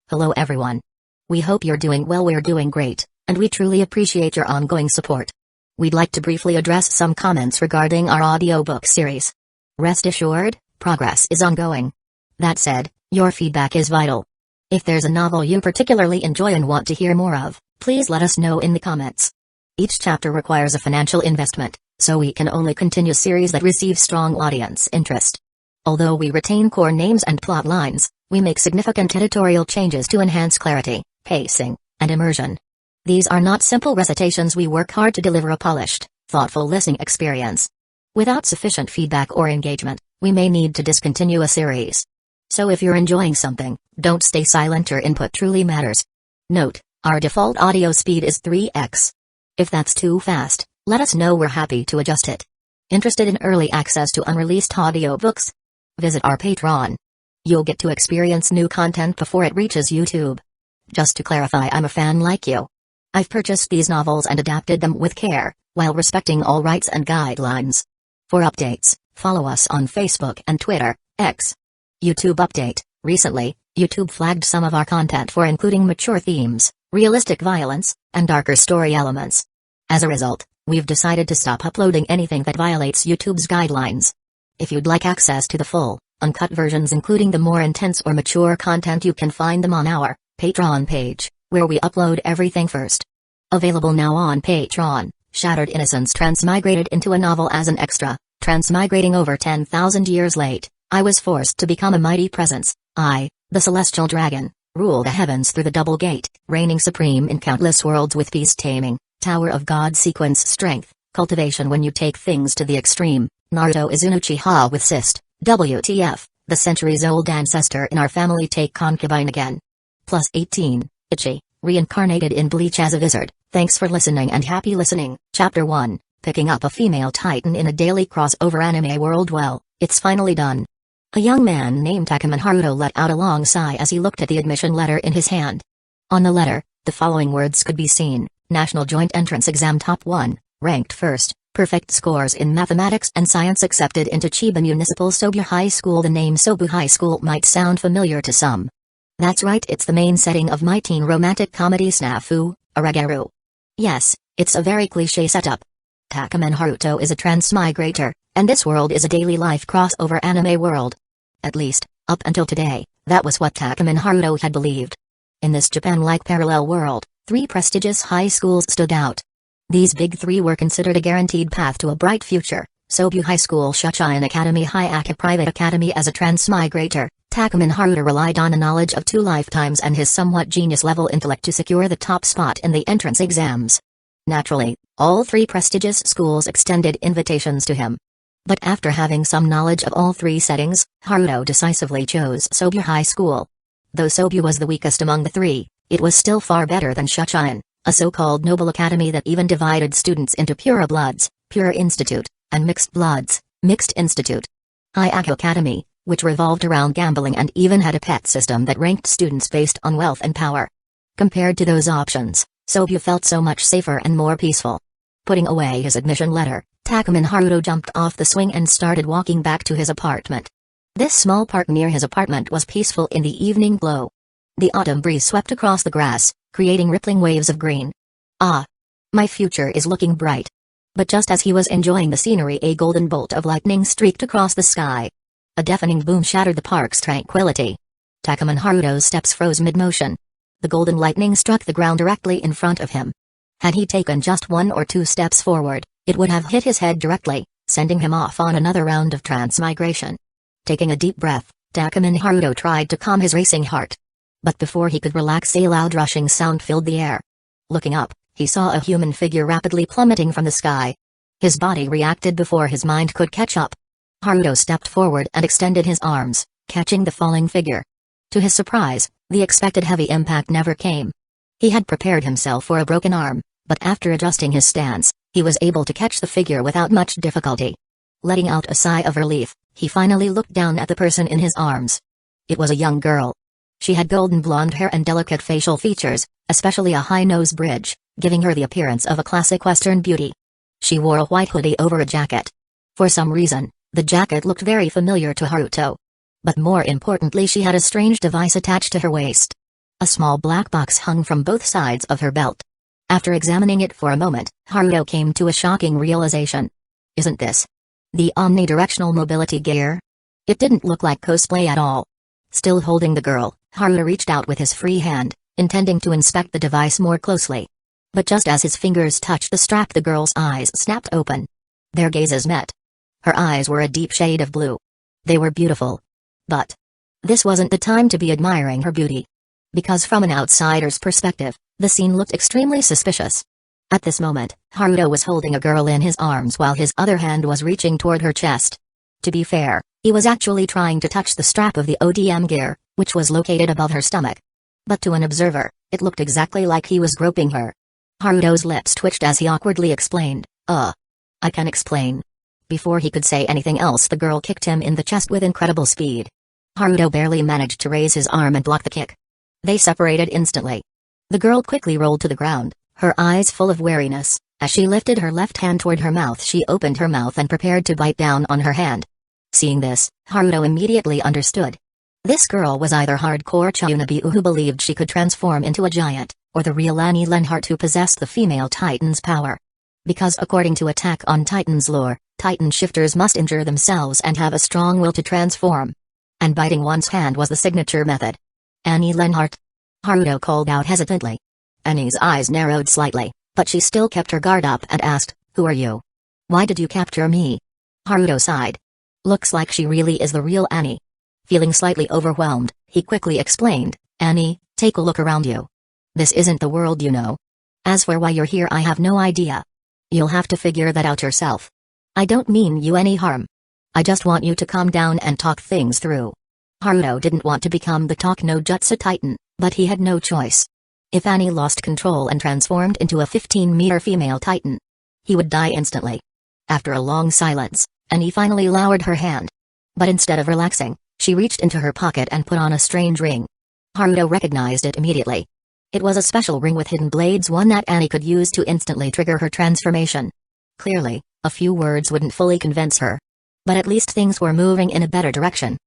Hello everyone. We hope you're doing well. We're doing great, and we truly appreciate your ongoing support. We'd like to briefly address some comments regarding our audiobook series. Rest assured, progress is ongoing. That said, your feedback is vital. If there's a novel you particularly enjoy and want to hear more of, please let us know in the comments. Each chapter requires a financial investment, so we can only continue series that receive strong audience interest. Although we retain core names and plot lines, we make significant editorial changes to enhance clarity, pacing, and immersion. These are not simple recitations. We work hard to deliver a polished, thoughtful listening experience. Without sufficient feedback or engagement, we may need to discontinue a series. So if you're enjoying something, don't stay silent. Your input truly matters. Note, our default audio speed is 3x. If that's too fast, let us know. We're happy to adjust it. Interested in early access to unreleased audiobooks? Visit our Patreon. You'll get to experience new content before it reaches YouTube. Just to clarify, I'm a fan like you. I've purchased these novels and adapted them with care, while respecting all rights and guidelines. For updates, follow us on Facebook and Twitter, X. YouTube update: recently, YouTube flagged some of our content for including mature themes, realistic violence, and darker story elements. As a result, we've decided to stop uploading anything that violates YouTube's guidelines. If you'd like access to the full, uncut versions including the more intense or mature content, you can find them on our Patreon page, where we upload everything first. Available now on Patreon: Shattered Innocence transmigrated into a novel as an extra. Transmigrating over 10,000 years late, I was forced to become a mighty presence. I, the celestial dragon, rule the heavens through the double gate, reigning supreme in countless worlds with peace taming, Tower of God sequence strength, cultivation when you take things to the extreme. Naruto is an Uchiha with cyst. WTF, the centuries-old ancestor in our family take concubine again. Plus 18, Ichi, reincarnated in Bleach as a wizard. Thanks for listening and happy listening. Chapter 1, Picking Up a Female Titan in a Daily Crossover Anime World. Well, it's finally done. A young man named Takuma Haruto let out a long sigh as he looked at the admission letter in his hand. On the letter, the following words could be seen: National Joint Entrance Exam Top 1, ranked first. Perfect scores in mathematics and science, accepted into Chiba Municipal Sobu High School. The name Sobu High School might sound familiar to some. That's right, it's the main setting of my teen romantic comedy Snafu, Aragaru. Yes, it's a very cliché setup. Takuma Haruto is a transmigrator, and this world is a daily life crossover anime world. At least, up until today, that was what Takuma Haruto had believed. In this Japan-like parallel world, 3 prestigious high schools stood out. These big 3 were considered a guaranteed path to a bright future: Sobu High School, Shuchian Academy, Hyaka Private Academy. As a transmigrator, Takuma Haruto relied on a knowledge of 2 lifetimes and his somewhat genius-level intellect to secure the top spot in the entrance exams. Naturally, all 3 prestigious schools extended invitations to him. But after having some knowledge of all 3 settings, Haruto decisively chose Sobu High School. Though Sobu was the weakest among the 3, it was still far better than Shuchian, a so-called noble academy that even divided students into pure bloods, pure institute, and mixed bloods, mixed institute. Hyaka Academy, which revolved around gambling and even had a pet system that ranked students based on wealth and power. Compared to those options, Sobu felt so much safer and more peaceful. Putting away his admission letter, Takuma Haruto jumped off the swing and started walking back to his apartment. This small park near his apartment was peaceful in the evening glow. The autumn breeze swept across the grass, creating rippling waves of green. Ah! My future is looking bright. But just as he was enjoying the scenery, a golden bolt of lightning streaked across the sky. A deafening boom shattered the park's tranquility. Takuma Haruto's steps froze mid-motion. The golden lightning struck the ground directly in front of him. Had he taken just 1 or 2 steps forward, it would have hit his head directly, sending him off on another round of transmigration. Taking a deep breath, Takuma Haruto tried to calm his racing heart. But before he could relax, a loud rushing sound filled the air. Looking up, he saw a human figure rapidly plummeting from the sky. His body reacted before his mind could catch up. Haruto stepped forward and extended his arms, catching the falling figure. To his surprise, the expected heavy impact never came. He had prepared himself for a broken arm, but after adjusting his stance, he was able to catch the figure without much difficulty. Letting out a sigh of relief, he finally looked down at the person in his arms. It was a young girl. She had golden blonde hair and delicate facial features, especially a high nose bridge, giving her the appearance of a classic Western beauty. She wore a white hoodie over a jacket. For some reason, the jacket looked very familiar to Haruto. But more importantly, she had a strange device attached to her waist. A small black box hung from both sides of her belt. After examining it for a moment, Haruto came to a shocking realization. Isn't this the omnidirectional mobility gear? It didn't look like cosplay at all. Still holding the girl, Haruto reached out with his free hand, intending to inspect the device more closely. But just as his fingers touched the strap, the girl's eyes snapped open. Their gazes met. Her eyes were a deep shade of blue. They were beautiful. But this wasn't the time to be admiring her beauty. Because from an outsider's perspective, the scene looked extremely suspicious. At this moment, Haruto was holding a girl in his arms while his other hand was reaching toward her chest. To be fair, he was actually trying to touch the strap of the ODM gear, which was located above her stomach. But to an observer, it looked exactly like he was groping her. Haruto's lips twitched as he awkwardly explained, I can explain. Before he could say anything else, the girl kicked him in the chest with incredible speed. Haruto barely managed to raise his arm and block the kick. They separated instantly. The girl quickly rolled to the ground, her eyes full of wariness. As she lifted her left hand toward her mouth, she opened her mouth and prepared to bite down on her hand. Seeing this, Haruto immediately understood. This girl was either hardcore Chiyunobu who believed she could transform into a giant, or the real Annie Lenhart who possessed the female Titan's power. Because according to Attack on Titan's lore, Titan shifters must injure themselves and have a strong will to transform. And biting one's hand was the signature method. Annie Lenhart? Haruto called out hesitantly. Annie's eyes narrowed slightly, but she still kept her guard up and asked, "Who are you? Why did you capture me?" Haruto sighed. Looks like she really is the real Annie. Feeling slightly overwhelmed, he quickly explained, "Annie, take a look around you. This isn't the world you know. As for why you're here, I have no idea. You'll have to figure that out yourself. I don't mean you any harm. I just want you to calm down and talk things through." Haruto didn't want to become the Talk no Jutsu Titan, but he had no choice. If Annie lost control and transformed into a 15-meter female Titan, he would die instantly. After a long silence, Annie finally lowered her hand. But instead of relaxing, she reached into her pocket and put on a strange ring. Haruto recognized it immediately. It was a special ring with hidden blades, one that Annie could use to instantly trigger her transformation. Clearly, a few words wouldn't fully convince her. But at least things were moving in a better direction.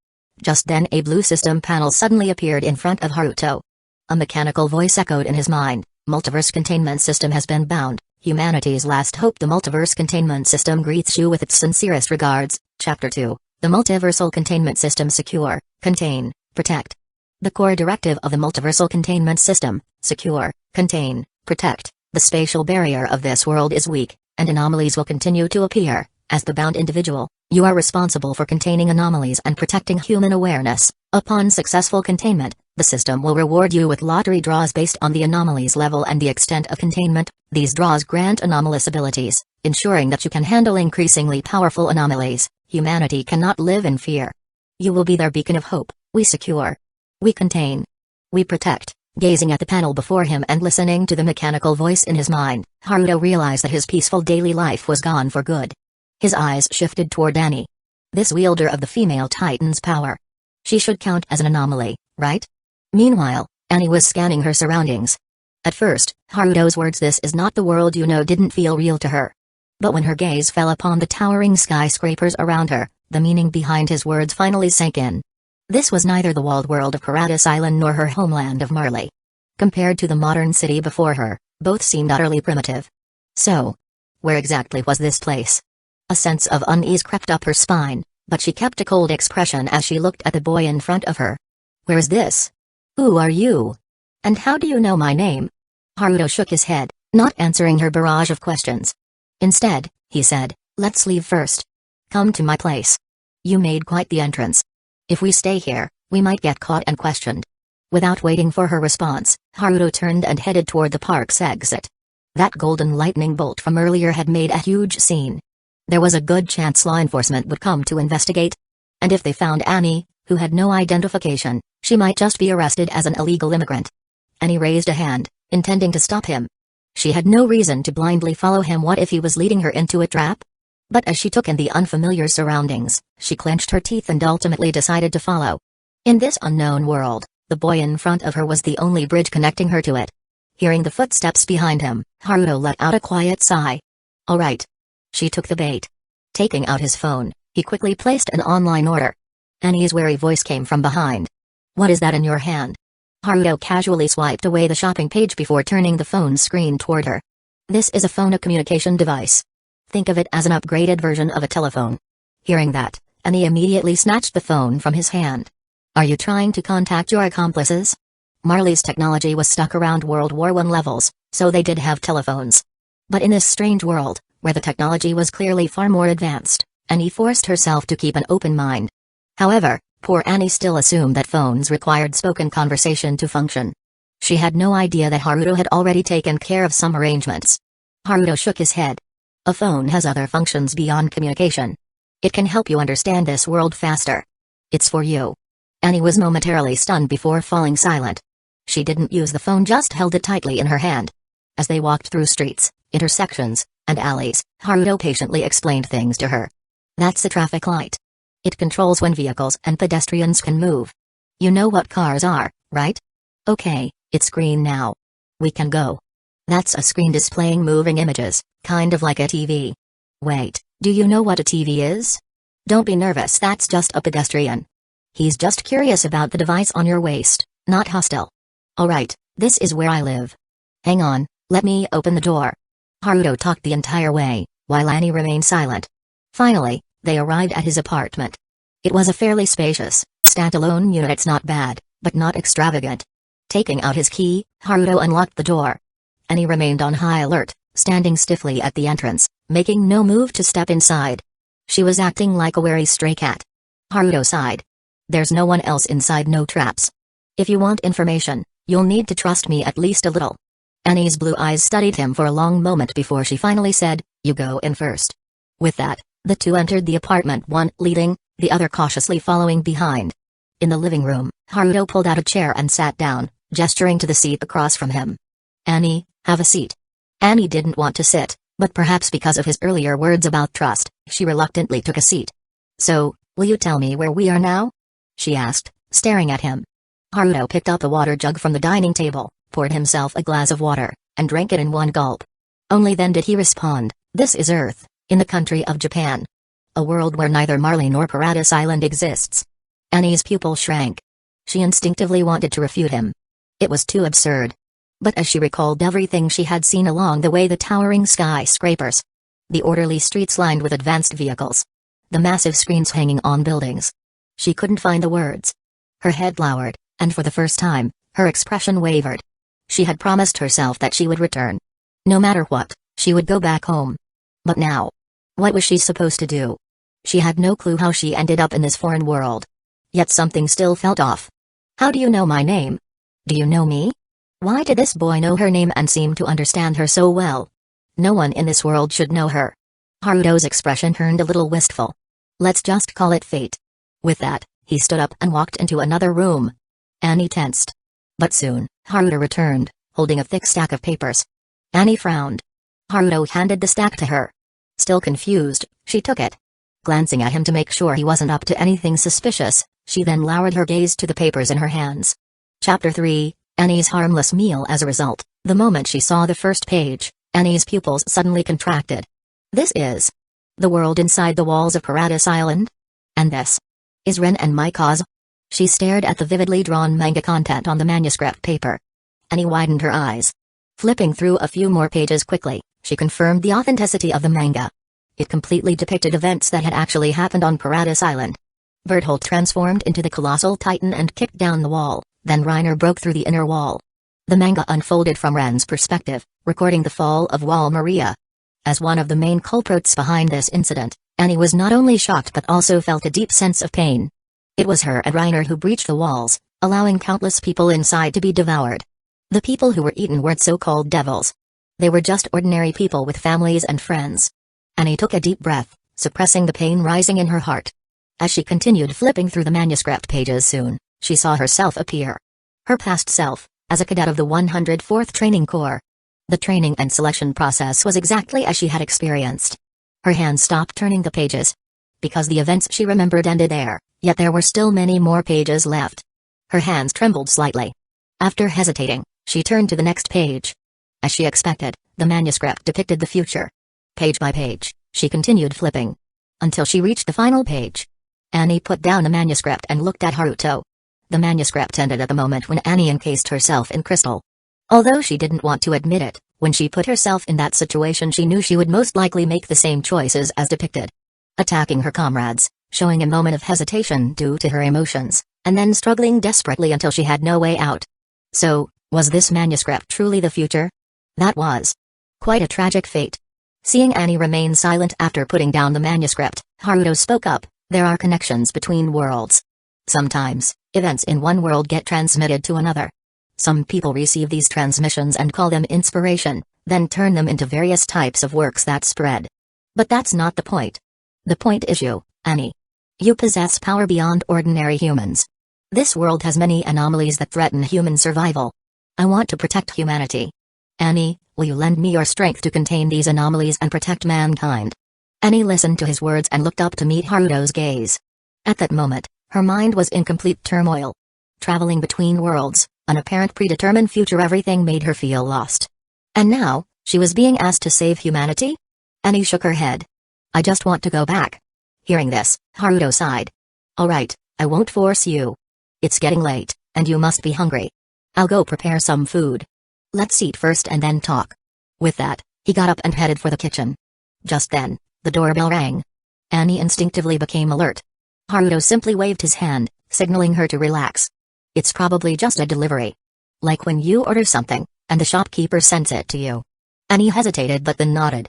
Just then a blue system panel suddenly appeared in front of Haruto. A mechanical voice echoed in his mind, "Multiverse Containment System has been bound. Humanity's last hope." The Multiverse Containment System greets you with its sincerest regards. Chapter 2. The Multiversal Containment System. Secure, contain, protect. The core directive of the Multiversal Containment System: secure, contain, protect. The spatial barrier of this world is weak, and anomalies will continue to appear. As the bound individual, you are responsible for containing anomalies and protecting human awareness. Upon successful containment, the system will reward you with lottery draws based on the anomaly's level and the extent of containment. These draws grant anomalous abilities, ensuring that you can handle increasingly powerful anomalies. Humanity cannot live in fear. You will be their beacon of hope. We secure. We contain. We protect. Gazing at the panel before him and listening to the mechanical voice in his mind, Haruto realized that his peaceful daily life was gone for good. His eyes shifted toward Annie. This wielder of the female Titan's power. She should count as an anomaly, right? Meanwhile, Annie was scanning her surroundings. At first, Haruto's words "this is not the world you know" didn't feel real to her. But when her gaze fell upon the towering skyscrapers around her, the meaning behind his words finally sank in. This was neither the walled world of Paradise Island nor her homeland of Marley. Compared to the modern city before her, both seemed utterly primitive. So, where exactly was this place? A sense of unease crept up her spine, but she kept a cold expression as she looked at the boy in front of her. "Where is this? Who are you? And how do you know my name?" Haruto shook his head, not answering her barrage of questions. Instead, he said, "Let's leave first. Come to my place. You made quite the entrance. If we stay here, we might get caught and questioned." Without waiting for her response, Haruto turned and headed toward the park's exit. That golden lightning bolt from earlier had made a huge scene. There was a good chance law enforcement would come to investigate. And if they found Annie, who had no identification, she might just be arrested as an illegal immigrant. Annie raised a hand, intending to stop him. She had no reason to blindly follow him. What if he was leading her into a trap? But as she took in the unfamiliar surroundings, she clenched her teeth and ultimately decided to follow. In this unknown world, the boy in front of her was the only bridge connecting her to it. Hearing the footsteps behind him, Haruto let out a quiet sigh. "All right." She took the bait. Taking out his phone, he quickly placed an online order. Annie's wary voice came from behind. "What is that in your hand?" Haruto casually swiped away the shopping page before turning the phone screen toward her. This is a phone, a communication device. Think of it as an upgraded version of a telephone. Hearing that, Annie immediately snatched the phone from his hand. Are you trying to contact your accomplices? Marley's technology was stuck around World War I levels, so they did have telephones. But in this strange world, where the technology was clearly far more advanced, Annie forced herself to keep an open mind. However, poor Annie still assumed that phones required spoken conversation to function. She had no idea that Haruto had already taken care of some arrangements. Haruto shook his head. A phone has other functions beyond communication. It can help you understand this world faster. It's for you. Annie was momentarily stunned before falling silent. She didn't use the phone, just held it tightly in her hand. As they walked through streets, intersections, and alleys, Haruto patiently explained things to her. That's a traffic light. It controls when vehicles and pedestrians can move. You know what cars are, right? Okay, it's green now. We can go. That's a screen displaying moving images, kind of like a TV. Wait, do you know what a TV is? Don't be nervous, that's just a pedestrian. He's just curious about the device on your waist, not hostile. Alright, this is where I live. Hang on, let me open the door. Haruto talked the entire way, while Annie remained silent. Finally, they arrived at his apartment. It was a fairly spacious, standalone unit. It's not bad, but not extravagant. Taking out his key, Haruto unlocked the door. Annie remained on high alert, standing stiffly at the entrance, making no move to step inside. She was acting like a wary stray cat. Haruto sighed. There's no one else inside, no traps. If you want information, you'll need to trust me at least a little. Annie's blue eyes studied him for a long moment before she finally said, you go in first. With that, the two entered the apartment, one leading, the other cautiously following behind. In the living room, Haruto pulled out a chair and sat down, gesturing to the seat across from him. Annie, have a seat. Annie didn't want to sit, but perhaps because of his earlier words about trust, she reluctantly took a seat. So, will you tell me where we are now? She asked, staring at him. Haruto picked up a water jug from the dining table, poured himself a glass of water, and drank it in one gulp. Only then did he respond, this is Earth, in the country of Japan. A world where neither Marley nor Paradise Island exists. Annie's pupil shrank. She instinctively wanted to refute him. It was too absurd. But as she recalled everything she had seen along the way, the towering skyscrapers, the orderly streets lined with advanced vehicles, the massive screens hanging on buildings, she couldn't find the words. Her head lowered, and for the first time, her expression wavered. She had promised herself that she would return. No matter what, she would go back home. But now, what was she supposed to do? She had no clue how she ended up in this foreign world. Yet something still felt off. How do you know my name? Do you know me? Why did this boy know her name and seem to understand her so well? No one in this world should know her. Haruto's expression turned a little wistful. Let's just call it fate. With that, he stood up and walked into another room. Annie tensed. But soon, Haruto returned, holding a thick stack of papers. Annie frowned. Haruto handed the stack to her. Still confused, she took it. Glancing at him to make sure he wasn't up to anything suspicious, she then lowered her gaze to the papers in her hands. Chapter 3, Annie's harmless meal. As a result, the moment she saw the first page, Annie's pupils suddenly contracted. This is the world inside the walls of Paradise Island? And this is Ren and my cause? She stared at the vividly drawn manga content on the manuscript paper. Annie widened her eyes. Flipping through a few more pages quickly, she confirmed the authenticity of the manga. It completely depicted events that had actually happened on Paradise Island. Berthold transformed into the colossal titan and kicked down the wall, then Reiner broke through the inner wall. The manga unfolded from Ren's perspective, recording the fall of Wall Maria. As one of the main culprits behind this incident, Annie was not only shocked but also felt a deep sense of pain. It was her and Reiner who breached the walls, allowing countless people inside to be devoured. The people who were eaten weren't so-called devils. They were just ordinary people with families and friends. Annie took a deep breath, suppressing the pain rising in her heart. As she continued flipping through the manuscript pages, soon, she saw herself appear. Her past self, as a cadet of the 104th Training Corps. The training and selection process was exactly as she had experienced. Her hands stopped turning the pages. Because the events she remembered ended there, yet there were still many more pages left. Her hands trembled slightly. After hesitating, she turned to the next page. As she expected, the manuscript depicted the future. Page by page, she continued flipping. Until she reached the final page. Annie put down the manuscript and looked at Haruto. The manuscript ended at the moment when Annie encased herself in crystal. Although she didn't want to admit it, when she put herself in that situation she knew she would most likely make the same choices as depicted. Attacking her comrades, showing a moment of hesitation due to her emotions, and then struggling desperately until she had no way out. So, was this manuscript truly the future? That was quite a tragic fate. Seeing Annie remain silent after putting down the manuscript, Haruto spoke up. There are connections between worlds. Sometimes, events in one world get transmitted to another. Some people receive these transmissions and call them inspiration, then turn them into various types of works that spread. But that's not the point. The point is you, Annie. You possess power beyond ordinary humans. This world has many anomalies that threaten human survival. I want to protect humanity. Annie, will you lend me your strength to contain these anomalies and protect mankind? Annie listened to his words and looked up to meet Haruto's gaze. At that moment, her mind was in complete turmoil. Traveling between worlds, an apparent predetermined future, everything made her feel lost. And now, she was being asked to save humanity? Annie shook her head. I just want to go back. Hearing this, Haruto sighed. Alright, I won't force you. It's getting late, and you must be hungry. I'll go prepare some food. Let's eat first and then talk. With that, he got up and headed for the kitchen. Just then, the doorbell rang. Annie instinctively became alert. Haruto simply waved his hand, signaling her to relax. It's probably just a delivery. Like when you order something, and the shopkeeper sends it to you. Annie hesitated but then nodded.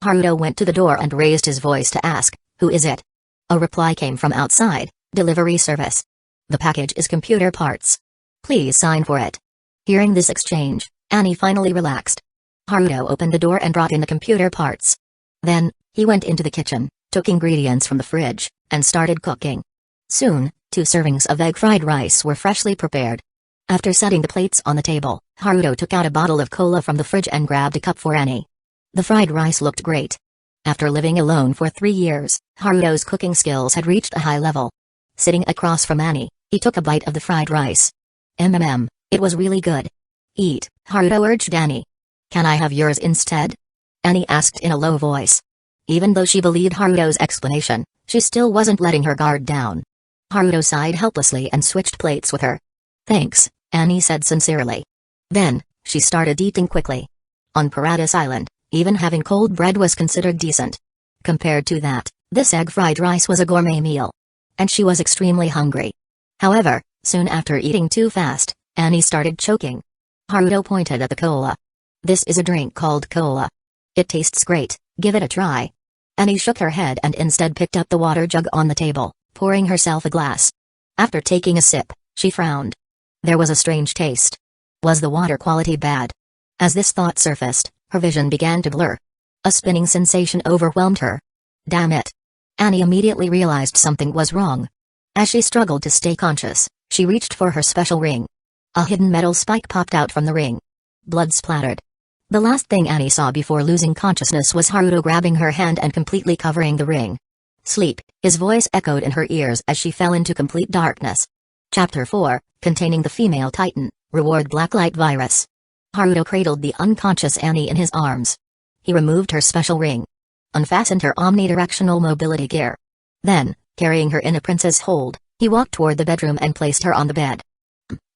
Haruto went to the door and raised his voice to ask, who is it? A reply came from outside, delivery service. The package is computer parts. Please sign for it. Hearing this exchange, Annie finally relaxed. Haruto opened the door and brought in the computer parts. Then, he went into the kitchen, took ingredients from the fridge, and started cooking. Soon, 2 servings of egg fried rice were freshly prepared. After setting the plates on the table, Haruto took out a bottle of cola from the fridge and grabbed a cup for Annie. The fried rice looked great. After living alone for 3 years, Haruto's cooking skills had reached a high level. Sitting across from Annie, he took a bite of the fried rice. It was really good. Eat, Haruto urged Annie. Can I have yours instead? Annie asked in a low voice. Even though she believed Haruto's explanation, she still wasn't letting her guard down. Haruto sighed helplessly and switched plates with her. Thanks, Annie said sincerely. Then, she started eating quickly. On Paradise Island, even having cold bread was considered decent. Compared to that, this egg fried rice was a gourmet meal. And she was extremely hungry. However, soon after eating too fast, Annie started choking. Haruto pointed at the cola. This is a drink called cola. It tastes great, give it a try. Annie shook her head and instead picked up the water jug on the table, pouring herself a glass. After taking a sip, she frowned. There was a strange taste. Was the water quality bad? As this thought surfaced, her vision began to blur. A spinning sensation overwhelmed her. Damn it. Annie immediately realized something was wrong. As she struggled to stay conscious, she reached for her special ring. A hidden metal spike popped out from the ring. Blood splattered. The last thing Annie saw before losing consciousness was Haruto grabbing her hand and completely covering the ring. Sleep, his voice echoed in her ears as she fell into complete darkness. Chapter 4, containing the female Titan, Reward Blacklight Virus. Haruto cradled the unconscious Annie in his arms. He removed her special ring. Unfastened her omnidirectional mobility gear. Then, carrying her in a prince's hold, he walked toward the bedroom and placed her on the bed.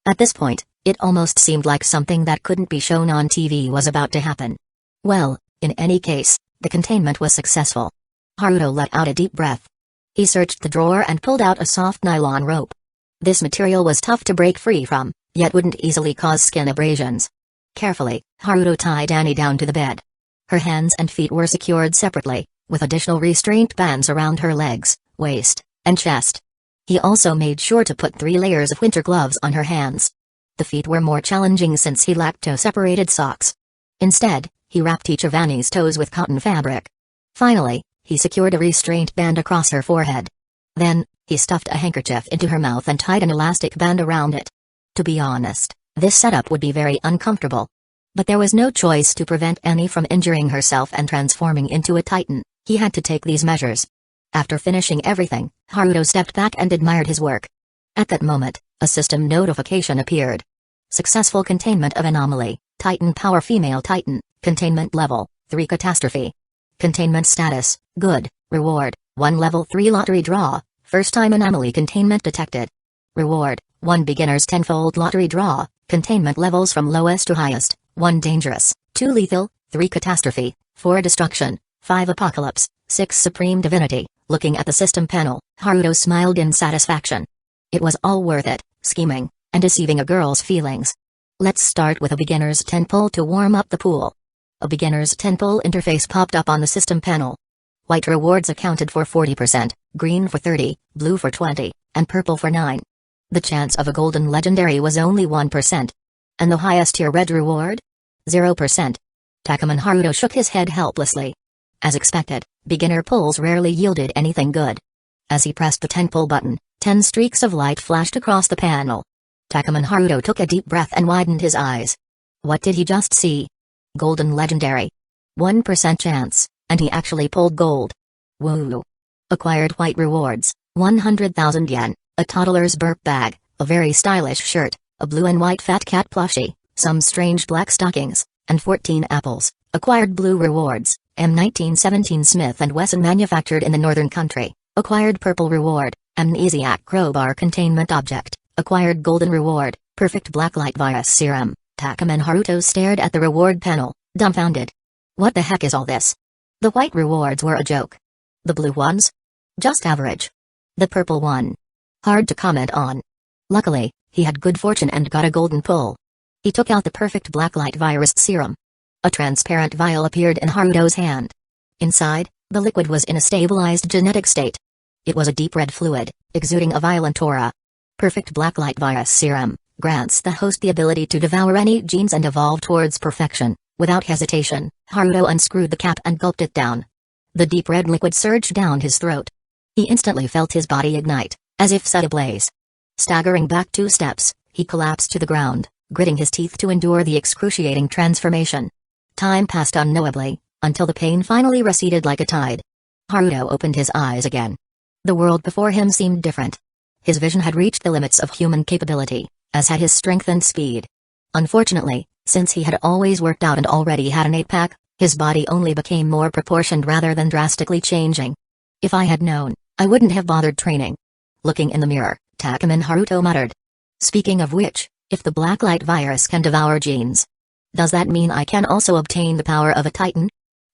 At this point, it almost seemed like something that couldn't be shown on TV was about to happen. Well, in any case, the containment was successful. Haruto let out a deep breath. He searched the drawer and pulled out a soft nylon rope. This material was tough to break free from, yet wouldn't easily cause skin abrasions. Carefully, Haruto tied Annie down to the bed. Her hands and feet were secured separately, with additional restraint bands around her legs, waist, and chest. He also made sure to put 3 layers of winter gloves on her hands. The feet were more challenging since he lacked toe-separated socks. Instead, he wrapped each of Annie's toes with cotton fabric. Finally, he secured a restraint band across her forehead. Then, he stuffed a handkerchief into her mouth and tied an elastic band around it. To be honest, this setup would be very uncomfortable. But there was no choice to prevent Annie from injuring herself and transforming into a Titan. He had to take these measures. After finishing everything, Haruto stepped back and admired his work. At that moment, a system notification appeared. Successful containment of anomaly, Titan power female Titan, containment level, 3 catastrophe. Containment status, good, reward, 1 level 3 lottery draw, first time anomaly containment detected. Reward, 1 beginner's tenfold lottery draw, containment levels from lowest to highest, 1 dangerous, 2 lethal, 3 catastrophe, 4 destruction, 5 apocalypse, 6 supreme divinity. Looking at the system panel, Haruto smiled in satisfaction. It was all worth it, scheming, and deceiving a girl's feelings. Let's start with a beginner's 10 pull to warm up the pool. A beginner's 10 pull interface popped up on the system panel. White rewards accounted for 40%, green for 30, blue for 20, and purple for 9. The chance of a golden legendary was only 1%. And the highest tier red reward? 0%. Takuman Haruto shook his head helplessly. As expected, beginner pulls rarely yielded anything good. As he pressed the 10 pull button, 10 streaks of light flashed across the panel. Takuman Haruto took a deep breath and widened his eyes. What did he just see? Golden legendary. 1% chance, and he actually pulled gold. Woo! Acquired white rewards, 100,000 yen, a toddler's burp bag, a very stylish shirt, a blue and white fat cat plushie, some strange black stockings, and 14 apples. Acquired blue rewards, M1917 Smith & Wesson manufactured in the northern country. Acquired purple reward, amnesiac crowbar containment object. Acquired golden reward, perfect blacklight virus serum. Takuman Haruto stared at the reward panel, dumbfounded. What the heck is all this? The white rewards were a joke. The blue ones? Just average. The purple one? Hard to comment on. Luckily, he had good fortune and got a golden pull. He took out the perfect blacklight virus serum. A transparent vial appeared in Haruto's hand. Inside, the liquid was in a stabilized genetic state. It was a deep red fluid, exuding a violent aura. Perfect blacklight virus serum grants the host the ability to devour any genes and evolve towards perfection. Without hesitation, Haruto unscrewed the cap and gulped it down. The deep red liquid surged down his throat. He instantly felt his body ignite, as if set ablaze. Staggering back 2 steps, he collapsed to the ground, gritting his teeth to endure the excruciating transformation. Time passed unknowably, until the pain finally receded like a tide. Haruto opened his eyes again. The world before him seemed different. His vision had reached the limits of human capability, as had his strength and speed. Unfortunately, since he had always worked out and already had an 8-pack, his body only became more proportioned rather than drastically changing. If I had known, I wouldn't have bothered training. Looking in the mirror, Takuman Haruto muttered. Speaking of which, if the blacklight virus can devour genes, does that mean I can also obtain the power of a titan?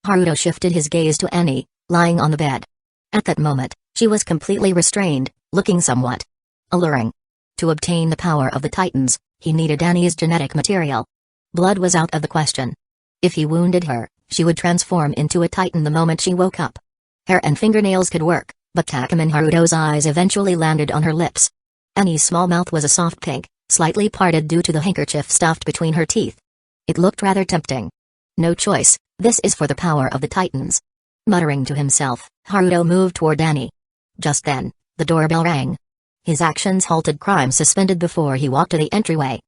Haruto shifted his gaze to Annie, lying on the bed. At that moment, she was completely restrained, looking somewhat alluring. To obtain the power of the titans, he needed Annie's genetic material. Blood was out of the question. If he wounded her, she would transform into a titan the moment she woke up. Hair and fingernails could work, but Takuman Haruto's eyes eventually landed on her lips. Annie's small mouth was a soft pink, slightly parted due to the handkerchief stuffed between her teeth. It looked rather tempting. No choice, this is for the power of the titans. Muttering to himself, Haruto moved toward Annie. Just then, the doorbell rang. His actions halted crime suspended before he walked to the entryway.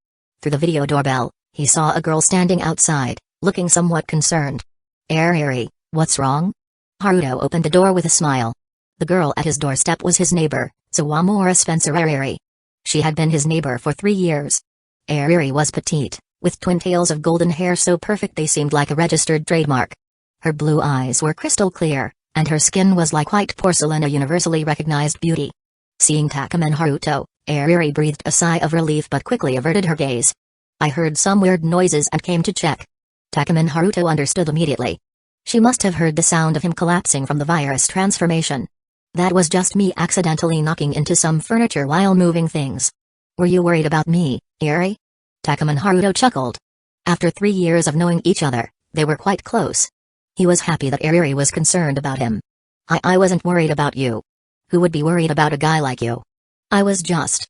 Through the video doorbell, he saw a girl standing outside, looking somewhat concerned. Eri, what's wrong? Haruto opened the door with a smile. The girl at his doorstep was his neighbor, Sawamura Spencer Eri. She had been his neighbor for 3 years. Eri was petite, with twin tails of golden hair so perfect they seemed like a registered trademark. Her blue eyes were crystal clear, and her skin was like white porcelain, a universally recognized beauty. Seeing Takuman Haruto, Eri breathed a sigh of relief but quickly averted her gaze. I heard some weird noises and came to check. Takuman Haruto understood immediately. She must have heard the sound of him collapsing from the virus transformation. That was just me accidentally knocking into some furniture while moving things. Were you worried about me, Eri? Takuman Haruto chuckled. After 3 years of knowing each other, they were quite close. He was happy that Eri was concerned about him. I wasn't worried about you. Who would be worried about a guy like you? I was just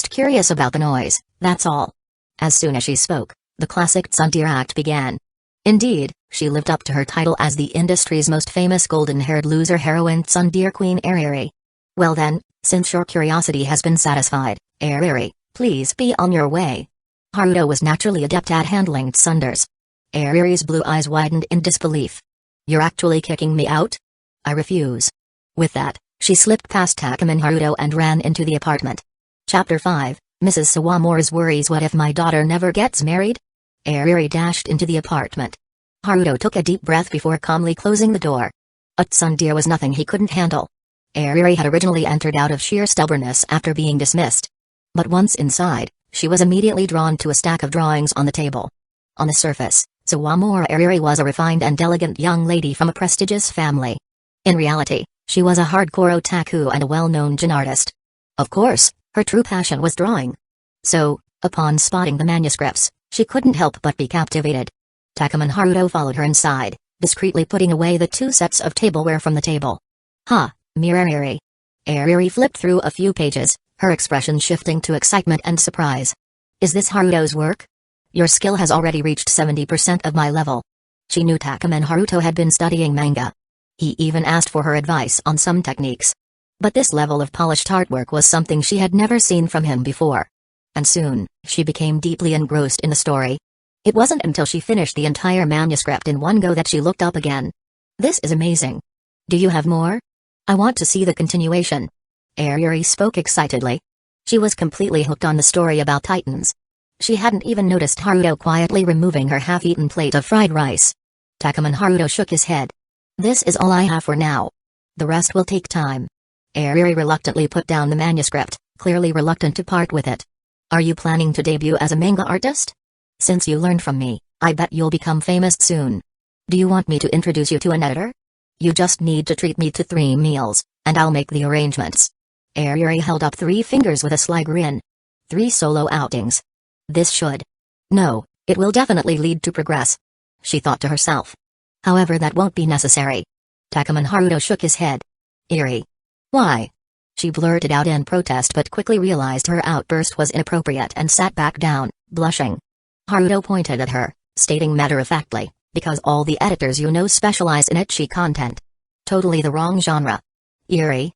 curious about the noise, that's all. As soon as she spoke, the classic tsundere act began. Indeed, she lived up to her title as the industry's most famous golden-haired loser heroine tsundere queen Eri. Well then, since your curiosity has been satisfied, Eri, please be on your way. Haruto was naturally adept at handling tsunderes. Eri's blue eyes widened in disbelief. You're actually kicking me out? I refuse. With that, she slipped past Takuman Haruto and ran into the apartment. Chapter 5, Mrs. Sawamura's worries. What if my daughter never gets married? Eri dashed into the apartment. Haruto took a deep breath before calmly closing the door. A tsundere was nothing he couldn't handle. Eri had originally entered out of sheer stubbornness after being dismissed. But once inside, she was immediately drawn to a stack of drawings on the table. On the surface, Sawamura Ariri was a refined and elegant young lady from a prestigious family. In reality, she was a hardcore otaku and a well-known gin artist. Of course, her true passion was drawing. So, upon spotting the manuscripts, she couldn't help but be captivated. Takuma and Haruto followed her inside, discreetly putting away the 2 sets of tableware from the table. "Ha, mere Ariri." Ariri flipped through a few pages, her expression shifting to excitement and surprise. "Is this Haruto's work? Your skill has already reached 70% of my level." She knew Takuma and Haruto had been studying manga. He even asked for her advice on some techniques. But this level of polished artwork was something she had never seen from him before. And soon, she became deeply engrossed in the story. It wasn't until she finished the entire manuscript in one go that she looked up again. "This is amazing. Do you have more? I want to see the continuation." Ariri spoke excitedly. She was completely hooked on the story about Titans. She hadn't even noticed Haruto quietly removing her half-eaten plate of fried rice. Takuma and Haruto shook his head. "This is all I have for now. The rest will take time." Ariri reluctantly put down the manuscript, clearly reluctant to part with it. "Are you planning to debut as a manga artist? Since you learned from me, I bet you'll become famous soon. Do you want me to introduce you to an editor? You just need to treat me to 3 meals, and I'll make the arrangements." Ariri held up 3 fingers with a sly grin. 3 solo outings. This should. No, it will definitely lead to progress. She thought to herself. However, that won't be necessary. Takuma and Haruto shook his head. "Iri. Why?" She blurted out in protest but quickly realized her outburst was inappropriate and sat back down, blushing. Haruto pointed at her, stating matter-of-factly, "Because all the editors you know specialize in ecchi content. Totally the wrong genre." Iri,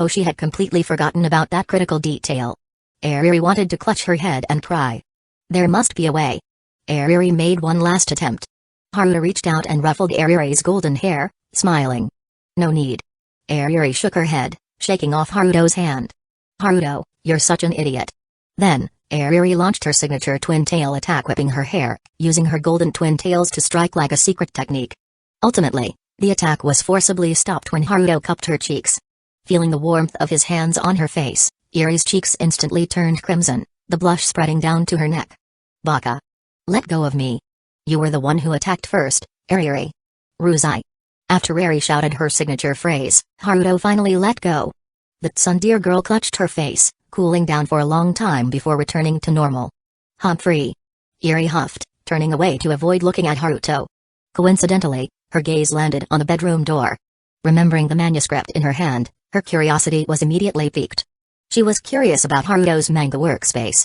she had completely forgotten about that critical detail. Ariri wanted to clutch her head and cry. There must be a way. Ariri made one last attempt. Haruto reached out and ruffled Ariri's golden hair, smiling. "No need." Ariri shook her head, shaking off Haruto's hand. "Haruto, you're such an idiot." Then, Ariri launched her signature twin tail attack, whipping her hair, using her golden twin tails to strike like a secret technique. Ultimately, the attack was forcibly stopped when Haruto cupped her cheeks. Feeling the warmth of his hands on her face, Iri's cheeks instantly turned crimson, the blush spreading down to her neck. "Baka. Let go of me. You were the one who attacked first, Ariri. Ruzai." After Iri shouted her signature phrase, Haruto finally let go. The tsundere girl clutched her face, cooling down for a long time before returning to normal. "Humphrey." Iri huffed, turning away to avoid looking at Haruto. Coincidentally, her gaze landed on the bedroom door. Remembering the manuscript in her hand, her curiosity was immediately piqued. She was curious about Haruto's manga workspace.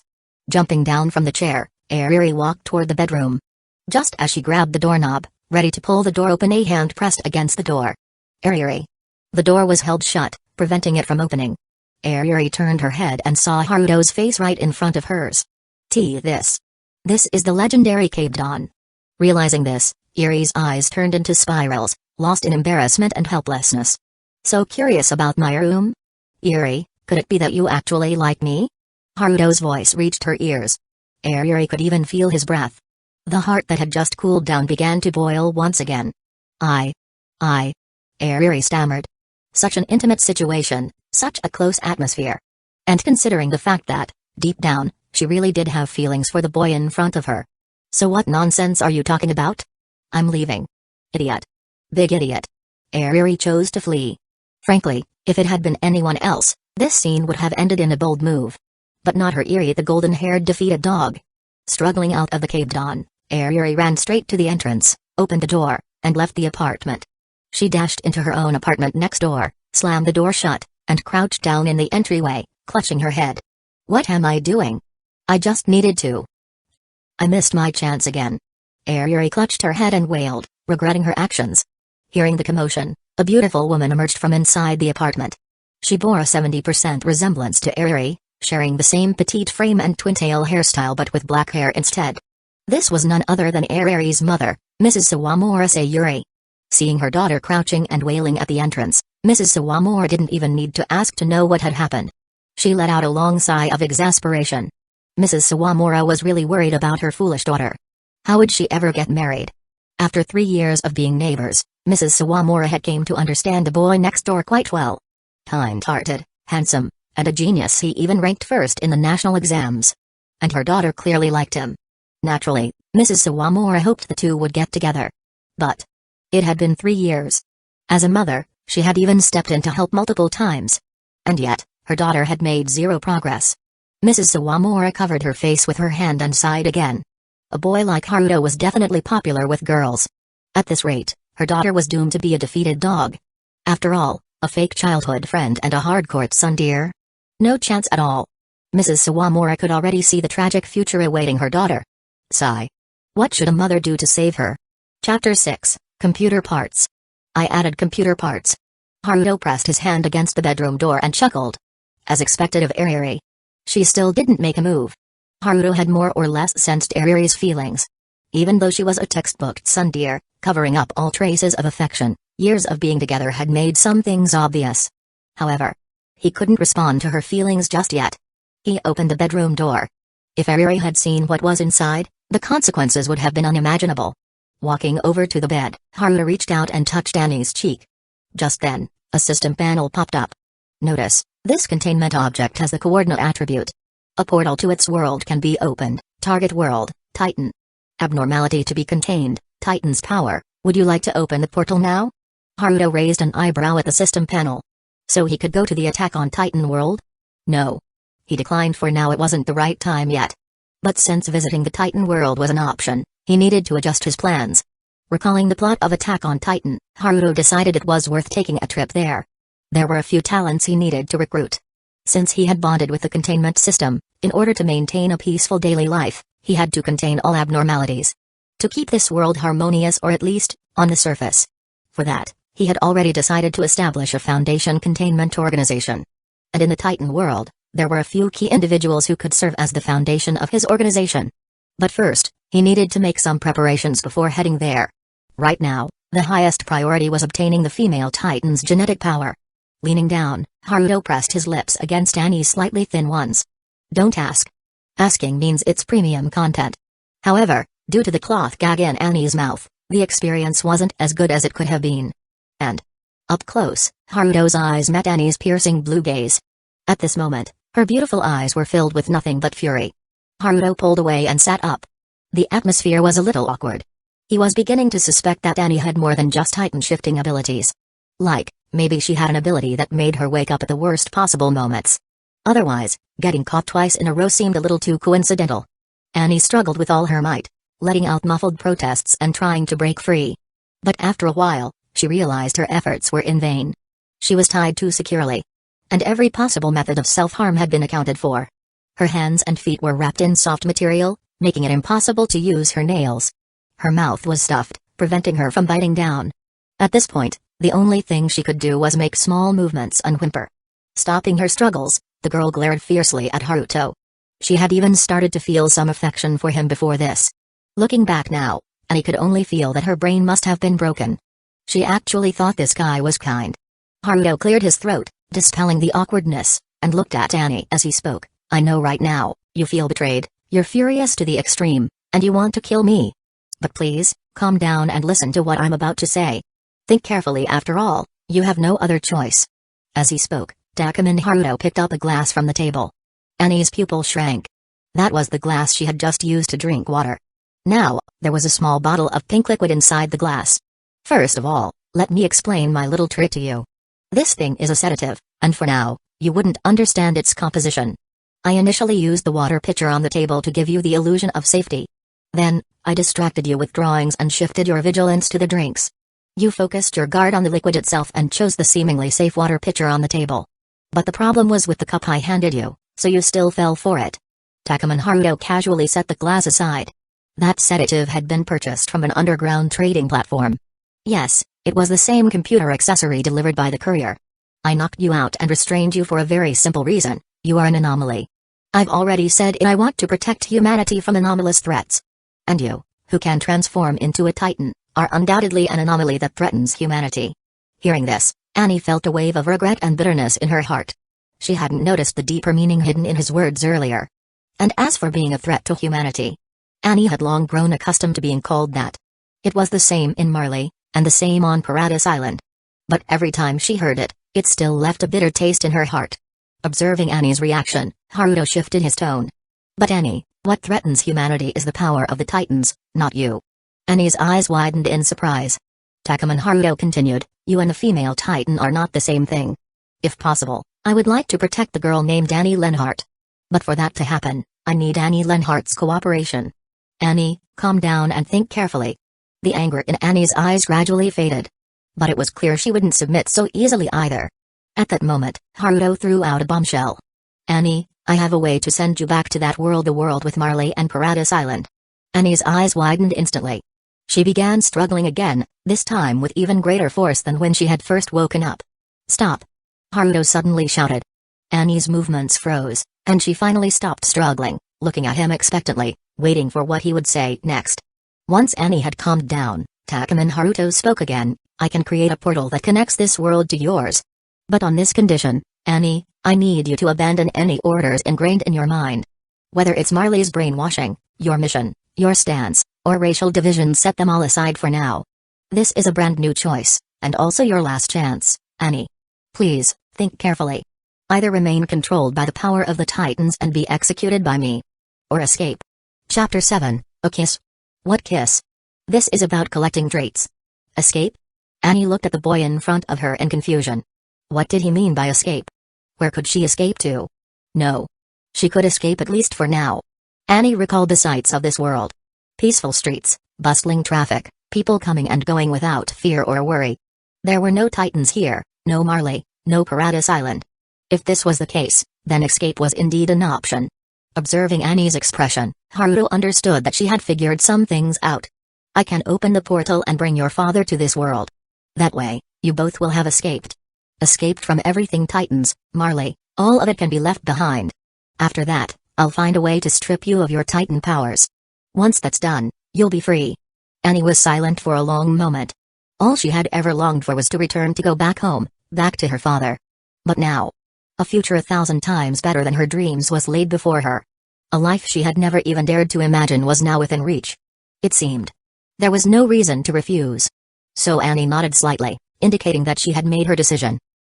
Jumping down from the chair, Ariri walked toward the bedroom. Just as she grabbed the doorknob, ready to pull the door open, a hand pressed against the door. "Ariri." The door was held shut, preventing it from opening. Ariri turned her head and saw Haruto's face right in front of hers. This is the legendary Pendant. Realizing this, Iri's eyes turned into spirals, lost in embarrassment and helplessness. "So curious about my room? Iri, could it be that you actually like me?" Haruto's voice reached her ears. Ariri could even feel his breath. The heart that had just cooled down began to boil once again. I. Ariri stammered. Such an intimate situation, such a close atmosphere. And considering the fact that, deep down, she really did have feelings for the boy in front of her. "So what nonsense are you talking about? I'm leaving." "Idiot. Big idiot." Ariri chose to flee. Frankly, if it had been anyone else, this scene would have ended in a bold move. But not her Iri, the golden-haired defeated dog. Struggling out of the cave dawn, Ariri ran straight to the entrance, opened the door, and left the apartment. She dashed into her own apartment next door, slammed the door shut, and crouched down in the entryway, clutching her head. "What am I doing? I just needed to. I missed my chance again." Ariri clutched her head and wailed, regretting her actions. Hearing the commotion, a beautiful woman emerged from inside the apartment. She bore a 70% resemblance to Ariri, sharing the same petite frame and twin-tail hairstyle but with black hair instead. This was none other than Ariri's mother, Mrs. Sawamura Sayuri. Seeing her daughter crouching and wailing at the entrance, Mrs. Sawamura didn't even need to ask to know what had happened. She let out a long sigh of exasperation. Mrs. Sawamura was really worried about her foolish daughter. How would she ever get married? After 3 years of being neighbors, Mrs. Sawamura had came to understand the boy next door quite well. Kind-hearted, handsome, And a genius, he even ranked first in the national exams. And her daughter clearly liked him. Naturally, Mrs. Sawamura hoped the two would get together. But it had been 3 years. As a mother, she had even stepped in to help multiple times. And yet, her daughter had made zero progress. Mrs. Sawamura covered her face with her hand and sighed again. A boy like Haruto was definitely popular with girls. At this rate, her daughter was doomed to be a defeated dog. After all, a fake childhood friend and a hardcore tsundere? No chance at all. Mrs. Sawamura could already see the tragic future awaiting her daughter. Sigh. What should a mother do to save her? Chapter 6, Computer Parts. I added computer parts. Haruto pressed his hand against the bedroom door and chuckled. As expected of Ariri. She still didn't make a move. Haruto had more or less sensed Ariri's feelings. Even though she was a textbook tsundere, covering up all traces of affection, years of being together had made some things obvious. However, he couldn't respond to her feelings just yet. He opened the bedroom door. If Ariri had seen what was inside, the consequences would have been unimaginable. Walking over to the bed, Haruto reached out and touched Annie's cheek. Just then, a system panel popped up. Notice, this containment object has the coordinate attribute. A portal to its world can be opened. Target world, Titan. Abnormality to be contained, Titan's power. Would you like to open the portal now? Haruto raised an eyebrow at the system panel. So he could go to the attack on Titan world? No. He declined. For now it wasn't the right time yet. But since visiting the Titan world was an option, he needed to adjust his plans. Recalling the plot of Attack on Titan, Haruto decided it was worth taking a trip there. There were a few talents he needed to recruit. Since he had bonded with the containment system, in order to maintain a peaceful daily life, he had to contain all abnormalities. To keep this world harmonious, or at least, on the surface. For that, he had already decided to establish a Foundation containment organization. And in the Titan world, there were a few key individuals who could serve as the foundation of his organization. But first, he needed to make some preparations before heading there. Right now, the highest priority was obtaining the female Titan's genetic power. Leaning down, Haruto pressed his lips against Annie's slightly thin ones. Don't ask. Asking means it's premium content. However, due to the cloth gag in Annie's mouth, the experience wasn't as good as it could have been. And up close, Haruto's eyes met Annie's piercing blue gaze. At this moment, her beautiful eyes were filled with nothing but fury. Haruto pulled away and sat up. The atmosphere was a little awkward. He was beginning to suspect that Annie had more than just Titan shifting abilities. Like, maybe she had an ability that made her wake up at the worst possible moments. Otherwise, getting caught twice in a row seemed a little too coincidental. Annie struggled with all her might, letting out muffled protests and trying to break free. But after a while, she realized her efforts were in vain. She was tied too securely. And every possible method of self-harm had been accounted for. Her hands and feet were wrapped in soft material, making it impossible to use her nails. Her mouth was stuffed, preventing her from biting down. At this point, the only thing she could do was make small movements and whimper. Stopping her struggles, the girl glared fiercely at Haruto. She had even started to feel some affection for him before this. Looking back now, Annie could only feel that her brain must have been broken. She actually thought this guy was kind. Haruto cleared his throat, dispelling the awkwardness, and looked at Annie as he spoke. I know right now, you feel betrayed, you're furious to the extreme, and you want to kill me. But please, calm down and listen to what I'm about to say. Think carefully. After all, you have no other choice. As he spoke, Takumin Haruto picked up a glass from the table. Annie's pupil shrank. That was the glass she had just used to drink water. Now, there was a small bottle of pink liquid inside the glass. First of all, let me explain my little trick to you. This thing is a sedative, and for now, you wouldn't understand its composition. I initially used the water pitcher on the table to give you the illusion of safety. Then, I distracted you with drawings and shifted your vigilance to the drinks. You focused your guard on the liquid itself and chose the seemingly safe water pitcher on the table. But the problem was with the cup I handed you, so you still fell for it. Takumin Haruto casually set the glass aside. That sedative had been purchased from an underground trading platform. Yes, it was the same computer accessory delivered by the courier. I knocked you out and restrained you for a very simple reason: you are an anomaly. I've already said I want to protect humanity from anomalous threats. And you, who can transform into a Titan, are undoubtedly an anomaly that threatens humanity. Hearing this, Annie felt a wave of regret and bitterness in her heart. She hadn't noticed the deeper meaning hidden in his words earlier. And as for being a threat to humanity, Annie had long grown accustomed to being called that. It was the same in Marley, and the same on Paradise Island. But every time she heard it, it still left a bitter taste in her heart. Observing Annie's reaction, Haruto shifted his tone. But Annie, what threatens humanity is the power of the Titans, not you. Annie's eyes widened in surprise. Takeman Haruto continued, you and the female Titan are not the same thing. If possible, I would like to protect the girl named Annie Lenhart. But for that to happen, I need Annie Lenhart's cooperation. Annie, calm down and think carefully. The anger in Annie's eyes gradually faded. But it was clear she wouldn't submit so easily either. At that moment, Haruto threw out a bombshell. Annie, I have a way to send you back to that world, the world with Marley and Paradise Island. Annie's eyes widened instantly. She began struggling again, this time with even greater force than when she had first woken up. Stop! Haruto suddenly shouted. Annie's movements froze, and she finally stopped struggling, looking at him expectantly, waiting for what he would say next. Once Annie had calmed down, Takeman Haruto spoke again, I can create a portal that connects this world to yours. But on this condition, Annie, I need you to abandon any orders ingrained in your mind. Whether it's Marley's brainwashing, your mission, your stance, or racial divisions, set them all aside for now. This is a brand new choice, and also your last chance, Annie. Please, think carefully. Either remain controlled by the power of the Titans and be executed by me. Or escape. Chapter 7, A Kiss. What kiss? This is about collecting traits. Escape? Annie looked at the boy in front of her in confusion. What did he mean by escape? Where could she escape to? No. She could escape at least for now. Annie recalled the sights of this world. Peaceful streets, bustling traffic, people coming and going without fear or worry. There were no Titans here, no Marley, no Paradise Island. If this was the case, then escape was indeed an option. Observing Annie's expression, Haruto understood that she had figured some things out. I can open the portal and bring your father to this world. That way, you both will have escaped. Escaped from everything Titans, Marley, all of it can be left behind. After that, I'll find a way to strip you of your Titan powers. Once that's done, you'll be free. Annie was silent for a long moment. All she had ever longed for was to return, to go back home, back to her father. But now, a future 1,000 times better than her dreams was laid before her. A life she had never even dared to imagine was now within reach. It seemed. There was no reason to refuse. So Annie nodded slightly, indicating that she had made her decision.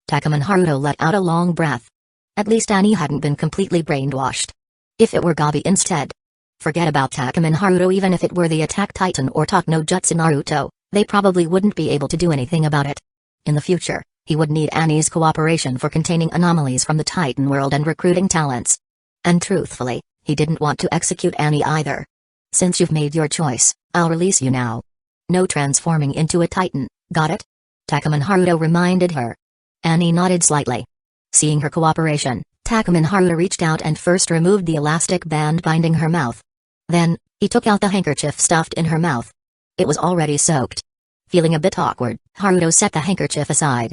Takeman Haruto let out a long breath. At least Annie hadn't been completely brainwashed. If it were Gabi instead. Forget about Takeman Haruto. Even if it were the Attack Titan or Talk no Jutsu Naruto, they probably wouldn't be able to do anything about it. In the future, he would need Annie's cooperation for containing anomalies from the Titan world and recruiting talents. And truthfully, he didn't want to execute Annie either. Since you've made your choice, I'll release you now. No transforming into a Titan, got it? Takeman Haruto reminded her. Annie nodded slightly. Seeing her cooperation, Takeman Haruto reached out and first removed the elastic band binding her mouth. Then, he took out the handkerchief stuffed in her mouth. It was already soaked. Feeling a bit awkward, Haruto set the handkerchief aside.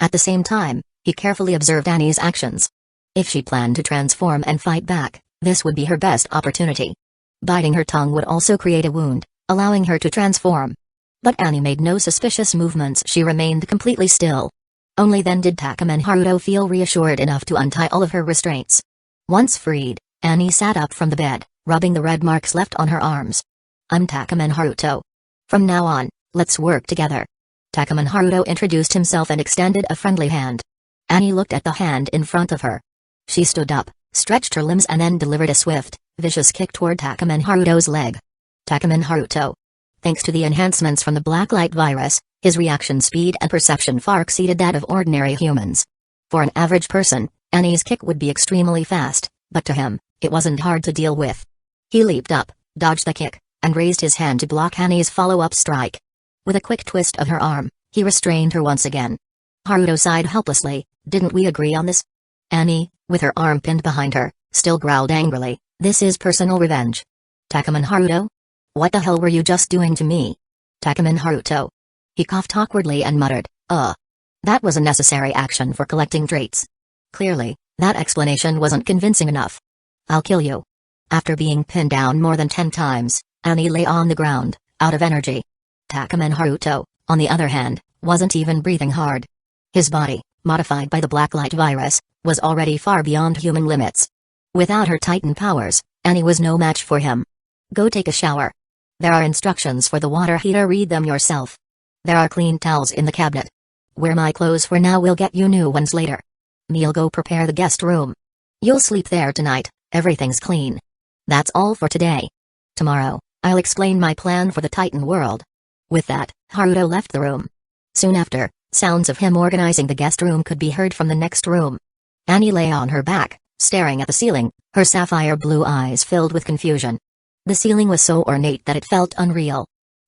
At the same time, he carefully observed Annie's actions. If she planned to transform and fight back, this would be her best opportunity. Biting her tongue would also create a wound, allowing her to transform. But Annie made no suspicious movements. She remained completely still. Only then did Takeman Haruto feel reassured enough to untie all of her restraints. Once freed, Annie sat up from the bed, rubbing the red marks left on her arms. I'm Takeman Haruto. From now on, let's work together. Takeman Haruto introduced himself and extended a friendly hand. Annie looked at the hand in front of her. She stood up, stretched her limbs and then delivered a swift, vicious kick toward Takeman Haruto's leg. Takeman Haruto. Thanks to the enhancements from the Blacklight virus, his reaction speed and perception far exceeded that of ordinary humans. For an average person, Annie's kick would be extremely fast, but to him, it wasn't hard to deal with. He leaped up, dodged the kick, and raised his hand to block Annie's follow-up strike. With a quick twist of her arm, he restrained her once again. Haruto sighed helplessly, didn't we agree on this? Annie, with her arm pinned behind her, still growled angrily, this is personal revenge. Takeman Haruto? What the hell were you just doing to me? Takeman Haruto. He coughed awkwardly and muttered, That was a necessary action for collecting traits. Clearly, that explanation wasn't convincing enough. I'll kill you. After being pinned down more than 10 times, Annie lay on the ground, out of energy. Takeman Haruto, on the other hand, wasn't even breathing hard. His body, modified by the Blacklight virus, was already far beyond human limits. Without her Titan powers, Annie was no match for him. Go take a shower. There are instructions for the water heater, read them yourself. There are clean towels in the cabinet. Wear my clothes for now, we'll get you new ones later. Me'll go prepare the guest room. You'll sleep there tonight, everything's clean. That's all for today. Tomorrow, I'll explain my plan for the Titan world. With that, Haruto left the room. Soon after, sounds of him organizing the guest room could be heard from the next room. Annie lay on her back, staring at the ceiling, her sapphire blue eyes filled with confusion. The ceiling was so ornate that it felt unreal.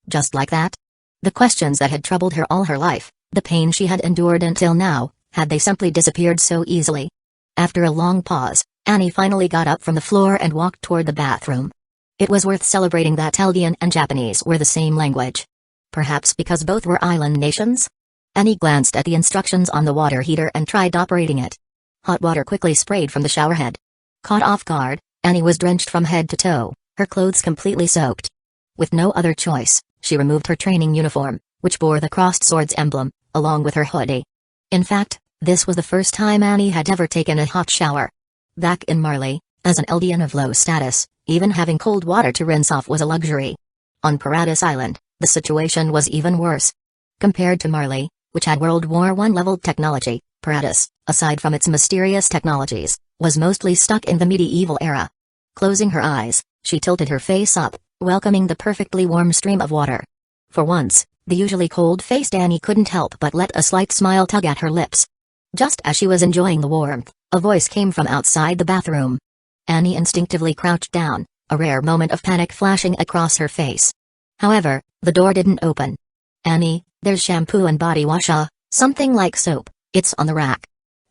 Just like that? The questions that had troubled her all her life, the pain she had endured until now, had they simply disappeared so easily? After a long pause, Annie finally got up from the floor and walked toward the bathroom. It was worth celebrating that Eldian and Japanese were the same language. Perhaps because both were island nations? Annie glanced at the instructions on the water heater and tried operating it. Hot water quickly sprayed from the showerhead. Caught off guard, Annie was drenched from head to toe, her clothes completely soaked. With no other choice, she removed her training uniform, which bore the crossed swords emblem, along with her hoodie. In fact, this was the first time Annie had ever taken a hot shower. Back in Marley, as an Eldian of low status, even having cold water to rinse off was a luxury. On Paradise Island, the situation was even worse. Compared to Marley, which had World War I leveled technology, Paradise, aside from its mysterious technologies, was mostly stuck in the medieval era. Closing her eyes, she tilted her face up, welcoming the perfectly warm stream of water. For once, the usually cold-faced Annie couldn't help but let a slight smile tug at her lips. Just as she was enjoying the warmth, a voice came from outside the bathroom. Annie instinctively crouched down, a rare moment of panic flashing across her face. However, the door didn't open. "Annie, there's shampoo and body wash, something like soap, it's on the rack.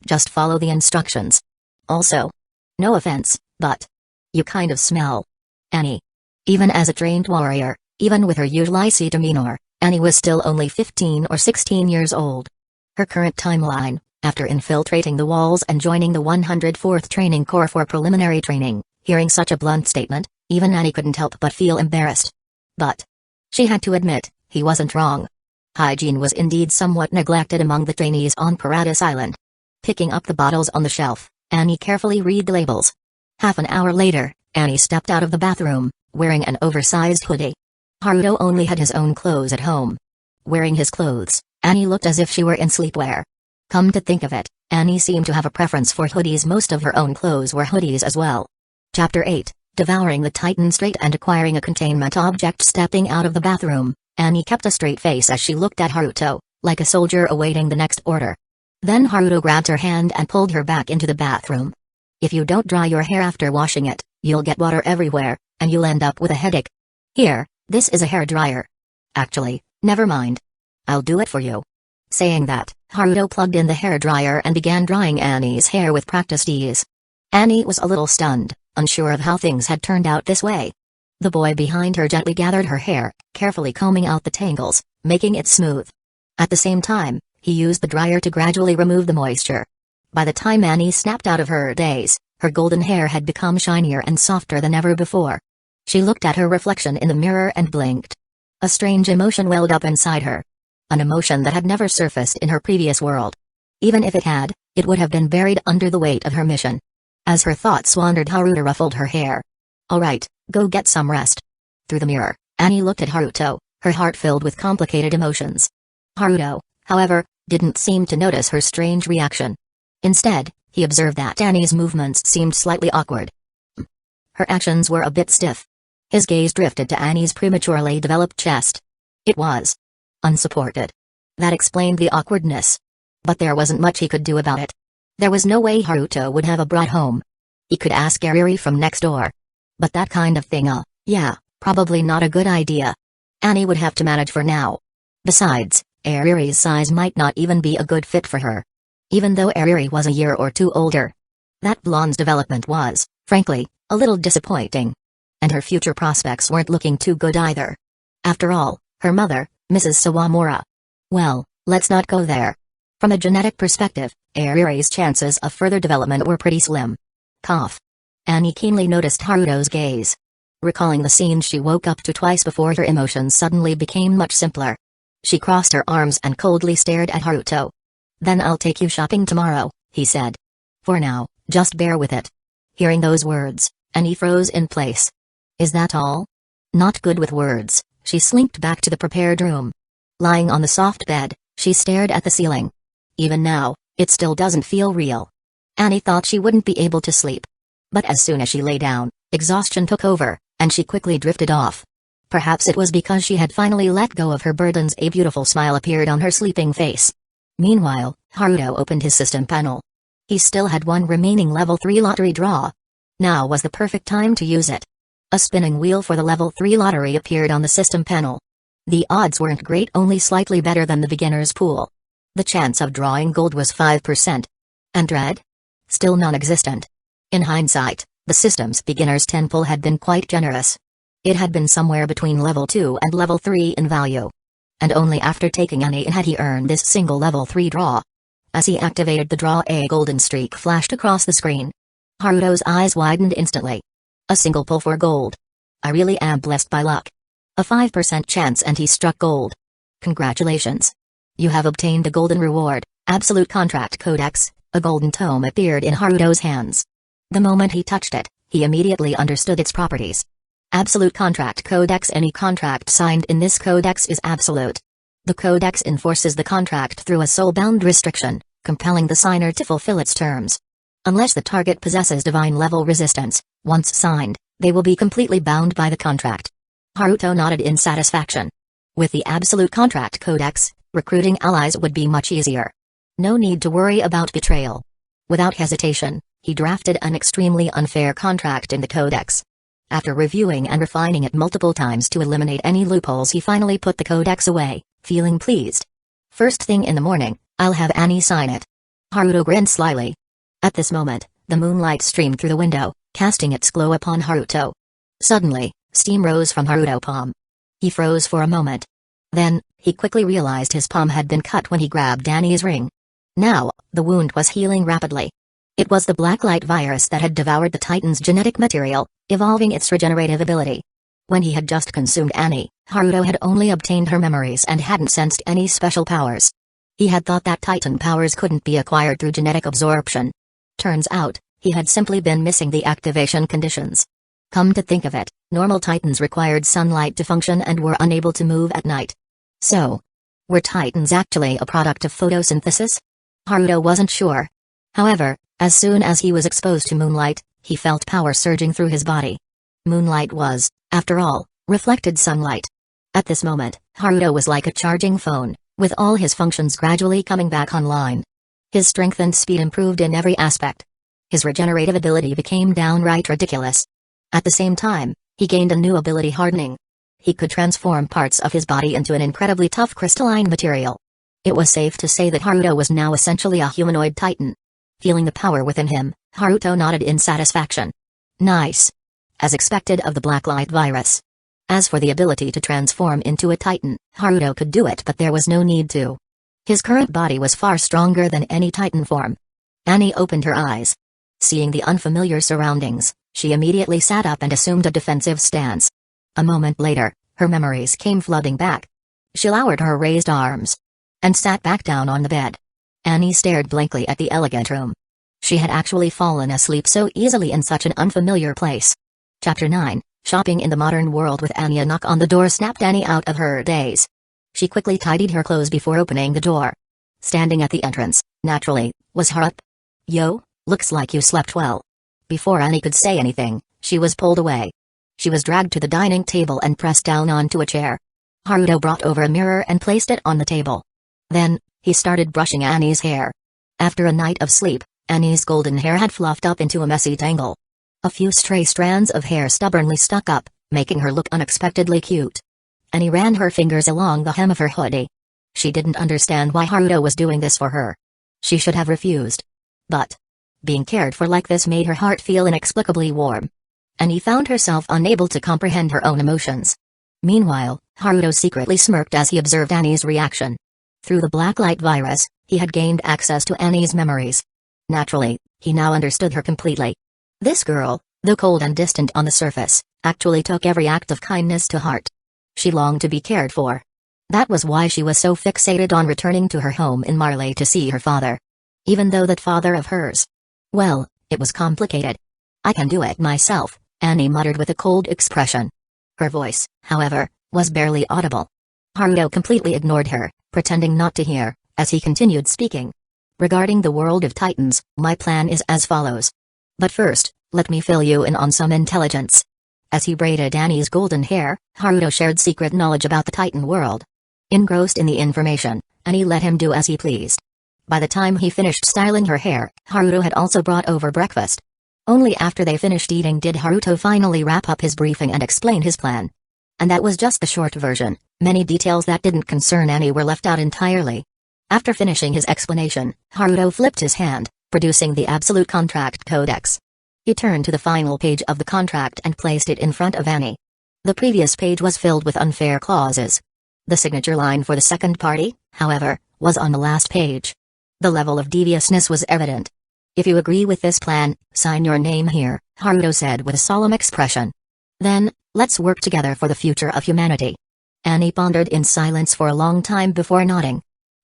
Just follow the instructions. Also, no offense, but you kind of smell." Annie. Even as a trained warrior, even with her usual icy demeanor, Annie was still only 15 or 16 years old. Her current timeline, after infiltrating the walls and joining the 104th Training Corps for preliminary training, hearing such a blunt statement, even Annie couldn't help but feel embarrassed. But she had to admit, he wasn't wrong. Hygiene was indeed somewhat neglected among the trainees on Paradise Island. Picking up the bottles on the shelf, Annie carefully read the labels. Half an hour later, Annie stepped out of the bathroom, wearing an oversized hoodie. Haruto only had his own clothes at home. Wearing his clothes, Annie looked as if she were in sleepwear. Come to think of it, Annie seemed to have a preference for hoodies. Most of her own clothes were hoodies as well. Chapter 8, Devouring the Titan Strait and Acquiring a Containment Object. Stepping out of the bathroom, Annie kept a straight face as she looked at Haruto, like a soldier awaiting the next order. Then Haruto grabbed her hand and pulled her back into the bathroom. "If you don't dry your hair after washing it, you'll get water everywhere, and you'll end up with a headache. Here, this is a hair dryer. Actually, never mind. I'll do it for you." Saying that, Haruto plugged in the hair dryer and began drying Annie's hair with practiced ease. Annie was a little stunned, unsure of how things had turned out this way. The boy behind her gently gathered her hair, carefully combing out the tangles, making it smooth. At the same time, he used the dryer to gradually remove the moisture. By the time Annie snapped out of her daze, her golden hair had become shinier and softer than ever before. She looked at her reflection in the mirror and blinked. A strange emotion welled up inside her. An emotion that had never surfaced in her previous world. Even if it had, it would have been buried under the weight of her mission. As her thoughts wandered, Haruto ruffled her hair. "All right, go get some rest." Through the mirror, Annie looked at Haruto, her heart filled with complicated emotions. Haruto, however, didn't seem to notice her strange reaction. Instead, he observed that Annie's movements seemed slightly awkward. Her actions were a bit stiff. His gaze drifted to Annie's prematurely developed chest. It was unsupported. That explained the awkwardness. But there wasn't much he could do about it. There was no way Haruto would have a brat home. He could ask Ariri from next door. But that kind of thing, yeah, probably not a good idea. Annie would have to manage for now. Besides, Ariri's size might not even be a good fit for her. Even though Ariri was a year or two older. That blonde's development was, frankly, a little disappointing. And her future prospects weren't looking too good either. After all, her mother, Mrs. Sawamura. Well, let's not go there. From a genetic perspective, Ariri's chances of further development were pretty slim. Cough. Annie keenly noticed Haruto's gaze. Recalling the scene she woke up to twice before, her emotions suddenly became much simpler. She crossed her arms and coldly stared at Haruto. "Then I'll take you shopping tomorrow," he said. "For now, just bear with it." Hearing those words, Annie froze in place. Is that all? Not good with words, she slinked back to the prepared room. Lying on the soft bed, she stared at the ceiling. Even now, it still doesn't feel real. Annie thought she wouldn't be able to sleep. But as soon as she lay down, exhaustion took over, and she quickly drifted off. Perhaps it was because she had finally let go of her burdens. A beautiful smile appeared on her sleeping face. Meanwhile, Haruto opened his system panel. He still had one remaining level 3 lottery draw. Now was the perfect time to use it. A spinning wheel for the level 3 lottery appeared on the system panel. The odds weren't great, only slightly better than the beginner's pool. The chance of drawing gold was 5%. And red? Still non-existent. In hindsight, the system's beginner's 10 pool had been quite generous. It had been somewhere between level 2 and level 3 in value. And only after taking Annie in had he earned this single level 3 draw. As he activated the draw, a golden streak flashed across the screen. Haruto's eyes widened instantly. A single pull for gold. I really am blessed by luck. A 5% chance and he struck gold. Congratulations. You have obtained a golden reward, Absolute Contract Codex. A golden tome appeared in Haruto's hands. The moment he touched it, he immediately understood its properties. Absolute Contract Codex. Any contract signed in this codex is absolute. The codex enforces the contract through a soul-bound restriction, compelling the signer to fulfill its terms. Unless the target possesses divine level resistance, once signed, they will be completely bound by the contract. Haruto nodded in satisfaction. With the Absolute Contract Codex, recruiting allies would be much easier. No need to worry about betrayal. Without hesitation, he drafted an extremely unfair contract in the codex. After reviewing and refining it multiple times to eliminate any loopholes, he finally put the codex away, feeling pleased. First thing in the morning, I'll have Annie sign it. Haruto grinned slyly. At this moment, the moonlight streamed through the window, casting its glow upon Haruto. Suddenly, steam rose from Haruto's palm. He froze for a moment. Then, he quickly realized his palm had been cut when he grabbed Annie's ring. Now, the wound was healing rapidly. It was the blacklight virus that had devoured the Titan's genetic material, evolving its regenerative ability. When he had just consumed Annie, Haruto had only obtained her memories and hadn't sensed any special powers. He had thought that Titan powers couldn't be acquired through genetic absorption. Turns out, he had simply been missing the activation conditions. Come to think of it, normal Titans required sunlight to function and were unable to move at night. So, were Titans actually a product of photosynthesis? Haruto wasn't sure. However, as soon as he was exposed to moonlight, he felt power surging through his body. Moonlight was, after all, reflected sunlight. At this moment, Haruto was like a charging phone, with all his functions gradually coming back online. His strength and speed improved in every aspect. His regenerative ability became downright ridiculous. At the same time, he gained a new ability, hardening. He could transform parts of his body into an incredibly tough crystalline material. It was safe to say that Haruto was now essentially a humanoid Titan. Feeling the power within him, Haruto nodded in satisfaction. Nice. As expected of the blacklight virus. As for the ability to transform into a Titan, Haruto could do it, but there was no need to. His current body was far stronger than any Titan form. Annie opened her eyes. Seeing the unfamiliar surroundings, she immediately sat up and assumed a defensive stance. A moment later, her memories came flooding back. She lowered her raised arms and sat back down on the bed. Annie stared blankly at the elegant room. She had actually fallen asleep so easily in such an unfamiliar place. Chapter 9, Shopping in the Modern World with Annie. A knock on the door snapped Annie out of her daze. She quickly tidied her clothes before opening the door. Standing at the entrance, naturally, was Haruto. Yo, looks like you slept well. Before Annie could say anything, she was pulled away. She was dragged to the dining table and pressed down onto a chair. Haruto brought over a mirror and placed it on the table. Then, he started brushing Annie's hair. After a night of sleep, Annie's golden hair had fluffed up into a messy tangle. A few stray strands of hair stubbornly stuck up, making her look unexpectedly cute. Annie ran her fingers along the hem of her hoodie. She didn't understand why Haruto was doing this for her. She should have refused. But being cared for like this made her heart feel inexplicably warm. Annie found herself unable to comprehend her own emotions. Meanwhile, Haruto secretly smirked as he observed Annie's reaction. Through the blacklight virus, he had gained access to Annie's memories. Naturally, he now understood her completely. This girl, though cold and distant on the surface, actually took every act of kindness to heart. She longed to be cared for. That was why she was so fixated on returning to her home in Marley to see her father. Even though that father of hers. Well, it was complicated. I can do it myself, Annie muttered with a cold expression. Her voice, however, was barely audible. Haruto completely ignored her, pretending not to hear, as he continued speaking. Regarding the world of Titans, my plan is as follows. But first, let me fill you in on some intelligence. As he braided Annie's golden hair, Haruto shared secret knowledge about the Titan world. Engrossed in the information, Annie let him do as he pleased. By the time he finished styling her hair, Haruto had also brought over breakfast. Only after they finished eating did Haruto finally wrap up his briefing and explain his plan. And that was just the short version. Many details that didn't concern Annie were left out entirely. After finishing his explanation, Haruto flipped his hand, producing the Absolute Contract Codex. He turned to the final page of the contract and placed it in front of Annie. The previous page was filled with unfair clauses. The signature line for the second party, however, was on the last page. The level of deviousness was evident. If you agree with this plan, sign your name here, Haruto said with a solemn expression. Then, let's work together for the future of humanity. Annie pondered in silence for a long time before nodding.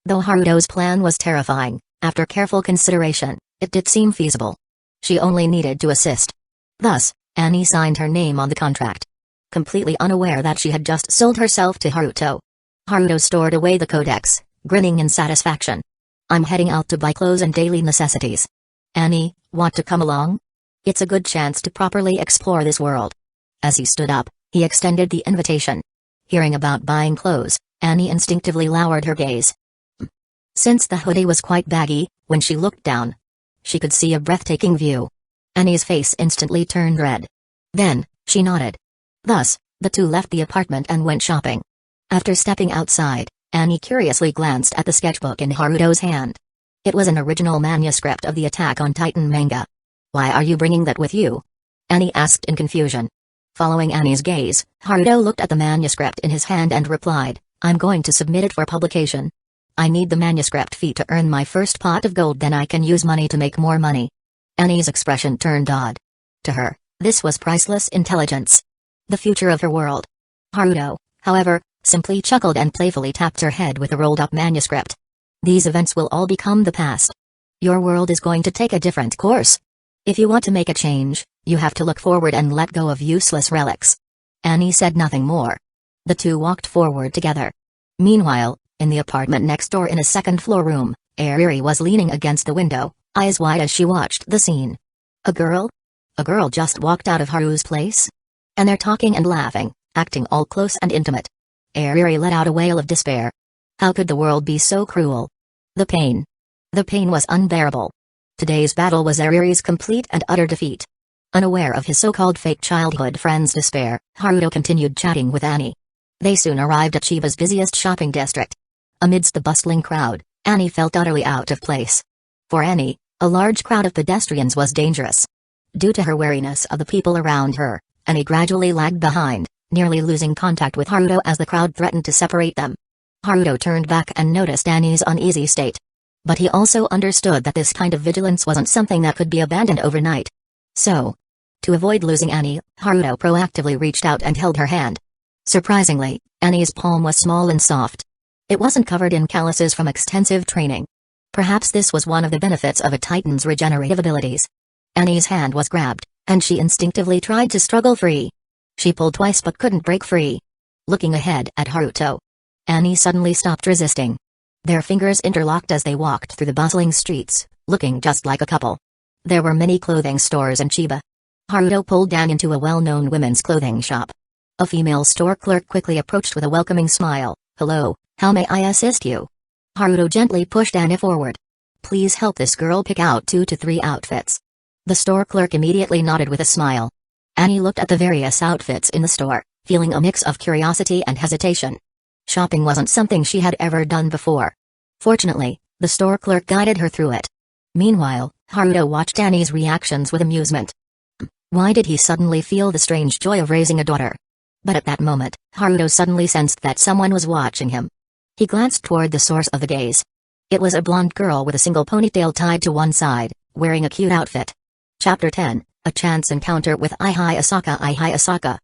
Though Haruto's plan was terrifying, after careful consideration, it did seem feasible. She only needed to assist. Thus, Annie signed her name on the contract. Completely unaware that she had just sold herself to Haruto. Haruto stored away the codex, grinning in satisfaction. I'm heading out to buy clothes and daily necessities. Annie, want to come along? It's a good chance to properly explore this world. As he stood up, he extended the invitation. Hearing about buying clothes, Annie instinctively lowered her gaze. Since the hoodie was quite baggy, when she looked down, she could see a breathtaking view. Annie's face instantly turned red. Then, she nodded. Thus, the two left the apartment and went shopping. After stepping outside, Annie curiously glanced at the sketchbook in Haruto's hand. It was an original manuscript of the Attack on Titan manga. Why are you bringing that with you? Annie asked in confusion. Following Annie's gaze, Haruto looked at the manuscript in his hand and replied, I'm going to submit it for publication. I need the manuscript fee to earn my first pot of gold, then I can use money to make more money. Annie's expression turned odd. To her, this was priceless intelligence. The future of her world. Haruto, however, simply chuckled and playfully tapped her head with the rolled-up manuscript. These events will all become the past. Your world is going to take a different course. If you want to make a change, you have to look forward and let go of useless relics. Annie said nothing more. The two walked forward together. Meanwhile, in the apartment next door in a second-floor room, Ariri was leaning against the window, eyes wide as she watched the scene. A girl? A girl just walked out of Haru's place? And they're talking and laughing, acting all close and intimate. Ariri let out a wail of despair. How could the world be so cruel? The pain. The pain was unbearable. Today's battle was Ariri's complete and utter defeat. Unaware of his so-called fake childhood friend's despair, Haruto continued chatting with Annie. They soon arrived at Chiba's busiest shopping district. Amidst the bustling crowd, Annie felt utterly out of place. For Annie, a large crowd of pedestrians was dangerous. Due to her wariness of the people around her, Annie gradually lagged behind, nearly losing contact with Haruto as the crowd threatened to separate them. Haruto turned back and noticed Annie's uneasy state. But he also understood that this kind of vigilance wasn't something that could be abandoned overnight. So, to avoid losing Annie, Haruto proactively reached out and held her hand. Surprisingly, Annie's palm was small and soft. It wasn't covered in calluses from extensive training. Perhaps this was one of the benefits of a Titan's regenerative abilities. Annie's hand was grabbed, and she instinctively tried to struggle free. She pulled twice but couldn't break free. Looking ahead at Haruto, Annie suddenly stopped resisting. Their fingers interlocked as they walked through the bustling streets, looking just like a couple. There were many clothing stores in Chiba. Haruto pulled Annie into a well-known women's clothing shop. A female store clerk quickly approached with a welcoming smile. Hello, how may I assist you? Haruto gently pushed Annie forward. Please help this girl pick out 2 to 3 outfits. The store clerk immediately nodded with a smile. Annie looked at the various outfits in the store, feeling a mix of curiosity and hesitation. Shopping wasn't something she had ever done before. Fortunately, the store clerk guided her through it. Meanwhile, Haruto watched Annie's reactions with amusement. Why did he suddenly feel the strange joy of raising a daughter? But at that moment, Haruto suddenly sensed that someone was watching him. He glanced toward the source of the gaze. It was a blonde girl with a single ponytail tied to one side, wearing a cute outfit. Chapter 10, A Chance Encounter with Ai Asaka.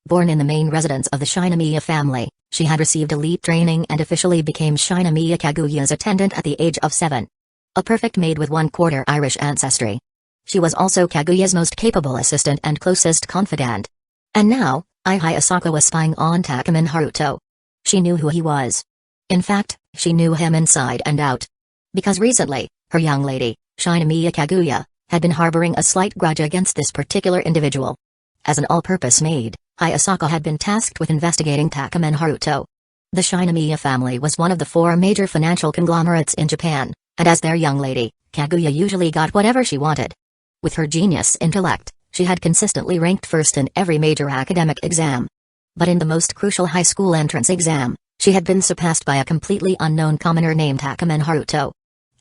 Born in the main residence of the Shinomiya family, she had received elite training and officially became Shinomiya Kaguya's attendant at the age of 7. A perfect maid with 1/4 Irish ancestry. She was also Kaguya's most capable assistant and closest confidant. And now, Ai Asaka was spying on Takemin Haruto. She knew who he was. In fact, she knew him inside and out. Because recently, Her young lady, Shinomiya Kaguya, had been harboring a slight grudge against this particular individual. As an all-purpose maid, Hayasaka had been tasked with investigating Takam and Haruto. The Shinomiya family was one of the 4 major financial conglomerates in Japan, and as their young lady, Kaguya usually got whatever she wanted. With her genius intellect, she had consistently ranked first in every major academic exam. But in the most crucial high school entrance exam, she had been surpassed by a completely unknown commoner named Takam and Haruto.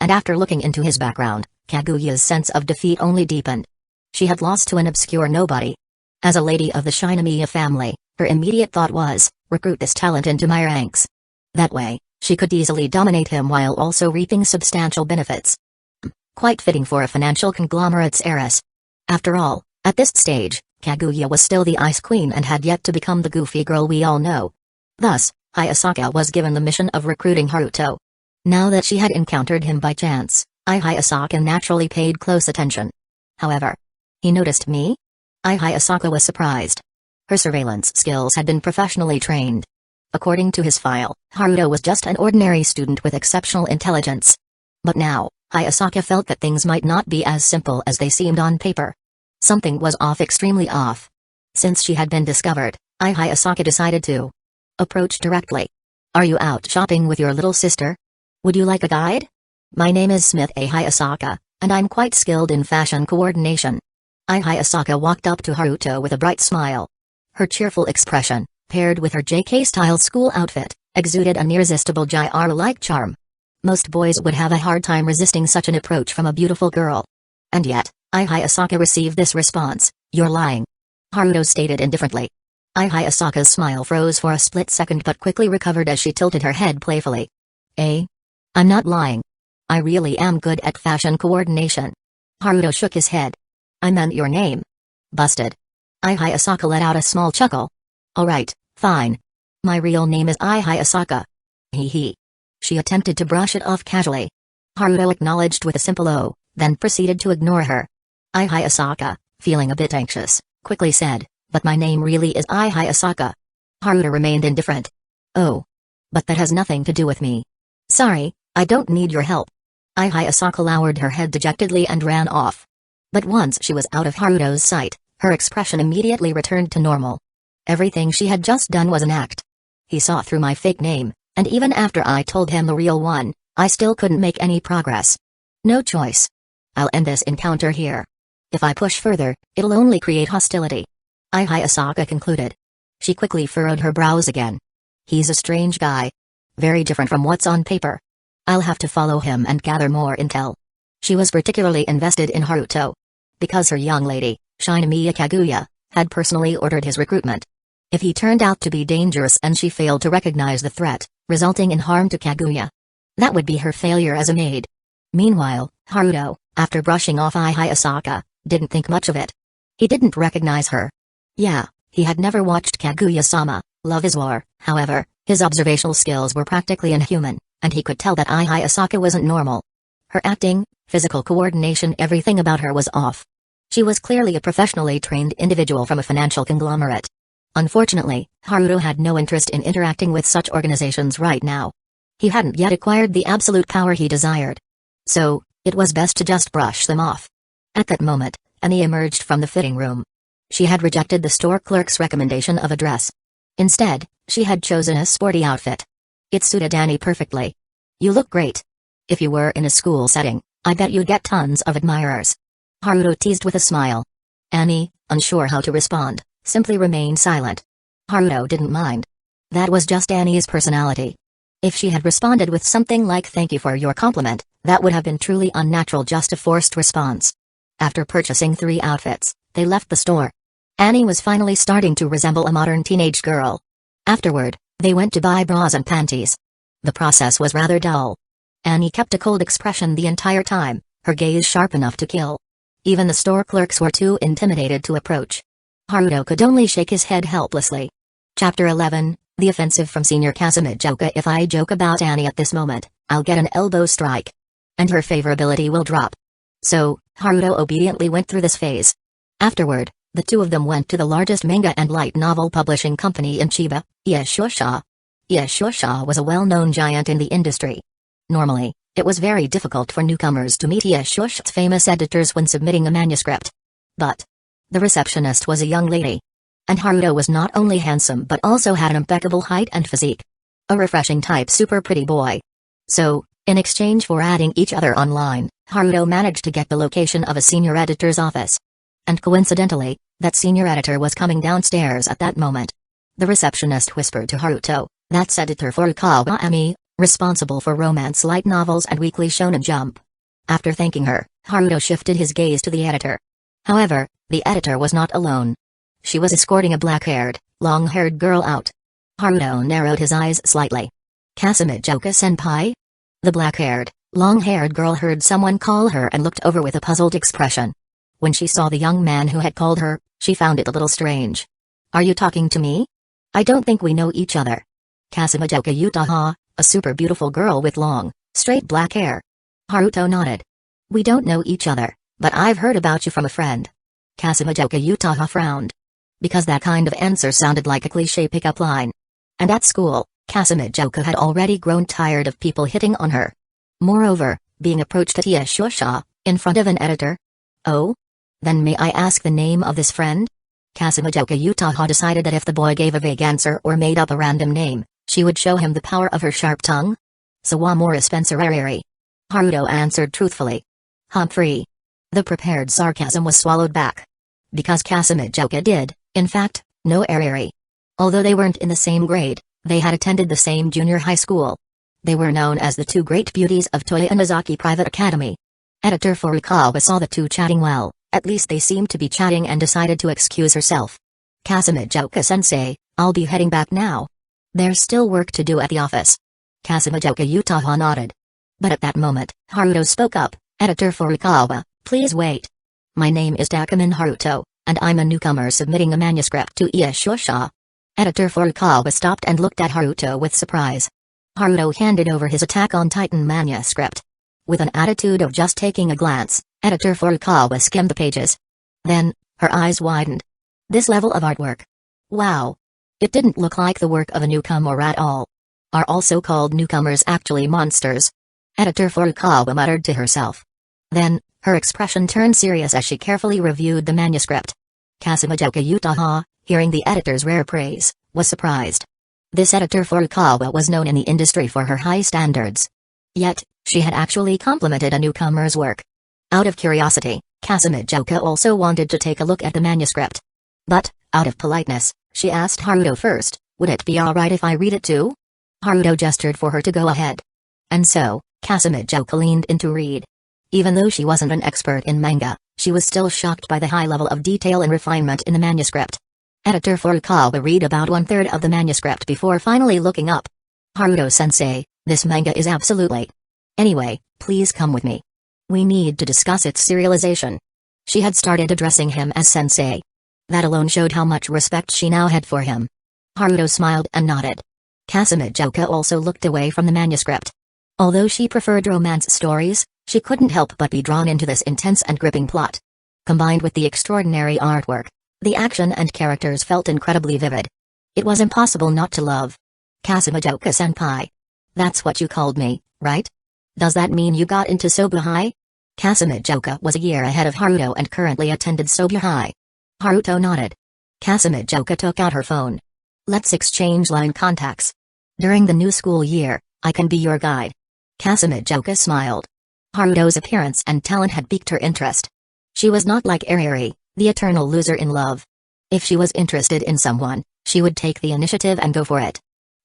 And after looking into his background, Kaguya's sense of defeat only deepened. She had lost to an obscure nobody. As a lady of the Shinomiya family, her immediate thought was, recruit this talent into my ranks. That way, she could easily dominate him while also reaping substantial benefits. Quite fitting for a financial conglomerate's heiress. After all, at this stage, Kaguya was still the Ice Queen and had yet to become the goofy girl we all know. Thus, Hayasaka was given the mission of recruiting Haruto. Now that she had encountered him by chance, Hayasaka naturally paid close attention. However, he noticed me? Hayasaka was surprised. Her surveillance skills had been professionally trained. According to his file, Haruto was just an ordinary student with exceptional intelligence. But now, Hayasaka felt that things might not be as simple as they seemed on paper. Something was off, extremely off. Since she had been discovered, Hayasaka decided to approach directly. Are you out shopping with your little sister? Would you like a guide? My name is Smith A. Hayasaka, and I'm quite skilled in fashion coordination. Hayasaka walked up to Haruto with a bright smile. Her cheerful expression, paired with her JK-style school outfit, exuded an irresistible gyre-like charm. Most boys would have a hard time resisting such an approach from a beautiful girl. And yet, Hayasaka received this response, "You're lying." Haruto stated indifferently. Hayasaka's smile froze for a split second but quickly recovered as she tilted her head playfully. I'm not lying. I really am good at fashion coordination. Haruto shook his head. I meant your name. Busted. Hayasaka let out a small chuckle. Alright, fine. My real name is Hayasaka. Hee. She attempted to brush it off casually. Haruto acknowledged with a simple "oh," then proceeded to ignore her. Hayasaka, feeling a bit anxious, quickly said, but my name really is Hayasaka. Haruto remained indifferent. Oh. But that has nothing to do with me. Sorry, I don't need your help. Hayasaka lowered her head dejectedly and ran off. But once she was out of Haruto's sight, her expression immediately returned to normal. Everything she had just done was an act. He saw through my fake name, and even after I told him the real one, I still couldn't make any progress. No choice. I'll end this encounter here. If I push further, it'll only create hostility. Hayasaka concluded. She quickly furrowed her brows again. He's a strange guy. Very different from what's on paper. I'll have to follow him and gather more intel. She was particularly invested in Haruto. Because her young lady, Shinomiya Kaguya, had personally ordered his recruitment. If he turned out to be dangerous and she failed to recognize the threat, resulting in harm to Kaguya, that would be her failure as a maid. Meanwhile, Haruto, after brushing off Hayasaka, didn't think much of it. He didn't recognize her. Yeah, he had never watched Kaguya-sama, Love is War, however, his observational skills were practically inhuman, and he could tell that Hayasaka wasn't normal. Her acting, physical coordination, everything about her was off. She was clearly a professionally trained individual from a financial conglomerate. Unfortunately, Haruto had no interest in interacting with such organizations right now. He hadn't yet acquired the absolute power he desired. So, it was best to just brush them off. At that moment, Annie emerged from the fitting room. She had rejected the store clerk's recommendation of a dress. Instead, she had chosen a sporty outfit. It suited Annie perfectly. You look great. If you were in a school setting, I bet you'd get tons of admirers. Haruto teased with a smile. Annie, unsure how to respond, simply remained silent. Haruto didn't mind. That was just Annie's personality. If she had responded with something like "thank you for your compliment," that would have been truly unnatural, just a forced response. After purchasing 3 outfits, they left the store. Annie was finally starting to resemble a modern teenage girl. Afterward, they went to buy bras and panties. The process was rather dull. Annie kept a cold expression the entire time, her gaze sharp enough to kill. Even the store clerks were too intimidated to approach. Haruto could only shake his head helplessly. Chapter 11, The Offensive from Senior Kazumi. If I joke about Annie at this moment, I'll get an elbow strike. And her favorability will drop. So, Haruto obediently went through this phase. Afterward, the two of them went to the largest manga and light novel publishing company in Chiba, Shueisha. Shueisha was a well-known giant in the industry. Normally, it was very difficult for newcomers to meet Yeshushi's famous editors when submitting a manuscript. But the receptionist was a young lady. And Haruto was not only handsome but also had an impeccable height and physique. A refreshing type super pretty boy. So, in exchange for adding each other online, Haruto managed to get the location of a senior editor's office. And coincidentally, that senior editor was coming downstairs at that moment. The receptionist whispered to Haruto, "That's editor Furukawa Ami, responsible for romance light novels and weekly shonen jump." After thanking her, Haruto shifted his gaze to the editor. However, the editor was not alone. She was escorting a black-haired, long-haired girl out. Haruto narrowed his eyes slightly. "Kusagakure-senpai?" The black-haired, long-haired girl heard someone call her and looked over with a puzzled expression. When she saw the young man who had called her, she found it a little strange. "Are you talking to me? I don't think we know each other." Kusagakure Uchiha, a super beautiful girl with long, straight black hair. Haruto nodded. "We don't know each other, but I've heard about you from a friend." Kusagakure Uchiha frowned. Because that kind of answer sounded like a cliché pickup line. And at school, Kusagakure had already grown tired of people hitting on her. Moreover, being approached at Yeshusha, in front of an editor. "Oh? Then may I ask the name of this friend?" Kusagakure Uchiha decided that if the boy gave a vague answer or made up a random name, she would show him the power of her sharp tongue. "Sawamura Spencer Ariri." Haruto answered truthfully. Humphrey. The prepared sarcasm was swallowed back. Because Kusagakure did, in fact, know Ariri. Although they weren't in the same grade, they had attended the same junior high school. They were known as the two great beauties of Toya Inazaki Private Academy. Editor Furukawa saw the two chatting well, at least they seemed to be chatting, and decided to excuse herself. "Kusagakure-sensei, I'll be heading back now. There's still work to do at the office." Kusagakure Uchiha nodded. But at that moment, Haruto spoke up, "Editor Furukawa, please wait. My name is Takumin Haruto, and I'm a newcomer submitting a manuscript to Yeshusha." Editor Furukawa stopped and looked at Haruto with surprise. Haruto handed over his Attack on Titan manuscript. With an attitude of just taking a glance, Editor Furukawa skimmed the pages. Then, her eyes widened. This level of artwork. Wow. It didn't look like the work of a newcomer at all. Are all so-called newcomers actually monsters? Editor Furukawa muttered to herself. Then, her expression turned serious as she carefully reviewed the manuscript. Kusagakure Uchiha, hearing the editor's rare praise, was surprised. This editor Furukawa was known in the industry for her high standards. Yet, she had actually complimented a newcomer's work. Out of curiosity, Kusagakure also wanted to take a look at the manuscript. But, out of politeness, she asked Haruto first, "Would it be alright if I read it too?" Haruto gestured for her to go ahead. And so, Kusagakure leaned in to read. Even though she wasn't an expert in manga, she was still shocked by the high level of detail and refinement in the manuscript. Editor Furukawa read about 1/3 of the manuscript before finally looking up. "Haruto-sensei, this manga is absolutely. Anyway, please come with me. We need to discuss its serialization." She had started addressing him as sensei. That alone showed how much respect she now had for him. Haruto smiled and nodded. Kusagakure also looked away from the manuscript. Although she preferred romance stories, she couldn't help but be drawn into this intense and gripping plot. Combined with the extraordinary artwork, the action and characters felt incredibly vivid. It was impossible not to love. "Kusagakure-senpai. That's what you called me, right? Does that mean you got into Sobu High?" Kusagakure was a year ahead of Haruto and currently attended Sobu High. Haruto nodded. Kusagakure took out her phone. "Let's exchange line contacts. During the new school year, I can be your guide." Kusagakure smiled. Haruto's appearance and talent had piqued her interest. She was not like Ariri, the eternal loser in love. If she was interested in someone, she would take the initiative and go for it.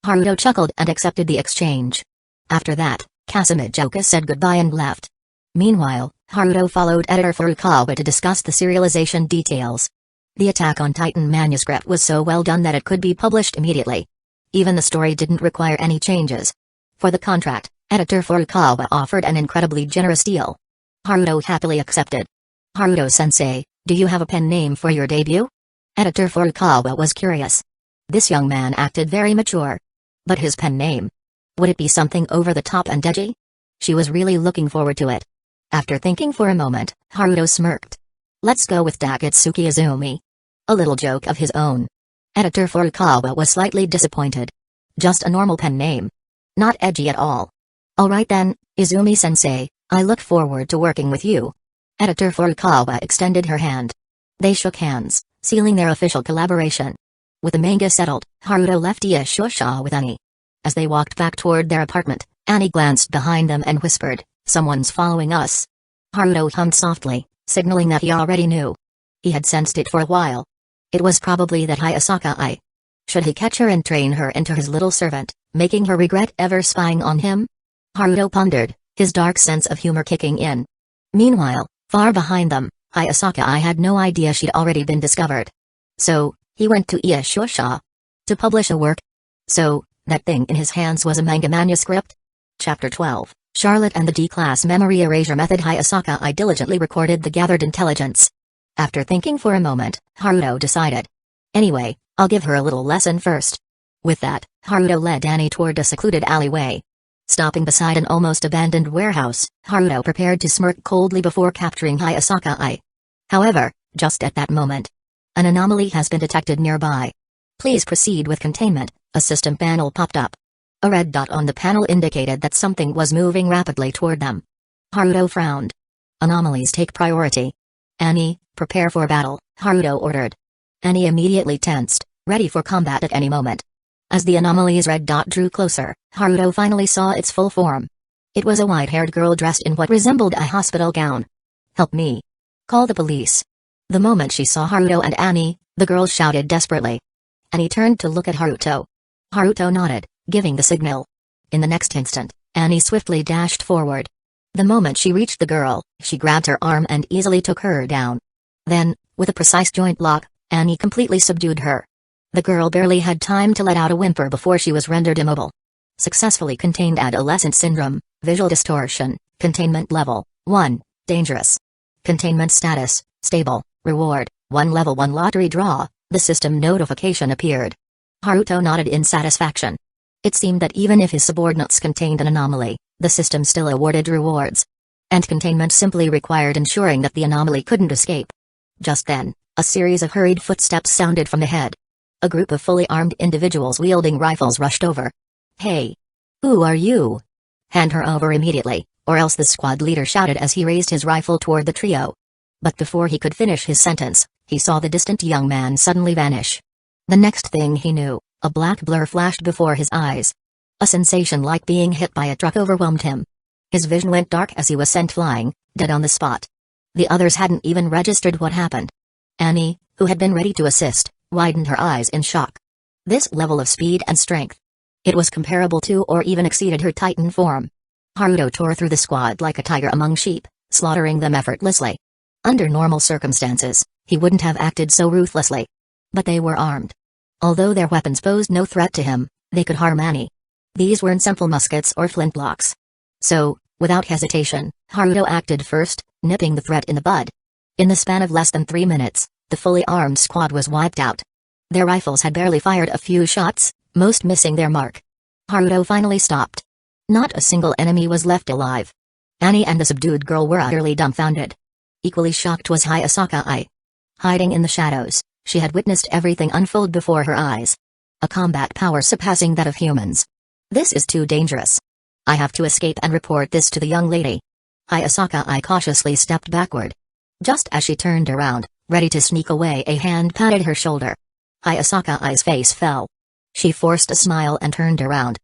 Haruto chuckled and accepted the exchange. After that, Kusagakure said goodbye and left. Meanwhile, Haruto followed editor Furukawa to discuss the serialization details. The Attack on Titan manuscript was so well done that it could be published immediately. Even the story didn't require any changes. For the contract, editor Furukawa offered an incredibly generous deal. Haruto happily accepted. "Haruto-sensei, do you have a pen name for your debut?" Editor Furukawa was curious. This young man acted very mature. But his pen name? Would it be something over the top and edgy? She was really looking forward to it. After thinking for a moment, Haruto smirked. "Let's go with Dagetsuki Izumi." A little joke of his own. Editor Furukawa was slightly disappointed. Just a normal pen name. Not edgy at all. Alright then, Izumi-sensei, I look forward to working with you. Editor Furukawa extended her hand. They shook hands, sealing their official collaboration. With the manga settled, Haruto left Ishosha with Annie. As they walked back toward their apartment, Annie glanced behind them and whispered, "Someone's following us." Haruto hummed softly, signaling that he already knew. He had sensed it for a while. It was probably that Hayasaka-ai. Should he catch her and train her into his little servant, making her regret ever spying on him? Haruto pondered, his dark sense of humor kicking in. Meanwhile, far behind them, Hayasaka-ai had no idea she'd already been discovered. So, he went to Ishosha. To publish a work? So, that thing in his hands was a manga manuscript? Chapter 12, Charlotte and the D-Class Memory Erasure Method. Hayasaka-ai diligently recorded the gathered intelligence. After thinking for a moment, Haruto decided. Anyway, I'll give her a little lesson first. With that, Haruto led Annie toward a secluded alleyway. Stopping beside an almost abandoned warehouse, Haruto prepared to smirk coldly before capturing Hayasaka-ai. However, just at that moment, an anomaly has been detected nearby. Please proceed with containment, a system panel popped up. A red dot on the panel indicated that something was moving rapidly toward them. Haruto frowned. Anomalies take priority. Annie, prepare for battle, Haruto ordered. Annie immediately tensed, ready for combat at any moment. As the anomaly's red dot drew closer, Haruto finally saw its full form. It was a white-haired girl dressed in what resembled a hospital gown. "Help me. Call the police." The moment she saw Haruto and Annie, the girl shouted desperately. Annie turned to look at Haruto. Haruto nodded, giving the signal. In the next instant, Annie swiftly dashed forward. The moment she reached the girl, she grabbed her arm and easily took her down. Then, with a precise joint lock, Annie completely subdued her. The girl barely had time to let out a whimper before she was rendered immobile. Successfully contained. Adolescent syndrome, visual distortion, containment level 1, dangerous. Containment status, stable, reward, 1 level 1 lottery draw. The system notification appeared. Haruto nodded in satisfaction. It seemed that even if his subordinates contained an anomaly, the system still awarded rewards. And containment simply required ensuring that the anomaly couldn't escape. Just then, a series of hurried footsteps sounded from ahead. A group of fully armed individuals wielding rifles rushed over. "Hey! Who are you? Hand her over immediately, or else," the squad leader shouted as he raised his rifle toward the trio. But before he could finish his sentence, he saw the distant young man suddenly vanish. The next thing he knew, a black blur flashed before his eyes. A sensation like being hit by a truck overwhelmed him. His vision went dark as he was sent flying, dead on the spot. The others hadn't even registered what happened. Annie, who had been ready to assist, widened her eyes in shock. This level of speed and strength. It was comparable to or even exceeded her Titan form. Haruto tore through the squad like a tiger among sheep, slaughtering them effortlessly. Under normal circumstances, he wouldn't have acted so ruthlessly. But they were armed. Although their weapons posed no threat to him, they could harm Annie. These weren't simple muskets or flintlocks. So, without hesitation, Haruto acted first, nipping the threat in the bud. In the span of less than 3 minutes, the fully armed squad was wiped out. Their rifles had barely fired a few shots, most missing their mark. Haruto finally stopped. Not a single enemy was left alive. Annie and the subdued girl were utterly dumbfounded. Equally shocked was Hayasaka-ai. Hiding in the shadows, she had witnessed everything unfold before her eyes. A combat power surpassing that of humans. This is too dangerous. I have to escape and report this to the young lady. Hayasaka-ai cautiously stepped backward. Just as she turned around, ready to sneak away, a hand patted her shoulder. Hayasaka-ai's face fell. She forced a smile and turned around.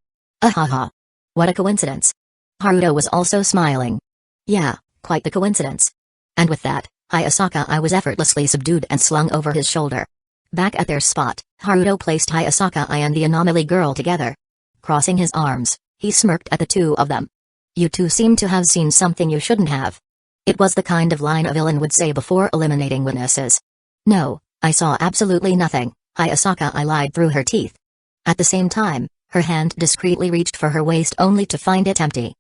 Ahaha. What a coincidence. Haruto was also smiling. Yeah, quite the coincidence. And with that, Hayasaka-ai was effortlessly subdued and slung over his shoulder. Back at their spot, Haruto placed Hayasaka-ai and the anomaly girl together. Crossing his arms, he smirked at the two of them. You two seem to have seen something you shouldn't have. It was the kind of line a villain would say before eliminating witnesses. No, I saw absolutely nothing, Hayasaka-ai lied through her teeth. At the same time, her hand discreetly reached for her waist only to find it empty.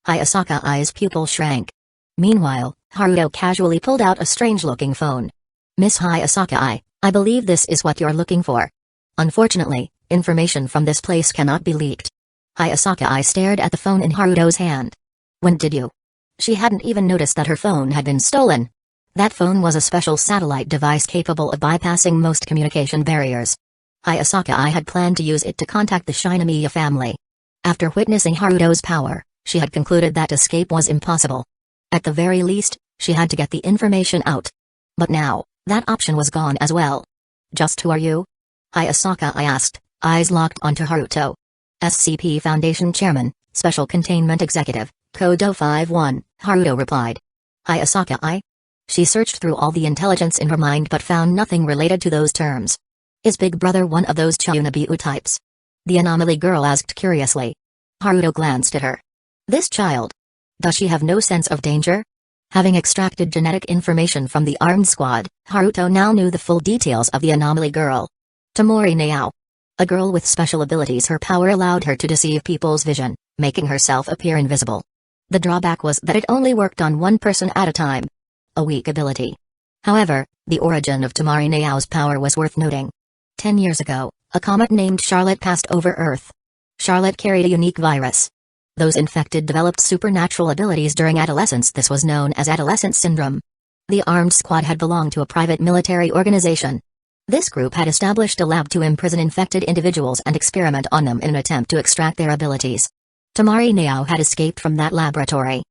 Hayasaka-ai's pupil shrank. Meanwhile, Haruto casually pulled out a strange-looking phone. Miss Hayasaka-ai, I believe this is what you're looking for. Unfortunately, information from this place cannot be leaked. Hayasaka-ai stared at the phone in Haruto's hand. When did you? She hadn't even noticed that her phone had been stolen. That phone was a special satellite device capable of bypassing most communication barriers. Hayasaka-ai had planned to use it to contact the Shinomiya family. After witnessing Haruto's power, She had concluded that escape was impossible. At the very least, she had to get the information out. But now, that option was gone as well. Just who are you? Hayasaka I asked, eyes locked onto Haruto. SCP Foundation Chairman, Special Containment Executive, Code 051, Haruto replied. Hayasaka I? She searched through all the intelligence in her mind but found nothing related to those terms. Is Big Brother one of those Chunabiu types? The Anomaly girl asked curiously. Haruto glanced at her. This child. Does she have no sense of danger? Having extracted genetic information from the armed squad, Haruto now knew the full details of the Anomaly girl. Tamori Nao. A girl with special abilities. Her power allowed her to deceive people's vision, making herself appear invisible. The drawback was that it only worked on one person at a time. A weak ability. However, the origin of Tamori Nao's power was worth noting. 10 years ago, a comet named Charlotte passed over Earth. Charlotte carried a unique virus. Those infected developed supernatural abilities during adolescence. This was known as adolescent syndrome. The armed squad had belonged to a private military organization. This group had established a lab to imprison infected individuals and experiment on them in an attempt to extract their abilities. Tamori Nao had escaped from that laboratory.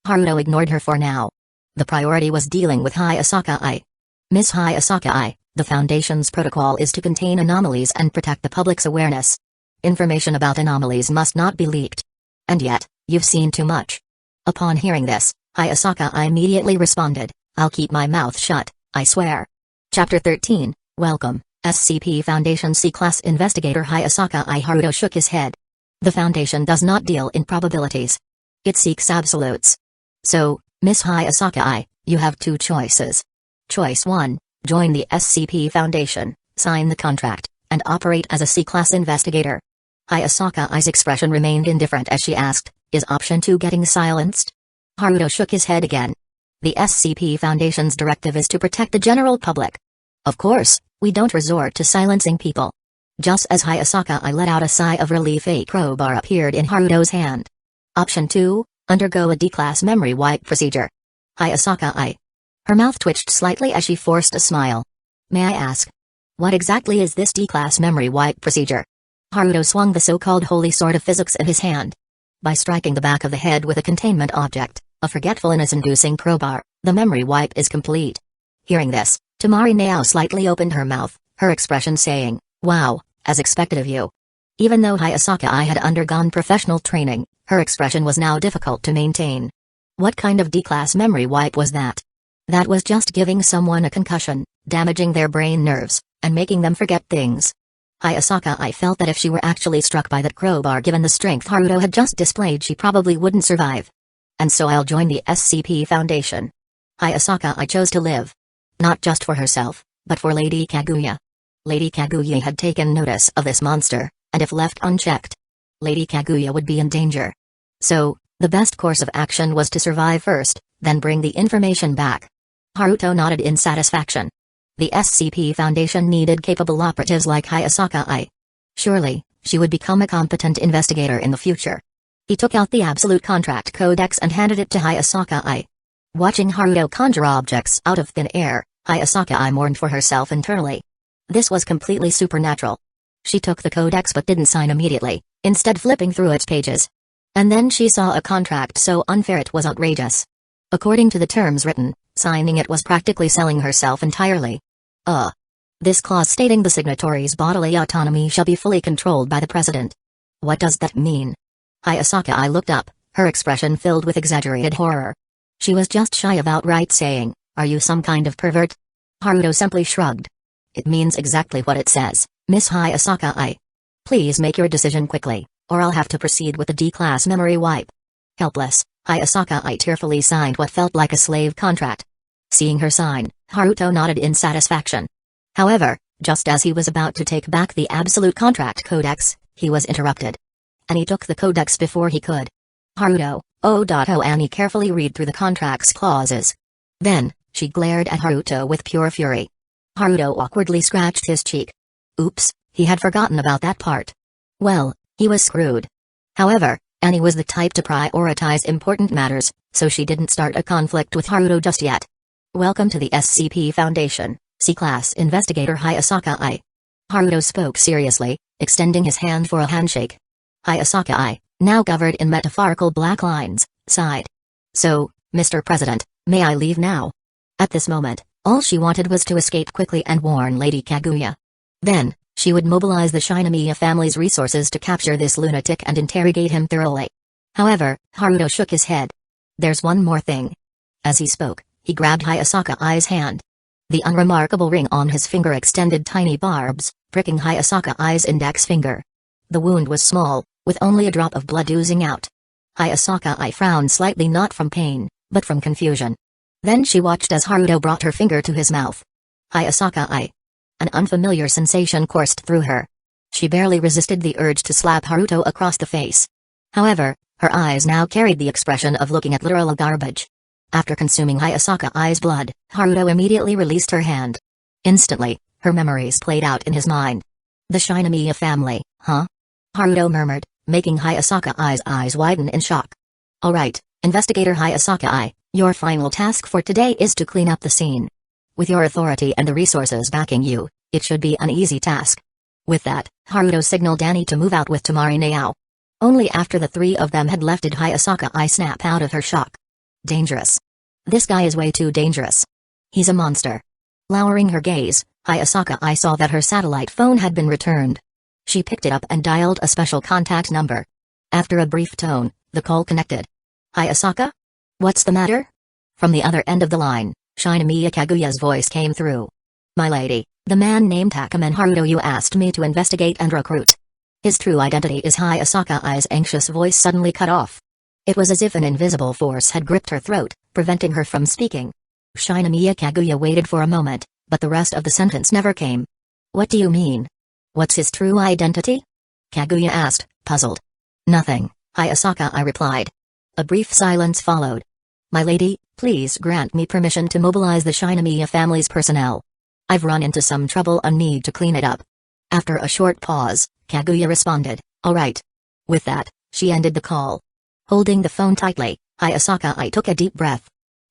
Haruto ignored her for now. The priority was dealing with Hayasaka I. Miss Hayasaka I, the Foundation's protocol is to contain anomalies and protect the public's awareness. Information about anomalies must not be leaked. And yet, you've seen too much. Upon hearing this, Hayasaka I immediately responded, I'll keep my mouth shut, I swear. Chapter 13, Welcome, SCP Foundation C-Class Investigator Hayasaka I. Haruto shook his head. The Foundation does not deal in probabilities. It seeks absolutes. So, Miss Hayasaka I, you have two choices. Choice 1, join the SCP Foundation, sign the contract, and operate as a C-Class investigator. Hayasaka I's expression remained indifferent as she asked, is option 2 getting silenced? Haruto shook his head again. The SCP Foundation's directive is to protect the general public. Of course, we don't resort to silencing people. Just as Hayasaka I let out a sigh of relief, a crowbar appeared in Haruto's hand. Option 2, undergo a D-class memory wipe procedure. Hayasaka I. Her mouth twitched slightly as she forced a smile. May I ask? What exactly is this D-class memory wipe procedure? Haruto swung the so-called holy sword of physics in his hand. By striking the back of the head with a containment object, a forgetfulness-inducing crowbar, the memory wipe is complete. Hearing this, Tamori Nao slightly opened her mouth, her expression saying, wow, as expected of you. Even though Hayasaka I had undergone professional training, her expression was now difficult to maintain. What kind of D-class memory wipe was that? That was just giving someone a concussion, damaging their brain nerves, and making them forget things. Hayasaka I felt that if she were actually struck by that crowbar given the strength Haruto had just displayed, she probably wouldn't survive. And so I'll join the SCP Foundation. Hayasaka I chose to live. Not just for herself, but for Lady Kaguya. Lady Kaguya had taken notice of this monster, and if left unchecked, Lady Kaguya would be in danger. So, the best course of action was to survive first, then bring the information back. Haruto nodded in satisfaction. The SCP Foundation needed capable operatives like Hayasaka I. Surely, she would become a competent investigator in the future. He took out the Absolute Contract Codex and handed it to Hayasaka I. Watching Haruto conjure objects out of thin air, Hayasaka I mourned for herself internally. This was completely supernatural. She took the codex but didn't sign immediately, instead flipping through its pages. And then she saw a contract so unfair it was outrageous. According to the terms written, signing it was practically selling herself entirely. This clause stating the signatory's bodily autonomy shall be fully controlled by the president. What does that mean? Hayasaka I looked up, her expression filled with exaggerated horror. She was just shy of outright saying, are you some kind of pervert? Haruto simply shrugged. It means exactly what it says, Miss Hayasaka I. Please make your decision quickly, or I'll have to proceed with the D-class memory wipe. Helpless, Hayasaka I tearfully signed what felt like a slave contract. Seeing her sign, Haruto nodded in satisfaction. However, just as he was about to take back the Absolute Contract Codex, he was interrupted. And he took the codex before he could. Haruto, and he carefully read through the contract's clauses. Then, she glared at Haruto with pure fury. Haruto awkwardly scratched his cheek. Oops, he had forgotten about that part. Well, he was screwed. However, Annie was the type to prioritize important matters, so she didn't start a conflict with Haruto just yet. Welcome to the SCP Foundation, C-Class Investigator Hayasaka I. Haruto spoke seriously, extending his hand for a handshake. Hayasaka I, now covered in metaphorical black lines, sighed. So, Mr. President, may I leave now? At this moment, all she wanted was to escape quickly and warn Lady Kaguya. Then, she would mobilize the Shinomiya family's resources to capture this lunatic and interrogate him thoroughly. However, Haruto shook his head. There's one more thing. As he spoke, he grabbed Hayasaka Ai's hand. The unremarkable ring on his finger extended tiny barbs, pricking Hayasaka Ai's index finger. The wound was small, with only a drop of blood oozing out. Hayasaka Ai frowned slightly, not from pain, but from confusion. Then she watched as Haruto brought her finger to his mouth. Hayasaka Ai. An unfamiliar sensation coursed through her. She barely resisted the urge to slap Haruto across the face. However, her eyes now carried the expression of looking at literal garbage. After consuming Hayasaka Ai's blood, Haruto immediately released her hand. Instantly, her memories played out in his mind. The Shinomiya family, huh? Haruto murmured, making Hayasaka Ai's eyes widen in shock. Alright, Investigator Hayasaka Ai, your final task for today is to clean up the scene. With your authority and the resources backing you, it should be an easy task. With that, Haruto signaled Danny to move out with Tamari now. Only after the three of them had left did Hayasaka Ai snap out of her shock. Dangerous. This guy is way too dangerous. He's a monster. Lowering her gaze, Hayasaka Ai saw that her satellite phone had been returned. She picked it up and dialed a special contact number. After a brief tone, the call connected. Hayasaka? What's the matter? From the other end of the line, Shinomiya Kaguya's voice came through. My lady, the man named Takeman Haruto you asked me to investigate and recruit. His true identity is Hayasaka Ai's anxious voice suddenly cut off. It was as if an invisible force had gripped her throat, preventing her from speaking. Shinomiya Kaguya waited for a moment, but the rest of the sentence never came. What do you mean? What's his true identity? Kaguya asked, puzzled. Nothing, Hayasaka Ai replied. A brief silence followed. My lady, please grant me permission to mobilize the Shinomiya family's personnel. I've run into some trouble and need to clean it up. After a short pause, Kaguya responded, alright. With that, she ended the call. Holding the phone tightly, Hayasaka Ai took a deep breath.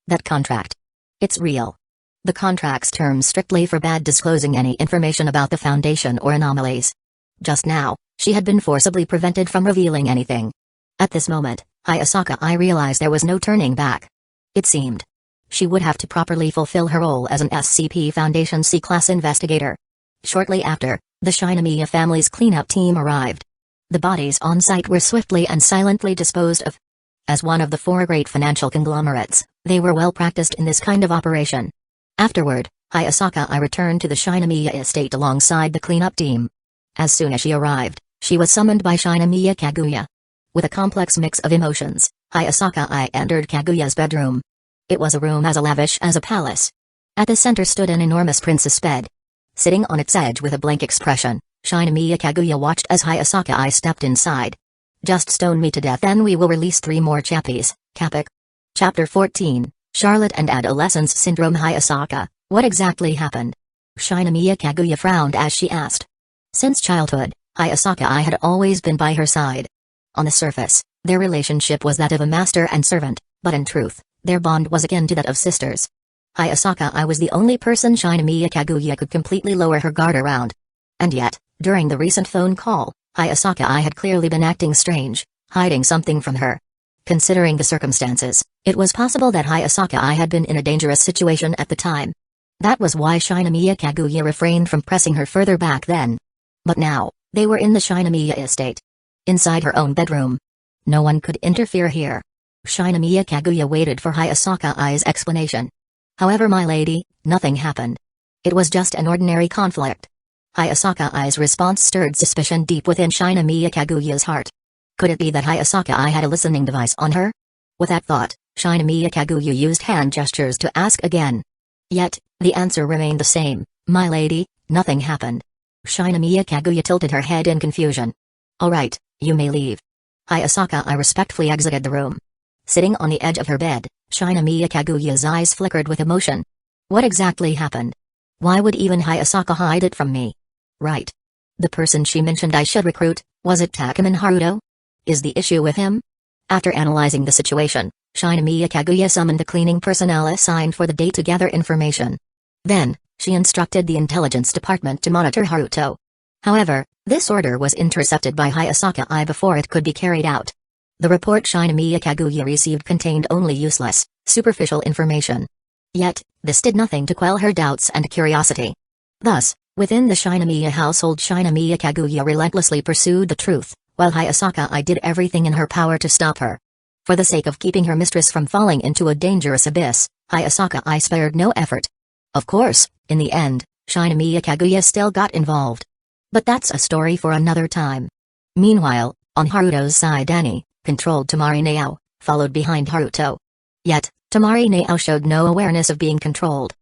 That contract. It's real. The contract's terms strictly forbade disclosing any information about the Foundation or Anomalies. Just now, she had been forcibly prevented from revealing anything. At this moment, Hayasaka Ai realized there was no turning back. It seemed she would have to properly fulfill her role as an SCP Foundation C-Class investigator. Shortly after, the Shinomiya family's cleanup team arrived. The bodies on site were swiftly and silently disposed of. As one of the four great financial conglomerates, they were well practiced in this kind of operation. Afterward, Hayasaka Ai returned to the Shinomiya estate alongside the cleanup team. As soon as she arrived, she was summoned by Shinomiya Kaguya. With a complex mix of emotions, Hayasaka Ai entered Kaguya's bedroom. It was a room as lavish as a palace. At the center stood an enormous princess bed. Sitting on its edge with a blank expression, Shinomiya Kaguya watched as Hayasaka Ai stepped inside. Just stone me to death, then we will release 3 more chappies, Capic. Chapter 14, Charlotte and Adolescence Syndrome. Hayasaka, what exactly happened? Shinomiya Kaguya frowned as she asked. Since childhood, Hayasaka Ai had always been by her side. On the surface, their relationship was that of a master and servant, but in truth, their bond was akin to that of sisters. Hayasaka Ai was the only person Shinomiya Kaguya could completely lower her guard around. And yet, during the recent phone call, Hayasaka Ai had clearly been acting strange, hiding something from her. Considering the circumstances, it was possible that Hayasaka Ai had been in a dangerous situation at the time. That was why Shinomiya Kaguya refrained from pressing her further back then. But now, they were in the Shinomiya estate. Inside her own bedroom. No one could interfere here. Shinomiya Kaguya waited for Hayasaka Ai's explanation. However, my lady, nothing happened. It was just an ordinary conflict. Hayasaka Ai's response stirred suspicion deep within Shinomiya Kaguya's heart. Could it be that Hayasaka Ai had a listening device on her? With that thought, Shinomiya Kaguya used hand gestures to ask again. Yet, the answer remained the same, my lady, nothing happened. Shinomiya Kaguya tilted her head in confusion. Alright, you may leave. Hayasaka Ai respectfully exited the room. Sitting on the edge of her bed, Shinomiya Kaguya's eyes flickered with emotion. What exactly happened? Why would even Hayasaka hide it from me? Right. The person she mentioned I should recruit, was it Takeman Haruto? Is the issue with him? After analyzing the situation, Shinomiya Kaguya summoned the cleaning personnel assigned for the day to gather information. Then, she instructed the intelligence department to monitor Haruto. However, this order was intercepted by Hayasaka Ai before it could be carried out. The report Shinomiya Kaguya received contained only useless, superficial information. Yet, this did nothing to quell her doubts and curiosity. Thus, within the Shinomiya household, Shinomiya Kaguya relentlessly pursued the truth, while Hayasaka I did everything in her power to stop her. For the sake of keeping her mistress from falling into a dangerous abyss, Hayasaka I spared no effort. Of course, in the end, Shinomiya Kaguya still got involved. But that's a story for another time. Meanwhile, on Haruto's side, Annie controlled Temari Nao, followed behind Haruto. Yet, Temari Nao showed no awareness of being controlled.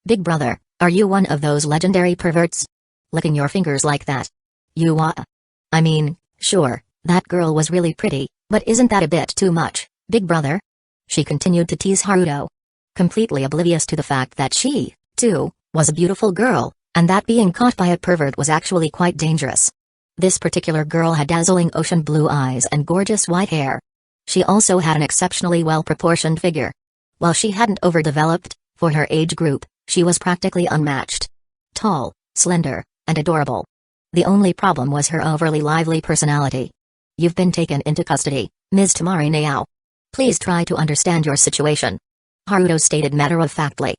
Big brother, are you one of those legendary perverts? Licking your fingers like that. I mean, sure, that girl was really pretty, but isn't that a bit too much, big brother? She continued to tease Haruto. Completely oblivious to the fact that she, too, was a beautiful girl, and that being caught by a pervert was actually quite dangerous. This particular girl had dazzling ocean blue eyes and gorgeous white hair. She also had an exceptionally well-proportioned figure. While she hadn't overdeveloped, for her age group, she was practically unmatched. Tall, slender, and adorable. The only problem was her overly lively personality. You've been taken into custody, Ms. Temari Nao. Please try to understand your situation. Haruto stated matter-of-factly.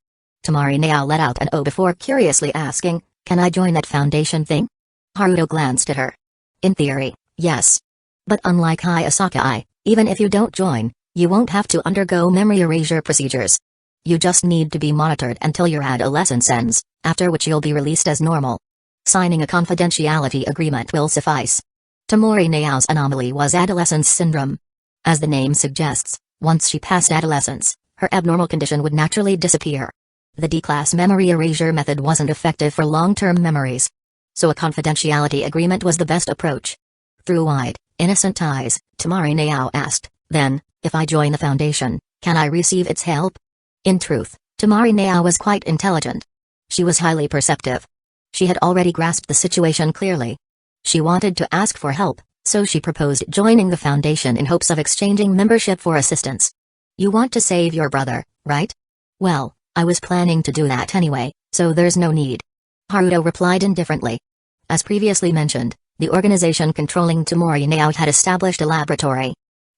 Temari Nao let out an "oh" before curiously asking, can I join that foundation thing? Haruto glanced at her. In theory, yes. But unlike Hayasaka I, even if you don't join, you won't have to undergo memory erasure procedures. You just need to be monitored until your adolescence ends, after which you'll be released as normal. Signing a confidentiality agreement will suffice. Temari Nao's anomaly was adolescence syndrome. As the name suggests, once she passed adolescence, her abnormal condition would naturally disappear. The D-class memory erasure method wasn't effective for long-term memories. So a confidentiality agreement was the best approach. Through wide, innocent eyes, Temari Nao asked, then, if I join the foundation, can I receive its help? In truth, Temari Nao was quite intelligent. She was highly perceptive. She had already grasped the situation clearly. She wanted to ask for help, so she proposed joining the foundation in hopes of exchanging membership for assistance. You want to save your brother, right? Well, I was planning to do that anyway, so there's no need. Haruto replied indifferently. As previously mentioned, the organization controlling Temari Nao had established a laboratory.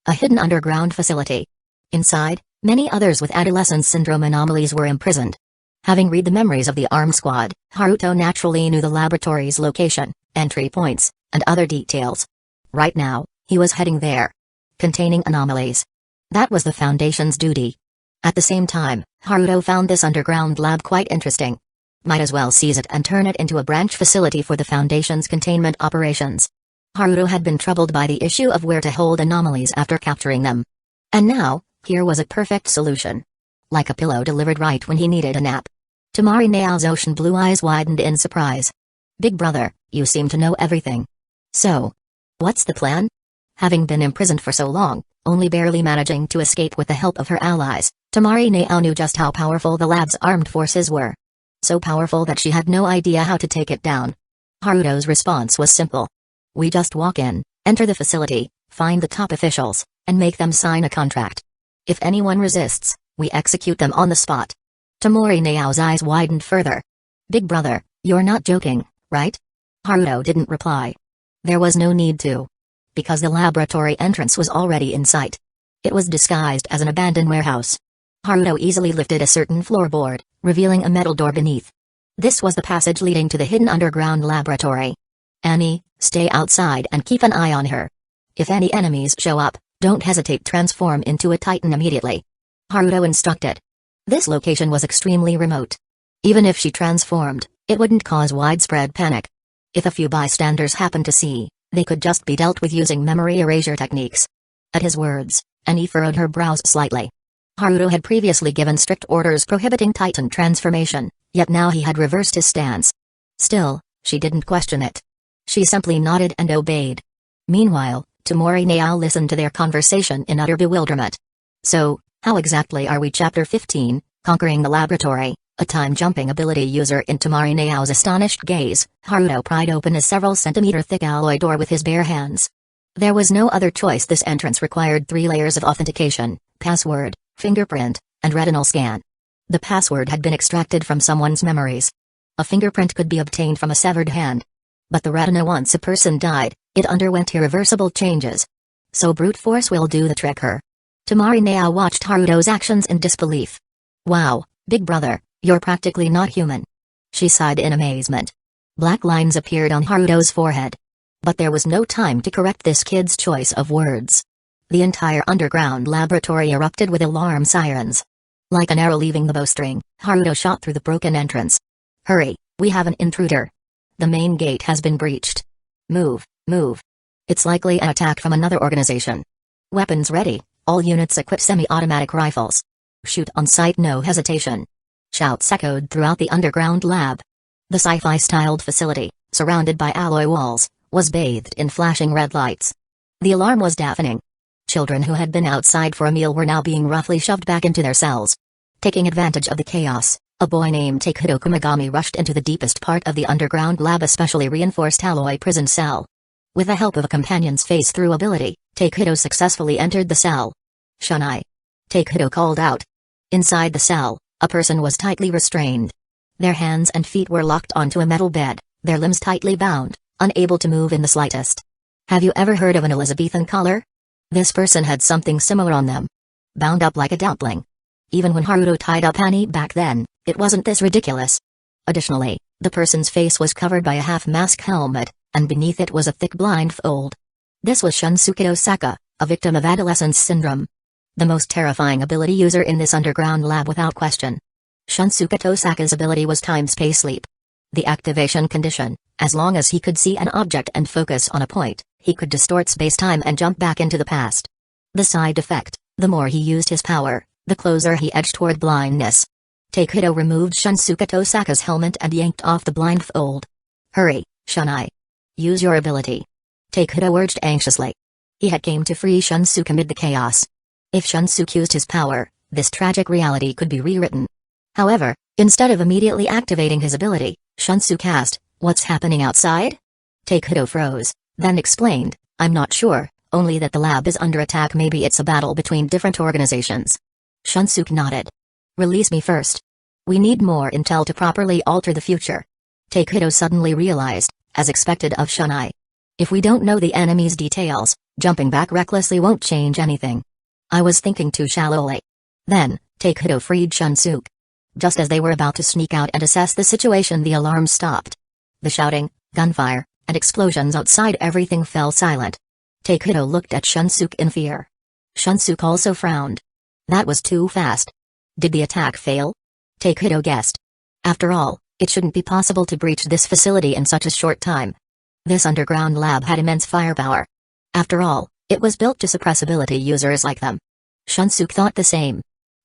A hidden underground facility. Inside, many others with adolescence syndrome anomalies were imprisoned. Having read the memories of the armed squad, Haruto naturally knew the laboratory's location, entry points, and other details. Right now, he was heading there. Containing anomalies. That was the Foundation's duty. At the same time, Haruto found this underground lab quite interesting. Might as well seize it and turn it into a branch facility for the Foundation's containment operations. Haruto had been troubled by the issue of where to hold anomalies after capturing them. And now, here was a perfect solution. Like a pillow delivered right when he needed a nap. Temari Nao's ocean blue eyes widened in surprise. Big brother, you seem to know everything. So, what's the plan? Having been imprisoned for so long, only barely managing to escape with the help of her allies, Temari Nao knew just how powerful the lab's armed forces were. So powerful that she had no idea how to take it down. Haruto's response was simple. We just walk in, enter the facility, find the top officials, and make them sign a contract. If anyone resists, we execute them on the spot. Temari Nao's eyes widened further. Big brother, you're not joking, right? Haruto didn't reply. There was no need to. Because the laboratory entrance was already in sight. It was disguised as an abandoned warehouse. Haruto easily lifted a certain floorboard, revealing a metal door beneath. This was the passage leading to the hidden underground laboratory. Annie, stay outside and keep an eye on her. If any enemies show up, don't hesitate, transform into a titan immediately. Haruto instructed. This location was extremely remote. Even if she transformed, it wouldn't cause widespread panic. If a few bystanders happened to see, they could just be dealt with using memory erasure techniques. At his words, Annie furrowed her brows slightly. Haruto had previously given strict orders prohibiting Titan transformation, yet now he had reversed his stance. Still, she didn't question it. She simply nodded and obeyed. Meanwhile, Temari Nao listened to their conversation in utter bewilderment. So, how exactly are we? Chapter 15, Conquering the Laboratory. A time-jumping ability user. In Temari Nao's astonished gaze, Haruto pried open a several centimeter-thick alloy door with his bare hands. There was no other choice. This entrance required 3 layers of authentication, password, fingerprint, and retinal scan. The password had been extracted from someone's memories. A fingerprint could be obtained from a severed hand. But the retina, once a person died, it underwent irreversible changes. so brute force will do the trick her. Tamari now watched Haruto's actions in disbelief. Wow, big brother, you're practically not human. She sighed in amazement. Black lines appeared on Haruto's forehead. But there was no time to correct this kid's choice of words. The entire underground laboratory erupted with alarm sirens. Like an arrow leaving the bowstring, Haruto shot through the broken entrance. Hurry, we have an intruder. The main gate has been breached. Move, move. It's likely an attack from another organization. Weapons ready, all units equip semi-automatic rifles. Shoot on sight, no hesitation. Shouts echoed throughout the underground lab. The sci-fi-styled facility, surrounded by alloy walls, was bathed in flashing red lights. The alarm was deafening. Children who had been outside for a meal were now being roughly shoved back into their cells. Taking advantage of the chaos, a boy named Takehido Kumagami rushed into the deepest part of the underground lab, a specially reinforced alloy prison cell. With the help of a companion's face-through ability, Takehido successfully entered the cell. Shunai. Takehido called out. Inside the cell, a person was tightly restrained. Their hands and feet were locked onto a metal bed, their limbs tightly bound, unable to move in the slightest. Have you ever heard of an Elizabethan collar? This person had something similar on them. Bound up like a dumpling. Even when Haruto tied up Annie back then, it wasn't this ridiculous. Additionally, the person's face was covered by a half-mask helmet, and beneath it was a thick blindfold. This was Shunsuke Osaka, a victim of adolescence syndrome. The most terrifying ability user in this underground lab without question. Shunsuke Osaka's ability was time-space leap. The activation condition, as long as he could see an object and focus on a point, he could distort space-time and jump back into the past. The side effect, the more he used his power, the closer he edged toward blindness. Takehido removed Shunsuke Osaka's helmet and yanked off the blindfold. Hurry, Shunai. Use your ability. Takehido urged anxiously. He had came to free Shunsuke amid the chaos. If Shunsuke used his power, this tragic reality could be rewritten. However, instead of immediately activating his ability, Shunsuke asked, "What's happening outside?" Takehido froze, then explained, "I'm not sure, only that the lab is under attack. Maybe it's a battle between different organizations." Shunsuke nodded. "Release me first. We need more intel to properly alter the future." Takehido suddenly realized, as expected of Shunai. If we don't know the enemy's details, jumping back recklessly won't change anything. I was thinking too shallowly. Then, Takehido freed Shunsuke. Just as they were about to sneak out and assess the situation, the alarm stopped. The shouting, gunfire, and explosions outside, everything fell silent. Takehido looked at Shunsuke in fear. Shunsuke also frowned. That was too fast. Did the attack fail? Takehido guessed. After all, it shouldn't be possible to breach this facility in such a short time. This underground lab had immense firepower. After all, it was built to suppress ability users like them. Shunsuke thought the same.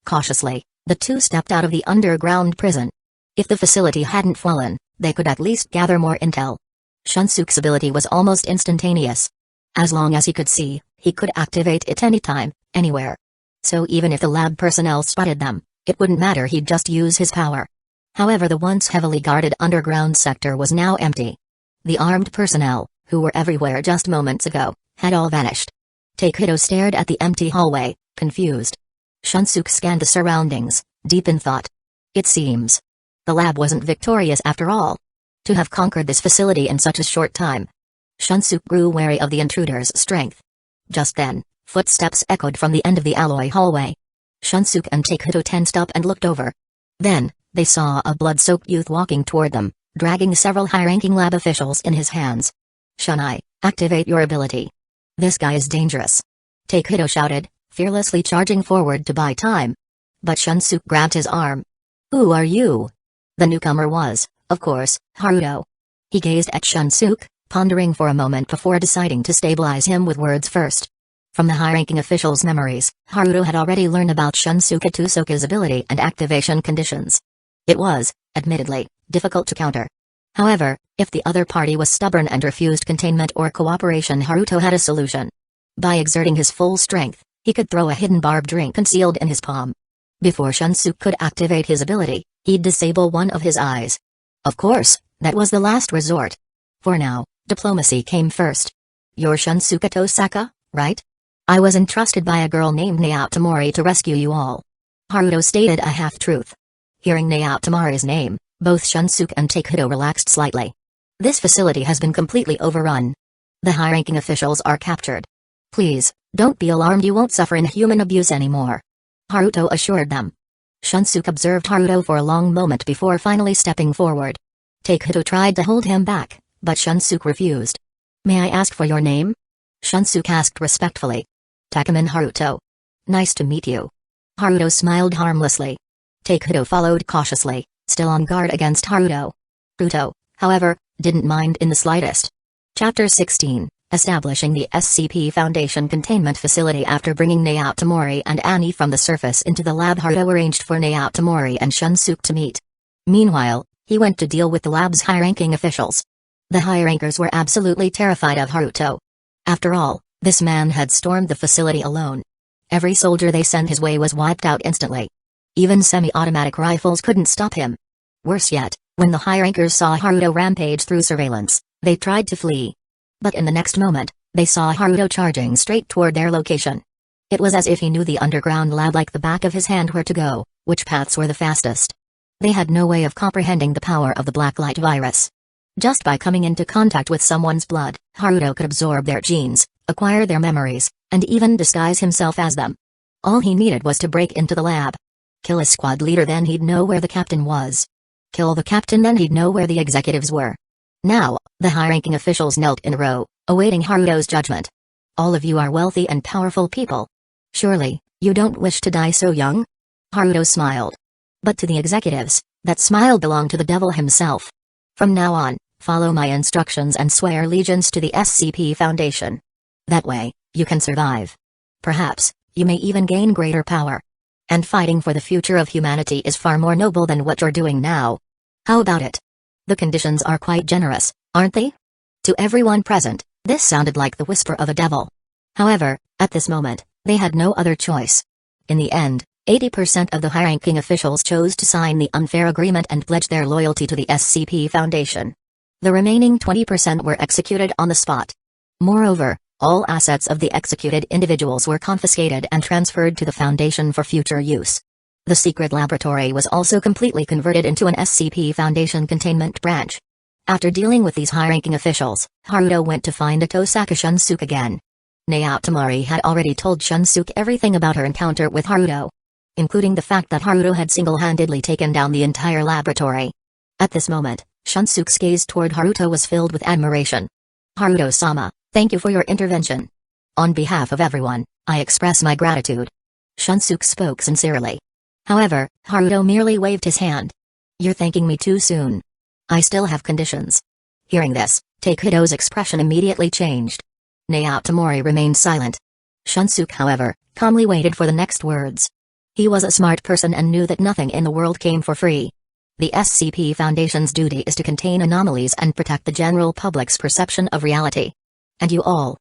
Cautiously, the two stepped out of the underground prison. If the facility hadn't fallen, they could at least gather more intel. Shunsuke's ability was almost instantaneous. As long as he could see, he could activate it anytime, anywhere. So even if the lab personnel spotted them, it wouldn't matter, he'd just use his power. However, the once heavily guarded underground sector was now empty. The armed personnel, who were everywhere just moments ago, had all vanished. Takehido stared at the empty hallway, confused. Shunsuke scanned the surroundings, deep in thought. It seems the lab wasn't victorious after all. To have conquered this facility in such a short time. Shunsuke grew wary of the intruder's strength. Just then, footsteps echoed from the end of the alloy hallway. Shunsuke and Takehido tensed up and looked over. Then, they saw a blood-soaked youth walking toward them, dragging several high-ranking lab officials in his hands. "Shunai, activate your ability. This guy is dangerous," Takehido shouted, fearlessly charging forward to buy time. But Shunsuke grabbed his arm. "Who are you?" The newcomer was, of course, Haruto. He gazed at Shunsuke, pondering for a moment before deciding to stabilize him with words first. From the high-ranking official's memories, Haruto had already learned about Shunsuke Tosuke's ability and activation conditions. It was, admittedly, difficult to counter. However, if the other party was stubborn and refused containment or cooperation, Haruto had a solution. By exerting his full strength, he could throw a hidden barbed ring concealed in his palm. Before Shunsuke could activate his ability, he'd disable one of his eyes. Of course, that was the last resort. For now, diplomacy came first. "You're Shunsuke Osaka, right? I was entrusted by a girl named Naotomori to rescue you all." Haruto stated a half-truth. Hearing Naotomori's name, both Shunsuke and Takehido relaxed slightly. This facility has been completely overrun. The high-ranking officials are captured. Please, Don't be alarmed, you won't suffer inhuman abuse anymore," Haruto assured them. Shunsuke observed Haruto for a long moment before finally stepping forward. Takedo tried to hold him back, but Shunsuke refused. "May I ask for your name?" Shunsuke asked respectfully. "Takemin Haruto. Nice to meet you." Haruto smiled harmlessly. Takedo followed cautiously, still on guard against Haruto. Haruto, however, didn't mind in the slightest. Chapter 16, Establishing the SCP Foundation Containment Facility. After bringing Naotomori and Annie from the surface into the lab, Haruto arranged for Naotomori and Shunsuke to meet. Meanwhile, he went to deal with the lab's high-ranking officials. The high-rankers were absolutely terrified of Haruto. After all, this man had stormed the facility alone. Every soldier they sent his way was wiped out instantly. Even semi-automatic rifles couldn't stop him. Worse yet, when the high-rankers saw Haruto rampage through surveillance, they tried to flee. But in the next moment, they saw Haruto charging straight toward their location. It was as if he knew the underground lab like the back of his hand, where to go, which paths were the fastest. They had no way of comprehending the power of the blacklight virus. Just by coming into contact with someone's blood, Haruto could absorb their genes, acquire their memories, and even disguise himself as them. All he needed was to break into the lab. Kill a squad leader, then he'd know where the captain was. Kill the captain, then he'd know where the executives were. Now, the high-ranking officials knelt in a row, awaiting Haruto's judgment. "All of you are wealthy and powerful people. Surely, you don't wish to die so young?" Haruto smiled. But to the executives, that smile belonged to the devil himself. "From now on, follow my instructions and swear allegiance to the SCP Foundation. That way, you can survive. Perhaps, you may even gain greater power. And fighting for the future of humanity is far more noble than what you're doing now. How about it? The conditions are quite generous, aren't they?" To everyone present, this sounded like the whisper of a devil. However, at this moment, they had no other choice. In the end, 80% of the high-ranking officials chose to sign the unfair agreement and pledge their loyalty to the SCP Foundation. The remaining 20% were executed on the spot. Moreover, all assets of the executed individuals were confiscated and transferred to the Foundation for future use. The secret laboratory was also completely converted into an SCP Foundation containment branch. After dealing with these high-ranking officials, Haruto went to find Atosaka Shunsuke again. Naotomori had already told Shunsuke everything about her encounter with Haruto, including the fact that Haruto had single-handedly taken down the entire laboratory. At this moment, Shunsuke's gaze toward Haruto was filled with admiration. "Haruto-sama, thank you for your intervention. On behalf of everyone, I express my gratitude." Shunsuke spoke sincerely. However, Haruto merely waved his hand. "You're thanking me too soon. I still have conditions." Hearing this, Takedo's expression immediately changed. Naotomori remained silent. Shunsuke, however, calmly waited for the next words. He was a smart person and knew that nothing in the world came for free. The SCP Foundation's duty is to contain anomalies and protect the general public's perception of reality. And you all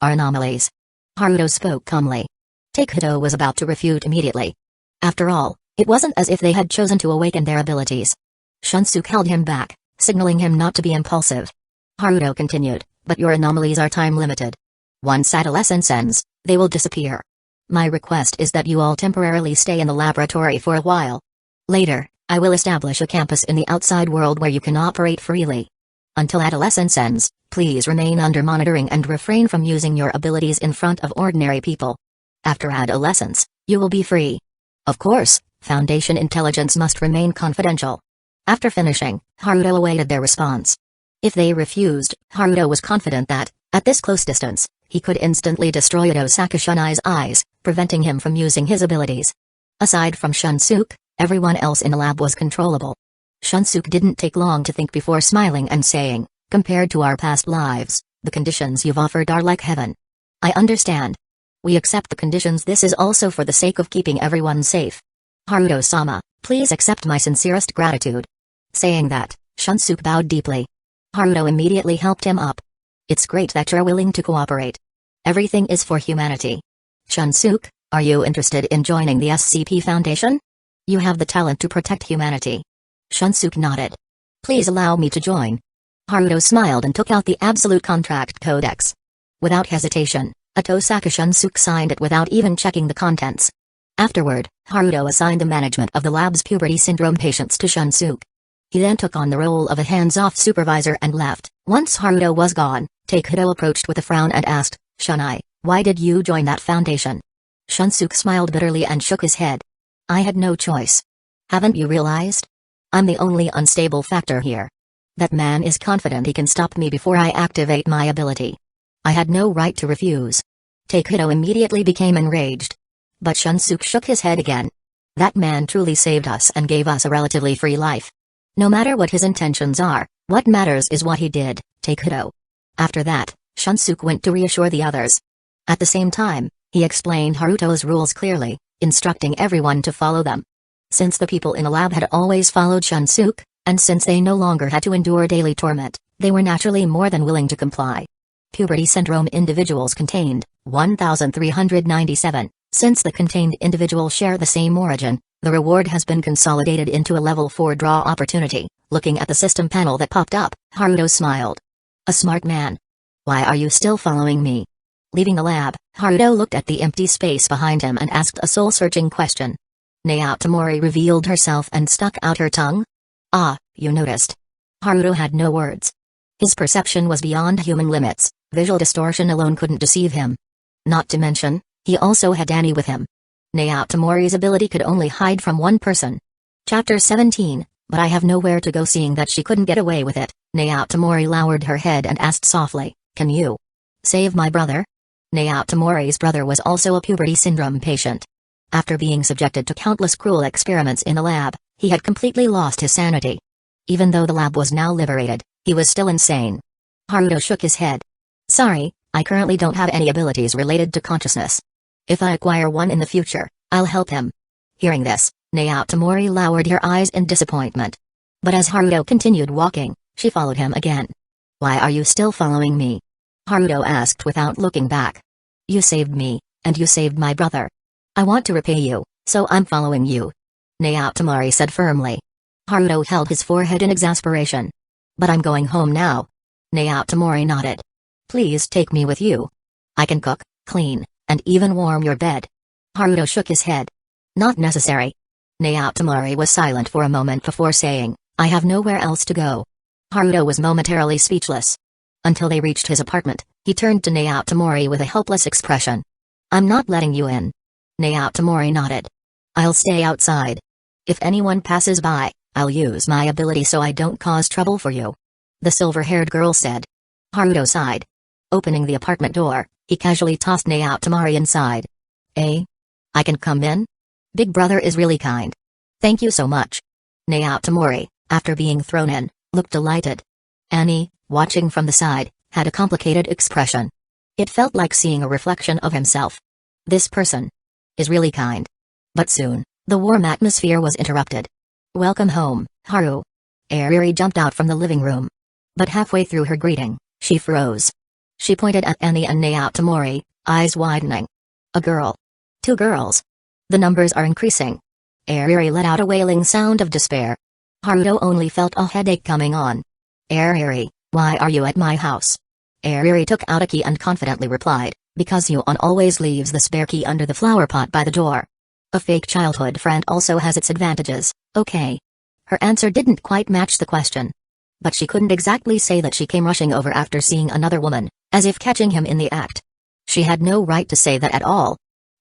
are anomalies. Haruto spoke calmly. Takedo was about to refute immediately. After all, it wasn't as if they had chosen to awaken their abilities. Shunsuke held him back, signaling him not to be impulsive. Haruto continued, "But your anomalies are time-limited. Once adolescence ends, they will disappear. My request is that you all temporarily stay in the laboratory for a while. Later, I will establish a campus in the outside world where you can operate freely. Until adolescence ends, please remain under monitoring and refrain from using your abilities in front of ordinary people. After adolescence, you will be free. Of course, Foundation intelligence must remain confidential." After finishing, Haruto awaited their response. If they refused, Haruto was confident that, at this close distance, he could instantly destroy Atosaka Shunai's eyes, preventing him from using his abilities. Aside from Shunsuke, everyone else in the lab was controllable. Shunsuke didn't take long to think before smiling and saying, "Compared to our past lives, the conditions you've offered are like heaven. I understand. We accept the conditions. This is also for the sake of keeping everyone safe. Haruto-sama, please accept my sincerest gratitude." Saying that, Shunsuke bowed deeply. Haruto immediately helped him up. "It's great that you're willing to cooperate. Everything is for humanity. Shunsuke, are you interested in joining the SCP Foundation? You have the talent to protect humanity." Shunsuke nodded. "Please allow me to join." Haruto smiled and took out the Absolute Contract Codex. Without hesitation, Atosaka Shunsuke signed it without even checking the contents. Afterward, Haruto assigned the management of the lab's puberty syndrome patients to Shunsuke. He then took on the role of a hands-off supervisor and left. Once Haruto was gone, Takedo approached with a frown and asked, "Shunai, Why did you join that foundation? Shunsuke smiled bitterly and shook his head. I had no choice. Haven't you realized? I'm the only unstable factor here. That man is confident he can stop me before I activate my ability. I had no right to refuse. Takedo immediately became enraged. But Shunsuke shook his head again. That man truly saved us and gave us a relatively free life. No matter what his intentions are, what matters is what he did, Takedo. After that, Shunsuke went to reassure the others. At the same time, he explained Haruto's rules clearly, instructing everyone to follow them. Since the people in the lab had always followed Shunsuke, and since they no longer had to endure daily torment, they were naturally more than willing to comply. Puberty syndrome individuals contained, 1,397. Since the contained individuals share the same origin, the reward has been consolidated into a level 4 draw opportunity. Looking at the system panel that popped up, Haruto smiled. A smart man. Why are you still following me? Leaving the lab, Haruto looked at the empty space behind him and asked a soul-searching question. Naotomori revealed herself and stuck out her tongue. Ah, you noticed. Haruto had no words. His perception was beyond human limits, visual distortion alone couldn't deceive him. Not to mention, he also had Annie with him. Naotomori's ability could only hide from one person. Chapter 17, but I have nowhere to go. Seeing that she couldn't get away with it, Naotomori lowered her head and asked softly, can you save my brother? Naotomori's brother was also a puberty syndrome patient. After being subjected to countless cruel experiments in the lab, he had completely lost his sanity. Even though the lab was now liberated, he was still insane. Haruto shook his head. Sorry, I currently don't have any abilities related to consciousness. If I acquire one in the future, I'll help him. Hearing this, Naotomori lowered her eyes in disappointment. But as Haruto continued walking, she followed him again. Why are you still following me? Haruto asked without looking back. You saved me, and you saved my brother. I want to repay you, so I'm following you. Naotomori said firmly. Haruto held his forehead in exasperation. But I'm going home now. Naotomori nodded. Please take me with you. I can cook, clean, and even warm your bed. Haruto shook his head. Not necessary. Naotomori was silent for a moment before saying, I have nowhere else to go. Haruto was momentarily speechless. Until they reached his apartment, he turned to Naotomori with a helpless expression. I'm not letting you in. Naotomori nodded. I'll stay outside. If anyone passes by, I'll use my ability so I don't cause trouble for you. The silver-haired girl said. Haruto sighed. Opening the apartment door, he casually tossed Naotomori inside. I can come in? Big brother is really kind. Thank you so much. Naotomori, after being thrown in, looked delighted. Annie, watching from the side, had a complicated expression. It felt like seeing a reflection of himself. This person is really kind. But soon, the warm atmosphere was interrupted. Welcome home, Haru. Ariri jumped out from the living room. But halfway through her greeting, she froze. She pointed at Annie and Naotomori, eyes widening. A girl. 2 girls. The numbers are increasing. Ariri let out a wailing sound of despair. Haruto only felt a headache coming on. Ariri, why are you at my house? Ariri took out a key and confidently replied, because Yuon always leaves the spare key under the flower pot by the door. A fake childhood friend also has its advantages, okay. Her answer didn't quite match the question. But she couldn't exactly say that she came rushing over after seeing another woman, as if catching him in the act. She had no right to say that at all.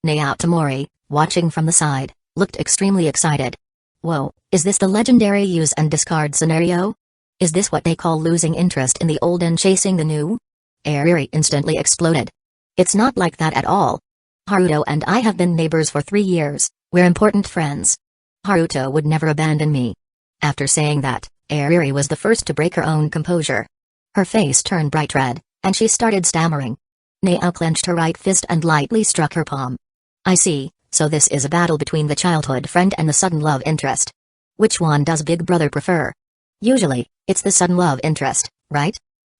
Naotomori, watching from the side, looked extremely excited. Whoa, is this the legendary use and discard scenario? Is this what they call losing interest in the old and chasing the new? Ariri instantly exploded. It's not like that at all. Haruto and I have been neighbors for 3 years, we're important friends. Haruto would never abandon me. After saying that, Ariri was the first to break her own composure. Her face turned bright red, and she started stammering. Nao clenched her right fist and lightly struck her palm. I see, so this is a battle between the childhood friend and the sudden love interest. Which one does Big Brother prefer? Usually, it's the sudden love interest, right?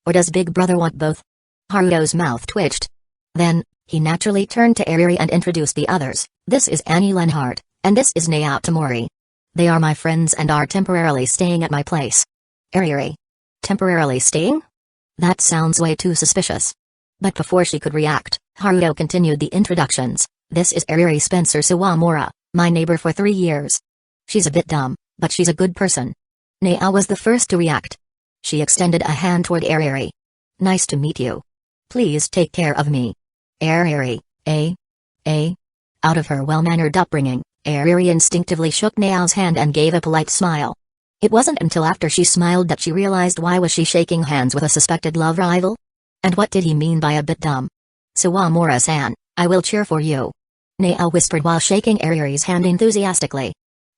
Or does Big Brother want both? Haruto's mouth twitched. Then, he naturally turned to Ariri and introduced the others. This is Annie Lenhart, and this is Naotomori. They are my friends and are temporarily staying at my place. Ariri. Temporarily staying? That sounds way too suspicious. But before she could react, Haruto continued the introductions. This is Ariri Spencer Sawamura, my neighbor for 3 years. She's a bit dumb, but she's a good person. Nao was the first to react. She extended a hand toward Ariri. Nice to meet you. Please take care of me. Ariri, eh? Out of her well-mannered upbringing, Ariri instinctively shook Nao's hand and gave a polite smile. It wasn't until after she smiled that she realized why was she shaking hands with a suspected love rival? And what did he mean by a bit dumb? Sawamura-san, I will cheer for you. Nao whispered while shaking Ariri's hand enthusiastically.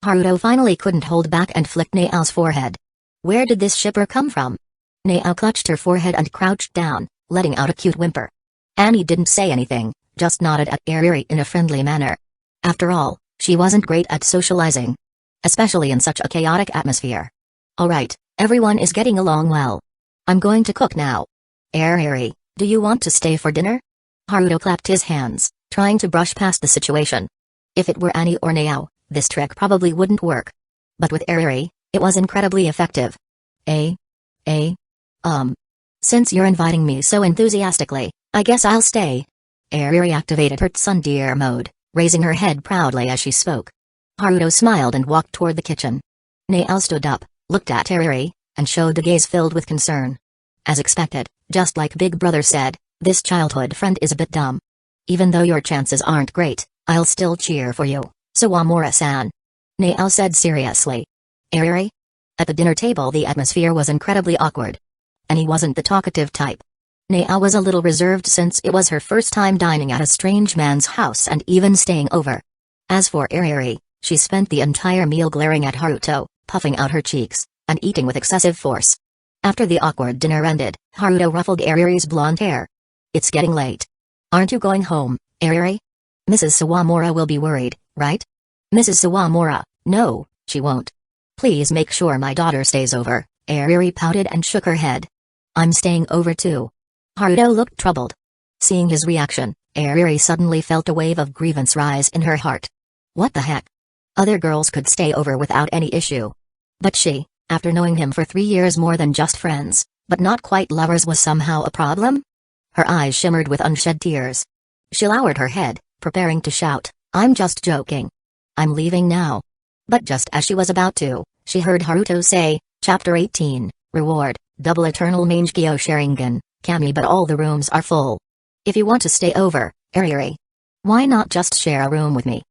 Haruto finally couldn't hold back and flicked Nao's forehead. Where did this shipper come from? Nao clutched her forehead and crouched down, letting out a cute whimper. Annie didn't say anything, just nodded at Ariri in a friendly manner. After all, she wasn't great at socializing. Especially in such a chaotic atmosphere. Alright, everyone is getting along well. I'm going to cook now. Ariri, do you want to stay for dinner? Haruto clapped his hands, trying to brush past the situation. If it were Annie or Nao, this trick probably wouldn't work. But with Ariri, it was incredibly effective. Since you're inviting me so enthusiastically, I guess I'll stay. Ariri activated her tsundere mode, raising her head proudly as she spoke. Haruto smiled and walked toward the kitchen. Nao stood up, looked at Ariri, and showed a gaze filled with concern. As expected, just like Big Brother said, this childhood friend is a bit dumb. Even though your chances aren't great, I'll still cheer for you, Sawamura-san. Nao said seriously. Ariri? At the dinner table the atmosphere was incredibly awkward. And he wasn't the talkative type. Nao was a little reserved since it was her first time dining at a strange man's house and even staying over. As for Ariri, she spent the entire meal glaring at Haruto, puffing out her cheeks, and eating with excessive force. After the awkward dinner ended, Haruto ruffled Ariri's blonde hair. It's getting late. Aren't you going home, Ariri? Mrs. Sawamura will be worried, right? Mrs. Sawamura, no, she won't. Please make sure my daughter stays over, Ariri pouted and shook her head. I'm staying over too. Haruto looked troubled. Seeing his reaction, Ariri suddenly felt a wave of grievance rise in her heart. What the heck? Other girls could stay over without any issue. But she, after knowing him for 3 years more than just friends, but not quite lovers, was somehow a problem? Her eyes shimmered with unshed tears. She lowered her head, preparing to shout, I'm just joking. I'm leaving now. But just as she was about to, she heard Haruto say, Chapter 18, Reward, Double Eternal Mangekyo Sharingan, Kami, but all the rooms are full. If you want to stay over, Ariri, why not just share a room with me?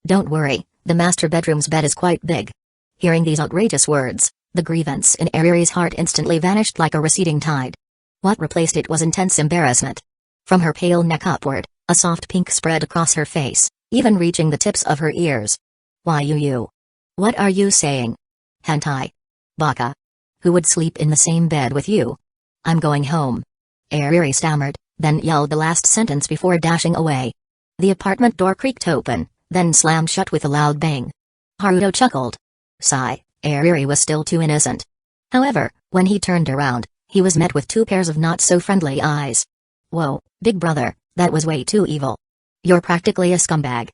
Don't worry, the master bedroom's bed is quite big. Hearing these outrageous words, the grievance in Ariri's heart instantly vanished like a receding tide. What replaced it was intense embarrassment. From her pale neck upward, a soft pink spread across her face, even reaching the tips of her ears. Why you? What are you saying? Hentai? Baka? Who would sleep in the same bed with you? I'm going home. Ariri stammered, then yelled the last sentence before dashing away. The apartment door creaked open, then slammed shut with a loud bang. Haruto chuckled. Sigh, Ariri was still too innocent. However, when he turned around, he was met with 2 pairs of not-so-friendly eyes. Whoa, big brother, that was way too evil. You're practically a scumbag.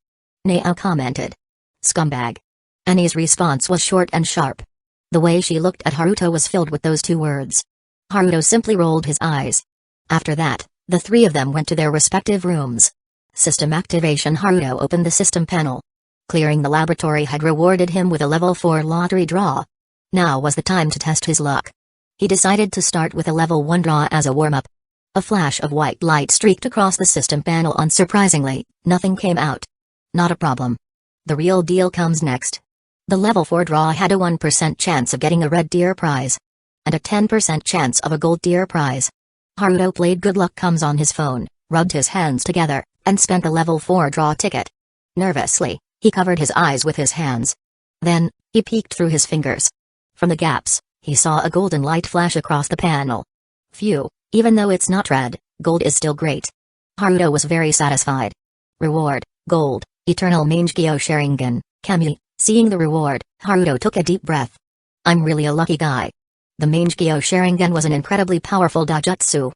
Nao commented. Scumbag. Annie's response was short and sharp. The way she looked at Haruto was filled with those 2 words. Haruto simply rolled his eyes. After that, the 3 of them went to their respective rooms. System activation. Haruto opened the system panel. Clearing the laboratory had rewarded him with a level 4 lottery draw. Now was the time to test his luck. He decided to start with a level 1 draw as a warm-up. A flash of white light streaked across the system panel. Unsurprisingly, nothing came out. Not a problem. The real deal comes next. The level 4 draw had a 1% chance of getting a red deer prize. And a 10% chance of a gold deer prize. Haruto played good luck comes on his phone, rubbed his hands together, and spent a level 4 draw ticket. Nervously, he covered his eyes with his hands. Then, he peeked through his fingers. From the gaps, he saw a golden light flash across the panel. Phew, even though it's not red, gold is still great. Haruto was very satisfied. Reward, gold, Eternal Mangekyo Sharingan, Kami. Seeing the reward, Haruto took a deep breath. I'm really a lucky guy. The Mangekyo Sharingan was an incredibly powerful dojutsu.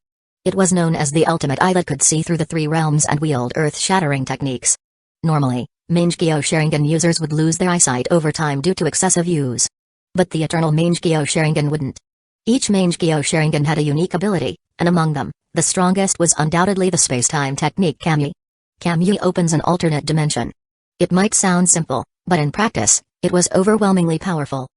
It was known as the ultimate eye that could see through the 3 realms and wield earth-shattering techniques. Normally, Mangekyo Sharingan users would lose their eyesight over time due to excessive use. But the Eternal Mangekyo Sharingan wouldn't. Each Mangekyo Sharingan had a unique ability, and among them, the strongest was undoubtedly the space-time technique Kami. Kami opens an alternate dimension. It might sound simple, but in practice, it was overwhelmingly powerful.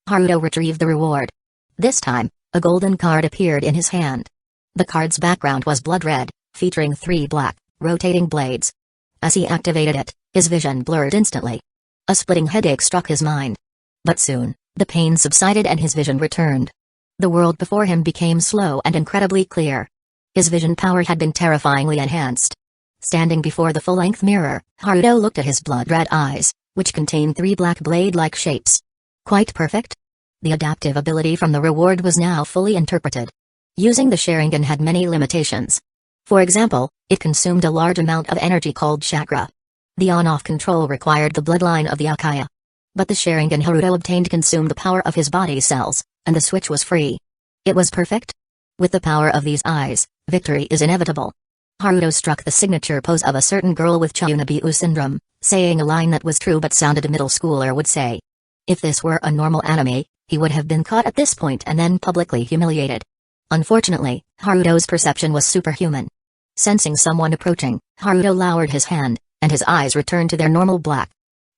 Haruto retrieved the reward. This time, a golden card appeared in his hand. The card's background was blood red, featuring 3 black, rotating blades. As he activated it, his vision blurred instantly. A splitting headache struck his mind. But soon, the pain subsided and his vision returned. The world before him became slow and incredibly clear. His vision power had been terrifyingly enhanced. Standing before the full-length mirror, Haruto looked at his blood-red eyes, which contained 3 black blade-like shapes. Quite perfect? The adaptive ability from the reward was now fully interpreted. Using the Sharingan had many limitations. For example, it consumed a large amount of energy called chakra. The on-off control required the bloodline of the Uchiha. But the Sharingan Haruto obtained consumed the power of his body cells, and the switch was free. It was perfect? With the power of these eyes, victory is inevitable. Haruto struck the signature pose of a certain girl with Chunabiu syndrome, saying a line that was true but sounded a middle schooler would say. If this were a normal anime, he would have been caught at this point and then publicly humiliated. Unfortunately, Haruto's perception was superhuman. Sensing someone approaching, Haruto lowered his hand, and his eyes returned to their normal black.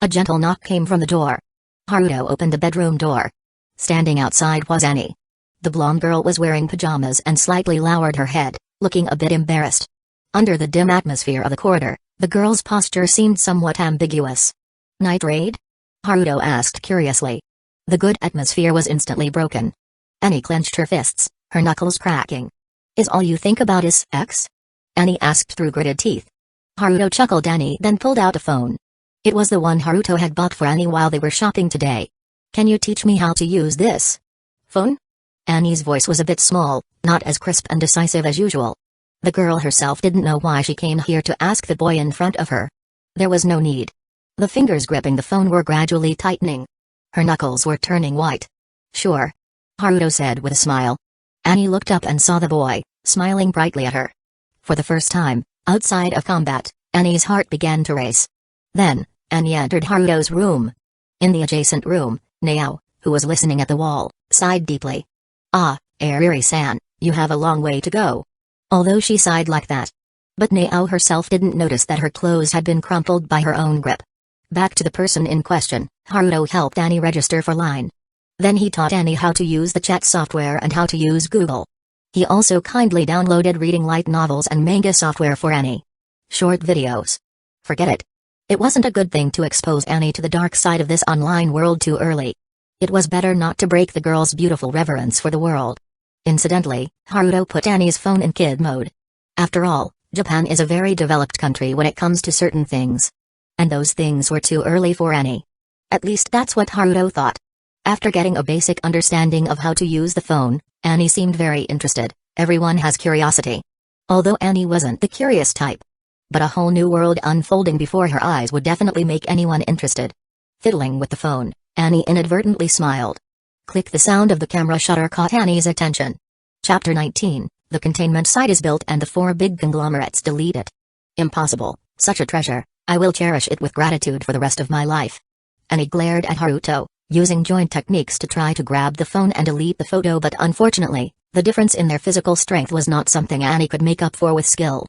A gentle knock came from the door. Haruto opened the bedroom door. Standing outside was Annie. The blonde girl was wearing pajamas and slightly lowered her head, looking a bit embarrassed. Under the dim atmosphere of the corridor, the girl's posture seemed somewhat ambiguous. Night raid? Haruto asked curiously. The good atmosphere was instantly broken. Annie clenched her fists, her knuckles cracking. Is all you think about is sex? Annie asked through gritted teeth. Haruto chuckled. Annie then pulled out a phone. It was the one Haruto had bought for Annie while they were shopping today. Can you teach me how to use this phone? Annie's voice was a bit small, not as crisp and decisive as usual. The girl herself didn't know why she came here to ask the boy in front of her. There was no need. The fingers gripping the phone were gradually tightening. Her knuckles were turning white. Sure. Haruto said with a smile. Annie looked up and saw the boy, smiling brightly at her. For the first time, outside of combat, Annie's heart began to race. Then, Annie entered Haruto's room. In the adjacent room, Nao, who was listening at the wall, sighed deeply. Ah, Ariri-san, you have a long way to go. Although she sighed like that. But Nao herself didn't notice that her clothes had been crumpled by her own grip. Back to the person in question, Haruto helped Annie register for line. Then he taught Annie how to use the chat software and how to use Google. He also kindly downloaded reading light novels and manga software for Annie. Short videos. Forget it. It wasn't a good thing to expose Annie to the dark side of this online world too early. It was better not to break the girl's beautiful reverence for the world. Incidentally, Haruto put Annie's phone in kid mode. After all, Japan is a very developed country when it comes to certain things. And those things were too early for Annie. At least that's what Haruto thought. After getting a basic understanding of how to use the phone, Annie seemed very interested. Everyone has curiosity. Although Annie wasn't the curious type. But a whole new world unfolding before her eyes would definitely make anyone interested. Fiddling with the phone, Annie inadvertently smiled. Click. The sound of the camera shutter caught Annie's attention. Chapter 19, the containment site is built and the 4 big conglomerates delete it. Impossible, such a treasure, I will cherish it with gratitude for the rest of my life. Annie glared at Haruto, using joint techniques to try to grab the phone and delete the photo, but unfortunately, the difference in their physical strength was not something Annie could make up for with skill.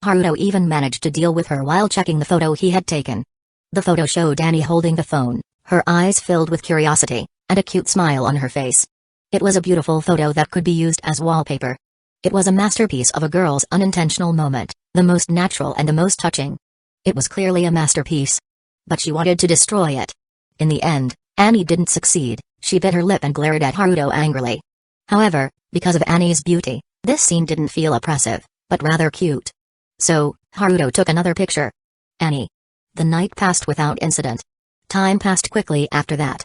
Haruto even managed to deal with her while checking the photo he had taken. The photo showed Annie holding the phone, her eyes filled with curiosity, and a cute smile on her face. It was a beautiful photo that could be used as wallpaper. It was a masterpiece of a girl's unintentional moment, the most natural and the most touching. It was clearly a masterpiece. But she wanted to destroy it. In the end, Annie didn't succeed. She bit her lip and glared at Haruto angrily. However, because of Annie's beauty, this scene didn't feel oppressive, but rather cute. So, Haruto took another picture. Annie. The night passed without incident. Time passed quickly after that.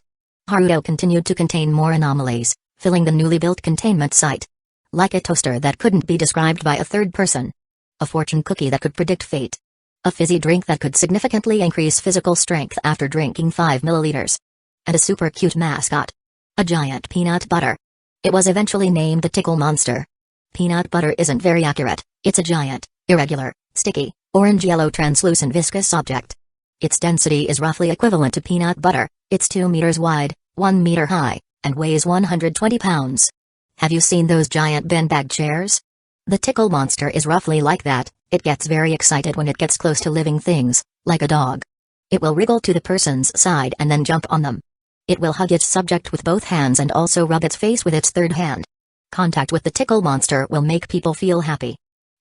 Haruto continued to contain more anomalies, filling the newly built containment site. Like a toaster that couldn't be described by a third person. A fortune cookie that could predict fate. A fizzy drink that could significantly increase physical strength after drinking 5 milliliters. And a super cute mascot. A giant peanut butter. It was eventually named the Tickle Monster. Peanut butter isn't very accurate, it's a giant, irregular, sticky, orange-yellow translucent viscous object. Its density is roughly equivalent to peanut butter. It's 2 meters wide, 1 meter high, and weighs 120 pounds. Have you seen those giant beanbag chairs? The Tickle Monster is roughly like that. It gets very excited when it gets close to living things, like a dog. It will wriggle to the person's side and then jump on them. It will hug its subject with both hands and also rub its face with its third hand. Contact with the Tickle Monster will make people feel happy.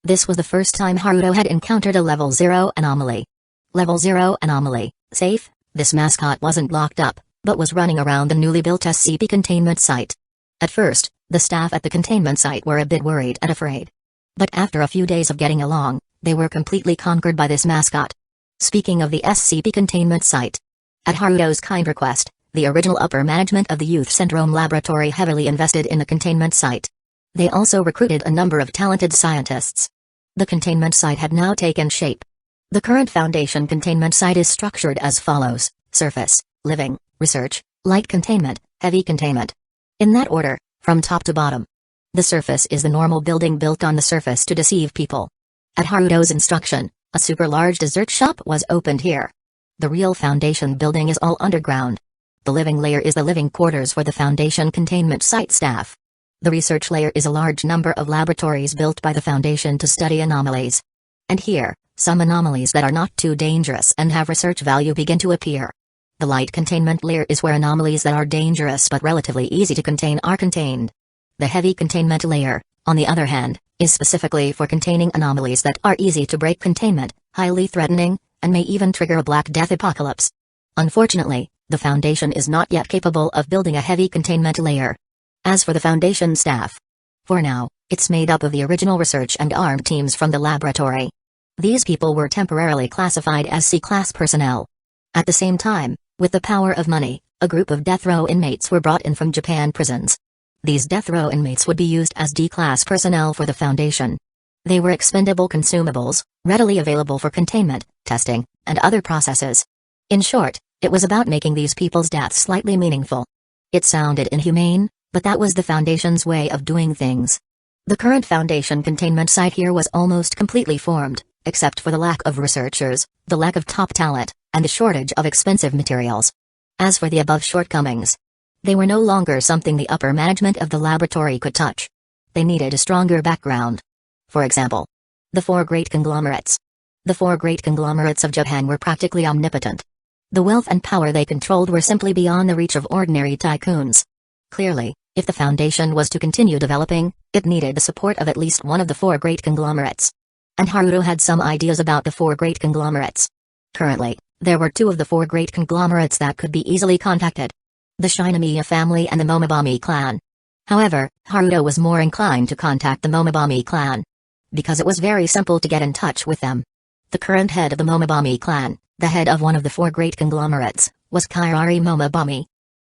This was the first time Haruto had encountered a Level 0 anomaly. Level 0 anomaly, safe? This mascot wasn't locked up, but was running around the newly built SCP containment site. At first, the staff at the containment site were a bit worried and afraid. But after a few days of getting along, they were completely conquered by this mascot. Speaking of the SCP containment site, at Haruto's kind request, the original upper management of the Youth Syndrome Laboratory heavily invested in the containment site. They also recruited a number of talented scientists. The containment site had now taken shape. The current Foundation containment site is structured as follows: surface, living, research, light containment, heavy containment. In that order, from top to bottom. The surface is the normal building built on the surface to deceive people. At Haruto's instruction, a super large dessert shop was opened here. The real Foundation building is all underground. The living layer is the living quarters for the Foundation containment site staff. The research layer is a large number of laboratories built by the Foundation to study anomalies. And here, some anomalies that are not too dangerous and have research value begin to appear. The light containment layer is where anomalies that are dangerous but relatively easy to contain are contained. The heavy containment layer, on the other hand, is specifically for containing anomalies that are easy to break containment, highly threatening, and may even trigger a Black Death apocalypse. Unfortunately, the Foundation is not yet capable of building a heavy containment layer. As for the Foundation staff, for now, it's made up of the original research and armed teams from the laboratory. These people were temporarily classified as C-class personnel. At the same time, with the power of money, a group of death row inmates were brought in from Japan prisons. These death row inmates would be used as D-class personnel for the Foundation. They were expendable consumables, readily available for containment, testing, and other processes. In short, it was about making these people's deaths slightly meaningful. It sounded inhumane, but that was the Foundation's way of doing things. The current Foundation containment site here was almost completely formed, except for the lack of researchers, the lack of top talent, and the shortage of expensive materials. As for the above shortcomings, they were no longer something the upper management of the laboratory could touch. They needed a stronger background. For example, the four great conglomerates. The four great conglomerates of Japan were practically omnipotent. The wealth and power they controlled were simply beyond the reach of ordinary tycoons. Clearly, if the Foundation was to continue developing, it needed the support of at least one of the four great conglomerates. And Haruto had some ideas about the four great conglomerates. Currently, there were two of the four great conglomerates that could be easily contacted: the Shinomiya family and the Momobami clan. However, Haruto was more inclined to contact the Momobami clan, because it was very simple to get in touch with them. The current head of the Momobami clan, the head of one of the four great conglomerates, was Kairari Momobami.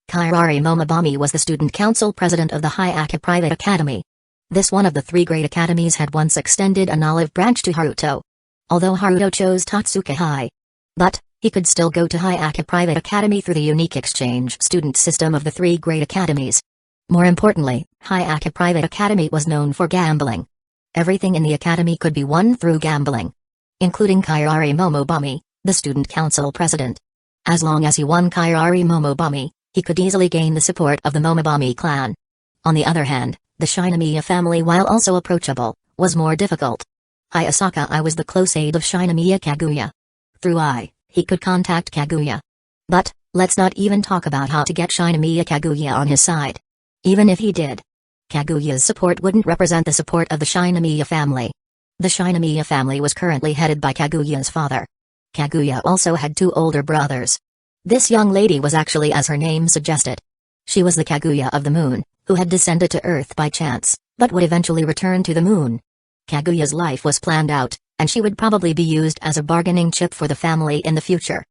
Kairari Momobami was the student council president of the Hueco Private Academy. This one of the three great academies had once extended an olive branch to Haruto. Although Haruto chose Tatsuka High, but he could still go to Hueco Private Academy through the unique exchange student system of the three great academies. More importantly, Hueco Private Academy was known for gambling. Everything in the academy could be won through gambling, including Kairari Momobami, the student council president. As long as he won Kairari Momobami, he could easily gain the support of the Momobami clan. On the other hand, the Shinomiya family, while also approachable, was more difficult. Hayasaka I was the close aide of Shinomiya Kaguya. Through he could contact Kaguya. But, let's not even talk about how to get Shinomiya Kaguya on his side. Even if he did, Kaguya's support wouldn't represent the support of the Shinomiya family. The Shinomiya family was currently headed by Kaguya's father. Kaguya also had two older brothers. This young lady was actually as her name suggested. She was the Kaguya of the moon, who had descended to Earth by chance, but would eventually return to the moon. Kaguya's life was planned out, and she would probably be used as a bargaining chip for the family in the future.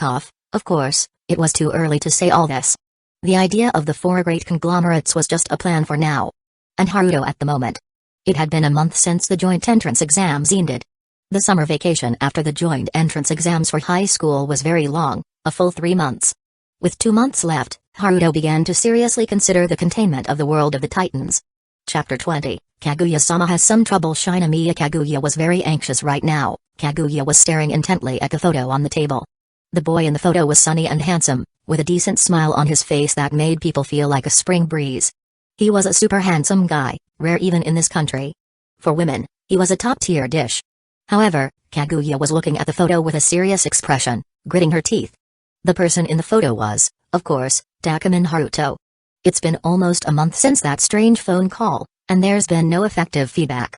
Of course, it was too early to say all this. The idea of the four great conglomerates was just a plan for now. And Haruto at the moment. It had been a month since the joint entrance exams ended. The summer vacation after the joint entrance exams for high school was very long, a full 3 months. With 2 months left, Haruto began to seriously consider the containment of the world of the Titans. Chapter 20, Kaguya-sama has some trouble. Shinomiya Kaguya was very anxious right now. Kaguya was staring intently at the photo on the table. The boy in the photo was sunny and handsome, with a decent smile on his face that made people feel like a spring breeze. He was a super handsome guy, rare even in this country. For women, he was a top-tier dish. However, Kaguya was looking at the photo with a serious expression, gritting her teeth. The person in the photo was, of course, Takumin Haruto. It's been almost a month since that strange phone call, and there's been no effective feedback.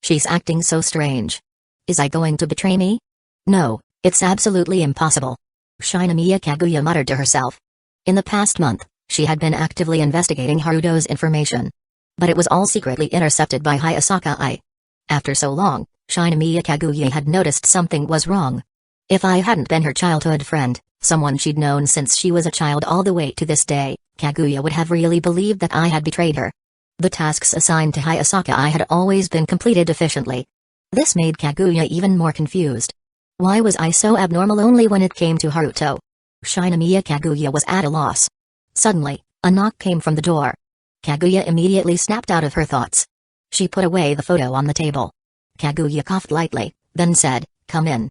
She's acting so strange. Is I going to betray me? No, it's absolutely impossible. Shinomiya Kaguya muttered to herself. In the past month, she had been actively investigating Haruto's information. But it was all secretly intercepted by Hayasaka. After so long, Shinomiya Kaguya had noticed something was wrong. If I hadn't been her childhood friend, someone she'd known since she was a child all the way to this day, Kaguya would have really believed that I had betrayed her. The tasks assigned to Hayasaka had always been completed efficiently. This made Kaguya even more confused. Why was I so abnormal only when it came to Haruto? Shinomiya Kaguya was at a loss. Suddenly, a knock came from the door. Kaguya immediately snapped out of her thoughts. She put away the photo on the table. Kaguya coughed lightly, then said, "Come in."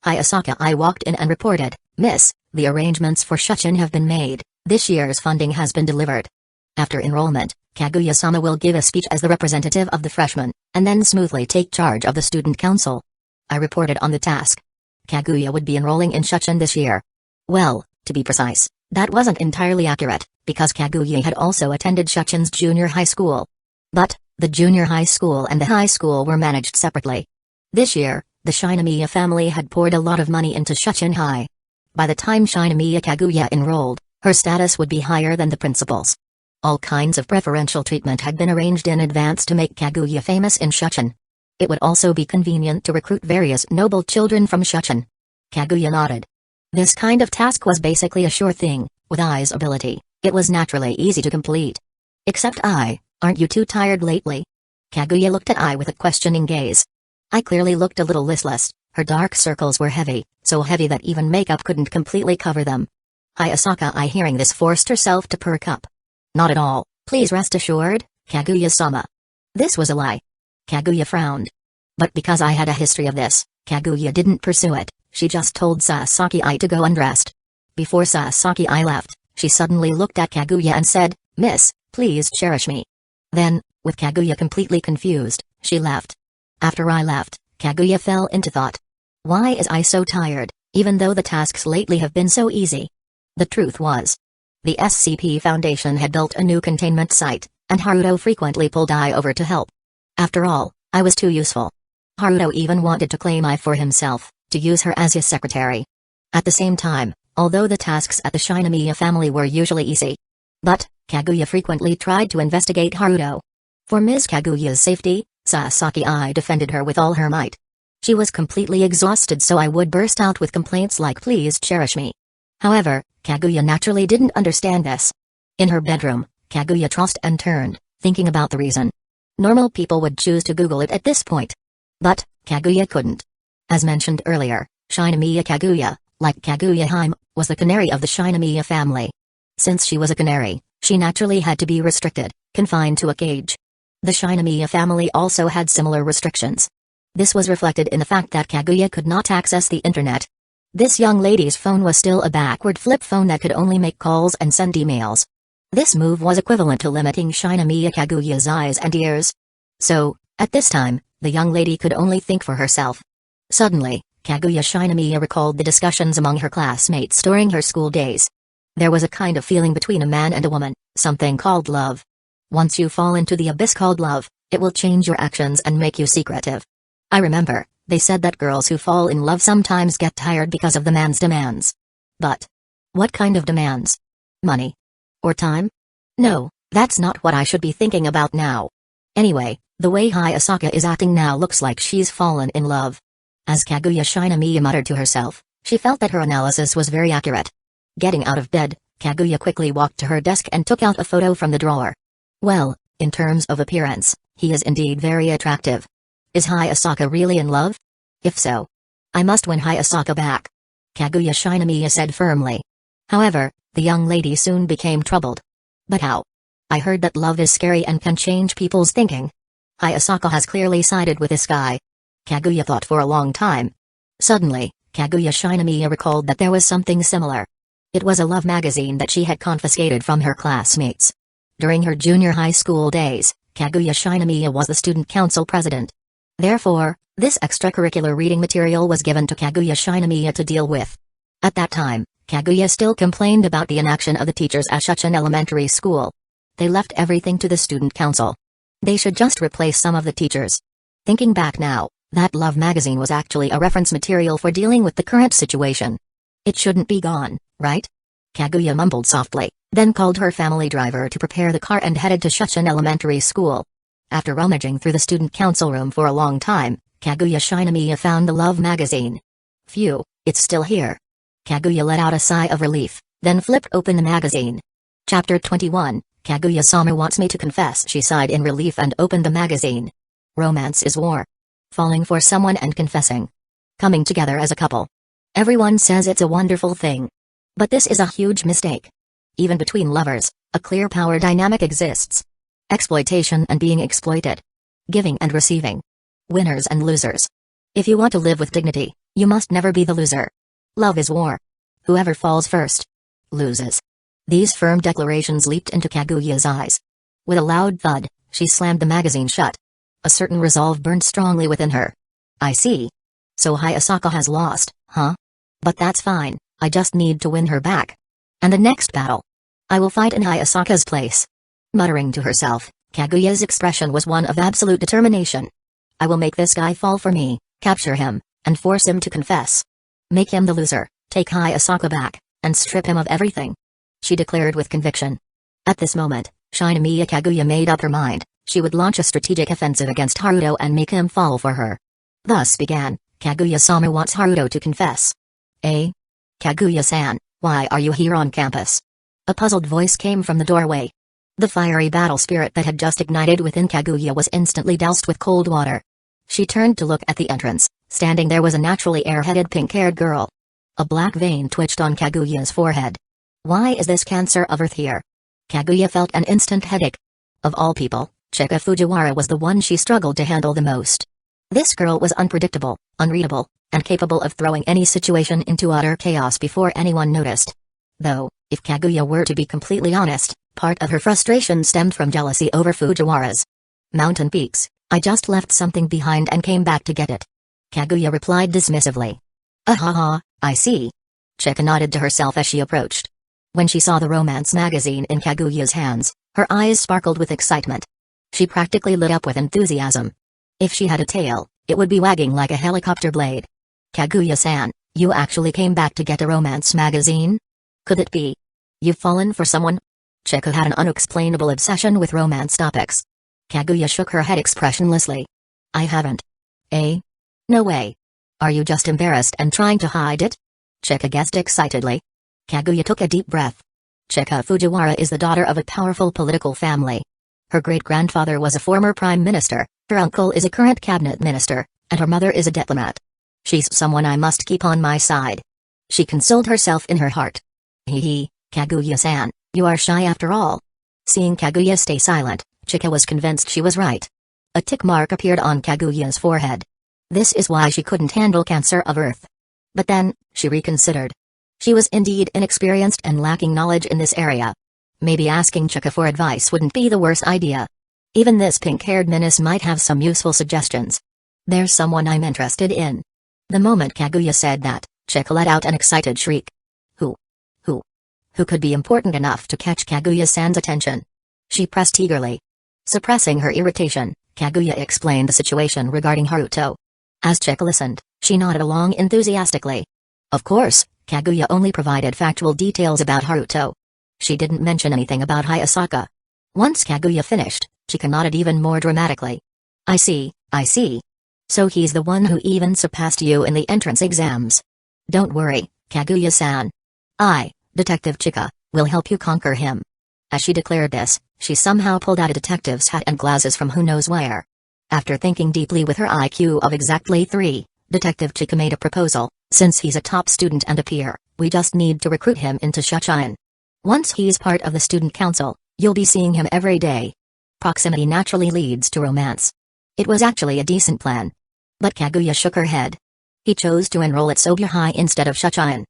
Hayasaka walked in and reported, "Miss, the arrangements for Shuchin have been made. This year's funding has been delivered. After enrollment, Kaguya-sama will give a speech as the representative of the freshmen, and then smoothly take charge of the student council." I reported on the task. Kaguya would be enrolling in Shuchin this year. Well, to be precise, that wasn't entirely accurate, because Kaguya had also attended Shuchin's junior high school. But, the junior high school and the high school were managed separately. This year, the Shinomiya family had poured a lot of money into Shuchin High. By the time Shinomiya Kaguya enrolled, her status would be higher than the principal's. All kinds of preferential treatment had been arranged in advance to make Kaguya famous in Shuchin. It would also be convenient to recruit various noble children from Shuchin. Kaguya nodded. This kind of task was basically a sure thing. With Ai's ability, it was naturally easy to complete. Except aren't you too tired lately? Kaguya looked at Ai with a questioning gaze. Ai clearly looked a little listless. Her dark circles were heavy, so heavy that even makeup couldn't completely cover them. Hayasaka hearing this forced herself to perk up. "Not at all, please rest assured, Kaguya-sama." This was a lie. Kaguya frowned. But because I had a history of this, Kaguya didn't pursue it. She just told Sasaki to go undressed. Before Sasaki left, she suddenly looked at Kaguya and said, "Miss, please cherish me." Then, with Kaguya completely confused, she left. After I left, Kaguya fell into thought. Why is I so tired, even though the tasks lately have been so easy? The truth was, the SCP Foundation had built a new containment site, and Haruto frequently pulled I over to help. After all, I was too useful. Haruto even wanted to claim I for himself, to use her as his secretary. At the same time, although the tasks at the Shinomiya family were usually easy, but Kaguya frequently tried to investigate Haruto. For Ms. Kaguya's safety, Sasaki defended her with all her might. She was completely exhausted, so I would burst out with complaints like "Please cherish me." However, Kaguya naturally didn't understand this. In her bedroom, Kaguya tossed and turned, thinking about the reason. Normal people would choose to Google it at this point. But, Kaguya couldn't. As mentioned earlier, Shinomiya Kaguya, like Kaguya Hime, was the canary of the Shinomiya family. Since she was a canary, she naturally had to be restricted, confined to a cage. The Shinomiya family also had similar restrictions. This was reflected in the fact that Kaguya could not access the internet. This young lady's phone was still a backward flip phone that could only make calls and send emails. This move was equivalent to limiting Shinomiya Kaguya's eyes and ears. So, at this time, the young lady could only think for herself. Suddenly, Kaguya Shinomiya recalled the discussions among her classmates during her school days. There was a kind of feeling between a man and a woman, something called love. Once you fall into the abyss called love, it will change your actions and make you secretive. I remember, they said that girls who fall in love sometimes get tired because of the man's demands. But what kind of demands? Money? Or time? No, that's not what I should be thinking about now. Anyway, the way Hayasaka is acting now looks like she's fallen in love. As Kaguya Shinomiya muttered to herself, she felt that her analysis was very accurate. Getting out of bed, Kaguya quickly walked to her desk and took out a photo from the drawer. Well, in terms of appearance, he is indeed very attractive. Is Hayasaka really in love? If so, I must win Hayasaka back, Kaguya Shinomiya said firmly. However, the young lady soon became troubled. But how? I heard that love is scary and can change people's thinking. Hayasaka has clearly sided with this guy. Kaguya thought for a long time. Suddenly, Kaguya Shinomiya recalled that there was something similar. It was a love magazine that she had confiscated from her classmates. During her junior high school days, Kaguya Shinomiya was the student council president. Therefore, this extracurricular reading material was given to Kaguya Shinomiya to deal with. At that time, Kaguya still complained about the inaction of the teachers at Shuchin Elementary School. They left everything to the student council. They should just replace some of the teachers. Thinking back now, that love magazine was actually a reference material for dealing with the current situation. It shouldn't be gone, right? Kaguya mumbled softly, then called her family driver to prepare the car and headed to Shuchin Elementary School. After rummaging through the student council room for a long time, Kaguya Shinomiya found the love magazine. Phew, it's still here. Kaguya let out a sigh of relief, then flipped open the magazine. Chapter 21, Kaguya-sama wants me to confess. She sighed in relief and opened the magazine. Romance is war. Falling for someone and confessing. Coming together as a couple. Everyone says it's a wonderful thing. But this is a huge mistake. Even between lovers, a clear power dynamic exists. Exploitation and being exploited. Giving and receiving. Winners and losers. If you want to live with dignity, you must never be the loser. Love is war. Whoever falls first loses. These firm declarations leaped into Kaguya's eyes. With a loud thud, she slammed the magazine shut. A certain resolve burned strongly within her. I see. So Hayasaka has lost, huh? But that's fine, I just need to win her back. And the next battle, I will fight in Hayasaka's place. Muttering to herself, Kaguya's expression was one of absolute determination. I will make this guy fall for me, capture him, and force him to confess. Make him the loser, take Hayasaka back, and strip him of everything. She declared with conviction. At this moment, Shinomiya Kaguya made up her mind. She would launch a strategic offensive against Haruto and make him fall for her. Thus began, Kaguya-sama wants Haruto to confess. Eh? Kaguya-san, why are you here on campus? A puzzled voice came from the doorway. The fiery battle spirit that had just ignited within Kaguya was instantly doused with cold water. She turned to look at the entrance. Standing there was a naturally airheaded pink-haired girl. A black vein twitched on Kaguya's forehead. Why is this Cancer of Earth here? Kaguya felt an instant headache. Of all people, Chika Fujiwara was the one she struggled to handle the most. This girl was unpredictable, unreadable, and capable of throwing any situation into utter chaos before anyone noticed. Though, if Kaguya were to be completely honest, part of her frustration stemmed from jealousy over Fujiwara's mountain peaks. I just left something behind and came back to get it. Kaguya replied dismissively. Ahaha, I see. Chika nodded to herself as she approached. When she saw the romance magazine in Kaguya's hands, her eyes sparkled with excitement. She practically lit up with enthusiasm. If she had a tail, it would be wagging like a helicopter blade. Kaguya-san, you actually came back to get a romance magazine? Could it be you've fallen for someone? Chika had an unexplainable obsession with romance topics. Kaguya shook her head expressionlessly. I haven't. Eh? No way. Are you just embarrassed and trying to hide it? Chika guessed excitedly. Kaguya took a deep breath. Chika Fujiwara is the daughter of a powerful political family. Her great-grandfather was a former prime minister, her uncle is a current cabinet minister, and her mother is a diplomat. She's someone I must keep on my side. She consoled herself in her heart. Hee, Kaguya-san, you are shy after all. Seeing Kaguya stay silent, Chika was convinced she was right. A tick mark appeared on Kaguya's forehead. This is why she couldn't handle Cancer of Earth. But then, she reconsidered. She was indeed inexperienced and lacking knowledge in this area. Maybe asking Chika for advice wouldn't be the worst idea. Even this pink-haired menace might have some useful suggestions. There's someone I'm interested in. The moment Kaguya said that, Chika let out an excited shriek. Who could be important enough to catch Kaguya-san's attention? She pressed eagerly. Suppressing her irritation, Kaguya explained the situation regarding Haruto. As Chika listened, she nodded along enthusiastically. Of course, Kaguya only provided factual details about Haruto. She didn't mention anything about Hayasaka. Once Kaguya finished, Chika nodded even more dramatically. I see. So he's the one who even surpassed you in the entrance exams. Don't worry, Kaguya-san. Detective Chika, will help you conquer him. As she declared this, she somehow pulled out a detective's hat and glasses from who knows where. After thinking deeply with her IQ of exactly 3, Detective Chika made a proposal. Since he's a top student and a peer, we just need to recruit him into Shuchin. Once he's part of the student council, you'll be seeing him every day. Proximity naturally leads to romance. It was actually a decent plan. But Kaguya shook her head. He chose to enroll at Sobya High instead of Shuchin.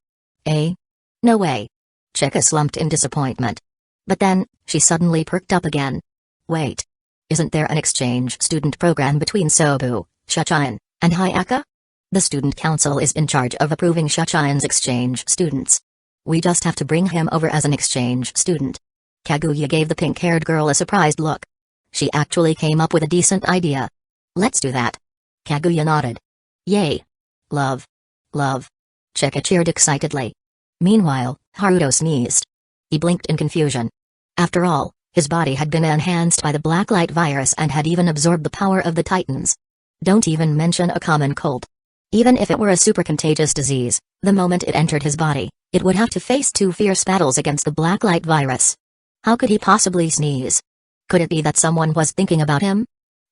Eh? No way. Chika slumped in disappointment. But then, she suddenly perked up again. Wait. Isn't there an exchange student program between Sobu, Shuchin, and Hyaka? The student council is in charge of approving Shuchin's exchange students. We just have to bring him over as an exchange student. Kaguya gave the pink-haired girl a surprised look. She actually came up with a decent idea. Let's do that, Kaguya nodded. Yay. Love. Love. Chika cheered excitedly. Meanwhile, Haruto sneezed. He blinked in confusion. After all, his body had been enhanced by the Blacklight virus and had even absorbed the power of the Titans. Don't even mention a common cold. Even if it were a super contagious disease, the moment it entered his body, it would have to face 2 fierce battles against the Blacklight virus. How could he possibly sneeze? Could it be that someone was thinking about him?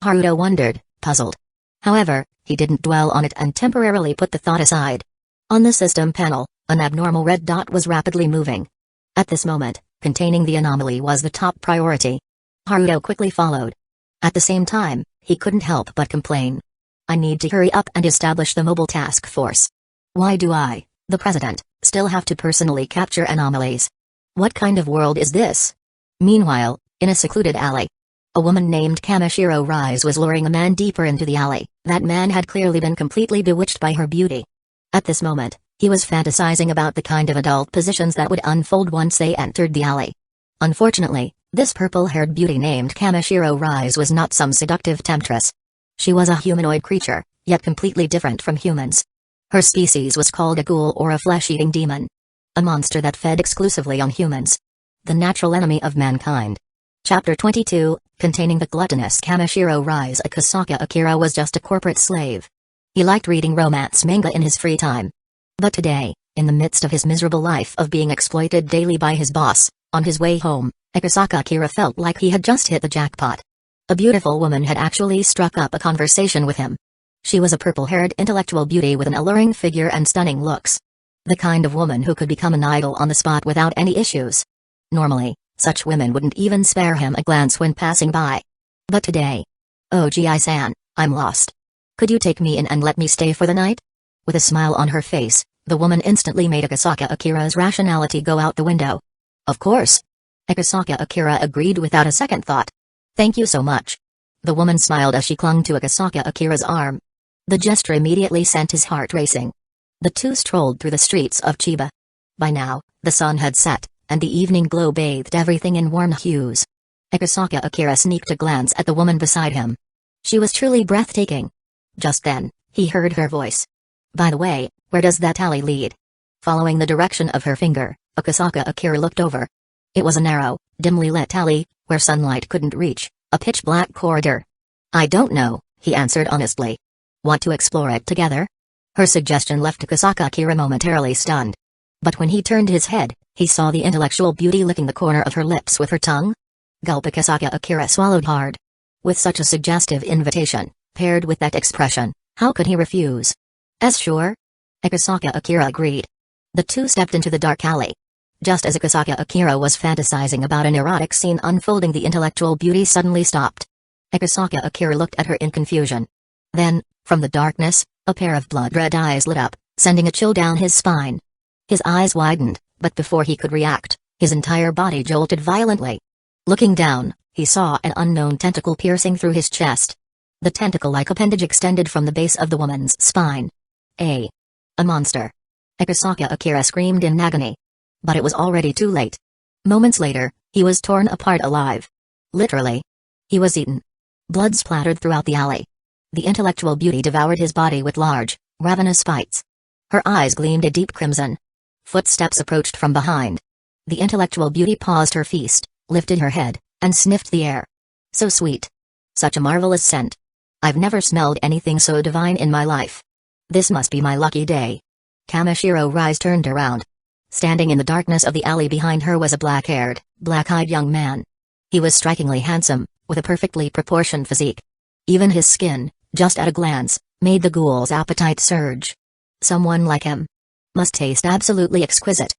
Haruto wondered, puzzled. However, he didn't dwell on it and temporarily put the thought aside. On the system panel, an abnormal red dot was rapidly moving. At this moment, containing the anomaly was the top priority. Haruto quickly followed. At the same time, he couldn't help but complain. I need to hurry up and establish the mobile task force. Why do I, the president, still have to personally capture anomalies? What kind of world is this? Meanwhile, in a secluded alley, a woman named Kamishiro Rise was luring a man deeper into the alley. That man had clearly been completely bewitched by her beauty. At this moment, he was fantasizing about the kind of adult positions that would unfold once they entered the alley. Unfortunately, this purple-haired beauty named Kamishiro Rise was not some seductive temptress. She was a humanoid creature, yet completely different from humans. Her species was called a ghoul or a flesh-eating demon. A monster that fed exclusively on humans. The natural enemy of mankind. Chapter 22, containing the gluttonous Kamishiro Rise. Kusagakure was just a corporate slave. He liked reading romance manga in his free time. But today, in the midst of his miserable life of being exploited daily by his boss, on his way home, Kusagakure felt like he had just hit the jackpot. A beautiful woman had actually struck up a conversation with him. She was a purple-haired intellectual beauty with an alluring figure and stunning looks. The kind of woman who could become an idol on the spot without any issues. Normally, such women wouldn't even spare him a glance when passing by. But today... Oh Gi-san, I'm lost. Could you take me in and let me stay for the night? With a smile on her face, the woman instantly made Kusagakure's rationality go out the window. Of course. Kusagakure agreed without a second thought. Thank you so much. The woman smiled as she clung to Kusagakure's arm. The gesture immediately sent his heart racing. The two strolled through the streets of Chiba. By now, the sun had set, and the evening glow bathed everything in warm hues. Kusagakure sneaked a glance at the woman beside him. She was truly breathtaking. Just then, he heard her voice. By the way, where does that alley lead? Following the direction of her finger, Kusagakure looked over. It was a narrow, dimly lit alley, where sunlight couldn't reach, a pitch-black corridor. I don't know, he answered honestly. Want to explore it together? Her suggestion left Kusagakure momentarily stunned. But when he turned his head, he saw the intellectual beauty licking the corner of her lips with her tongue. Gulp. Kusagakure swallowed hard. With such a suggestive invitation, paired with that expression, how could he refuse? As sure? Kusagakure agreed. The two stepped into the dark alley. Just as Kusagakure was fantasizing about an erotic scene unfolding, the intellectual beauty suddenly stopped. Kusagakure looked at her in confusion. Then, from the darkness, a pair of blood-red eyes lit up, sending a chill down his spine. His eyes widened, but before he could react, his entire body jolted violently. Looking down, he saw an unknown tentacle piercing through his chest. The tentacle-like appendage extended from the base of the woman's spine. A monster. Kusagakure screamed in agony. But it was already too late. Moments later, he was torn apart alive. Literally. He was eaten. Blood splattered throughout the alley. The intellectual beauty devoured his body with large, ravenous bites. Her eyes gleamed a deep crimson. Footsteps approached from behind. The intellectual beauty paused her feast, lifted her head, and sniffed the air. So sweet. Such a marvelous scent. I've never smelled anything so divine in my life. This must be my lucky day. Kamishiro Rise turned around. Standing in the darkness of the alley behind her was a black-haired, black-eyed young man. He was strikingly handsome, with a perfectly proportioned physique. Even his skin, just at a glance, made the ghoul's appetite surge. Someone like him must taste absolutely exquisite.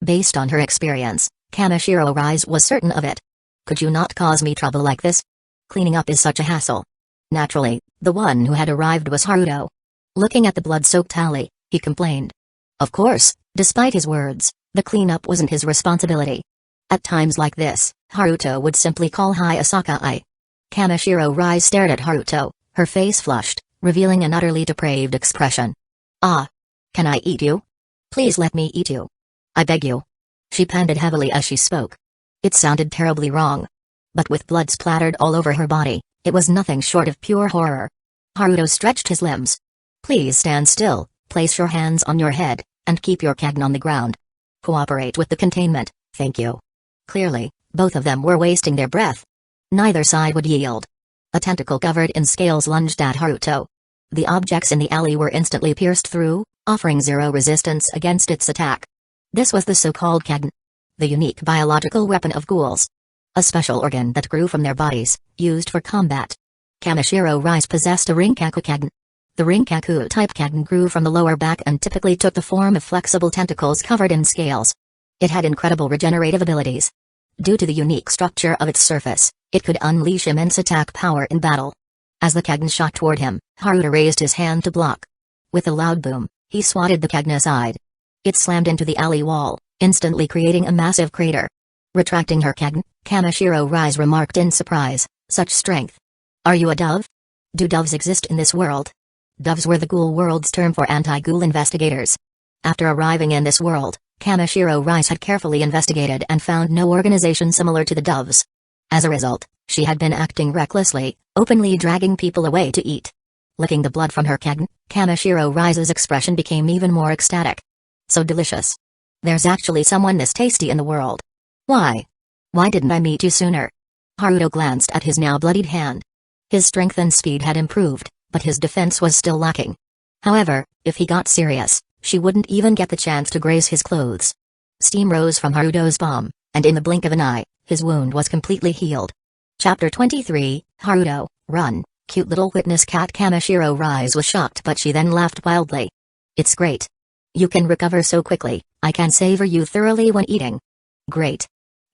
Based on her experience, Kamishiro Rise was certain of it. Could you not cause me trouble like this? Cleaning up is such a hassle. Naturally, the one who had arrived was Haruto. Looking at the blood-soaked alley, he complained. Of course, despite his words, the cleanup wasn't his responsibility. At times like this, Haruto would simply call Hi Asakai. Kamishiro Rise stared at Haruto, her face flushed, revealing an utterly depraved expression. Ah. Can I eat you? Please let me eat you. I beg you. She panted heavily as she spoke. It sounded terribly wrong. But with blood splattered all over her body, it was nothing short of pure horror. Haruto stretched his limbs. Please stand still, place your hands on your head, and keep your Kagen on the ground. Cooperate with the containment, thank you. Clearly, both of them were wasting their breath. Neither side would yield. A tentacle covered in scales lunged at Haruto. The objects in the alley were instantly pierced through, offering zero resistance against its attack. This was the so-called Kagen, the unique biological weapon of ghouls. A special organ that grew from their bodies, used for combat. Kamishiro Rise possessed a Rinkaku Kagen. The Rinkaku-type Kagen grew from the lower back and typically took the form of flexible tentacles covered in scales. It had incredible regenerative abilities. Due to the unique structure of its surface, it could unleash immense attack power in battle. As the Kagen shot toward him, Haruto raised his hand to block. With a loud boom, he swatted the Kagen aside. It slammed into the alley wall, instantly creating a massive crater. Retracting her Kagen, Kamishiro Rise remarked in surprise, such strength. Are you a dove? Do doves exist in this world? Doves were the ghoul world's term for anti-ghoul investigators. After arriving in this world, Kamishiro Rise had carefully investigated and found no organization similar to the doves. As a result, she had been acting recklessly, openly dragging people away to eat. Licking the blood from her Kagen, Kamishiro Rise's expression became even more ecstatic. So delicious. There's actually someone this tasty in the world. Why? Why didn't I meet you sooner? Haruto glanced at his now bloodied hand. His strength and speed had improved, but his defense was still lacking. However, if he got serious, she wouldn't even get the chance to graze his clothes. Steam rose from Haruto's palm, and in the blink of an eye, his wound was completely healed. Chapter 23, Haruto, Run. Cute little witness cat Kamishiro Rise was shocked, but she then laughed wildly. It's great. You can recover so quickly, I can savor you thoroughly when eating. Great.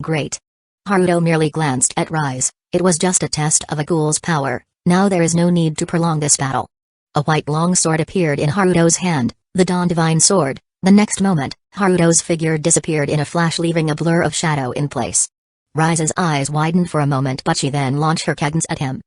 Great. Haruto merely glanced at Rise. It was just a test of a ghoul's power. Now there is no need to prolong this battle. A white longsword appeared in Haruto's hand, the Dawn Divine Sword. The next moment, Haruto's figure disappeared in a flash, leaving a blur of shadow in place. Rise's eyes widened for a moment, but she then launched her Kagens at him.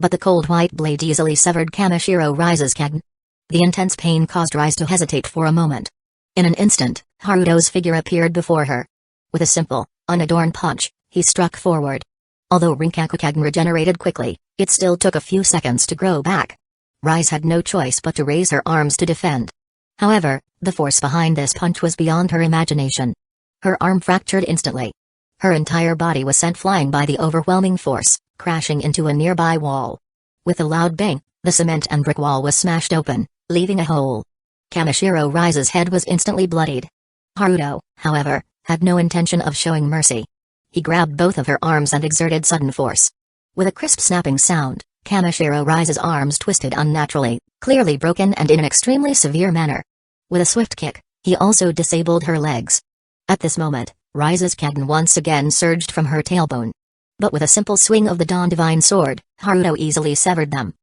But the cold white blade easily severed Kamishiro Rise's Kagen. The intense pain caused Rise to hesitate for a moment. In an instant, Haruto's figure appeared before her. With a simple, unadorned punch, he struck forward. Although Rinkaku Kagen regenerated quickly, it still took a few seconds to grow back. Rise had no choice but to raise her arms to defend. However, the force behind this punch was beyond her imagination. Her arm fractured instantly. Her entire body was sent flying by the overwhelming force, crashing into a nearby wall. With a loud bang, the cement and brick wall was smashed open, leaving a hole. Kamishiro Rise's head was instantly bloodied. Haruto, however, had no intention of showing mercy. He grabbed both of her arms and exerted sudden force. With a crisp snapping sound, Kamishiro Rise's arms twisted unnaturally, clearly broken and in an extremely severe manner. With a swift kick, he also disabled her legs. At this moment, Rise's Kagen once again surged from her tailbone. But with a simple swing of the Dawn Divine Sword, Haruto easily severed them.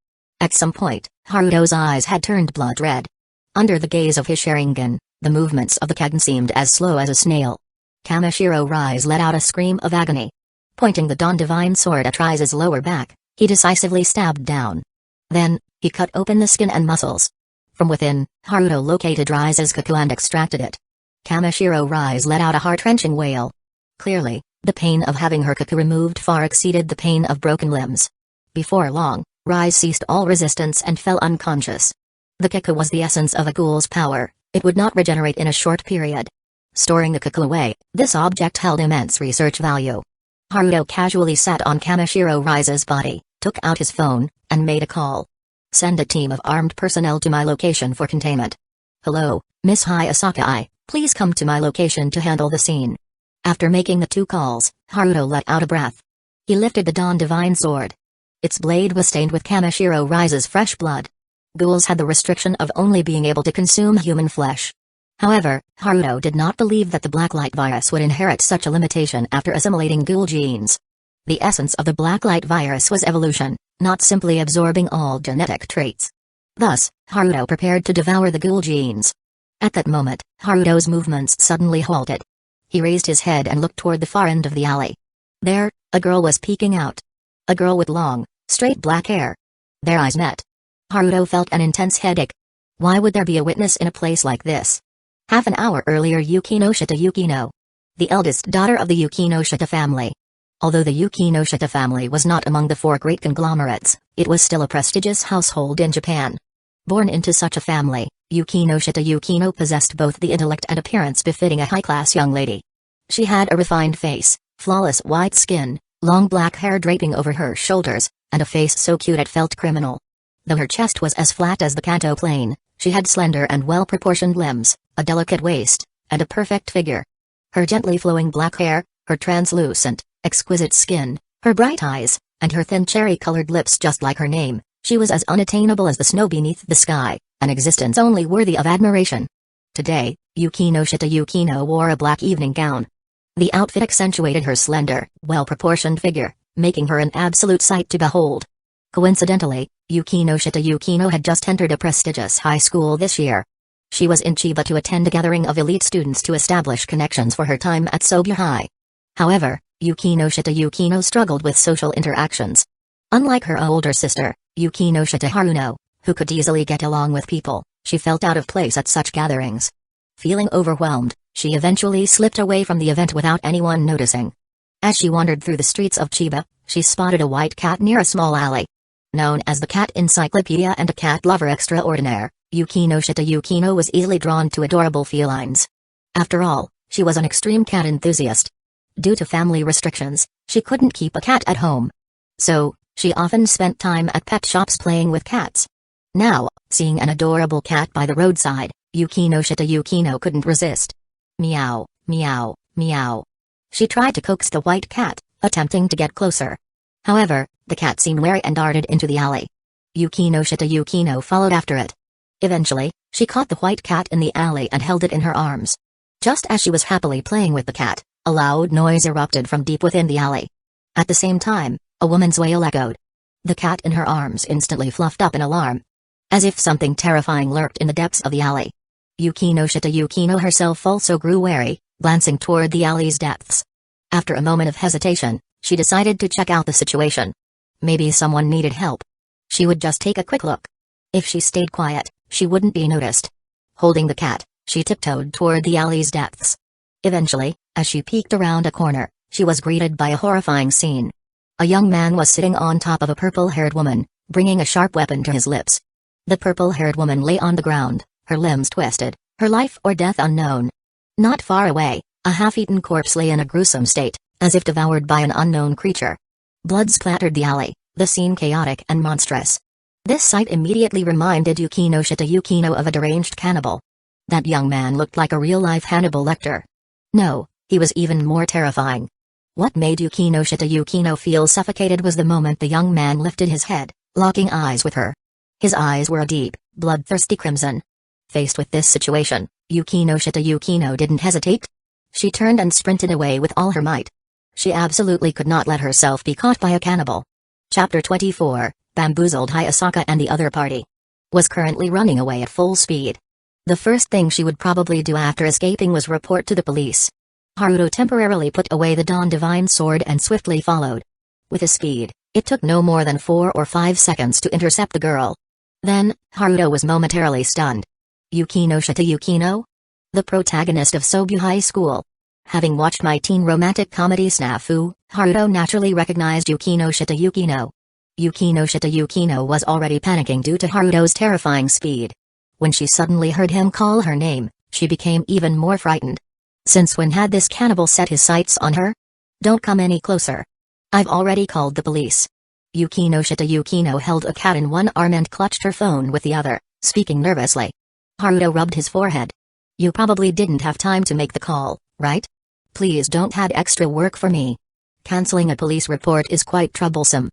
At some point, Haruto's eyes had turned blood red. Under the gaze of his Sharingan, the movements of the Kagen seemed as slow as a snail. Kamishiro Rise let out a scream of agony. Pointing the Dawn Divine Sword at Rise's lower back, he decisively stabbed down. Then, he cut open the skin and muscles. From within, Haruto located Rise's Kaku and extracted it. Kamishiro Rise let out a heart-wrenching wail. Clearly, the pain of having her Kaku removed far exceeded the pain of broken limbs. Before long, Rise ceased all resistance and fell unconscious. The Kaku was the essence of a ghoul's power. It would not regenerate in a short period. Storing the Kaku away, this object held immense research value. Haruto casually sat on Kamishiro Rise's body, took out his phone, and made a call. Send a team of armed personnel to my location for containment. Hello, Miss Hayasaka, please come to my location to handle the scene. After making the two calls, Haruto let out a breath. He lifted the Dawn Divine Sword. Its blade was stained with Kamishiro Rise's fresh blood. Ghouls had the restriction of only being able to consume human flesh. However, Haruto did not believe that the Blacklight virus would inherit such a limitation after assimilating ghoul genes. The essence of the Blacklight virus was evolution, not simply absorbing all genetic traits. Thus, Haruto prepared to devour the ghoul genes. At that moment, Haruto's movements suddenly halted. He raised his head and looked toward the far end of the alley. There, a girl was peeking out. A girl with long, straight black hair. Their eyes met. Haruto felt an intense headache. Why would there be a witness in a place like this? Half an hour earlier, Yukino Shita Yukino, the eldest daughter of the Yukino Shita family. Although the Yukinoshita family was not among the 4 great conglomerates, it was still a prestigious household in Japan. Born into such a family, Yukinoshita Yukino possessed both the intellect and appearance befitting a high-class young lady. She had a refined face, flawless white skin, long black hair draping over her shoulders, and a face so cute it felt criminal. Though her chest was as flat as the Kanto plane, she had slender and well-proportioned limbs, a delicate waist, and a perfect figure. Her gently flowing black hair, her translucent, exquisite skin, her bright eyes, and her thin cherry-colored lips just like her name, she was as unattainable as the snow beneath the sky, an existence only worthy of admiration. Today, Yukinoshita Yukino wore a black evening gown. The outfit accentuated her slender, well-proportioned figure, making her an absolute sight to behold. Coincidentally, Yukinoshita Yukino had just entered a prestigious high school this year. She was in Chiba to attend a gathering of elite students to establish connections for her time at Sobu High. However, Yukinoshita Yukino struggled with social interactions. Unlike her older sister, Yukinoshita Haruno, who could easily get along with people, she felt out of place at such gatherings. Feeling overwhelmed, she eventually slipped away from the event without anyone noticing. As she wandered through the streets of Chiba, she spotted a white cat near a small alley. Known as the Cat Encyclopedia and a cat lover extraordinaire, Yukinoshita Yukino was easily drawn to adorable felines. After all, she was an extreme cat enthusiast. Due to family restrictions, she couldn't keep a cat at home. So, she often spent time at pet shops playing with cats. Now, seeing an adorable cat by the roadside, Yukinoshita Yukino couldn't resist. Meow, meow, meow. She tried to coax the white cat, attempting to get closer. However, the cat seemed wary and darted into the alley. Yukinoshita Yukino followed after it. Eventually, she caught the white cat in the alley and held it in her arms. Just as she was happily playing with the cat, a loud noise erupted from deep within the alley. At the same time, a woman's wail echoed. The cat in her arms instantly fluffed up in alarm. As if something terrifying lurked in the depths of the alley. Yukinoshita Yukino herself also grew wary, glancing toward the alley's depths. After a moment of hesitation, she decided to check out the situation. Maybe someone needed help. She would just take a quick look. If she stayed quiet, she wouldn't be noticed. Holding the cat, she tiptoed toward the alley's depths. Eventually, as she peeked around a corner, she was greeted by a horrifying scene. A young man was sitting on top of a purple-haired woman, bringing a sharp weapon to his lips. The purple-haired woman lay on the ground, her limbs twisted, her life or death unknown. Not far away, a half-eaten corpse lay in a gruesome state, as if devoured by an unknown creature. Blood splattered the alley, the scene chaotic and monstrous. This sight immediately reminded Yukinoshita Yukino of a deranged cannibal. That young man looked like a real-life Hannibal Lecter. No, he was even more terrifying. What made Yukinoshita Yukino feel suffocated was the moment the young man lifted his head, locking eyes with her. His eyes were a deep, bloodthirsty crimson. Faced with this situation, Yukinoshita Yukino didn't hesitate. She turned and sprinted away with all her might. She absolutely could not let herself be caught by a cannibal. Chapter 24, Bamboozled Hayasaka and the other party. Was currently running away at full speed. The first thing she would probably do after escaping was report to the police. Haruto temporarily put away the Dawn Divine Sword and swiftly followed. With his speed, it took no more than 4 or 5 seconds to intercept the girl. Then, Haruto was momentarily stunned. Yukinoshita Yukino? The protagonist of Sobu High School. Having watched my teen romantic comedy Snafu, Haruto naturally recognized Yukinoshita Yukino. Yukinoshita Yukino was already panicking due to Haruto's terrifying speed. When she suddenly heard him call her name, she became even more frightened. Since when had this cannibal set his sights on her? Don't come any closer. I've already called the police. Yukinoshita Yukino held a cat in one arm and clutched her phone with the other, speaking nervously. Haruto rubbed his forehead. You probably didn't have time to make the call, right? Please don't add extra work for me. Canceling a police report is quite troublesome.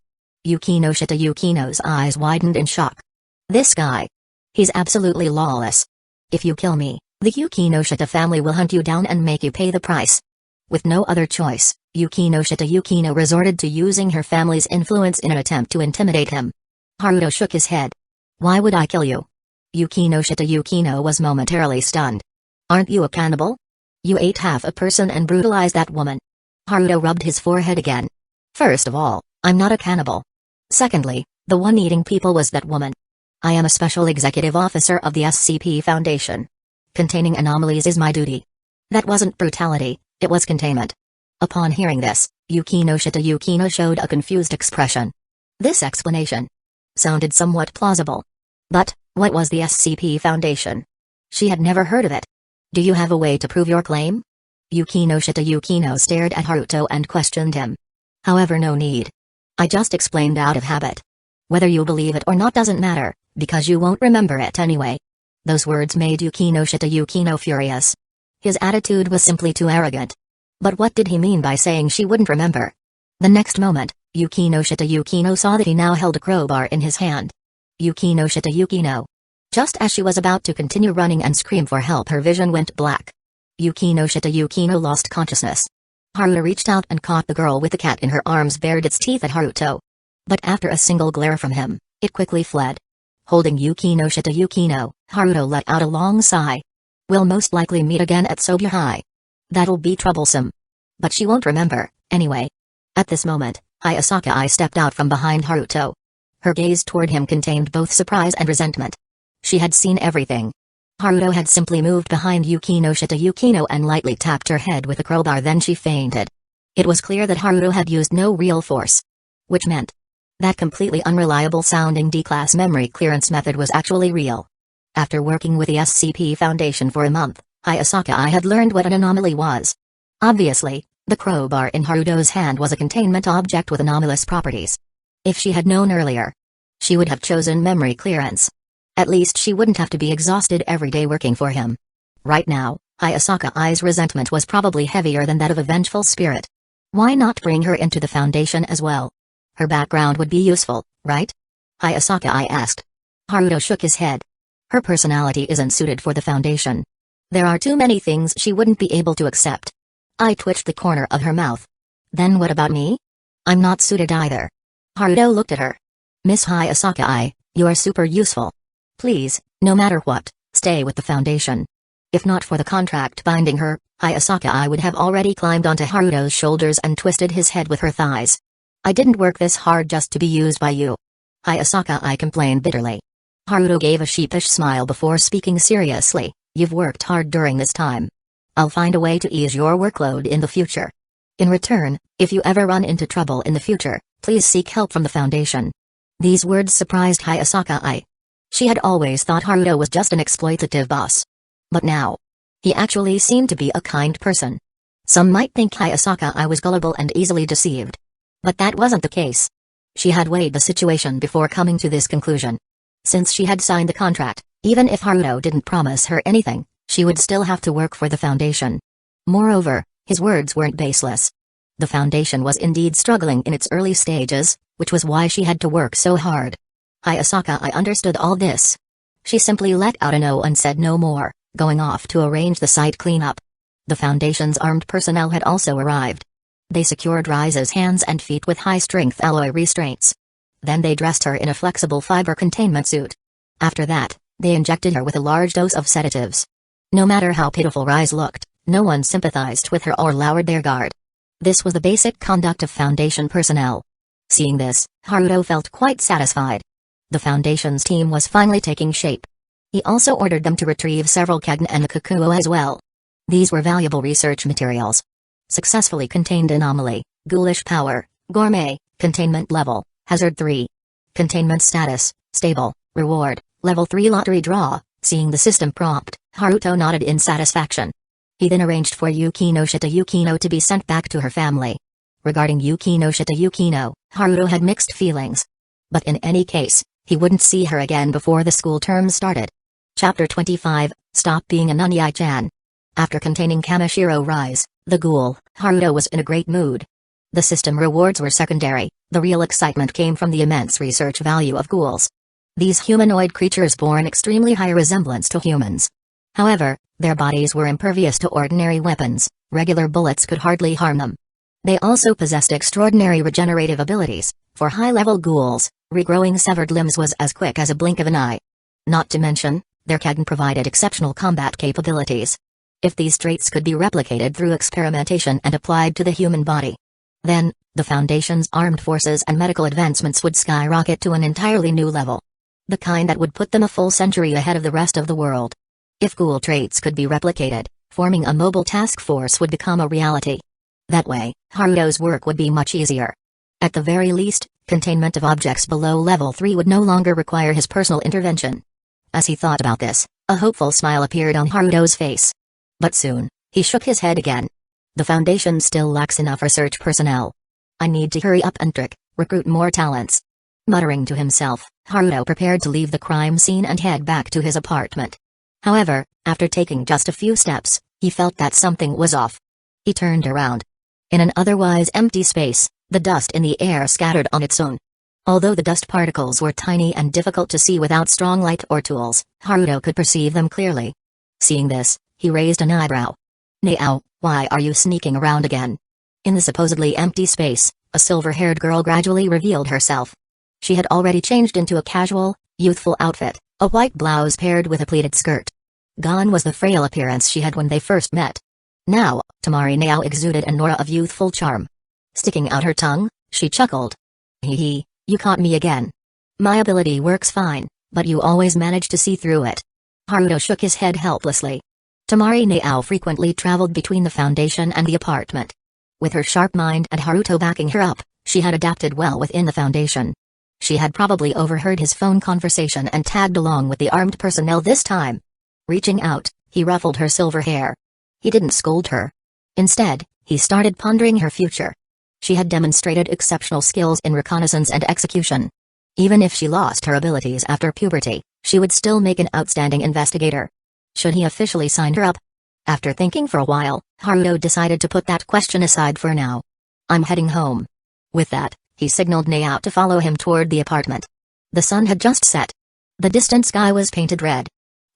Yukinoshita Yukino's eyes widened in shock. This guy. He's absolutely lawless. If you kill me, the Yukinoshita family will hunt you down and make you pay the price. With no other choice, Yukinoshita Yukino resorted to using her family's influence in an attempt to intimidate him. Haruto shook his head. Why would I kill you? Yukinoshita Yukino was momentarily stunned. Aren't you a cannibal? You ate half a person and brutalized that woman. Haruto rubbed his forehead again. First of all, I'm not a cannibal. Secondly, the one eating people was that woman. I am a special executive officer of the SCP Foundation. Containing anomalies is my duty. That wasn't brutality, it was containment. Upon hearing this, Yukino Shitayukino showed a confused expression. This explanation sounded somewhat plausible. But, what was the SCP Foundation? She had never heard of it. Do you have a way to prove your claim? Yukino Shitayukino stared at Haruto and questioned him. However, no need. I just explained out of habit. Whether you believe it or not doesn't matter, because you won't remember it anyway. Those words made Yukino Shitayukino furious. His attitude was simply too arrogant. But what did he mean by saying she wouldn't remember? The next moment, Yukino Shitayukino saw that he now held a crowbar in his hand. Yukino Shitayukino. Just as she was about to continue running and scream for help, her vision went black. Yukino Shitayukino lost consciousness. Haruto reached out and caught the girl with the cat in her arms, bared its teeth at Haruto. But after a single glare from him, it quickly fled. Holding Yukino Shitayukino, Haruto let out a long sigh. We'll most likely meet again at Sobu High. That'll be troublesome. But she won't remember, anyway. At this moment, Hayasaka stepped out from behind Haruto. Her gaze toward him contained both surprise and resentment. She had seen everything. Haruto had simply moved behind Yukino Shitayukino and lightly tapped her head with a crowbar, then she fainted. It was clear that Haruto had used no real force. Which meant that completely unreliable-sounding D-class memory clearance method was actually real. After working with the SCP Foundation for a month, Hayasaka had learned what an anomaly was. Obviously, the crowbar in Haruto's hand was a containment object with anomalous properties. If she had known earlier, she would have chosen memory clearance. At least she wouldn't have to be exhausted every day working for him. Right now, Hayasaka's resentment was probably heavier than that of a vengeful spirit. Why not bring her into the Foundation as well? Her background would be useful, right? Hayasaka asked. Haruto shook his head. Her personality isn't suited for the Foundation. There are too many things she wouldn't be able to accept. I twitched the corner of her mouth. Then what about me? I'm not suited either. Haruto looked at her. Miss Hayasaka, you're super useful. Please, no matter what, stay with the Foundation. If not for the contract binding her, Hayasaka would have already climbed onto Haruto's shoulders and twisted his head with her thighs. I didn't work this hard just to be used by you. Hayasaka complained bitterly. Haruto gave a sheepish smile before speaking seriously. You've worked hard during this time. I'll find a way to ease your workload in the future. In return, if you ever run into trouble in the future, please seek help from the Foundation. These words surprised Hayasaka. She had always thought Haruto was just an exploitative boss. But now, he actually seemed to be a kind person. Some might think Hayasaka was gullible and easily deceived. But that wasn't the case. She had weighed the situation before coming to this conclusion. Since she had signed the contract, even if Haruto didn't promise her anything, she would still have to work for the Foundation. Moreover, his words weren't baseless. The Foundation was indeed struggling in its early stages, which was why she had to work so hard. Hayasaka understood all this. She simply let out an "oh" and said no more, going off to arrange the site cleanup. The Foundation's armed personnel had also arrived. They secured Rise's hands and feet with high-strength alloy restraints. Then they dressed her in a flexible fiber containment suit. After that, they injected her with a large dose of sedatives. No matter how pitiful Rise looked, no one sympathized with her or lowered their guard. This was the basic conduct of Foundation personnel. Seeing this, Haruto felt quite satisfied. The Foundation's team was finally taking shape. He also ordered them to retrieve several Kegen and the Kukuo as well. These were valuable research materials. Successfully contained anomaly, ghoulish power, gourmet, containment level, hazard 3. Containment status, stable, reward, level 3 lottery draw. Seeing the system prompt, Haruto nodded in satisfaction. He then arranged for Yukino Shitayukino to be sent back to her family. Regarding Yukino Shitayukino, Haruto had mixed feelings. But in any case, he wouldn't see her again before the school term started. Chapter 25, Stop Being a Nani-chan. After containing Kamishiro Rise, the ghoul, Haruto was in a great mood. The system rewards were secondary, the real excitement came from the immense research value of ghouls. These humanoid creatures bore an extremely high resemblance to humans. However, their bodies were impervious to ordinary weapons, regular bullets could hardly harm them. They also possessed extraordinary regenerative abilities. For high-level ghouls, regrowing severed limbs was as quick as a blink of an eye. Not to mention, their Kegen provided exceptional combat capabilities. If these traits could be replicated through experimentation and applied to the human body, then, the Foundation's armed forces and medical advancements would skyrocket to an entirely new level. The kind that would put them a full century ahead of the rest of the world. If ghoul traits could be replicated, forming a mobile task force would become a reality. That way, Haruto's work would be much easier. At the very least, containment of objects below level 3 would no longer require his personal intervention. As he thought about this, a hopeful smile appeared on Haruto's face. But soon, he shook his head again. The Foundation still lacks enough research personnel. I need to hurry up and recruit more talents. Muttering to himself, Haruto prepared to leave the crime scene and head back to his apartment. However, after taking just a few steps, he felt that something was off. He turned around. In an otherwise empty space, the dust in the air scattered on its own. Although the dust particles were tiny and difficult to see without strong light or tools, Haruto could perceive them clearly. Seeing this, he raised an eyebrow. "Now, why are you sneaking around again?" In the supposedly empty space, a silver-haired girl gradually revealed herself. She had already changed into a casual, youthful outfit, a white blouse paired with a pleated skirt. Gone was the frail appearance she had when they first met. Now, Tamari now exuded an aura of youthful charm. Sticking out her tongue, she chuckled. "Hee hee, you caught me again. My ability works fine, but you always manage to see through it." Haruto shook his head helplessly. Tamari now frequently traveled between the Foundation and the apartment. With her sharp mind and Haruto backing her up, she had adapted well within the Foundation. She had probably overheard his phone conversation and tagged along with the armed personnel this time. Reaching out, he ruffled her silver hair. He didn't scold her. Instead, he started pondering her future. She had demonstrated exceptional skills in reconnaissance and execution. Even if she lost her abilities after puberty, she would still make an outstanding investigator. Should he officially sign her up? After thinking for a while, Haruto decided to put that question aside for now. "I'm heading home." With that, he signaled Nao to follow him toward the apartment. The sun had just set. The distant sky was painted red.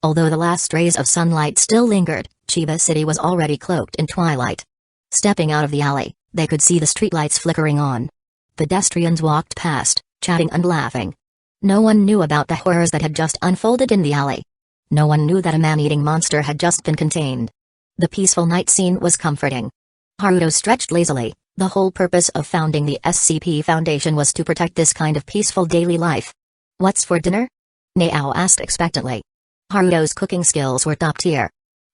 Although the last rays of sunlight still lingered, Chiba City was already cloaked in twilight. Stepping out of the alley, they could see the streetlights flickering on. Pedestrians walked past, chatting and laughing. No one knew about the horrors that had just unfolded in the alley. No one knew that a man-eating monster had just been contained. The peaceful night scene was comforting. Haruto stretched lazily. The whole purpose of founding the SCP Foundation was to protect this kind of peaceful daily life. "What's for dinner?" Nao asked expectantly. Haruto's cooking skills were top tier.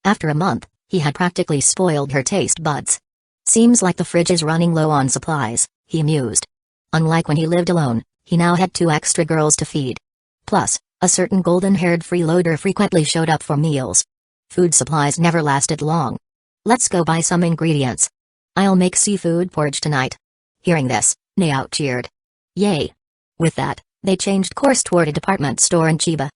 After a month, he had practically spoiled her taste buds. "Seems like the fridge is running low on supplies," he mused. Unlike when he lived alone, he now had 2 extra girls to feed. Plus, a certain golden-haired freeloader frequently showed up for meals. Food supplies never lasted long. "Let's go buy some ingredients. I'll make seafood porridge tonight." Hearing this, Nao cheered. "Yay!" With that, they changed course toward a department store in Chiba.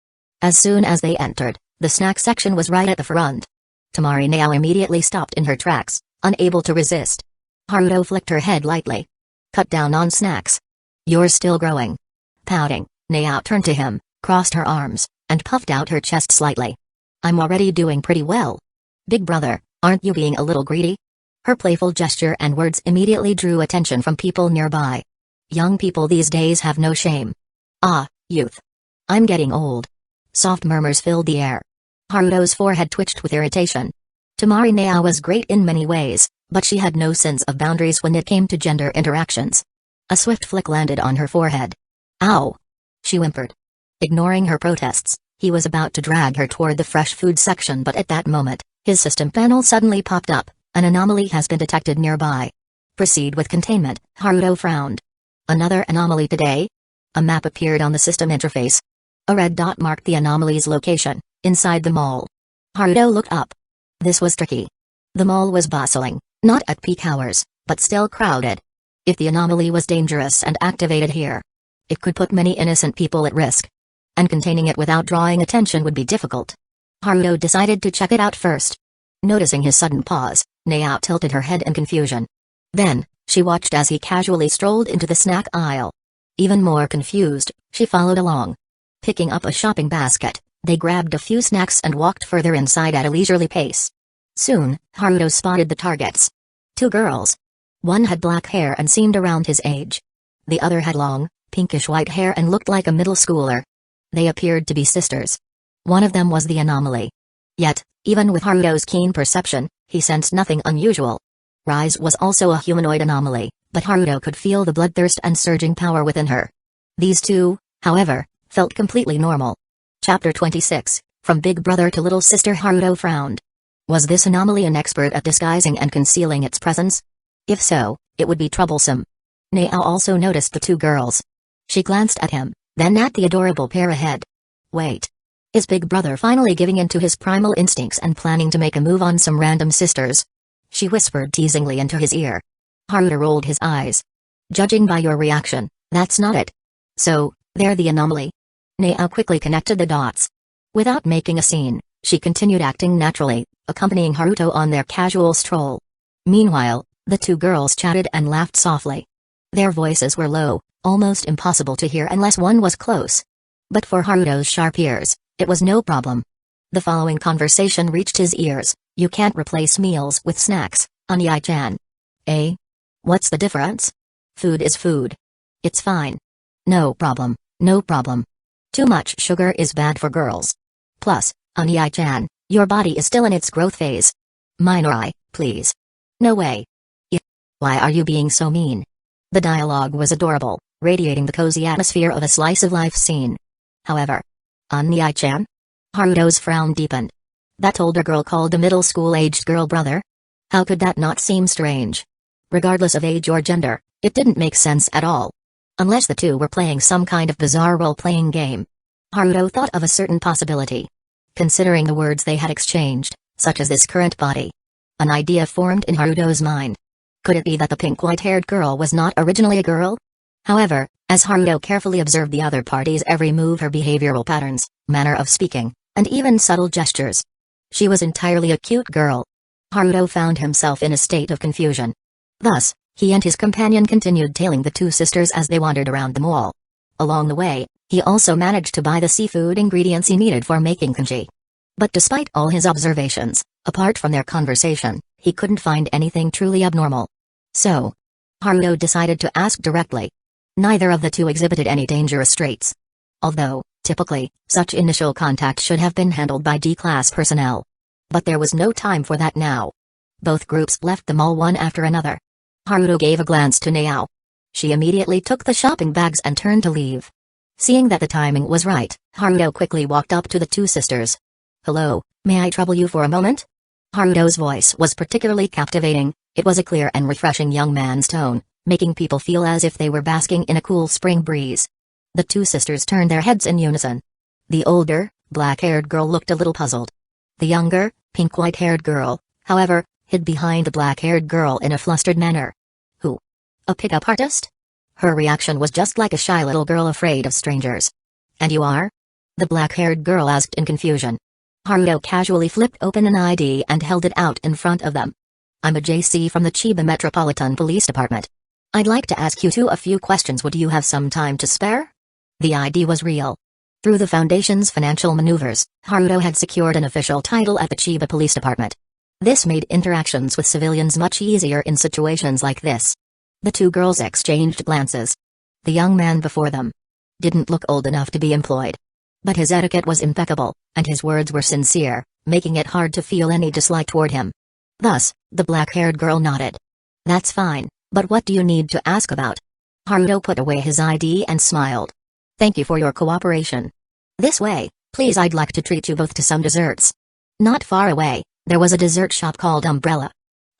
As soon as they entered, the snack section was right at the front. Tamari Nao immediately stopped in her tracks, unable to resist. Haruto flicked her head lightly. "Cut down on snacks. You're still growing." Pouting, Nao turned to him, crossed her arms, and puffed out her chest slightly. "I'm already doing pretty well. Big brother, aren't you being a little greedy?" Her playful gesture and words immediately drew attention from people nearby. Young people these days have no shame. "Ah, youth. I'm getting old." Soft murmurs filled the air. Haruto's forehead twitched with irritation. Tamari Nao was great in many ways, but she had no sense of boundaries when it came to gender interactions. A swift flick landed on her forehead. "Ow!" she whimpered. Ignoring her protests, he was about to drag her toward the fresh food section, but at that moment, his system panel suddenly popped up. "An anomaly has been detected nearby. Proceed with containment." Haruto frowned. "Another anomaly today?" A map appeared on the system interface. A red dot marked the anomaly's location, inside the mall. Haruto looked up. This was tricky. The mall was bustling, not at peak hours, but still crowded. If the anomaly was dangerous and activated here, it could put many innocent people at risk. And containing it without drawing attention would be difficult. Haruto decided to check it out first. Noticing his sudden pause, Nao tilted her head in confusion. Then, she watched as he casually strolled into the snack aisle. Even more confused, she followed along. Picking up a shopping basket, they grabbed a few snacks and walked further inside at a leisurely pace. Soon, Haruto spotted the targets. 2 girls. One had black hair and seemed around his age. The other had long, pinkish-white hair and looked like a middle schooler. They appeared to be sisters. One of them was the anomaly. Yet, even with Haruto's keen perception, he sensed nothing unusual. Rise was also a humanoid anomaly, but Haruto could feel the bloodthirst and surging power within her. These two, however, felt completely normal. Chapter 26, From Big Brother to Little Sister. Haruto frowned. Was this anomaly an expert at disguising and concealing its presence? If so, it would be troublesome. Nao also noticed the two girls. She glanced at him, then at the adorable pair ahead. Wait. Is Big Brother finally giving in to his primal instincts and planning to make a move on some random sisters? She whispered teasingly into his ear. Haruto rolled his eyes. Judging by your reaction, that's not it. So, they're the anomaly. Nao quickly connected the dots. Without making a scene, she continued acting naturally, accompanying Haruto on their casual stroll. Meanwhile, the two girls chatted and laughed softly. Their voices were low, almost impossible to hear unless one was close. But for Haruto's sharp ears, it was no problem. The following conversation reached his ears. You can't replace meals with snacks, Onii-chan. Eh? What's the difference? Food is food. It's fine. No problem, no problem. Too much sugar is bad for girls. Plus, Onii-chan, your body is still in its growth phase. Minor eye, please. No way. Why are you being so mean? The dialogue was adorable, radiating the cozy atmosphere of a slice-of-life scene. However, Onii-chan? Haruto's frown deepened. That older girl called a middle school-aged girl brother? How could that not seem strange? Regardless of age or gender, it didn't make sense at all. Unless the two were playing some kind of bizarre role-playing game. Haruto thought of a certain possibility. Considering the words they had exchanged, such as this current body. An idea formed in Haruto's mind. Could it be that the pink white-haired girl was not originally a girl? However, as Haruto carefully observed the other party's every move, her behavioral patterns, manner of speaking, and even subtle gestures, she was entirely a cute girl. Haruto found himself in a state of confusion. Thus, he and his companion continued tailing the two sisters as they wandered around the mall. Along the way, he also managed to buy the seafood ingredients he needed for making kanji. But despite all his observations, apart from their conversation, he couldn't find anything truly abnormal. So, Haruto decided to ask directly. Neither of the two exhibited any dangerous traits. Although, typically, such initial contact should have been handled by D-class personnel. But there was no time for that now. Both groups left the mall one after another. Haruto gave a glance to Nao. She immediately took the shopping bags and turned to leave. Seeing that the timing was right, Haruto quickly walked up to the two sisters. Hello, may I trouble you for a moment? Haruto's voice was particularly captivating. It was a clear and refreshing young man's tone, making people feel as if they were basking in a cool spring breeze. The two sisters turned their heads in unison. The older, black-haired girl looked a little puzzled. The younger, pink-white-haired girl, however, hid behind the black-haired girl in a flustered manner. Who? A pickup artist? Her reaction was just like a shy little girl afraid of strangers. And you are? The black-haired girl asked in confusion. Haruto casually flipped open an ID and held it out in front of them. I'm a JC from the Chiba Metropolitan Police Department. I'd like to ask you two a few questions. Would you have some time to spare? The ID was real. Through the Foundation's financial maneuvers, Haruto had secured an official title at the Chiba Police Department. This made interactions with civilians much easier in situations like this. The two girls exchanged glances. The young man before them didn't look old enough to be employed. But his etiquette was impeccable, and his words were sincere, making it hard to feel any dislike toward him. Thus, the black-haired girl nodded. That's fine, but what do you need to ask about? Haruto put away his ID and smiled. Thank you for your cooperation. This way, please. I'd like to treat you both to some desserts. Not far away, there was a dessert shop called Umbrella.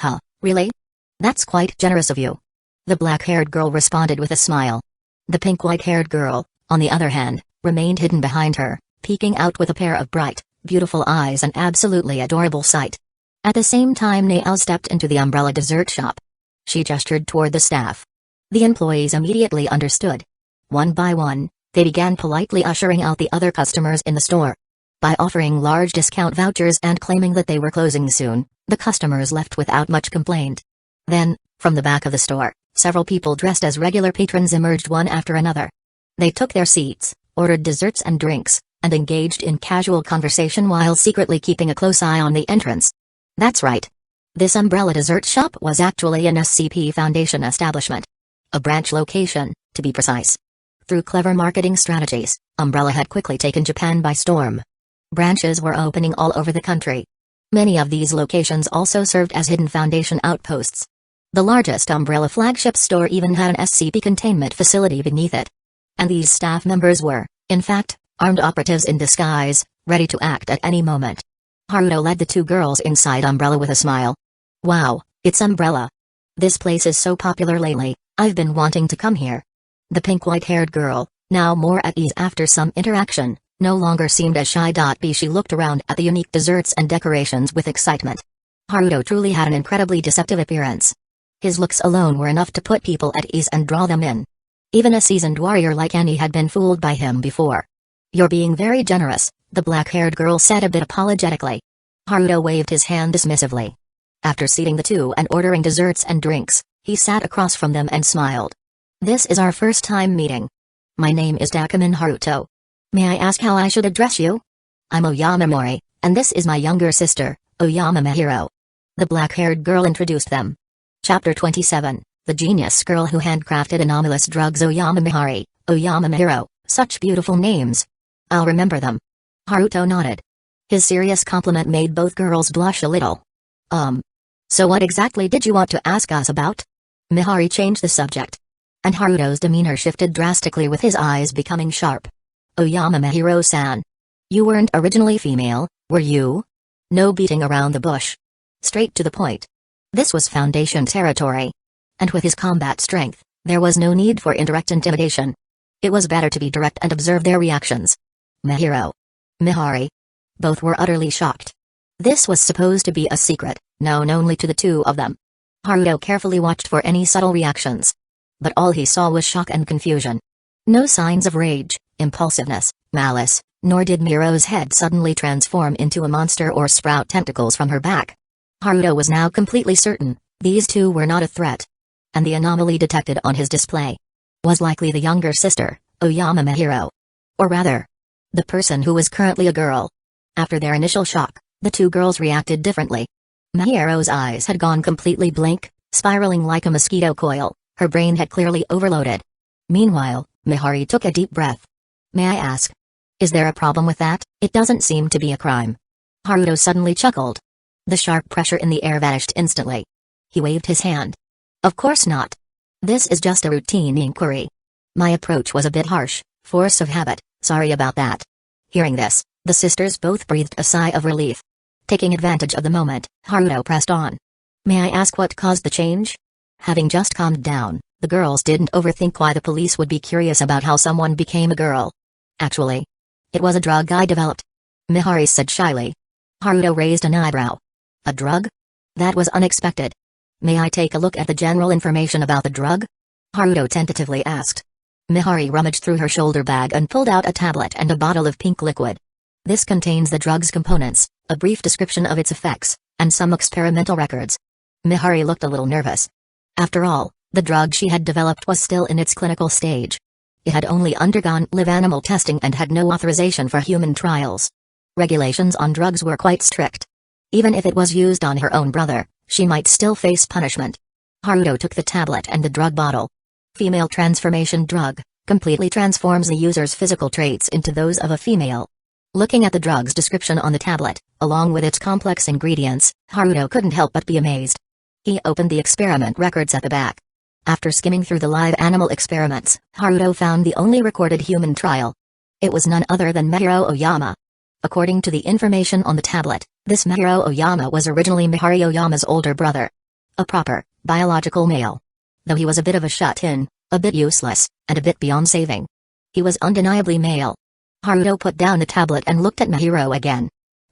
Huh, really? That's quite generous of you. The black-haired girl responded with a smile. The pink-white-haired girl, on the other hand, remained hidden behind her, peeking out with a pair of bright, beautiful eyes, an absolutely adorable sight. At the same time, Nao stepped into the Umbrella dessert shop. She gestured toward the staff. The employees immediately understood. One by one, they began politely ushering out the other customers in the store. By offering large discount vouchers and claiming that they were closing soon, the customers left without much complaint. Then, from the back of the store, several people dressed as regular patrons emerged one after another. They took their seats, ordered desserts and drinks, and engaged in casual conversation while secretly keeping a close eye on the entrance. That's right. This Umbrella dessert shop was actually an SCP Foundation establishment. A branch location, to be precise. Through clever marketing strategies, Umbrella had quickly taken Japan by storm. Branches were opening all over the country. Many of these locations also served as hidden Foundation outposts. The largest Umbrella flagship store even had an SCP containment facility beneath it. And these staff members were, in fact, armed operatives in disguise, ready to act at any moment. Haruto led the two girls inside Umbrella with a smile. Wow, it's Umbrella. This place is so popular lately, I've been wanting to come here. The pink-white-haired girl, now more at ease after some interaction, no longer seemed as shy. She looked around at the unique desserts and decorations with excitement. Haruto truly had an incredibly deceptive appearance. His looks alone were enough to put people at ease and draw them in. Even a seasoned warrior like Annie had been fooled by him before. "You're being very generous," the black-haired girl said a bit apologetically. Haruto waved his hand dismissively. After seating the two and ordering desserts and drinks, he sat across from them and smiled. "This is our first time meeting. My name is Dakeman Haruto. May I ask how I should address you?" "I'm Oyama Mori, and this is my younger sister, Oyama Mahiro." The black-haired girl introduced them. Chapter 27, The Genius Girl Who Handcrafted Anomalous Drugs. Oyama Mihari, Oyama Mahiro, such beautiful names. I'll remember them. Haruto nodded. His serious compliment made both girls blush a little. So what exactly did you want to ask us about?" Mihari changed the subject. And Haruto's demeanor shifted drastically with his eyes becoming sharp. "Oyama Mahiro-san. You weren't originally female, were you? No beating around the bush. Straight to the point." This was Foundation territory. And with his combat strength, there was no need for indirect intimidation. It was better to be direct and observe their reactions. Mahiro. Mihari. Both were utterly shocked. This was supposed to be a secret, known only to the two of them. Haruto carefully watched for any subtle reactions. But all he saw was shock and confusion. No signs of rage, impulsiveness, malice, nor did Miro's head suddenly transform into a monster or sprout tentacles from her back. Haruto was now completely certain, these two were not a threat. And the anomaly detected on his display was likely the younger sister, Oyama Mahiro. Or rather, the person who was currently a girl. After their initial shock, the two girls reacted differently. Mahiro's eyes had gone completely blank, spiraling like a mosquito coil. Her brain had clearly overloaded. Meanwhile, Mihari took a deep breath. "May I ask? Is there a problem with that?" "It doesn't seem to be a crime." Haruto suddenly chuckled. The sharp pressure in the air vanished instantly. He waved his hand. "Of course not. This is just a routine inquiry. My approach was a bit harsh, force of habit, sorry about that." Hearing this, the sisters both breathed a sigh of relief. Taking advantage of the moment, Haruto pressed on. "May I ask what caused the change?" Having just calmed down, the girls didn't overthink why the police would be curious about how someone became a girl. "Actually, it was a drug I developed," Mihari said shyly. Haruto raised an eyebrow. "A drug? That was unexpected. May I take a look at the general information about the drug?" Haruto tentatively asked. Mihari rummaged through her shoulder bag and pulled out a tablet and a bottle of pink liquid. "This contains the drug's components, a brief description of its effects, and some experimental records." Mihari looked a little nervous. After all, the drug she had developed was still in its clinical stage. It had only undergone live animal testing and had no authorization for human trials. Regulations on drugs were quite strict. Even if it was used on her own brother, she might still face punishment. Haruto took the tablet and the drug bottle. Female transformation drug, completely transforms the user's physical traits into those of a female. Looking at the drug's description on the tablet, along with its complex ingredients, Haruto couldn't help but be amazed. He opened the experiment records at the back. After skimming through the live animal experiments, Haruto found the only recorded human trial. It was none other than Mahiro Oyama. According to the information on the tablet, this Mahiro Oyama was originally Mihari Oyama's older brother. A proper, biological male. Though he was a bit of a shut-in, a bit useless, and a bit beyond saving. He was undeniably male. Haruto put down the tablet and looked at Mahiro again.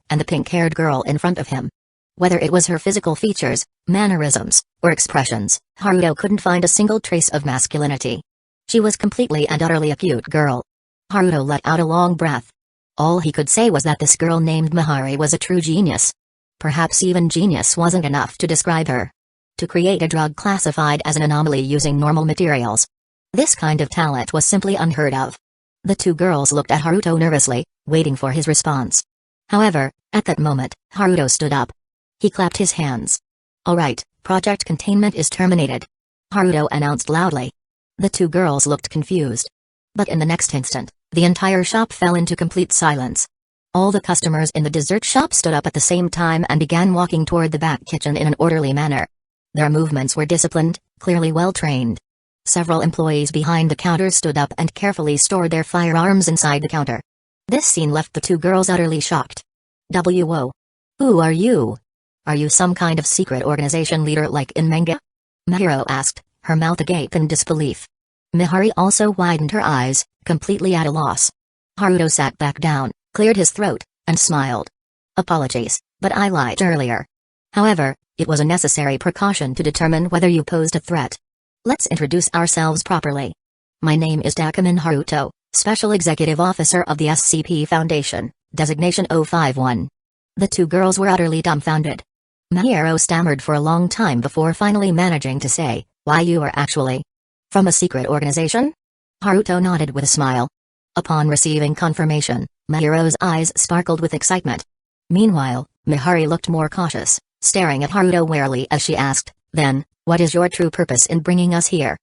And the pink-haired girl in front of him. Whether it was her physical features, mannerisms, or expressions, Haruto couldn't find a single trace of masculinity. She was completely and utterly a cute girl. Haruto let out a long breath. All he could say was that this girl named Mihari was a true genius. Perhaps even genius wasn't enough to describe her. To create a drug classified as an anomaly using normal materials. This kind of talent was simply unheard of. The two girls looked at Haruto nervously, waiting for his response. However, at that moment, Haruto stood up. He clapped his hands. "All right, project containment is terminated," Haruto announced loudly. The two girls looked confused. But in the next instant, the entire shop fell into complete silence. All the customers in the dessert shop stood up at the same time and began walking toward the back kitchen in an orderly manner. Their movements were disciplined, clearly well-trained. Several employees behind the counter stood up and carefully stored their firearms inside the counter. This scene left the two girls utterly shocked. "Whoa. Who are you? Are you some kind of secret organization leader like in manga?" Mahiro asked, her mouth agape in disbelief. Mihari also widened her eyes, completely at a loss. Haruto sat back down, cleared his throat, and smiled. Apologies, but I lied earlier. However, it was a necessary precaution to determine whether you posed a threat. Let's introduce ourselves properly. My name is Takemin Haruto, Special Executive Officer of the SCP Foundation, designation 051. The two girls were utterly dumbfounded. Mahiro stammered for a long time before finally managing to say, "Why, you are actually from a secret organization?" Haruto nodded with a smile. Upon receiving confirmation, Mahiro's eyes sparkled with excitement. Meanwhile, Mihari looked more cautious, staring at Haruto warily as she asked, "Then, what is your true purpose in bringing us here?"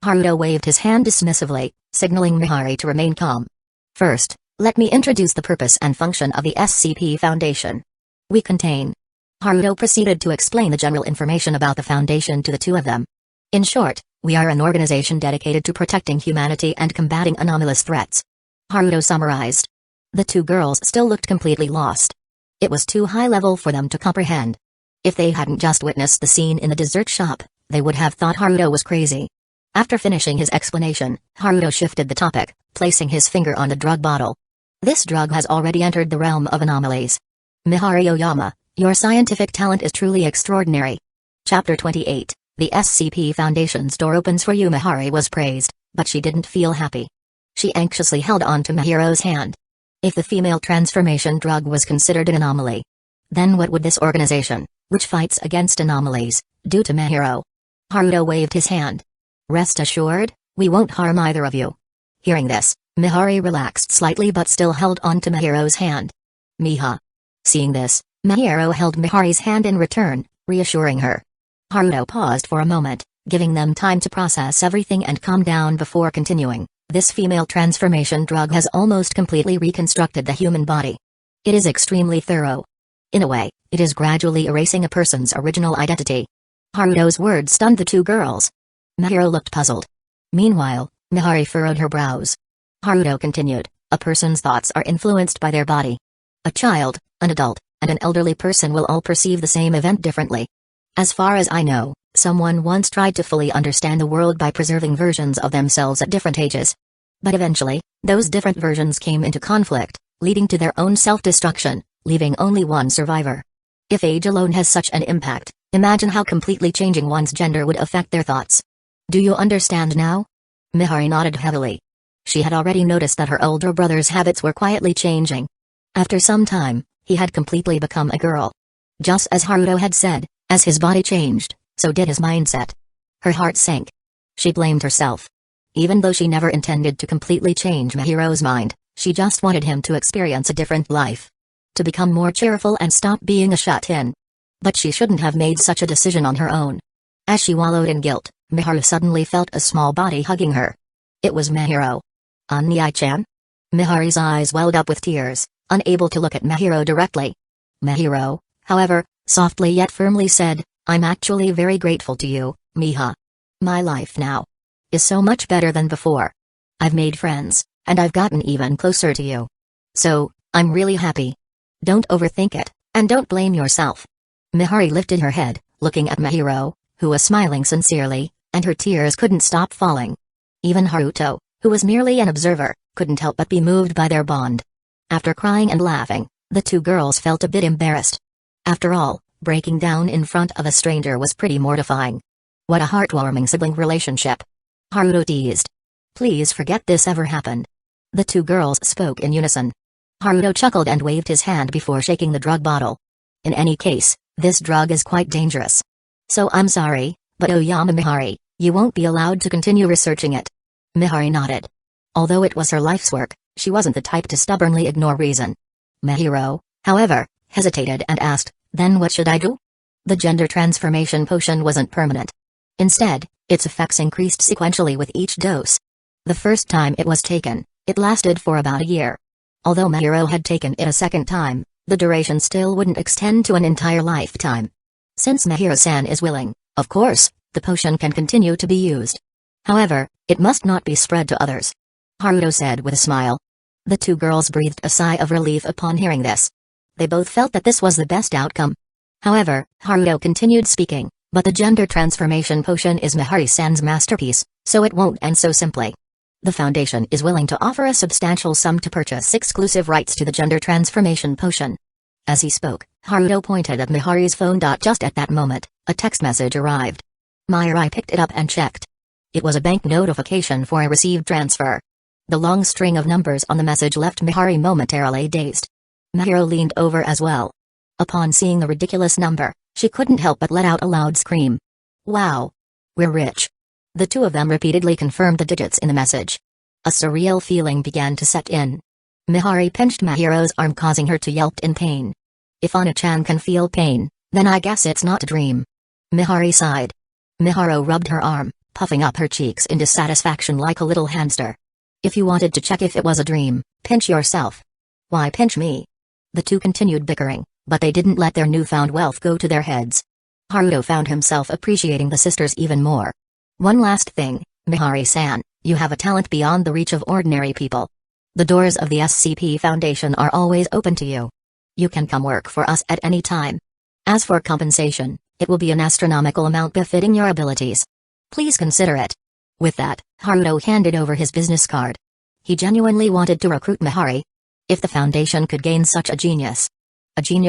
Haruto waved his hand dismissively, signaling Mihari to remain calm. "First, let me introduce the purpose and function of the SCP Foundation. We contain..." Haruto proceeded to explain the general information about the Foundation to the two of them. "In short, we are an organization dedicated to protecting humanity and combating anomalous threats," Haruto summarized. The two girls still looked completely lost. It was too high level for them to comprehend. If they hadn't just witnessed the scene in the dessert shop, they would have thought Haruto was crazy. After finishing his explanation, Haruto shifted the topic, placing his finger on the drug bottle. "This drug has already entered the realm of anomalies. Mihari Oyama, your scientific talent is truly extraordinary." Chapter 28, The SCP Foundation's door opens for you. Mihari was praised, but she didn't feel happy. She anxiously held on to Mahiro's hand. If the female transformation drug was considered an anomaly, then what would this organization, which fights against anomalies, do to Mahiro? Haruto waved his hand. "Rest assured, we won't harm either of you." Hearing this, Mihari relaxed slightly but still held on to Mahiro's hand. "Miha." Seeing this, Mahiro held Mihari's hand in return, reassuring her. Haruto paused for a moment, giving them time to process everything and calm down before continuing. "This female transformation drug has almost completely reconstructed the human body. It is extremely thorough. In a way, it is gradually erasing a person's original identity." Haruto's words stunned the two girls. Mahiro looked puzzled. Meanwhile, Mihari furrowed her brows. Haruto continued, "A person's thoughts are influenced by their body. A child, an adult, and an elderly person will all perceive the same event differently. As far as I know, someone once tried to fully understand the world by preserving versions of themselves at different ages. But eventually, those different versions came into conflict, leading to their own self-destruction, leaving only one survivor. If age alone has such an impact, imagine how completely changing one's gender would affect their thoughts. Do you understand now?" Mihari nodded heavily. She had already noticed that her older brother's habits were quietly changing. After some time, he had completely become a girl. Just as Haruto had said, as his body changed, so did his mindset. Her heart sank. She blamed herself. Even though she never intended to completely change Mahiro's mind, she just wanted him to experience a different life. To become more cheerful and stop being a shut-in. But she shouldn't have made such a decision on her own. As she wallowed in guilt, Miharu suddenly felt a small body hugging her. It was Mahiro. "Onnai-chan?" Mihari's eyes welled up with tears, unable to look at Mahiro directly. Mahiro, however, softly yet firmly said, "I'm actually very grateful to you, Miha. My life now is so much better than before. I've made friends, and I've gotten even closer to you. So, I'm really happy. Don't overthink it, and don't blame yourself." Mihari lifted her head, looking at Mahiro, who was smiling sincerely, and her tears couldn't stop falling. Even Haruto, who was merely an observer, couldn't help but be moved by their bond. After crying and laughing, the two girls felt a bit embarrassed. After all, breaking down in front of a stranger was pretty mortifying. What a heartwarming sibling relationship. Haruto teased. "Please forget this ever happened." The two girls spoke in unison. Haruto chuckled and waved his hand before shaking the drug bottle. "In any case, this drug is quite dangerous. So I'm sorry, but Oyama Mihari, you won't be allowed to continue researching it." Mihari nodded. Although it was her life's work, she wasn't the type to stubbornly ignore reason. Mahiro, however, hesitated and asked, "Then what should I do?" The gender transformation potion wasn't permanent. Instead, its effects increased sequentially with each dose. The first time it was taken, it lasted for about a year. Although Mahiro had taken it a second time, the duration still wouldn't extend to an entire lifetime. Since Mahiro-san is willing, of course, the potion can continue to be used. However, it must not be spread to others. Haruto said with a smile. The two girls breathed a sigh of relief upon hearing this. They both felt that this was the best outcome. However, Haruto continued speaking, But the gender transformation potion is Mihari-san's masterpiece, so it won't end so simply. The Foundation is willing to offer a substantial sum to purchase exclusive rights to the gender transformation potion. As he spoke, Haruto pointed at Mihari's phone. Just at that moment, a text message arrived. Mihari picked it up and checked. It was a bank notification for a received transfer. The long string of numbers on the message left Mihari momentarily dazed. Mihiro leaned over as well. Upon seeing the ridiculous number, she couldn't help but let out a loud scream. Wow! We're rich. The two of them repeatedly confirmed the digits in the message. A surreal feeling began to set in. Mihari pinched Mihiro's arm, causing her to yelp in pain. If Ana-chan can feel pain, then I guess it's not a dream. Mihari sighed. Mihiro rubbed her arm, puffing up her cheeks in dissatisfaction like a little hamster. If you wanted to check if it was a dream, pinch yourself. Why pinch me? The two continued bickering, but they didn't let their newfound wealth go to their heads. Haruto found himself appreciating the sisters even more. One last thing, Mihari-san, you have a talent beyond the reach of ordinary people. The doors of the SCP Foundation are always open to you. You can come work for us at any time. As for compensation, it will be an astronomical amount befitting your abilities. Please consider it. With that, Haruto handed over his business card. He genuinely wanted to recruit Mihari. If the Foundation could gain such a genius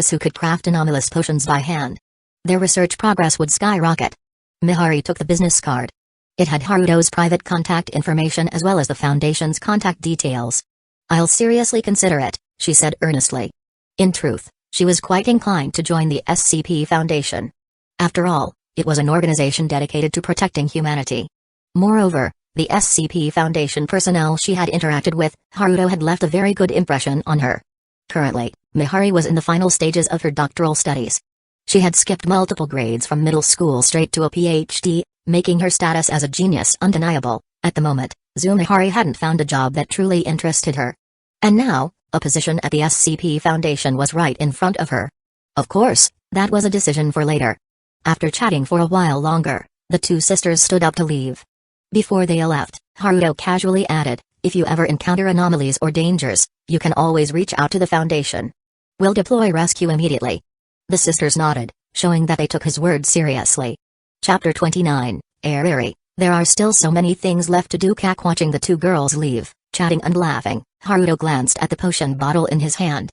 who could craft anomalous potions by hand, their research progress would skyrocket. Mihari took the business card. It had Haruto's private contact information as well as the Foundation's contact details. I'll seriously consider it, she said earnestly. In truth, she was quite inclined to join the SCP Foundation. After all, it was an organization dedicated to protecting humanity. Moreover, the SCP Foundation personnel she had interacted with, Haruto had left a very good impression on her. Currently, Mihari was in the final stages of her doctoral studies. She had skipped multiple grades from middle school straight to a PhD, making her status as a genius undeniable. At the moment, Mihari hadn't found a job that truly interested her. And now, a position at the SCP Foundation was right in front of her. Of course, that was a decision for later. After chatting for a while longer, the two sisters stood up to leave. Before they left, Haruto casually added, if you ever encounter anomalies or dangers, you can always reach out to the Foundation. We'll deploy rescue immediately. The sisters nodded, showing that they took his word seriously. Chapter 29, Ariri. There are still so many things left to do. Watching the two girls leave, chatting and laughing, Haruto glanced at the potion bottle in his hand.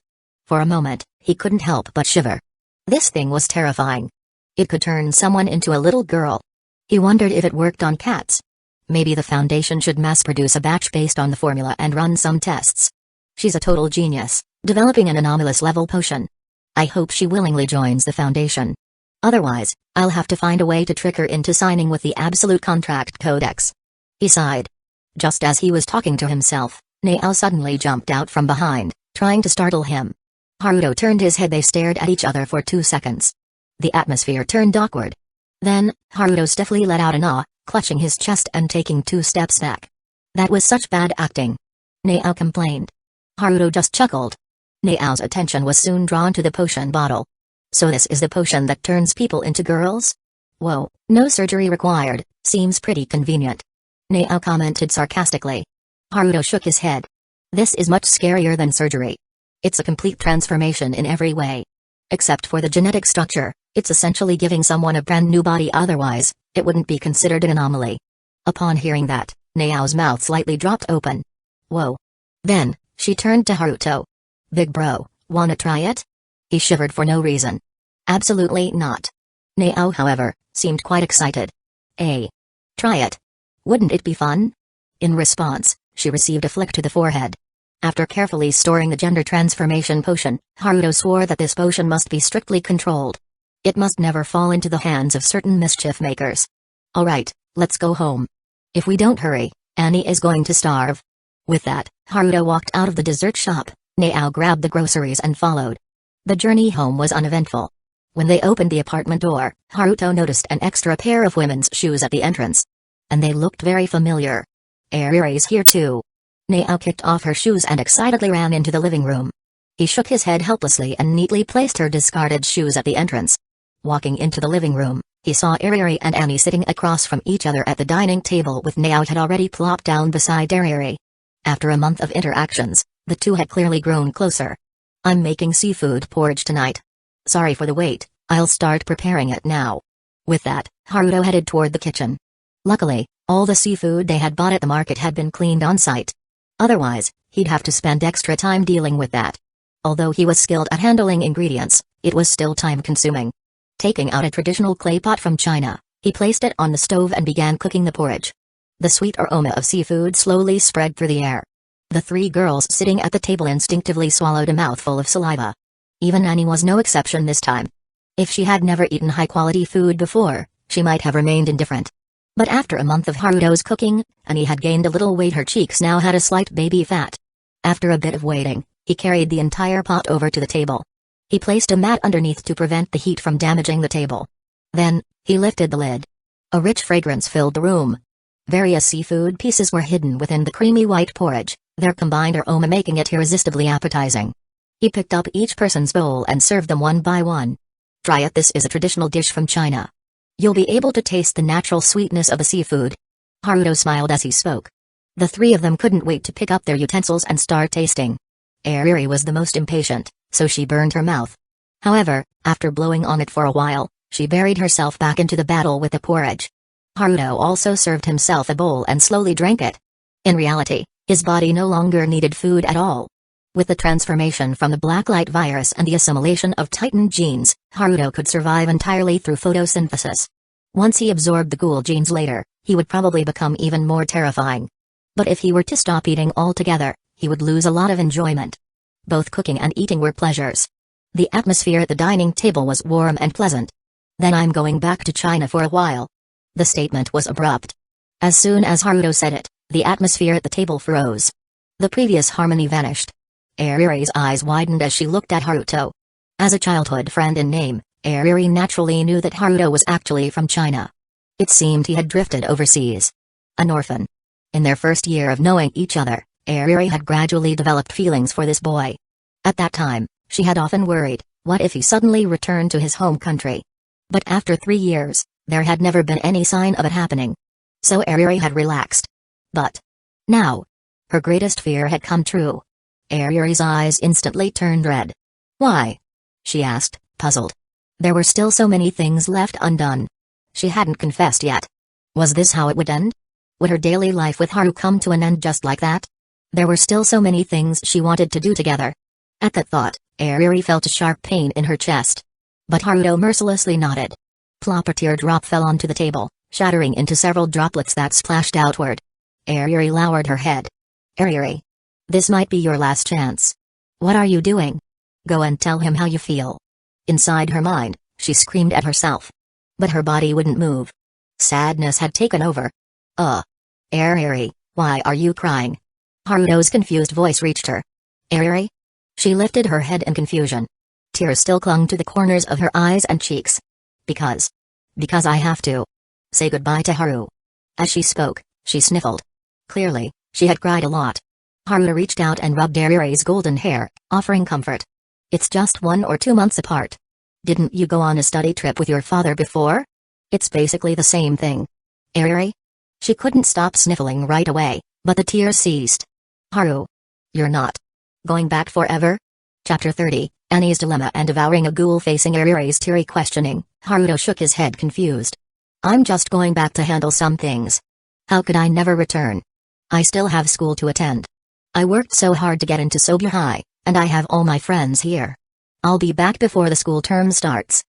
For a moment, he couldn't help but shiver. This thing was terrifying. It could turn someone into a little girl. He wondered if it worked on cats. Maybe the Foundation should mass-produce a batch based on the formula and run some tests. She's a total genius, developing an anomalous-level potion. I hope she willingly joins the Foundation. Otherwise, I'll have to find a way to trick her into signing with the Absolute Contract Codex. He sighed. Just as he was talking to himself, Naao suddenly jumped out from behind, trying to startle him. Haruto turned his head. They stared at each other for 2 seconds. The atmosphere turned awkward. Then, Haruto stiffly let out an ah, clutching his chest and taking 2 steps back. That was such bad acting. Naao complained. Haruto just chuckled. Nao's attention was soon drawn to the potion bottle. So this is the potion that turns people into girls? Whoa, no surgery required, seems pretty convenient. Nao commented sarcastically. Haruto shook his head. This is much scarier than surgery. It's a complete transformation in every way. Except for the genetic structure, it's essentially giving someone a brand new body. Otherwise, it wouldn't be considered an anomaly. Upon hearing that, Nao's mouth slightly dropped open. Whoa. Then, she turned to Haruto. Big bro, wanna try it? He shivered for no reason. Absolutely not. Nao, however, seemed quite excited. Try it. Wouldn't it be fun? In response, she received a flick to the forehead. After carefully storing the gender transformation potion, Haruto swore that this potion must be strictly controlled. It must never fall into the hands of certain mischief makers. Alright, let's go home. If we don't hurry, Annie is going to starve. With that, Haruto walked out of the dessert shop. Nao grabbed the groceries and followed. The journey home was uneventful. When they opened the apartment door, Haruto noticed an extra pair of women's shoes at the entrance. And they looked very familiar. Ariri's here too. Nao kicked off her shoes and excitedly ran into the living room. He shook his head helplessly and neatly placed her discarded shoes at the entrance. Walking into the living room, he saw Ariri and Annie sitting across from each other at the dining table with Nao had already plopped down beside Ariri. After a month of interactions, the two had clearly grown closer. I'm making seafood porridge tonight. Sorry for the wait, I'll start preparing it now. With that, Haruto headed toward the kitchen. Luckily, all the seafood they had bought at the market had been cleaned on site. Otherwise, he'd have to spend extra time dealing with that. Although he was skilled at handling ingredients, it was still time-consuming. Taking out a traditional clay pot from China, he placed it on the stove and began cooking the porridge. The sweet aroma of seafood slowly spread through the air. The three girls sitting at the table instinctively swallowed a mouthful of saliva. Even Annie was no exception this time. If she had never eaten high-quality food before, she might have remained indifferent. But after a month of Haruto's cooking, Annie had gained a little weight. Her cheeks now had a slight baby fat. After a bit of waiting, he carried the entire pot over to the table. He placed a mat underneath to prevent the heat from damaging the table. Then, he lifted the lid. A rich fragrance filled the room. Various seafood pieces were hidden within the creamy white porridge, their combined aroma making it irresistibly appetizing. He picked up each person's bowl and served them one by one. Try it. This is a traditional dish from China. You'll be able to taste the natural sweetness of the seafood. Haruto smiled as he spoke. The three of them couldn't wait to pick up their utensils and start tasting. Ariri was the most impatient, so she burned her mouth. However, after blowing on it for a while, she buried herself back into the battle with the porridge. Haruto also served himself a bowl and slowly drank it. In reality, his body no longer needed food at all. With the transformation from the Blacklight virus and the assimilation of Titan genes, Haruto could survive entirely through photosynthesis. Once he absorbed the ghoul genes later, he would probably become even more terrifying. But if he were to stop eating altogether, he would lose a lot of enjoyment. Both cooking and eating were pleasures. The atmosphere at the dining table was warm and pleasant. Then I'm going back to China for a while. The statement was abrupt. As soon as Haruto said it, the atmosphere at the table froze. The previous harmony vanished. Ariri's eyes widened as she looked at Haruto. As a childhood friend in name, Ariri naturally knew that Haruto was actually from China. It seemed he had drifted overseas. An orphan. In their first year of knowing each other, Ariri had gradually developed feelings for this boy. At that time, she had often worried, what if he suddenly returned to his home country? But after 3 years, there had never been any sign of it happening. So Ariri had relaxed. But now, her greatest fear had come true. Ariri's eyes instantly turned red. Why? She asked, puzzled. There were still so many things left undone. She hadn't confessed yet. Was this how it would end? Would her daily life with Haru come to an end just like that? There were still so many things she wanted to do together. At that thought, Ariri felt a sharp pain in her chest. But Haruto mercilessly nodded. Plop, a teardrop fell onto the table, shattering into several droplets that splashed outward. Ariri lowered her head. Ariri. This might be your last chance. What are you doing? Go and tell him how you feel. Inside her mind, she screamed at herself. But her body wouldn't move. Sadness had taken over. Ariri, why are you crying? Haruto's confused voice reached her. Ariri? She lifted her head in confusion. Tears still clung to the corners of her eyes and cheeks. Because I have to say goodbye to Haru. As she spoke, she sniffled. Clearly, she had cried a lot. Haruto reached out and rubbed Ariri's golden hair, offering comfort. It's just 1 or 2 months apart. Didn't you go on a study trip with your father before? It's basically the same thing. Ariri? She couldn't stop sniffling right away, but the tears ceased. Haru. You're not going back forever? Chapter 30, Annie's Dilemma and Devouring a Ghoul. Facing Ariri's teary questioning, Haruto shook his head confused. I'm just going back to handle some things. How could I never return? I still have school to attend. I worked so hard to get into Sobya High, and I have all my friends here. I'll be back before the school term starts.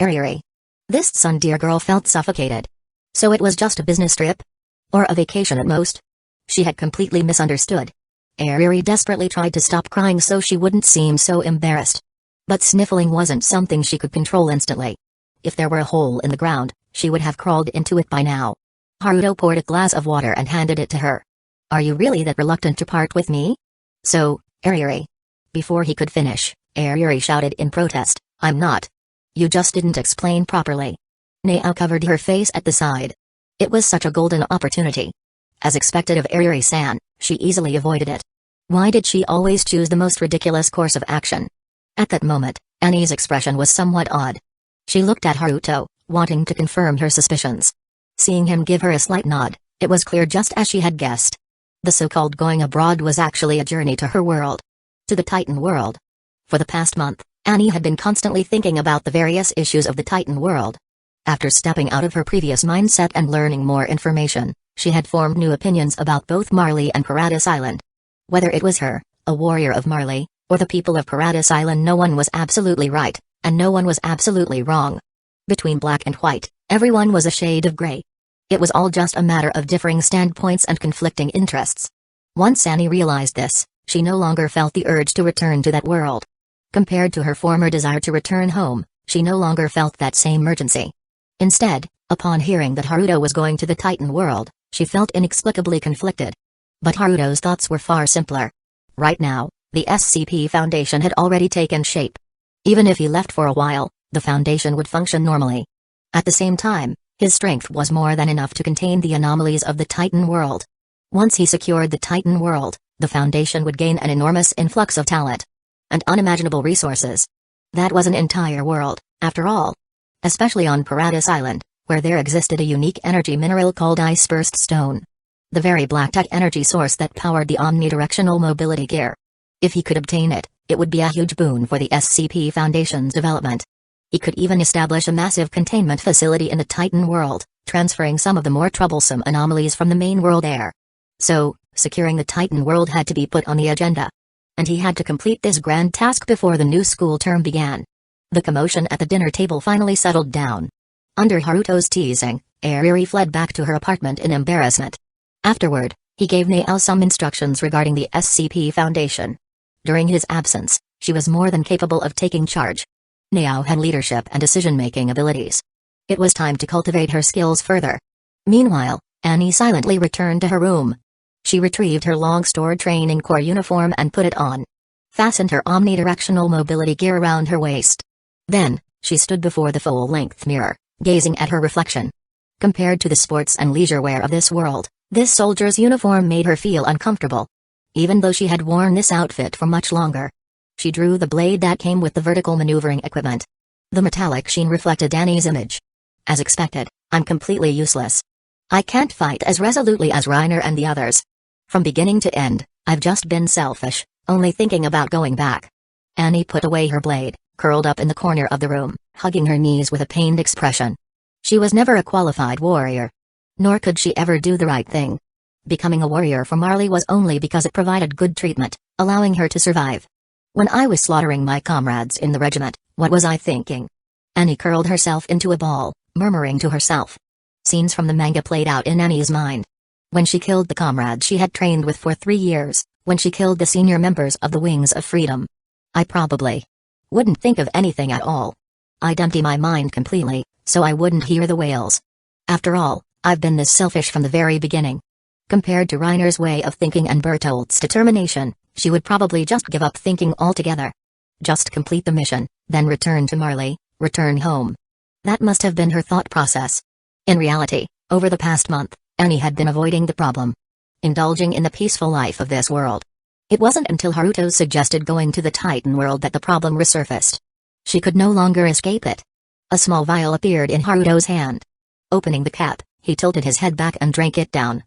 Ariri. This tsundere girl felt suffocated. So it was just a business trip? Or a vacation at most? She had completely misunderstood. Ariri desperately tried to stop crying so she wouldn't seem so embarrassed. But sniffling wasn't something she could control instantly. If there were a hole in the ground, she would have crawled into it by now. Haruto poured a glass of water and handed it to her. Are you really that reluctant to part with me? So, Ariri. Before he could finish, Ariri shouted in protest, I'm not. You just didn't explain properly. Nao covered her face at the side. It was such a golden opportunity. As expected of Ariri-san, she easily avoided it. Why did she always choose the most ridiculous course of action? At that moment, Annie's expression was somewhat odd. She looked at Haruto, wanting to confirm her suspicions. Seeing him give her a slight nod, it was clear just as she had guessed. The so-called going abroad was actually a journey to her world. To the Titan world. For the past month, Annie had been constantly thinking about the various issues of the Titan world. After stepping out of her previous mindset and learning more information, she had formed new opinions about both Marley and Paradise Island. Whether it was her, a warrior of Marley, or the people of Paradise Island, no one was absolutely right, and no one was absolutely wrong. Between black and white, everyone was a shade of gray. It was all just a matter of differing standpoints and conflicting interests. Once Annie realized this, she no longer felt the urge to return to that world. Compared to her former desire to return home, she no longer felt that same urgency. Instead, upon hearing that Haruto was going to the Titan world, she felt inexplicably conflicted. But Haruto's thoughts were far simpler. Right now, the SCP Foundation had already taken shape. Even if he left for a while, the Foundation would function normally. At the same time, his strength was more than enough to contain the anomalies of the Titan world. Once he secured the Titan world, the Foundation would gain an enormous influx of talent and unimaginable resources. That was an entire world, after all. Especially on Paradise Island, where there existed a unique energy mineral called Ice-Burst Stone. The very black-tech energy source that powered the omnidirectional mobility gear. If he could obtain it, it would be a huge boon for the SCP Foundation's development. He could even establish a massive containment facility in the Titan world, transferring some of the more troublesome anomalies from the main world there. So, securing the Titan world had to be put on the agenda. And he had to complete this grand task before the new school term began. The commotion at the dinner table finally settled down. Under Haruto's teasing, Ariri fled back to her apartment in embarrassment. Afterward, he gave Naao some instructions regarding the SCP Foundation. During his absence, she was more than capable of taking charge. Naao had leadership and decision-making abilities. It was time to cultivate her skills further. Meanwhile, Annie silently returned to her room. She retrieved her long-stored training corps uniform and put it on. Fastened her omnidirectional mobility gear around her waist. Then, she stood before the full-length mirror, gazing at her reflection. Compared to the sports and leisure wear of this world, this soldier's uniform made her feel uncomfortable. Even though she had worn this outfit for much longer. She drew the blade that came with the vertical maneuvering equipment. The metallic sheen reflected Annie's image. As expected, I'm completely useless. I can't fight as resolutely as Reiner and the others. From beginning to end, I've just been selfish, only thinking about going back. Annie put away her blade, curled up in the corner of the room, hugging her knees with a pained expression. She was never a qualified warrior. Nor could she ever do the right thing. Becoming a warrior for Marley was only because it provided good treatment, allowing her to survive. When I was slaughtering my comrades in the regiment, what was I thinking? Annie curled herself into a ball, murmuring to herself. Scenes from the manga played out in Annie's mind. When she killed the comrades she had trained with for 3 years, when she killed the senior members of the Wings of Freedom. I probably wouldn't think of anything at all. I'd empty my mind completely, so I wouldn't hear the wails. After all, I've been this selfish from the very beginning. Compared to Reiner's way of thinking and Bertolt's determination, she would probably just give up thinking altogether. Just complete the mission, then return to Marley, return home. That must have been her thought process. In reality, over the past month, Annie had been avoiding the problem. Indulging in the peaceful life of this world. It wasn't until Haruto suggested going to the Titan world that the problem resurfaced. She could no longer escape it. A small vial appeared in Haruto's hand. Opening the cap, he tilted his head back and drank it down.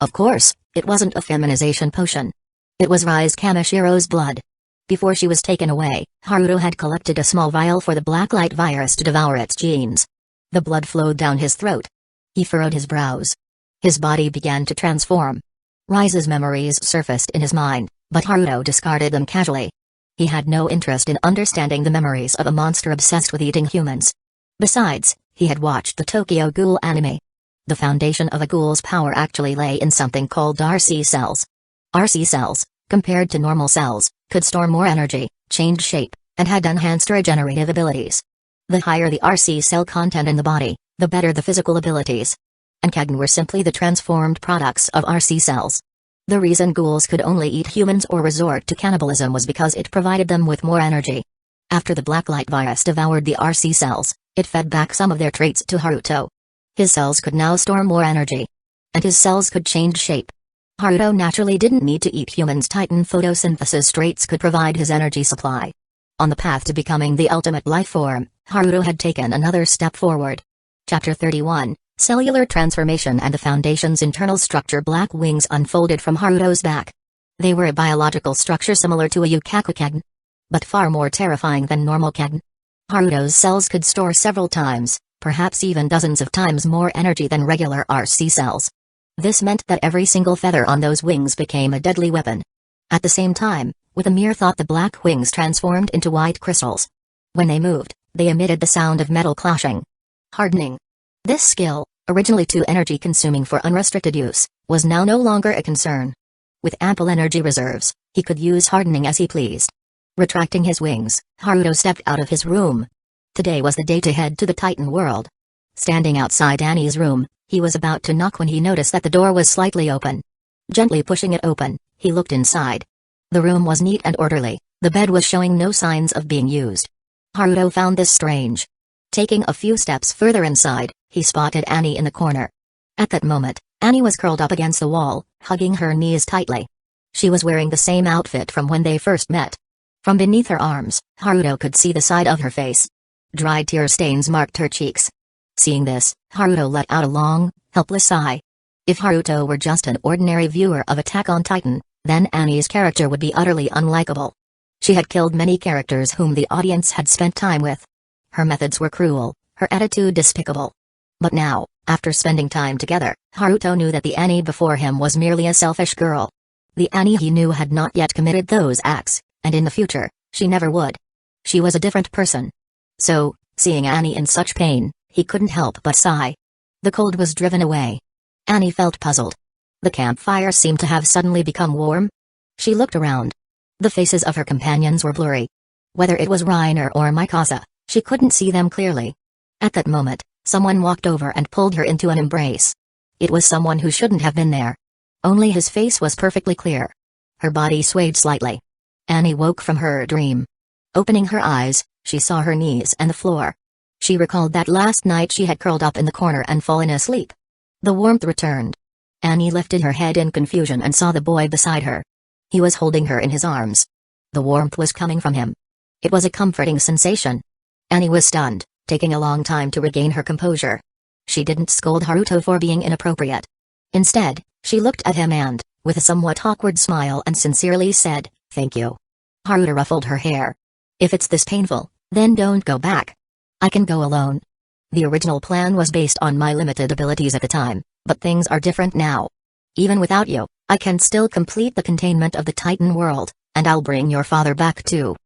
Of course, it wasn't a feminization potion. It was Rise Kamashiro's blood. Before she was taken away, Haruto had collected a small vial for the Blacklight virus to devour its genes. The blood flowed down his throat. He furrowed his brows. His body began to transform. Rise's memories surfaced in his mind, but Haruto discarded them casually. He had no interest in understanding the memories of a monster obsessed with eating humans. Besides, he had watched the Tokyo Ghoul anime. The foundation of a ghoul's power actually lay in something called RC cells. RC cells, compared to normal cells, could store more energy, change shape, and had enhanced regenerative abilities. The higher the RC cell content in the body, the better the physical abilities. And Kagen were simply the transformed products of RC cells. The reason ghouls could only eat humans or resort to cannibalism was because it provided them with more energy. After the Blacklight virus devoured the RC cells, it fed back some of their traits to Haruto. His cells could now store more energy. And his cells could change shape. Haruto naturally didn't need to eat humans. Titan photosynthesis traits could provide his energy supply. On the path to becoming the ultimate life form, Haruto had taken another step forward. Chapter 31, Cellular Transformation and the Foundation's Internal Structure. Black wings unfolded from Haruto's back. They were a biological structure similar to a Yukaku Kagen, but far more terrifying than normal Kagen. Haruto's cells could store several times, perhaps even dozens of times more energy than regular RC cells. This meant that every single feather on those wings became a deadly weapon. At the same time, with a mere thought, the black wings transformed into white crystals. When they moved, they emitted the sound of metal clashing. Hardening. This skill, originally too energy-consuming for unrestricted use, was now no longer a concern. With ample energy reserves, he could use hardening as he pleased. Retracting his wings, Haruto stepped out of his room. Today was the day to head to the Titan world. Standing outside Annie's room, he was about to knock when he noticed that the door was slightly open. Gently pushing it open, he looked inside. The room was neat and orderly, the bed was showing no signs of being used. Haruto found this strange. Taking a few steps further inside, he spotted Annie in the corner. At that moment, Annie was curled up against the wall, hugging her knees tightly. She was wearing the same outfit from when they first met. From beneath her arms, Haruto could see the side of her face. Dried tear stains marked her cheeks. Seeing this, Haruto let out a long, helpless sigh. If Haruto were just an ordinary viewer of Attack on Titan, then Annie's character would be utterly unlikable. She had killed many characters whom the audience had spent time with. Her methods were cruel, her attitude despicable. But now, after spending time together, Haruto knew that the Annie before him was merely a selfish girl. The Annie he knew had not yet committed those acts, and in the future, she never would. She was a different person. So, seeing Annie in such pain, he couldn't help but sigh. The cold was driven away. Annie felt puzzled. The campfire seemed to have suddenly become warm. She looked around. The faces of her companions were blurry. Whether it was Reiner or Mikasa, she couldn't see them clearly. At that moment, someone walked over and pulled her into an embrace. It was someone who shouldn't have been there. Only his face was perfectly clear. Her body swayed slightly. Annie woke from her dream. Opening her eyes, she saw her knees and the floor. She recalled that last night she had curled up in the corner and fallen asleep. The warmth returned. Annie lifted her head in confusion and saw the boy beside her. He was holding her in his arms. The warmth was coming from him. It was a comforting sensation. Annie was stunned, taking a long time to regain her composure. She didn't scold Haruto for being inappropriate. Instead, she looked at him and, with a somewhat awkward smile and sincerely said, "Thank you." Haruto ruffled her hair. "If it's this painful, then don't go back. I can go alone. The original plan was based on my limited abilities at the time, but things are different now. Even without you, I can still complete the containment of the Titan world, and I'll bring your father back too.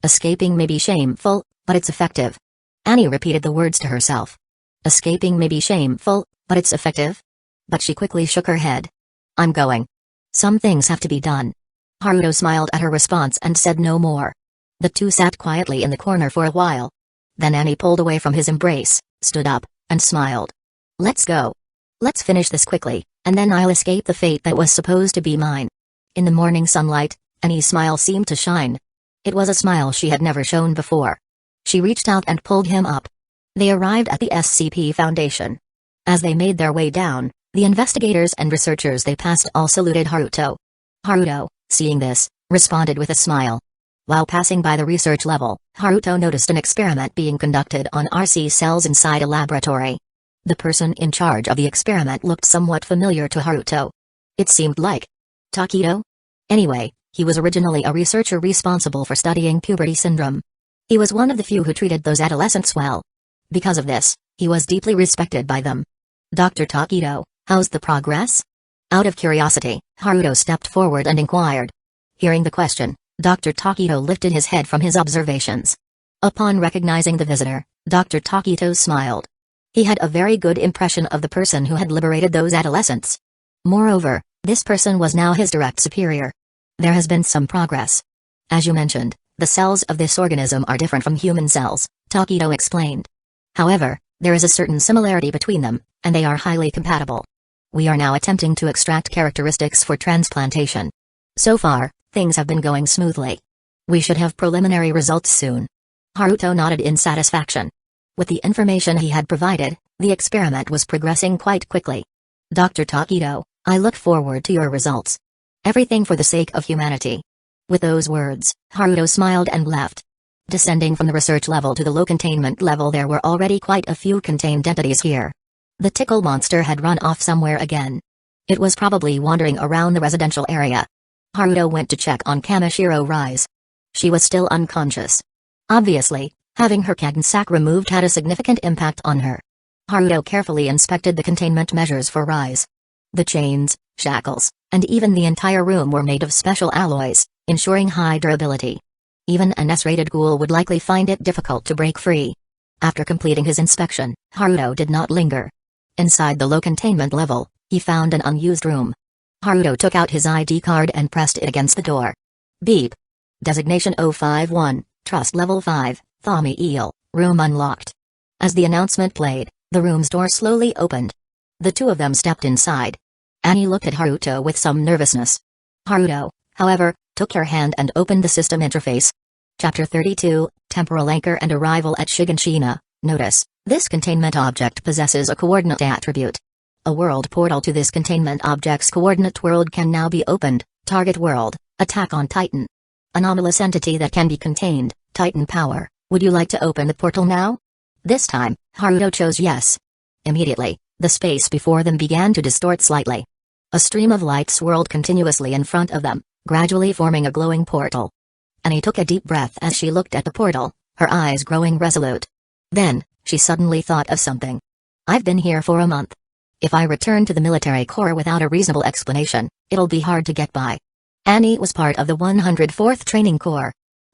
Escaping may be shameful, but it's effective." Annie repeated the words to herself. Escaping may be shameful, but it's effective? But she quickly shook her head. "I'm going. Some things have to be done." Haruto smiled at her response and said no more. The two sat quietly in the corner for a while. Then Annie pulled away from his embrace, stood up, and smiled. "Let's go. Let's finish this quickly, and then I'll escape the fate that was supposed to be mine." In the morning sunlight, Annie's smile seemed to shine. It was a smile she had never shown before. She reached out and pulled him up. They arrived at the SCP Foundation. As they made their way down, the investigators and researchers they passed all saluted Haruto. Haruto, seeing this, responded with a smile. While passing by the research level, Haruto noticed an experiment being conducted on RC cells inside a laboratory. The person in charge of the experiment looked somewhat familiar to Haruto. It seemed like Takedo? Anyway, he was originally a researcher responsible for studying puberty syndrome. He was one of the few who treated those adolescents well. Because of this, he was deeply respected by them. "Dr. Takedo, how's the progress?" Out of curiosity, Haruto stepped forward and inquired. Hearing the question, Dr. Takedo lifted his head from his observations. Upon recognizing the visitor, Dr. Takedo smiled. He had a very good impression of the person who had liberated those adolescents. Moreover, this person was now his direct superior. "There has been some progress. As you mentioned, the cells of this organism are different from human cells," Takedo explained. "However, there is a certain similarity between them, and they are highly compatible. We are now attempting to extract characteristics for transplantation. So far, things have been going smoothly. We should have preliminary results soon." Haruto nodded in satisfaction. With the information he had provided, the experiment was progressing quite quickly. "Dr. Takedo, I look forward to your results. Everything for the sake of humanity." With those words, Haruto smiled and left. Descending from the research level to the low containment level, there were already quite a few contained entities here. The tickle monster had run off somewhere again. It was probably wandering around the residential area. Haruto went to check on Kamishiro Rise. She was still unconscious. Obviously, having her Kagen sac removed had a significant impact on her. Haruto carefully inspected the containment measures for rise. The chains, shackles, and even the entire room were made of special alloys, ensuring high durability. Even an S-rated ghoul would likely find it difficult to break free. After completing his inspection, Haruto did not linger. Inside the low containment level, he found an unused room. Haruto took out his ID card and pressed it against the door. Beep. Designation 051, Trust Level 5, Thami Eel, Room Unlocked. As the announcement played, the room's door slowly opened. The two of them stepped inside. Annie looked at Haruto with some nervousness. Haruto, however, took her hand and opened the system interface. Chapter 32, Temporal Anchor and Arrival at Shiganshina. Notice, this containment object possesses a coordinate attribute. A world portal to this containment object's coordinate world can now be opened. Target world, Attack on Titan. Anomalous entity that can be contained, Titan power. Would you like to open the portal now? This time, Haruto chose yes. Immediately, the space before them began to distort slightly. A stream of light swirled continuously in front of them, gradually forming a glowing portal. Annie took a deep breath as she looked at the portal, her eyes growing resolute. Then, she suddenly thought of something. I've been here for a month. If I return to the military corps without a reasonable explanation, it'll be hard to get by. Annie was part of the 104th Training Corps.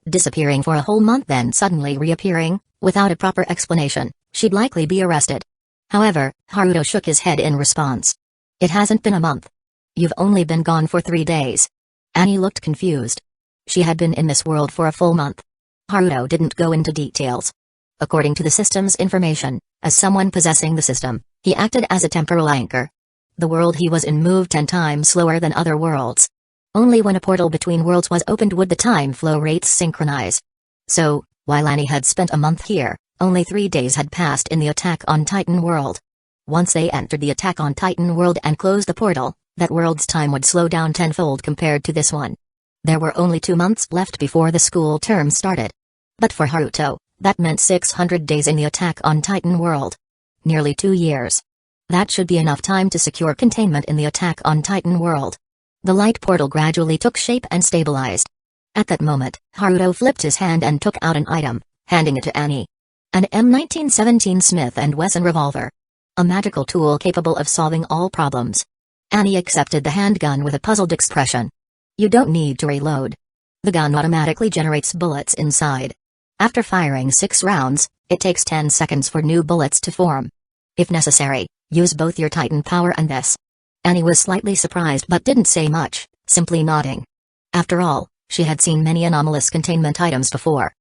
Disappearing for a whole month then suddenly reappearing, without a proper explanation, she'd likely be arrested. However, Haruto shook his head in response. It hasn't been a month. You've only been gone for 3 days. Annie looked confused. She had been in this world for a full month. Haruto didn't go into details. According to the system's information, as someone possessing the system, he acted as a temporal anchor. The world he was in moved 10 times slower than other worlds. Only when a portal between worlds was opened would the time flow rates synchronize. So, while Annie had spent a month here, only 3 days had passed in the Attack on Titan world. Once they entered the Attack on Titan world and closed the portal, that world's time would slow down tenfold compared to this one. There were only 2 months left before the school term started. But for Haruto, that meant 600 days in the Attack on Titan world. Nearly 2 years. That should be enough time to secure containment in the Attack on Titan world. The light portal gradually took shape and stabilized. At that moment, Haruto flipped his hand and took out an item, handing it to Annie. An M1917 Smith & Wesson revolver. A magical tool capable of solving all problems. Annie accepted the handgun with a puzzled expression. You don't need to reload. The gun automatically generates bullets inside. After firing 6 rounds, it takes 10 seconds for new bullets to form. If necessary, use both your Titan power and this. Annie was slightly surprised but didn't say much, simply nodding. After all, she had seen many anomalous containment items before.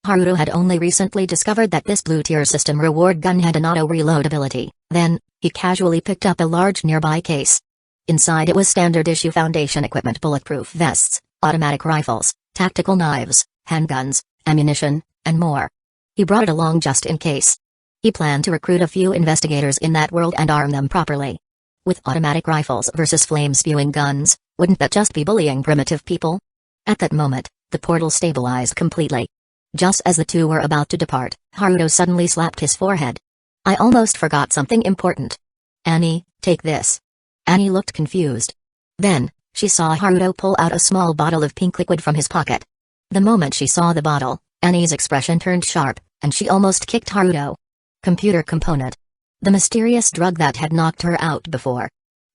Haruto had only recently discovered that this blue-tier system reward gun had an auto-reload ability. Then, he casually picked up a large nearby case. Inside it was standard-issue Foundation equipment, bulletproof vests, automatic rifles, tactical knives, handguns, ammunition, and more. He brought it along just in case. He planned to recruit a few investigators in that world and arm them properly. With automatic rifles versus flame-spewing guns, wouldn't that just be bullying primitive people? At that moment, the portal stabilized completely. Just as the two were about to depart, Haruto suddenly slapped his forehead. I almost forgot something important. Annie, take this. Annie looked confused. Then, she saw Haruto pull out a small bottle of pink liquid from his pocket. The moment she saw the bottle, Annie's expression turned sharp, and she almost kicked Haruto. Computer component. The mysterious drug that had knocked her out before.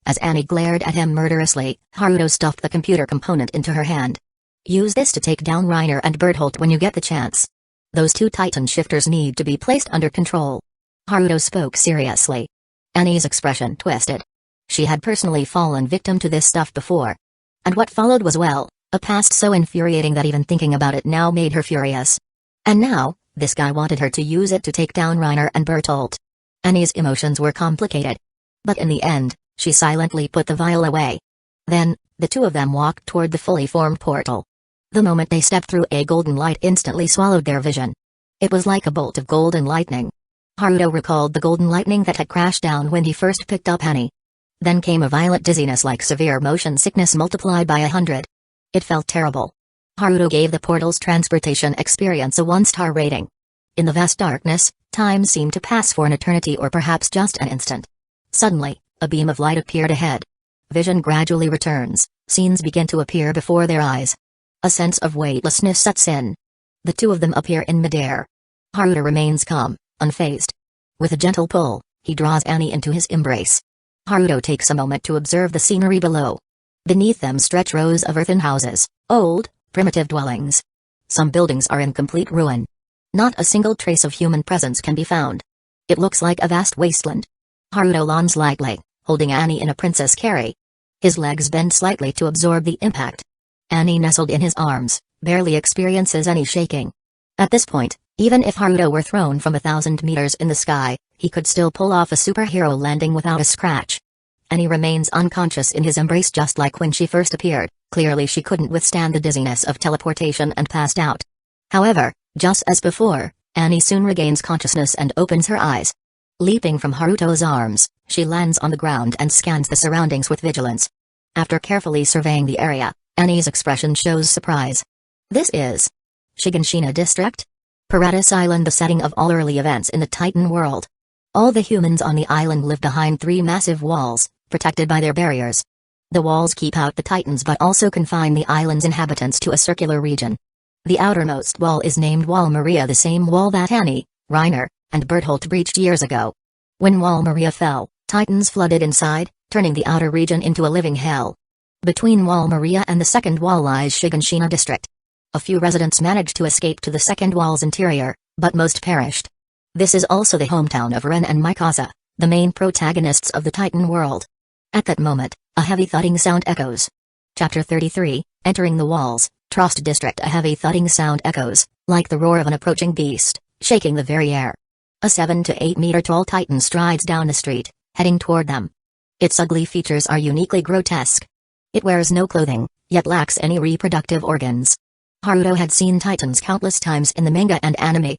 As Annie glared at him murderously, Haruto stuffed the computer component into her hand. Use this to take down Reiner and Bertholdt when you get the chance. Those 2 Titan shifters need to be placed under control. Haruto spoke seriously. Annie's expression twisted. She had personally fallen victim to this stuff before. And what followed was, well, a past so infuriating that even thinking about it now made her furious. And now, this guy wanted her to use it to take down Reiner and Bertholdt. Annie's emotions were complicated. But in the end, she silently put the vial away. Then, the two of them walked toward the fully formed portal. The moment they stepped through, a golden light instantly swallowed their vision. It was like a bolt of golden lightning. Haruto recalled the golden lightning that had crashed down when he first picked up Annie. Then came a violent dizziness like severe motion sickness multiplied by 100. It felt terrible. Haruto gave the portal's transportation experience a 1-star rating. In the vast darkness, time seemed to pass for an eternity or perhaps just an instant. Suddenly, a beam of light appeared ahead. Vision gradually returns, scenes begin to appear before their eyes. A sense of weightlessness sets in. The two of them appear in midair. Haruto remains calm, unfazed. With a gentle pull, He draws Annie into his embrace. Haruto takes a moment to observe the scenery below. Beneath them stretch rows of earthen houses, old, primitive dwellings. Some buildings are in complete ruin. Not a single trace of human presence can be found. It looks like a vast wasteland. Haruto lands lightly, holding Annie in a princess carry. His legs bend slightly to absorb the impact. Annie, nestled in his arms, barely experiences any shaking. At this point, even if Haruto were thrown from 1,000 meters in the sky, he could still pull off a superhero landing without a scratch. Annie remains unconscious in his embrace just like when she first appeared. Clearly she couldn't withstand the dizziness of teleportation and passed out. However, just as before, Annie soon regains consciousness and opens her eyes. Leaping from Haruto's arms, she lands on the ground and scans the surroundings with vigilance. After carefully surveying the area, Annie's expression shows surprise. This is Shiganshina District? Paradise Island, the setting of all early events in the Titan world. All the humans on the island live behind 3 massive walls, protected by their barriers. The walls keep out the Titans but also confine the island's inhabitants to a circular region. The outermost wall is named Wall Maria, the same wall that Annie, Reiner, and Bertholdt breached years ago. When Wall Maria fell, Titans flooded inside, turning the outer region into a living hell. Between Wall Maria and the second wall lies Shiganshina District. A few residents managed to escape to the second wall's interior, but most perished. This is also the hometown of Ren and Mikasa, the main protagonists of the Titan world. At that moment, a heavy thudding sound echoes. Chapter 33, Entering the Walls, Trost District. A heavy thudding sound echoes, like the roar of an approaching beast, shaking the very air. A 7 to 8 meter tall Titan strides down the street, heading toward them. Its ugly features are uniquely grotesque. It wears no clothing, yet lacks any reproductive organs. Haruto had seen Titans countless times in the manga and anime.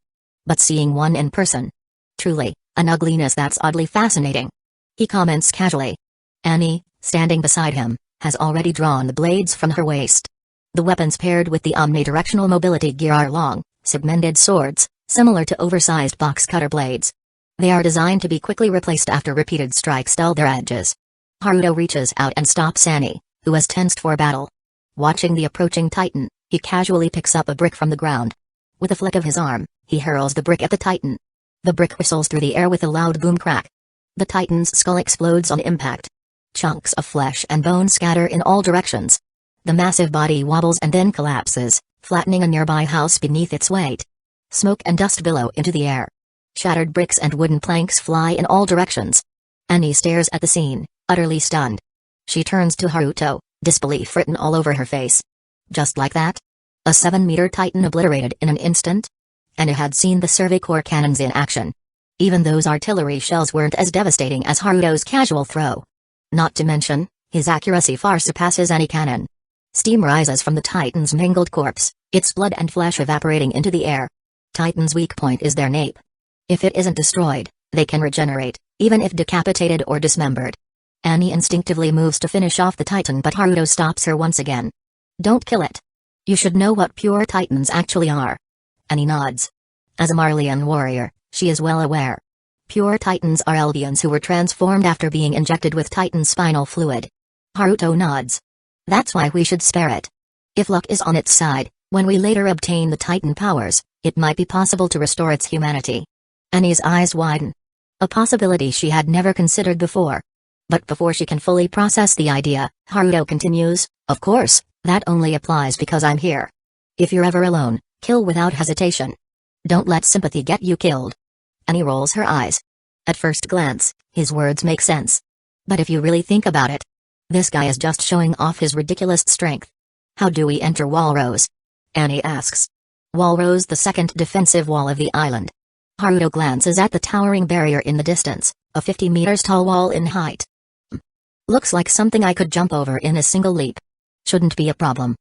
But seeing one in person. Truly, an ugliness that's oddly fascinating. He comments casually. Annie, standing beside him, has already drawn the blades from her waist. The weapons paired with the omnidirectional mobility gear are long, segmented swords, similar to oversized box cutter blades. They are designed to be quickly replaced after repeated strikes dull their edges. Haruto reaches out and stops Annie, who has tensed for battle. Watching the approaching Titan, he casually picks up a brick from the ground. With a flick of his arm, he hurls the brick at the Titan. The brick whistles through the air with a loud boom crack. The Titan's skull explodes on impact. Chunks of flesh and bone scatter in all directions. The massive body wobbles and then collapses, flattening a nearby house beneath its weight. Smoke and dust billow into the air. Shattered bricks and wooden planks fly in all directions. Annie stares at the scene, utterly stunned. She turns to Haruto, disbelief written all over her face. Just like that? A 7-meter Titan obliterated in an instant? Annie had seen the Cervicore cannons in action. Even those artillery shells weren't as devastating as Haruto's casual throw. Not to mention, his accuracy far surpasses any cannon. Steam rises from the Titan's mangled corpse, its blood and flesh evaporating into the air. Titan's weak point is their nape. If it isn't destroyed, they can regenerate, even if decapitated or dismembered. Annie instinctively moves to finish off the Titan, but Haruto stops her once again. Don't kill it. You should know what pure Titans actually are. Annie nods. As a Marleyan warrior, she is well aware. Pure Titans are Eldians who were transformed after being injected with Titan spinal fluid. Haruto nods. That's why we should spare it. If luck is on its side, when we later obtain the Titan powers, it might be possible to restore its humanity. Annie's eyes widen. A possibility she had never considered before. But before she can fully process the idea, Haruto continues, of course, that only applies because I'm here. If you're ever alone, kill without hesitation. Don't let sympathy get you killed. Annie rolls her eyes. At first glance, his words make sense. But if you really think about it, this guy is just showing off his ridiculous strength. How do we enter Walrose? Annie asks. Walrose, the second defensive wall of the island. Haruto glances at the towering barrier in the distance, a 50 meters tall wall in height. Looks like something I could jump over in a single leap. Shouldn't be a problem.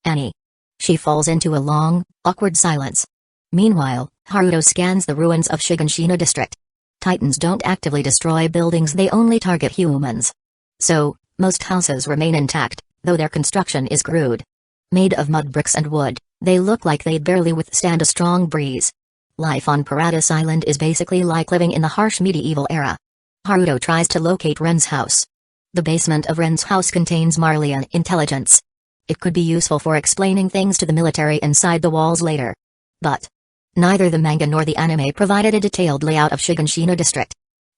Annie. She falls into a long, awkward silence. Meanwhile, Haruto scans the ruins of Shiganshina District. Titans don't actively destroy buildings, they only target humans. So, most houses remain intact, though their construction is crude. Made of mud bricks and wood, they look like they'd barely withstand a strong breeze. Life on Paradise Island is basically like living in the harsh medieval era. Haruto tries to locate Ren's house. The basement of Ren's house contains Marleyan intelligence. It could be useful for explaining things to the military inside the walls later. But neither the manga nor the anime provided a detailed layout of Shiganshina District.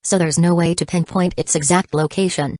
so there's no way to pinpoint its exact location.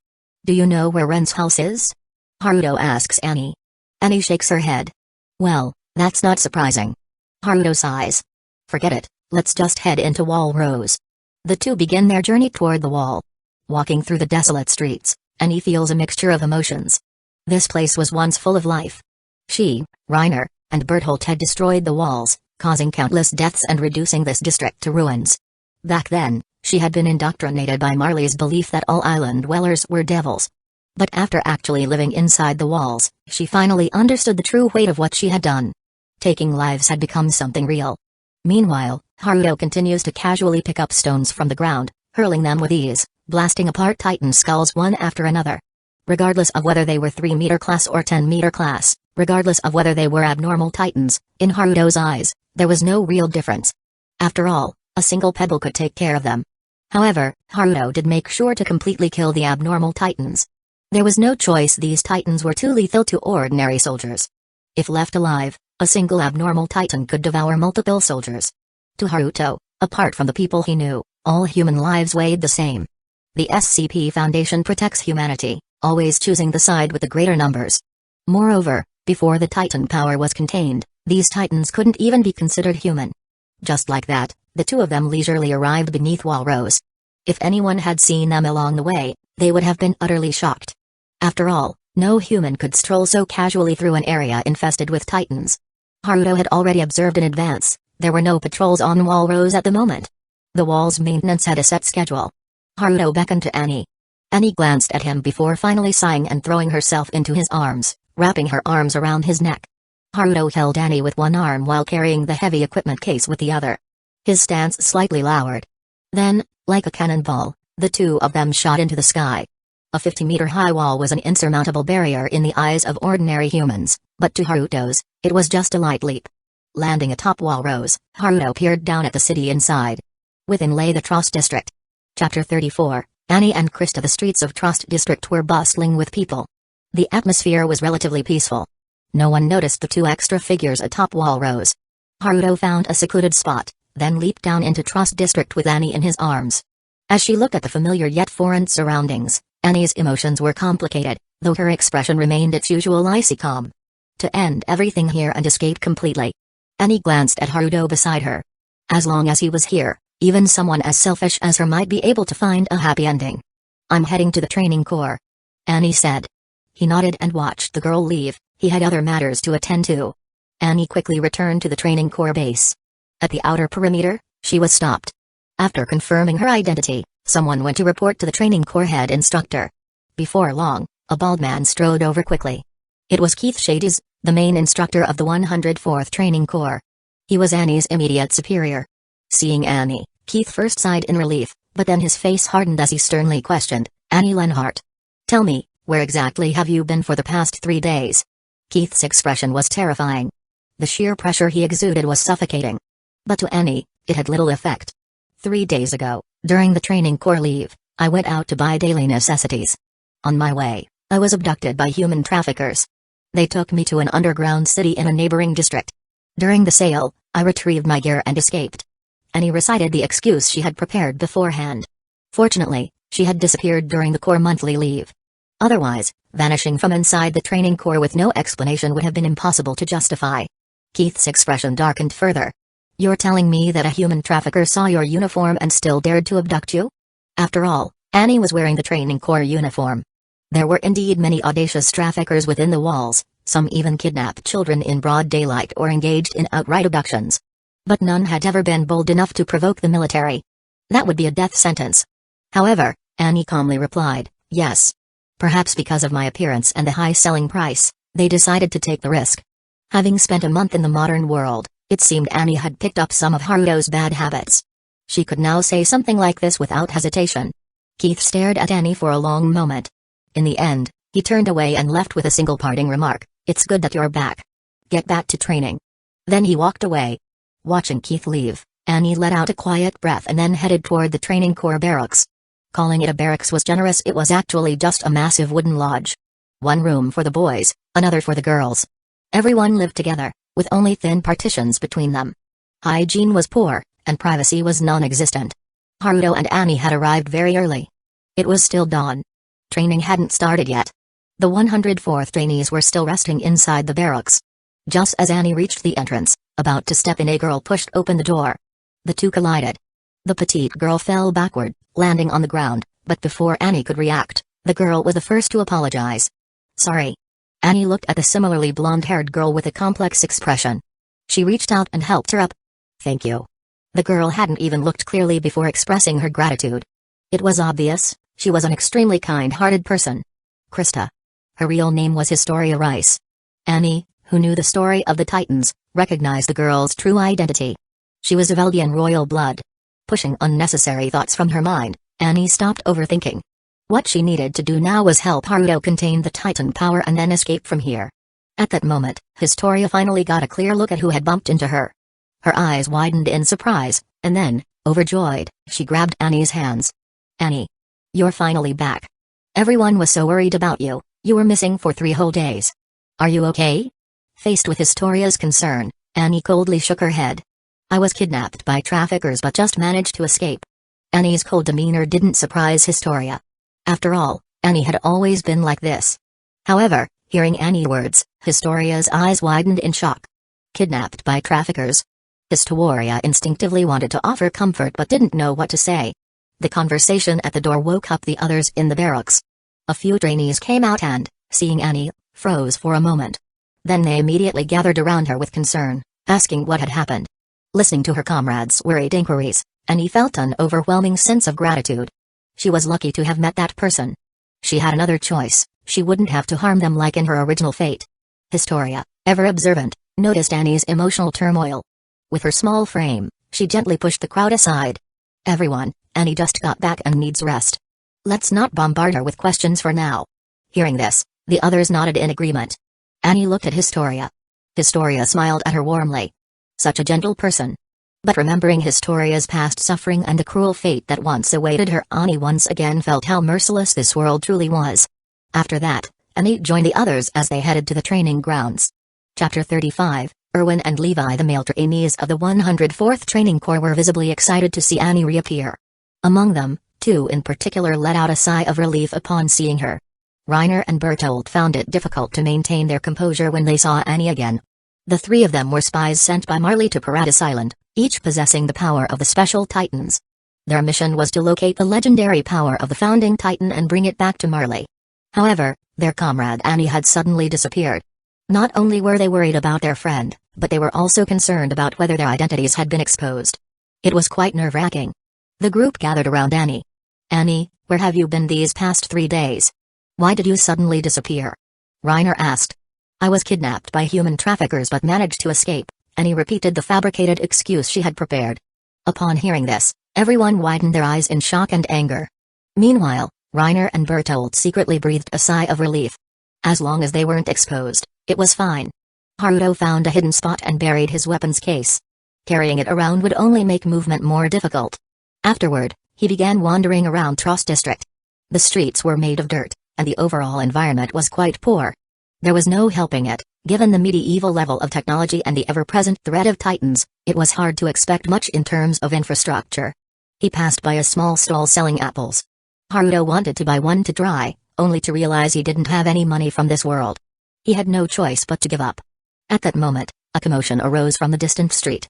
Do you know where Ren's house is? Haruto asks Annie. Annie shakes her head. Well, that's not surprising. Haruto sighs. Forget it, let's just head into Wall Rose. The two begin their journey toward the wall. Walking through the desolate streets, Annie feels a mixture of emotions. This place was once full of life. She, Reiner, and Berthold had destroyed the walls, causing countless deaths and reducing this district to ruins. Back then, she had been indoctrinated by Marley's belief that all island dwellers were devils. But after actually living inside the walls, she finally understood the true weight of what she had done. Taking lives had become something real. Meanwhile, Haruto continues to casually pick up stones from the ground, hurling them with ease, blasting apart Titan skulls one after another. Regardless of whether they were 3-meter class or 10-meter class, regardless of whether they were abnormal Titans, in Haruto's eyes, there was no real difference. After all, a single pebble could take care of them. However, Haruto did make sure to completely kill the abnormal Titans. There was no choice, these Titans were too lethal to ordinary soldiers. If left alive, a single abnormal Titan could devour multiple soldiers. To Haruto, apart from the people he knew, all human lives weighed the same. The SCP Foundation protects humanity, always choosing the side with the greater numbers. Moreover, before the Titan power was contained, these Titans couldn't even be considered human. Just like that, the two of them leisurely arrived beneath Wall Rose. If anyone had seen them along the way, they would have been utterly shocked. After all, no human could stroll so casually through an area infested with Titans. Haruto had already observed in advance, there were no patrols on Wall Rose at the moment. The wall's maintenance had a set schedule. Haruto beckoned to Annie. Annie glanced at him before finally sighing and throwing herself into his arms, wrapping her arms around his neck. Haruto held Annie with one arm while carrying the heavy equipment case with the other. His stance slightly lowered. Then, like a cannonball, the two of them shot into the sky. A 50-meter-high wall was an insurmountable barrier in the eyes of ordinary humans, but to Haruto's, it was just a light leap. Landing atop Wall Rose, Haruto peered down at the city inside. Within lay the Trust District. Chapter 34, Annie and Krista. The streets of Trust District were bustling with people. The atmosphere was relatively peaceful. No one noticed the two extra figures atop Wall Rose. Haruto found a secluded spot, then leaped down into Trust District with Annie in his arms. As she looked at the familiar yet foreign surroundings, Annie's emotions were complicated, though her expression remained its usual icy calm. To end everything here and escape completely. Annie glanced at Haruto beside her. As long as he was here, even someone as selfish as her might be able to find a happy ending. I'm heading to the training corps, Annie said. He nodded and watched the girl leave. He had other matters to attend to. Annie quickly returned to the training corps base. At the outer perimeter, she was stopped. After confirming her identity, someone went to report to the training corps head instructor. Before long, a bald man strode over quickly. It was Keith Shades, the main instructor of the 104th Training Corps. He was Annie's immediate superior. Seeing Annie, Keith first sighed in relief, but then his face hardened as he sternly questioned, Annie Lenhart. Tell me, where exactly have you been for the past 3 days? Keith's expression was terrifying. The sheer pressure he exuded was suffocating. But to Annie, it had little effect. 3 days ago, during the training corps leave, I went out to buy daily necessities. On my way, I was abducted by human traffickers. They took me to an underground city in a neighboring district. During the sale, I retrieved my gear and escaped. Annie recited the excuse she had prepared beforehand. Fortunately, she had disappeared during the corps monthly leave. Otherwise, vanishing from inside the training corps with no explanation would have been impossible to justify. Keith's expression darkened further. You're telling me that a human trafficker saw your uniform and still dared to abduct you? After all, Annie was wearing the training corps uniform. There were indeed many audacious traffickers within the walls, some even kidnapped children in broad daylight or engaged in outright abductions. But none had ever been bold enough to provoke the military. That would be a death sentence. However, Annie calmly replied, yes. Perhaps because of my appearance and the high selling price, they decided to take the risk. Having spent a month in the modern world, it seemed Annie had picked up some of Haruto's bad habits. She could now say something like this without hesitation. Keith stared at Annie for a long moment. In the end, he turned away and left with a single parting remark, it's good that you're back. Get back to training. Then he walked away. Watching Keith leave, Annie let out a quiet breath and then headed toward the training corps barracks. Calling it a barracks was generous, it was actually just a massive wooden lodge. One room for the boys, another for the girls. Everyone lived together, with only thin partitions between them. Hygiene was poor, and privacy was non-existent. Haruto and Annie had arrived very early. It was still dawn. Training hadn't started yet. The 104th trainees were still resting inside the barracks. Just as Annie reached the entrance, about to step in, a girl pushed open the door. The two collided. The petite girl fell backward, landing on the ground, but before Annie could react, the girl was the first to apologize. Sorry. Annie looked at the similarly blonde-haired girl with a complex expression. She reached out and helped her up. Thank you. The girl hadn't even looked clearly before expressing her gratitude. It was obvious, she was an extremely kind-hearted person. Krista. Her real name was Historia Rice. Annie, who knew the story of the Titans, recognized the girl's true identity. She was of Eldian royal blood. Pushing unnecessary thoughts from her mind, Annie stopped overthinking. What she needed to do now was help Haruto contain the Titan power and then escape from here. At that moment, Historia finally got a clear look at who had bumped into her. Her eyes widened in surprise, and then, overjoyed, she grabbed Annie's hands. Annie. You're finally back. Everyone was so worried about you, you were missing for 3 whole days. Are you okay? Faced with Historia's concern, Annie coldly shook her head. I was kidnapped by traffickers but just managed to escape. Annie's cold demeanor didn't surprise Historia. After all, Annie had always been like this. However, hearing Annie's words, Historia's eyes widened in shock. Kidnapped by traffickers? Historia instinctively wanted to offer comfort but didn't know what to say. The conversation at the door woke up the others in the barracks. A few trainees came out and, seeing Annie, froze for a moment. Then they immediately gathered around her with concern, asking what had happened. Listening to her comrades' worried inquiries, Annie felt an overwhelming sense of gratitude. She was lucky to have met that person. She had another choice, she wouldn't have to harm them like in her original fate. Historia, ever observant, noticed Annie's emotional turmoil. With her small frame, she gently pushed the crowd aside. Everyone, Annie just got back and needs rest. Let's not bombard her with questions for now. Hearing this, the others nodded in agreement. Annie looked at Historia. Historia smiled at her warmly. Such a gentle person. But remembering Historia's past suffering and the cruel fate that once awaited her, Annie once again felt how merciless this world truly was. After that, Annie joined the others as they headed to the training grounds. Chapter 35, Erwin and Levi. The male trainees of the 104th Training Corps were visibly excited to see Annie reappear. Among them, 2 in particular let out a sigh of relief upon seeing her. Reiner and Bertolt found it difficult to maintain their composure when they saw Annie again. The 3 of them were spies sent by Marley to Paradis Island, each possessing the power of the Special Titans. Their mission was to locate the legendary power of the Founding Titan and bring it back to Marley. However, their comrade Annie had suddenly disappeared. Not only were they worried about their friend, but they were also concerned about whether their identities had been exposed. It was quite nerve-wracking. The group gathered around Annie. Annie, where have you been these past 3 days? Why did you suddenly disappear? Reiner asked. I was kidnapped by human traffickers but managed to escape, Annie repeated the fabricated excuse she had prepared. Upon hearing this, everyone widened their eyes in shock and anger. Meanwhile, Reiner and Bertolt secretly breathed a sigh of relief. As long as they weren't exposed, it was fine. Haruto found a hidden spot and buried his weapons case. Carrying it around would only make movement more difficult. Afterward, he began wandering around Trost district. The streets were made of dirt, and the overall environment was quite poor. There was no helping it, given the medieval level of technology and the ever-present threat of Titans, it was hard to expect much in terms of infrastructure. He passed by a small stall selling apples. Haruto wanted to buy one to try, only to realize he didn't have any money from this world. He had no choice but to give up. At that moment, a commotion arose from the distant street.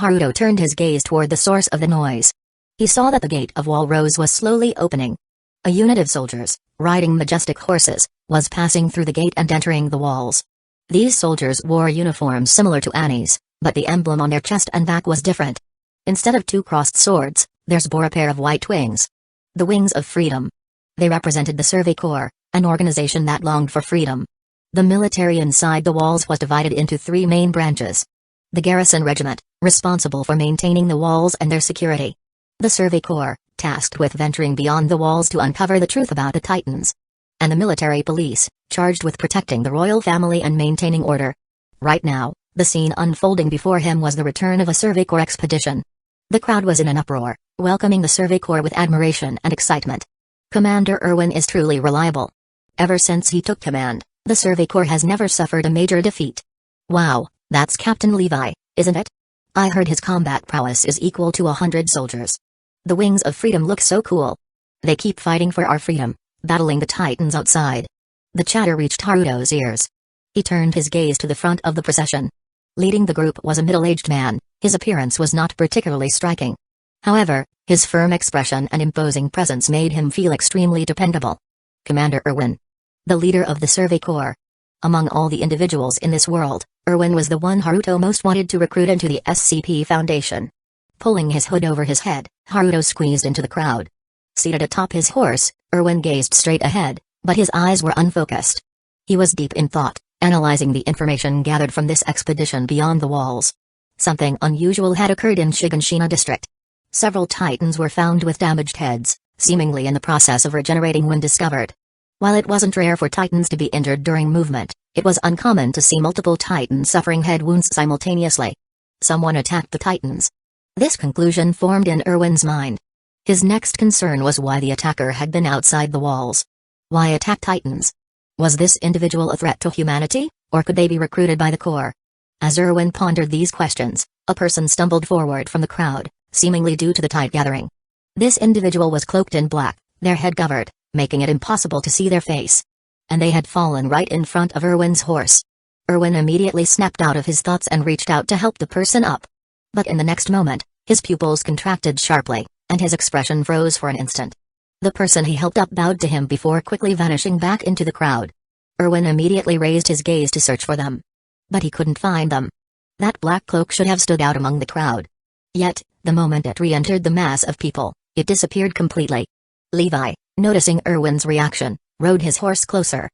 Haruto turned his gaze toward the source of the noise. He saw that the gate of Wall Rose was slowly opening. A unit of soldiers, riding majestic horses, was passing through the gate and entering the walls. These soldiers wore uniforms similar to Annie's, but the emblem on their chest and back was different. Instead of 2 crossed swords, theirs bore a pair of white wings. The wings of freedom. They represented the Survey Corps, an organization that longed for freedom. The military inside the walls was divided into 3 main branches. The Garrison Regiment, responsible for maintaining the walls and their security. The Survey Corps, tasked with venturing beyond the walls to uncover the truth about the Titans. And the military police, charged with protecting the royal family and maintaining order. Right now, the scene unfolding before him was the return of a Survey Corps expedition. The crowd was in an uproar, welcoming the Survey Corps with admiration and excitement. Commander Erwin is truly reliable. Ever since he took command, the Survey Corps has never suffered a major defeat. Wow, that's Captain Levi, isn't it? I heard his combat prowess is equal to 100 soldiers. The wings of freedom look so cool. They keep fighting for our freedom, battling the titans outside. The chatter reached Haruto's ears. He turned his gaze to the front of the procession. Leading the group was a middle-aged man. His appearance was not particularly striking. However, his firm expression and imposing presence made him feel extremely dependable. Commander Erwin. The leader of the Survey Corps. Among all the individuals in this world, Erwin was the one Haruto most wanted to recruit into the SCP Foundation. Pulling his hood over his head, Haruto squeezed into the crowd. Seated atop his horse, Erwin gazed straight ahead, but his eyes were unfocused. He was deep in thought, analyzing the information gathered from this expedition beyond the walls. Something unusual had occurred in Shiganshina district. Several titans were found with damaged heads, seemingly in the process of regenerating when discovered. While it wasn't rare for titans to be injured during movement, it was uncommon to see multiple titans suffering head wounds simultaneously. Someone attacked the titans. This conclusion formed in Erwin's mind. His next concern was why the attacker had been outside the walls. Why attack titans? Was this individual a threat to humanity, or could they be recruited by the Corps? As Erwin pondered these questions, a person stumbled forward from the crowd, seemingly due to the tide gathering. This individual was cloaked in black, their head covered, making it impossible to see their face. And they had fallen right in front of Erwin's horse. Erwin immediately snapped out of his thoughts and reached out to help the person up. But in the next moment, his pupils contracted sharply, and his expression froze for an instant. The person he helped up bowed to him before quickly vanishing back into the crowd. Erwin immediately raised his gaze to search for them. But he couldn't find them. That black cloak should have stood out among the crowd. Yet, the moment it re-entered the mass of people, it disappeared completely. Levi, noticing Erwin's reaction, rode his horse closer.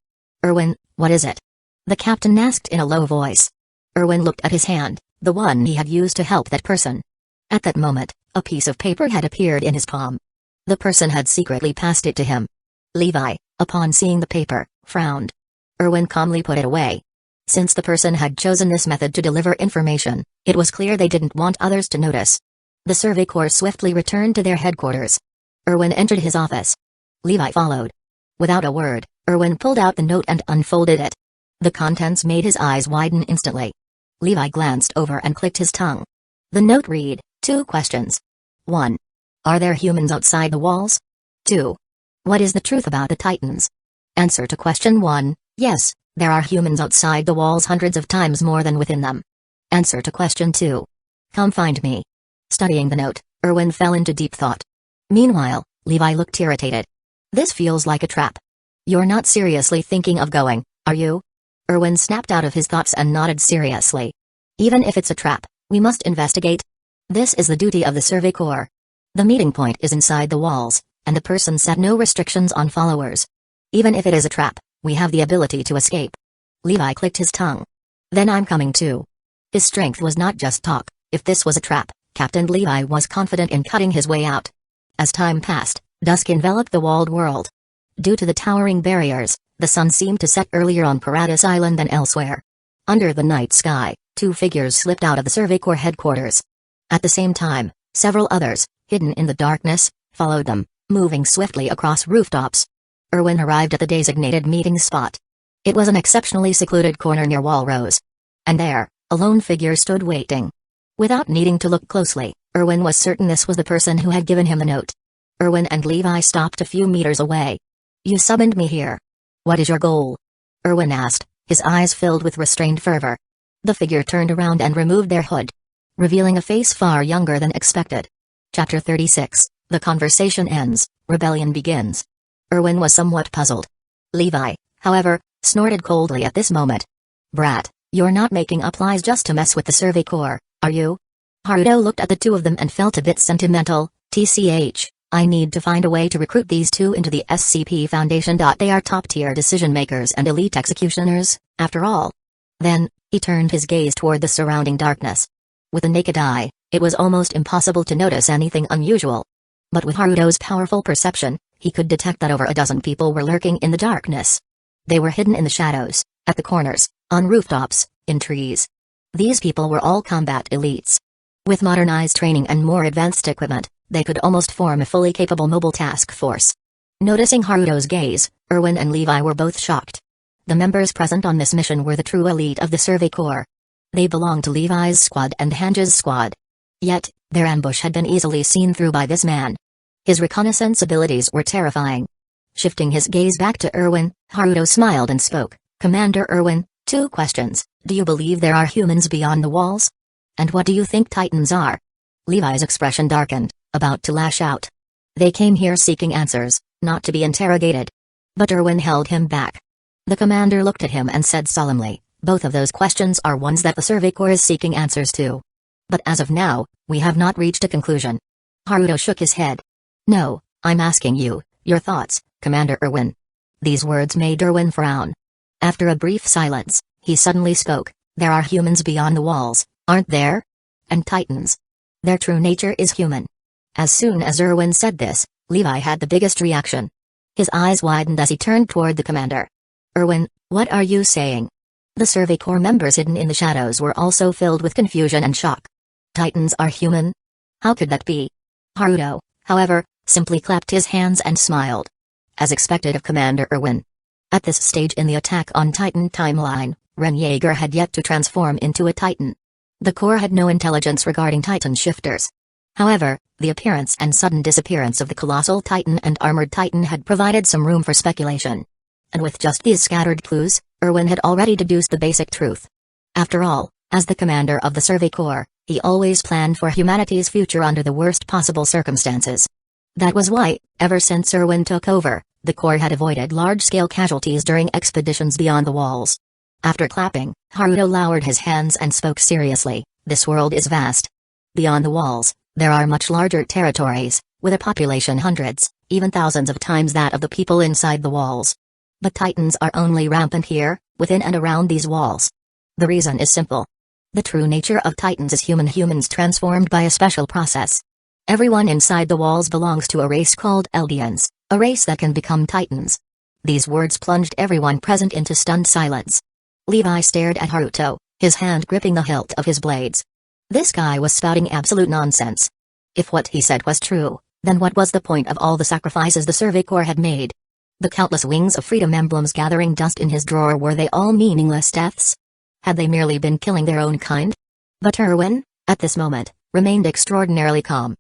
"Erwin, what is it?" the captain asked in a low voice. Erwin looked at his hand, the one he had used to help that person. At that moment, a piece of paper had appeared in his palm. The person had secretly passed it to him. Levi, upon seeing the paper, frowned. Erwin calmly put it away. Since the person had chosen this method to deliver information, it was clear they didn't want others to notice. The Survey Corps swiftly returned to their headquarters. Erwin entered his office. Levi followed. Without a word, Erwin pulled out the note and unfolded it. The contents made his eyes widen instantly. Levi glanced over and clicked his tongue. The note read, 2 questions. 1. Are there humans outside the walls? 2. What is the truth about the Titans? Answer to question 1, yes, there are humans outside the walls hundreds of times more than within them. Answer to question 2. Come find me. Studying the note, Erwin fell into deep thought. Meanwhile, Levi looked irritated. This feels like a trap. You're not seriously thinking of going, are you? Erwin snapped out of his thoughts and nodded seriously. Even if it's a trap, we must investigate. This is the duty of the Survey Corps. The meeting point is inside the walls, and the person set no restrictions on followers. Even if it is a trap, we have the ability to escape. Levi clicked his tongue. Then I'm coming too. His strength was not just talk. If this was a trap, Captain Levi was confident in cutting his way out. As time passed, dusk enveloped the walled world. Due to the towering barriers, the sun seemed to set earlier on Paradise Island than elsewhere. Under the night sky, 2 figures slipped out of the Survey Corps headquarters. At the same time, several others, hidden in the darkness, followed them, moving swiftly across rooftops. Erwin arrived at the designated meeting spot. It was an exceptionally secluded corner near Wall Rose. And there, a lone figure stood waiting. Without needing to look closely, Erwin was certain this was the person who had given him the note. Erwin and Levi stopped a few meters away. You summoned me here. What is your goal? Erwin asked, his eyes filled with restrained fervor. The figure turned around and removed their hood, revealing a face far younger than expected. Chapter 36, The conversation ends, rebellion begins. Erwin was somewhat puzzled. Levi, however, snorted coldly at this moment. Brat, you're not making up lies just to mess with the Survey Corps, are you? Haruto looked at the 2 of them and felt a bit sentimental. TCH, I need to find a way to recruit these 2 into the SCP Foundation. They are top-tier decision-makers and elite executioners, after all. Then, he turned his gaze toward the surrounding darkness. With the naked eye, it was almost impossible to notice anything unusual. But with Haruto's powerful perception, he could detect that over a dozen people were lurking in the darkness. They were hidden in the shadows, at the corners, on rooftops, in trees. These people were all combat elites. With modernized training and more advanced equipment, they could almost form a fully capable mobile task force. Noticing Haruto's gaze, Erwin and Levi were both shocked. The members present on this mission were the true elite of the Survey Corps. They belonged to Levi's squad and Hange's squad. Yet, Their ambush had been easily seen through by this man. His reconnaissance abilities were terrifying. Shifting his gaze back to Erwin, Haruto smiled and spoke. Commander Erwin, 2 questions. Do you believe there are humans beyond the walls? And what do you think Titans are? Levi's expression darkened, about to lash out. They came here seeking answers, not to be interrogated. But Erwin held him back. The commander looked at him and said solemnly, both of those questions are ones that the Survey Corps is seeking answers to. But as of now, we have not reached a conclusion. Haruto shook his head. No, I'm asking you, your thoughts, Commander Erwin. These words made Erwin frown. After a brief silence, he suddenly spoke. There are humans beyond the walls, aren't there? And Titans. Their true nature is human. As soon as Erwin said this, Levi had the biggest reaction. His eyes widened as he turned toward the commander. Erwin, what are you saying? The Survey Corps members hidden in the shadows were also filled with confusion and shock. Titans are human? How could that be? Haruto, however, simply clapped his hands and smiled. As expected of Commander Erwin. At this stage in the Attack on Titan timeline, Ren Yeager had yet to transform into a Titan. The Corps had no intelligence regarding Titan shifters. However, the appearance and sudden disappearance of the Colossal Titan and Armored Titan had provided some room for speculation. And with just these scattered clues, Erwin had already deduced the basic truth. After all, as the commander of the Survey Corps, he always planned for humanity's future under the worst possible circumstances. That was why, ever since Erwin took over, the Corps had avoided large-scale casualties during expeditions beyond the walls. After clapping, Haruto lowered his hands and spoke seriously. This world is vast. Beyond the walls, there are much larger territories, with a population hundreds, even thousands of times that of the people inside the walls. But Titans are only rampant here, within and around these walls. The reason is simple. The true nature of Titans is humans transformed by a special process. Everyone inside the walls belongs to a race called Eldians, a race that can become Titans. These words plunged everyone present into stunned silence. Levi stared at Haruto, his hand gripping the hilt of his blades. This guy was spouting absolute nonsense. If what he said was true, then what was the point of all the sacrifices the Survey Corps had made? The countless Wings of Freedom emblems gathering dust in his drawer, were they all meaningless deaths? Had they merely been killing their own kind? But Erwin, at this moment, remained extraordinarily calm.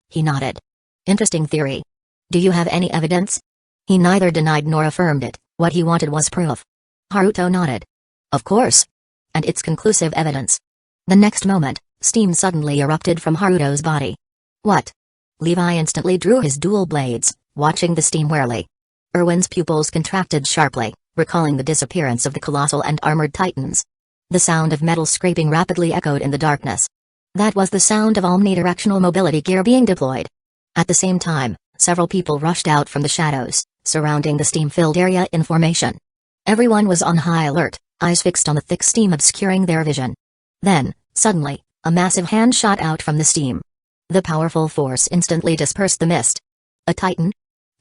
He nodded. Interesting theory. Do you have any evidence? He neither denied nor affirmed it. What he wanted was proof. Haruto nodded. Of course. And it's conclusive evidence. The next moment, steam suddenly erupted from Haruto's body. What? Levi instantly drew his dual blades, watching the steam warily. Erwin's pupils contracted sharply, recalling the disappearance of the colossal and armored Titans. The sound of metal scraping rapidly echoed in the darkness. That was the sound of omnidirectional mobility gear being deployed. At the same time, several people rushed out from the shadows, surrounding the steam-filled area in formation. Everyone was on high alert, eyes fixed on the thick steam obscuring their vision. Then, suddenly, a massive hand shot out from the steam. The powerful force instantly dispersed the mist. A Titan?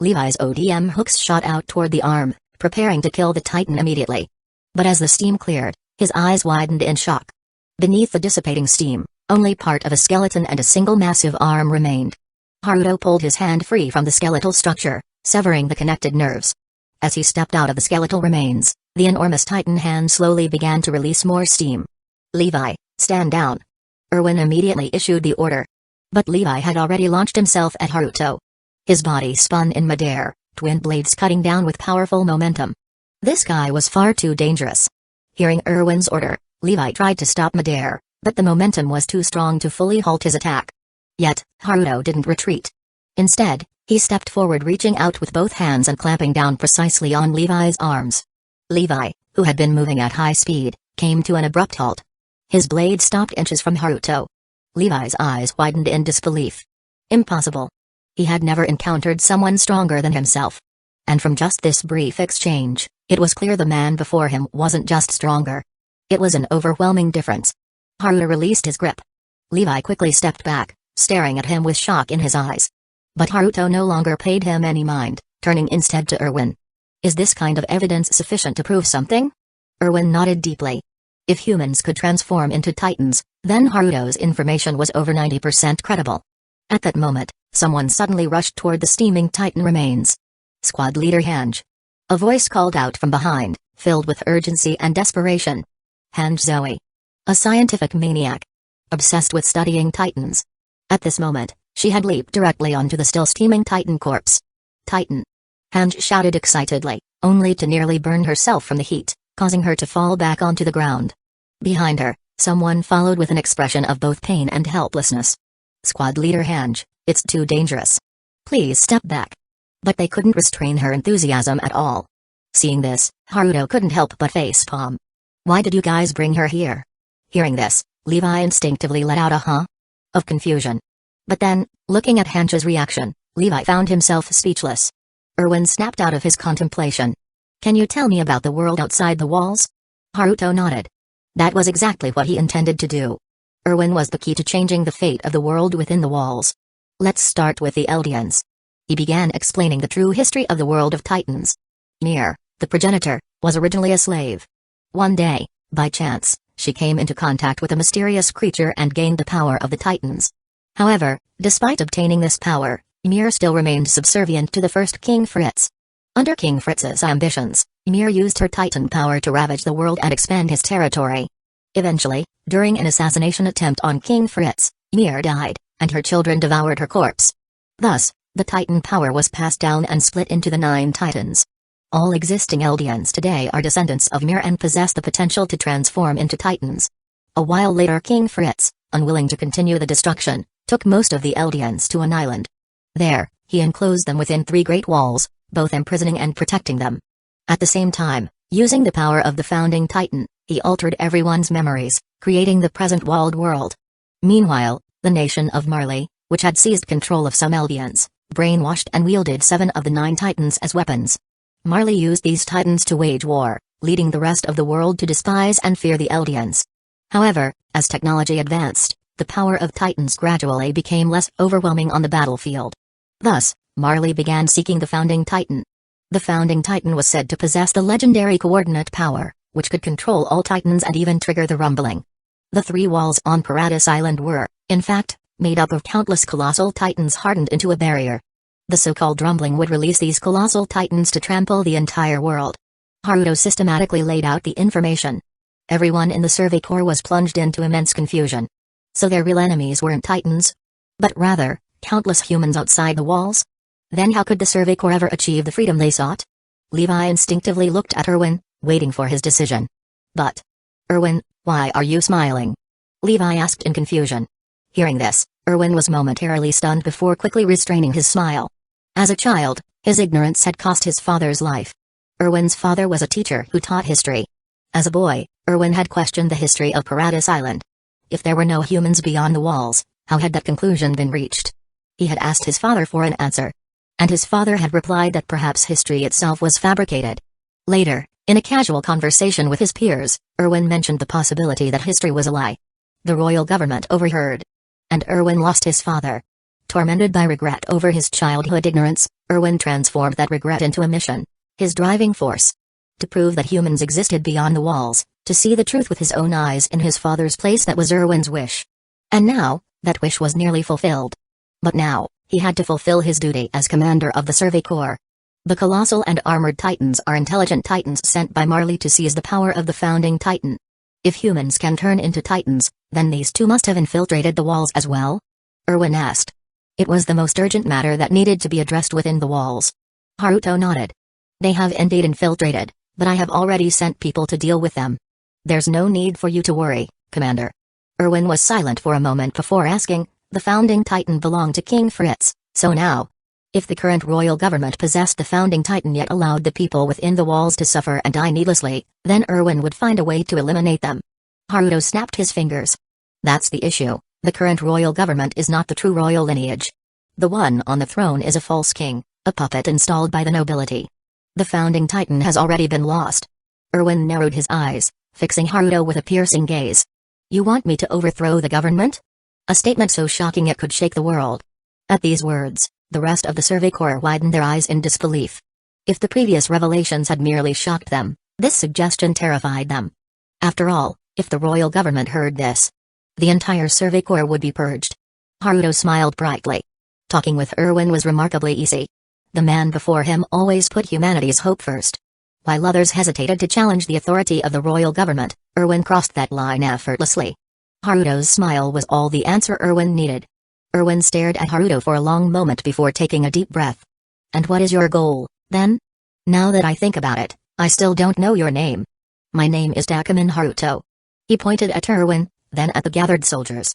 Levi's ODM hooks shot out toward the arm, preparing to kill the Titan immediately. But as the steam cleared, his eyes widened in shock. Beneath the dissipating steam, only part of a skeleton and a single massive arm remained. Haruto pulled his hand free from the skeletal structure, severing the connected nerves. As he stepped out of the skeletal remains, the enormous Titan hand slowly began to release more steam. Levi, stand down. Erwin immediately issued the order. But Levi had already launched himself at Haruto. His body spun in midair, twin blades cutting down with powerful momentum. This guy was far too dangerous. Hearing Erwin's order, Levi tried to stop midair, but the momentum was too strong to fully halt his attack. Yet, Haruto didn't retreat. Instead, he stepped forward, reaching out with both hands and clamping down precisely on Levi's arms. Levi, who had been moving at high speed, came to an abrupt halt. His blade stopped inches from Haruto. Levi's eyes widened in disbelief. Impossible. He had never encountered someone stronger than himself. And from just this brief exchange, it was clear the man before him wasn't just stronger. It was an overwhelming difference. Haruto released his grip. Levi quickly stepped back, staring at him with shock in his eyes. But Haruto no longer paid him any mind, turning instead to Erwin. Is this kind of evidence sufficient to prove something? Erwin nodded deeply. If humans could transform into Titans, then Haruto's information was over 90% credible. At that moment, someone suddenly rushed toward the steaming Titan remains. Squad leader Hange. A voice called out from behind, filled with urgency and desperation. Hange Zoe. A scientific maniac. Obsessed with studying Titans. At this moment, she had leaped directly onto the still steaming Titan corpse. Titan! Hange shouted excitedly, only to nearly burn herself from the heat, causing her to fall back onto the ground. Behind her, someone followed with an expression of both pain and helplessness. Squad leader Hange, it's too dangerous. Please step back. But they couldn't restrain her enthusiasm at all. Seeing this, Haruto couldn't help but facepalm. Why did you guys bring her here? Hearing this, Levi instinctively let out a huh? Of confusion. But then, looking at Hange's reaction, Levi found himself speechless. Erwin snapped out of his contemplation. Can you tell me about the world outside the walls? Haruto nodded. That was exactly what he intended to do. Erwin was the key to changing the fate of the world within the walls. Let's start with the Eldians. He began explaining the true history of the world of Titans. Ymir, the progenitor, was originally a slave. One day, by chance, she came into contact with a mysterious creature and gained the power of the Titans. However, despite obtaining this power, Ymir still remained subservient to the first King Fritz. Under King Fritz's ambitions, Ymir used her Titan power to ravage the world and expand his territory. Eventually, during an assassination attempt on King Fritz, Ymir died, and her children devoured her corpse. Thus, the Titan power was passed down and split into the 9 Titans. All existing Eldians today are descendants of Ymir and possess the potential to transform into Titans. A while later King Fritz, unwilling to continue the destruction, took most of the Eldians to an island. There, he enclosed them within 3 great walls, both imprisoning and protecting them. At the same time, using the power of the founding Titan, he altered everyone's memories, creating the present walled world. Meanwhile, the nation of Marley, which had seized control of some Eldians, brainwashed and wielded 7 of the 9 Titans as weapons. Marley used these Titans to wage war, leading the rest of the world to despise and fear the Eldians. However, as technology advanced, the power of Titans gradually became less overwhelming on the battlefield. Thus, Marley began seeking the founding Titan. The founding Titan was said to possess the legendary coordinate power, which could control all Titans and even trigger the rumbling. The 3 walls on Paradise Island were, in fact, made up of countless colossal Titans hardened into a barrier. The so-called rumbling would release these colossal Titans to trample the entire world. Haruto systematically laid out the information. Everyone in the Survey Corps was plunged into immense confusion. So their real enemies weren't Titans? But rather, countless humans outside the walls? Then how could the Survey Corps ever achieve the freedom they sought? Levi instinctively looked at Erwin, waiting for his decision. But, Erwin, why are you smiling? Levi asked in confusion. Hearing this, Erwin was momentarily stunned before quickly restraining his smile. As a child, his ignorance had cost his father's life. Erwin's father was a teacher who taught history. As a boy, Erwin had questioned the history of Paradise Island. If there were no humans beyond the walls, how had that conclusion been reached? He had asked his father for an answer. And his father had replied that perhaps history itself was fabricated. Later, in a casual conversation with his peers, Erwin mentioned the possibility that history was a lie. The royal government overheard. And Erwin lost his father. Tormented by regret over his childhood ignorance, Erwin transformed that regret into a mission. His driving force. To prove that humans existed beyond the walls, to see the truth with his own eyes in his father's place, that was Erwin's wish. And now, that wish was nearly fulfilled. But now, he had to fulfill his duty as commander of the Survey Corps. The colossal and armored Titans are intelligent Titans sent by Marley to seize the power of the founding Titan. If humans can turn into Titans, then these two must have infiltrated the walls as well? Erwin asked. It was the most urgent matter that needed to be addressed within the walls. Haruto nodded. They have indeed infiltrated, but I have already sent people to deal with them. There's no need for you to worry, Commander. Erwin was silent for a moment before asking, the founding Titan belonged to King Fritz, so now, if the current royal government possessed the founding Titan yet allowed the people within the walls to suffer and die needlessly, then Erwin would find a way to eliminate them. Haruto snapped his fingers. That's the issue. The current royal government is not the true royal lineage. The one on the throne is a false king, a puppet installed by the nobility. The founding Titan has already been lost. Erwin narrowed his eyes, fixing Haruto with a piercing gaze. You want me to overthrow the government? A statement so shocking it could shake the world. At these words, the rest of the Survey Corps widened their eyes in disbelief. If the previous revelations had merely shocked them, this suggestion terrified them. After all, if the royal government heard this, the entire Survey Corps would be purged. Haruto smiled brightly. Talking with Erwin was remarkably easy. The man before him always put humanity's hope first. While others hesitated to challenge the authority of the royal government, Erwin crossed that line effortlessly. Haruto's smile was all the answer Erwin needed. Erwin stared at Haruto for a long moment before taking a deep breath. And what is your goal, then? Now that I think about it, I still don't know your name. My name is Takemin Haruto. He pointed at Erwin, then at the gathered soldiers.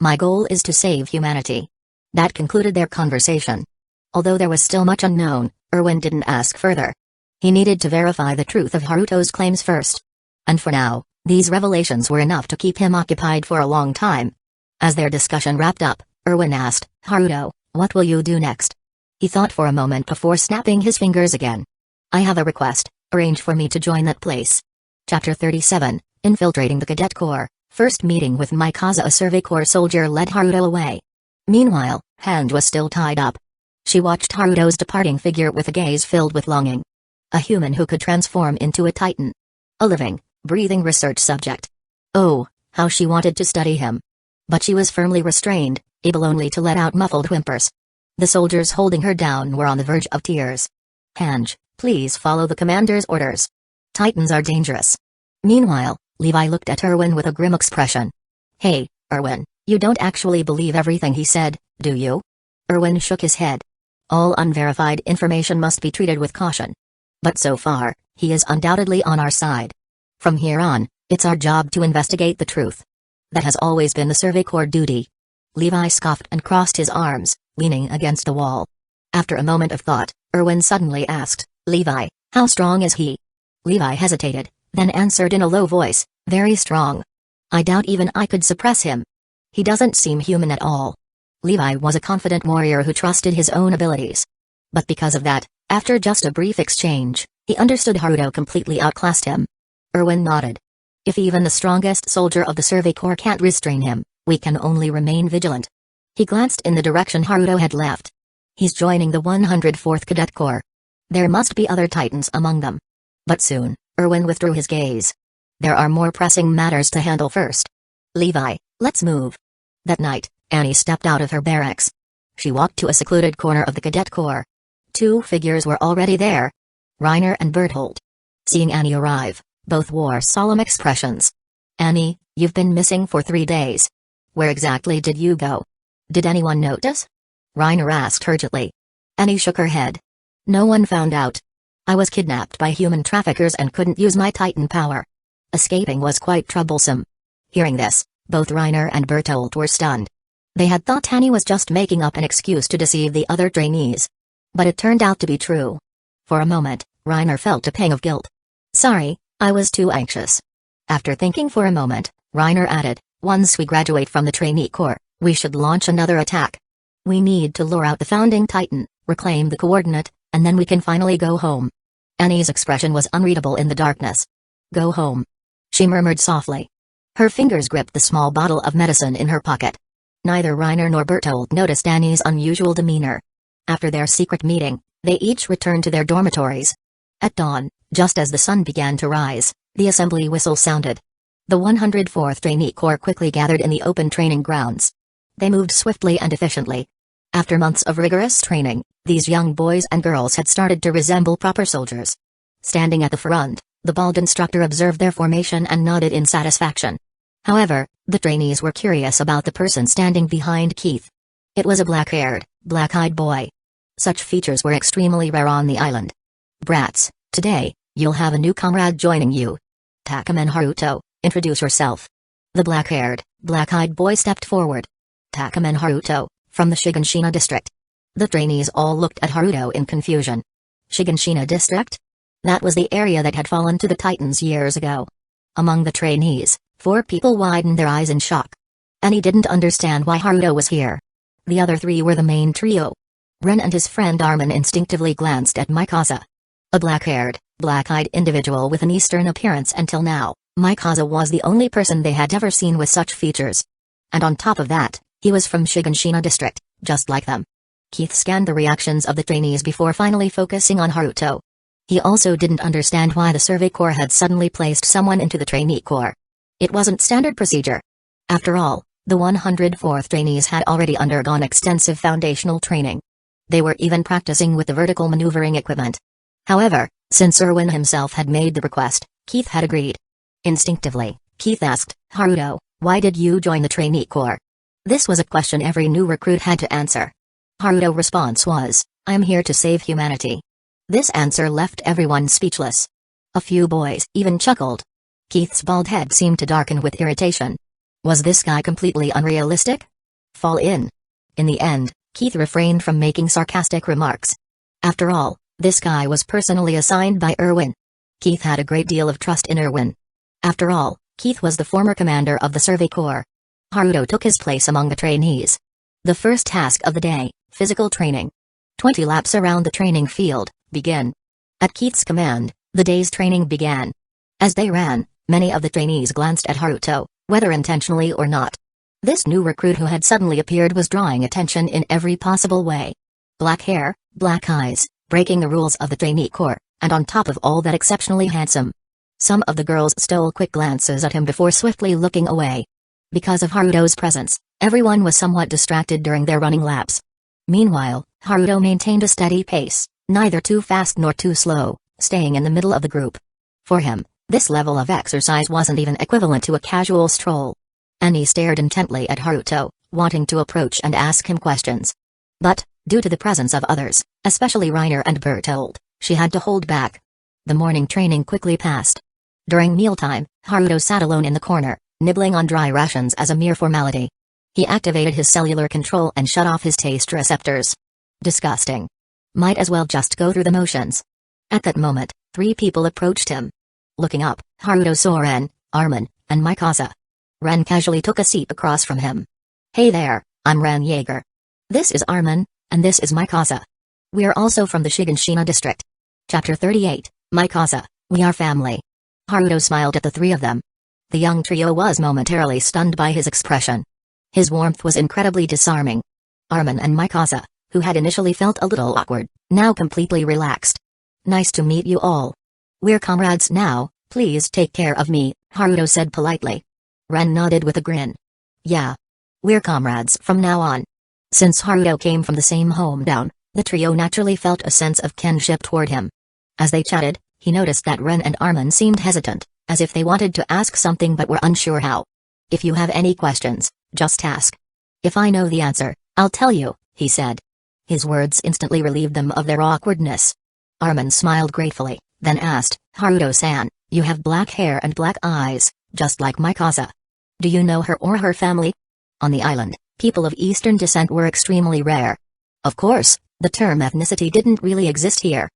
My goal is to save humanity. That concluded their conversation. Although there was still much unknown, Erwin didn't ask further. He needed to verify the truth of Haruto's claims first. And for now, these revelations were enough to keep him occupied for a long time. As their discussion wrapped up, Erwin asked, Haruto, what will you do next? He thought for a moment before snapping his fingers again. I have a request, arrange for me to join that place. Chapter 37, Infiltrating the Cadet Corps. First meeting with Mikasa. A Survey Corps soldier led Haruto away. Meanwhile, Hand was still tied up. She watched Haruto's departing figure with a gaze filled with longing. A human who could transform into a titan. A living, breathing research subject. Oh, how she wanted to study him. But she was firmly restrained, able only to let out muffled whimpers. The soldiers holding her down were on the verge of tears. Hange, please follow the commander's orders. Titans are dangerous. Meanwhile, Levi looked at Erwin with a grim expression. Hey, Erwin, you don't actually believe everything he said, do you? Erwin shook his head. All unverified information must be treated with caution. But so far, he is undoubtedly on our side. From here on, it's our job to investigate the truth. That has always been the Survey Corps duty. Levi scoffed and crossed his arms, leaning against the wall. After a moment of thought, Erwin suddenly asked, Levi, how strong is he? Levi hesitated, then answered in a low voice, very strong. I doubt even I could suppress him. He doesn't seem human at all. Levi was a confident warrior who trusted his own abilities. But because of that, after just a brief exchange, he understood Haruto completely outclassed him. Erwin nodded. If even the strongest soldier of the Survey Corps can't restrain him, we can only remain vigilant. He glanced in the direction Haruto had left. He's joining the 104th Cadet Corps. There must be other titans among them. But soon, Erwin withdrew his gaze. There are more pressing matters to handle first. Levi, let's move. That night, Annie stepped out of her barracks. She walked to a secluded corner of the Cadet Corps. Two figures were already there. Reiner and Berthold. Seeing Annie arrive, both wore solemn expressions. Annie, you've been missing for 3 days. Where exactly did you go? Did anyone notice? Reiner asked urgently. Annie shook her head. No one found out. I was kidnapped by human traffickers and couldn't use my Titan power. Escaping was quite troublesome. Hearing this, both Reiner and Berthold were stunned. They had thought Annie was just making up an excuse to deceive the other trainees. But it turned out to be true. For a moment, Reiner felt a pang of guilt. Sorry, I was too anxious. After thinking for a moment, Reiner added, once we graduate from the trainee corps, we should launch another attack. We need to lure out the founding Titan, reclaim the coordinate, and then we can finally go home. Annie's expression was unreadable in the darkness. Go home. She murmured softly. Her fingers gripped the small bottle of medicine in her pocket. Neither Reiner nor Berthold noticed Annie's unusual demeanor. After their secret meeting, they each returned to their dormitories. At dawn, just as the sun began to rise, the assembly whistle sounded. The 104th Trainee Corps quickly gathered in the open training grounds. They moved swiftly and efficiently. After months of rigorous training, these young boys and girls had started to resemble proper soldiers. Standing at the front, the bald instructor observed their formation and nodded in satisfaction. However, the trainees were curious about the person standing behind Keith. It was a black-haired, black-eyed boy. Such features were extremely rare on the island. Brats, today, you'll have a new comrade joining you. Takemin Haruto, introduce yourself. The black-haired, black-eyed boy stepped forward. Takemin Haruto, from the Shiganshina district. The trainees all looked at Haruto in confusion. Shiganshina district? That was the area that had fallen to the Titans years ago. Among the trainees, 4 people widened their eyes in shock. Annie didn't understand why Haruto was here. The other 3 were the main trio. Ren and his friend Armin instinctively glanced at Mikasa. A black-haired, black-eyed individual with an Eastern appearance. Until now, Mikasa was the only person they had ever seen with such features. And on top of that, he was from Shiganshina district, just like them. Keith scanned the reactions of the trainees before finally focusing on Haruto. He also didn't understand why the Survey Corps had suddenly placed someone into the Trainee Corps. It wasn't standard procedure. After all, the 104th trainees had already undergone extensive foundational training. They were even practicing with the vertical maneuvering equipment. However, since Erwin himself had made the request, Keith had agreed. Instinctively, Keith asked, Haruto, why did you join the Trainee Corps? This was a question every new recruit had to answer. Haruto's response was, "I am here to save humanity." This answer left everyone speechless. A few boys even chuckled. Keith's bald head seemed to darken with irritation. Was this guy completely unrealistic? Fall in. In the end, Keith refrained from making sarcastic remarks. After all, this guy was personally assigned by Erwin. Keith had a great deal of trust in Erwin. After all, Keith was the former commander of the Survey Corps. Haruto took his place among the trainees. The first task of the day, physical training. 20 laps around the training field, begin. At Keith's command, the day's training began. As they ran, many of the trainees glanced at Haruto, whether intentionally or not. This new recruit who had suddenly appeared was drawing attention in every possible way. Black hair, black eyes, breaking the rules of the trainee corps, and on top of all that exceptionally handsome. Some of the girls stole quick glances at him before swiftly looking away. Because of Haruto's presence, everyone was somewhat distracted during their running laps. Meanwhile, Haruto maintained a steady pace, neither too fast nor too slow, staying in the middle of the group. For him, this level of exercise wasn't even equivalent to a casual stroll. Annie stared intently at Haruto, wanting to approach and ask him questions. But, due to the presence of others, especially Reiner and Bertold, she had to hold back. The morning training quickly passed. During mealtime, Haruto sat alone in the corner, nibbling on dry rations as a mere formality. He activated his cellular control and shut off his taste receptors. Disgusting. Might as well just go through the motions. At that moment, 3 people approached him. Looking up, Haruto saw Ren, Armin, and Mikasa. Ren casually took a seat across from him. "Hey there, I'm Ren Yeager. This is Armin, and this is Mikasa. We're also from the Shiganshina district." Chapter 38, Mikasa, we are family. Haruto smiled at the 3 of them. The young trio was momentarily stunned by his expression. His warmth was incredibly disarming. Armin and Mikasa, who had initially felt a little awkward, now completely relaxed. "Nice to meet you all. We're comrades now, please take care of me," Haruto said politely. Ren nodded with a grin. "Yeah. We're comrades from now on." Since Haruto came from the same hometown, the trio naturally felt a sense of kinship toward him. As they chatted, he noticed that Ren and Armin seemed hesitant, as if they wanted to ask something but were unsure how. "If you have any questions, just ask. If I know the answer, I'll tell you," he said. His words instantly relieved them of their awkwardness. Armin smiled gratefully, then asked, "Haruto-san, you have black hair and black eyes, just like Mikasa. Do you know her or her family?" On the island, people of Eastern descent were extremely rare. Of course, the term ethnicity didn't really exist here.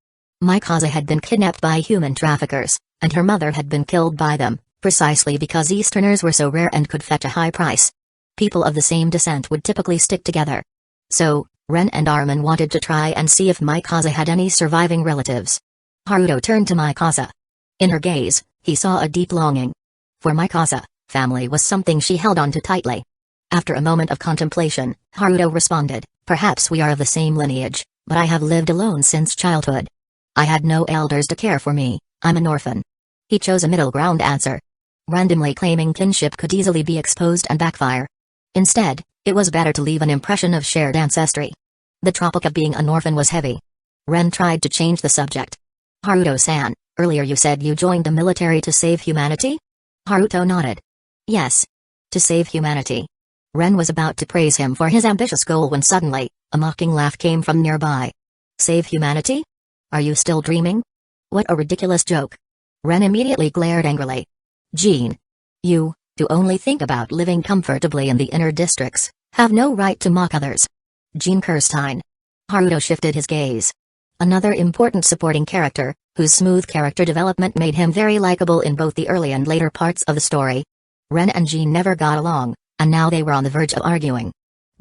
Mikasa had been kidnapped by human traffickers, and her mother had been killed by them, precisely because Easterners were so rare and could fetch a high price. People of the same descent would typically stick together. So, Ren and Armin wanted to try and see if Mikasa had any surviving relatives. Haruto turned to Mikasa. In her gaze, he saw a deep longing. For Mikasa, family was something she held on to tightly. After a moment of contemplation, Haruto responded, "Perhaps we are of the same lineage, but I have lived alone since childhood. I had no elders to care for me, I'm an orphan." He chose a middle ground answer. Randomly claiming kinship could easily be exposed and backfire. Instead, it was better to leave an impression of shared ancestry. The tropic of being an orphan was heavy. Ren tried to change the subject. "Haruto-san, earlier you said you joined the military to save humanity?" Haruto nodded. "Yes. To save humanity." Ren was about to praise him for his ambitious goal when suddenly, a mocking laugh came from nearby. "Save humanity? Are you still dreaming? What a ridiculous joke." Ren immediately glared angrily. "Jean. You, who only think about living comfortably in the inner districts, have no right to mock others." Jean Kirstein. Haruto shifted his gaze. Another important supporting character, whose smooth character development made him very likable in both the early and later parts of the story. Ren and Jean never got along, and now they were on the verge of arguing.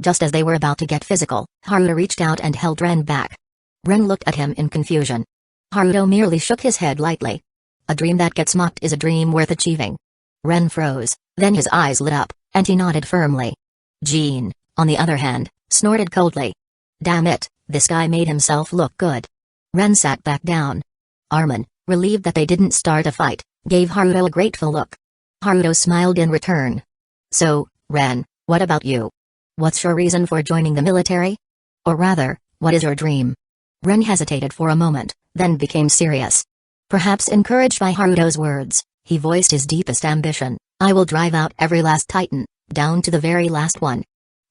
Just as they were about to get physical, Haruto reached out and held Ren back. Ren looked at him in confusion. Haruto merely shook his head lightly. A dream that gets mocked is a dream worth achieving. Ren froze, then his eyes lit up, and he nodded firmly. Jean, on the other hand, snorted coldly. Damn it, this guy made himself look good. Ren sat back down. Armin, relieved that they didn't start a fight, gave Haruto a grateful look. Haruto smiled in return. "So, Ren, what about you? What's your reason for joining the military? Or rather, what is your dream?" Ren hesitated for a moment, then became serious. Perhaps encouraged by Haruto's words, he voiced his deepest ambition: "I will drive out every last Titan, down to the very last one."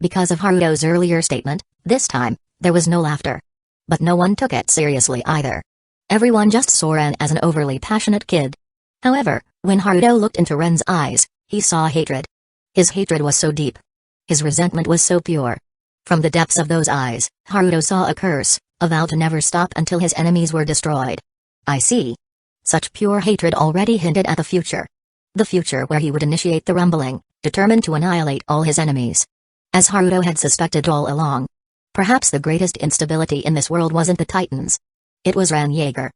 Because of Haruto's earlier statement, this time, there was no laughter. But no one took it seriously either. Everyone just saw Ren as an overly passionate kid. However, when Haruto looked into Ren's eyes, he saw hatred. His hatred was so deep. His resentment was so pure. From the depths of those eyes, Haruto saw a curse, a vow to never stop until his enemies were destroyed. I see. Such pure hatred already hinted at the future. The future where he would initiate the rumbling, determined to annihilate all his enemies. As Haruto had suspected all along. Perhaps the greatest instability in this world wasn't the Titans. It was Ren Yeager.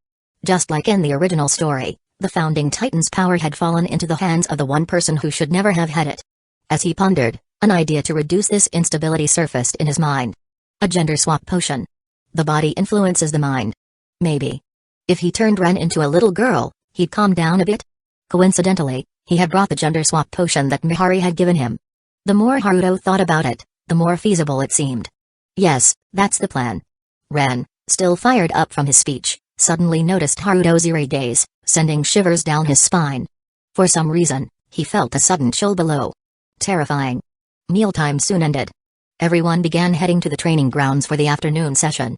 Just like in the original story, the founding Titan's power had fallen into the hands of the one person who should never have had it. As he pondered, an idea to reduce this instability surfaced in his mind. A gender swap potion. The body influences the mind. Maybe. If he turned Ren into a little girl, he'd calm down a bit. Coincidentally, he had brought the gender swap potion that Mihari had given him. The more Haruto thought about it, the more feasible it seemed. Yes, that's the plan. Ren, still fired up from his speech, suddenly noticed Haruto's eerie gaze, sending shivers down his spine. For some reason, he felt a sudden chill below. Terrifying. Mealtime soon ended. Everyone began heading to the training grounds for the afternoon session.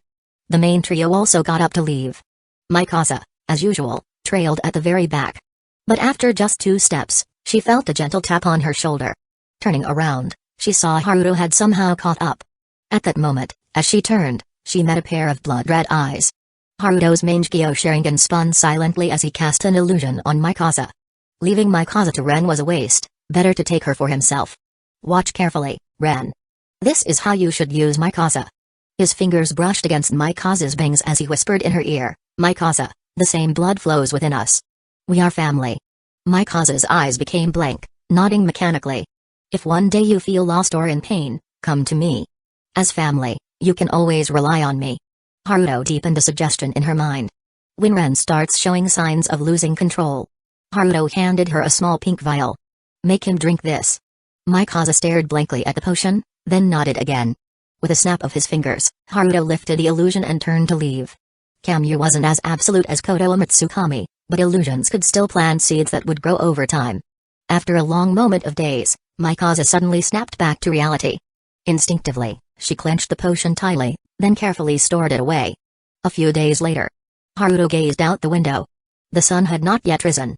The main trio also got up to leave. Mikasa, as usual, trailed at the very back. But after just 2 steps, she felt a gentle tap on her shoulder. Turning around, she saw Haruto had somehow caught up. At that moment, as she turned, she met a pair of blood-red eyes. Haruto's Mangekyo Sharingan spun silently as he cast an illusion on Mikasa. Leaving Mikasa to Ren was a waste, better to take her for himself. Watch carefully, Ren. This is how you should use Mikasa. His fingers brushed against Mikasa's bangs as he whispered in her ear, Mikasa, the same blood flows within us. We are family. Mikasa's eyes became blank, nodding mechanically. If one day you feel lost or in pain, come to me. As family, you can always rely on me. Haruto deepened a suggestion in her mind. When Ren starts showing signs of losing control, Haruto handed her a small pink vial. Make him drink this. Mikasa stared blankly at the potion, then nodded again. With a snap of his fingers, Haruto lifted the illusion and turned to leave. Kamyu wasn't as absolute as Koto Matsukami, but illusions could still plant seeds that would grow over time. After a long moment of daze, Mikasa suddenly snapped back to reality. Instinctively, she clenched the potion tightly, then carefully stored it away. A few days later, Haruto gazed out the window. The sun had not yet risen.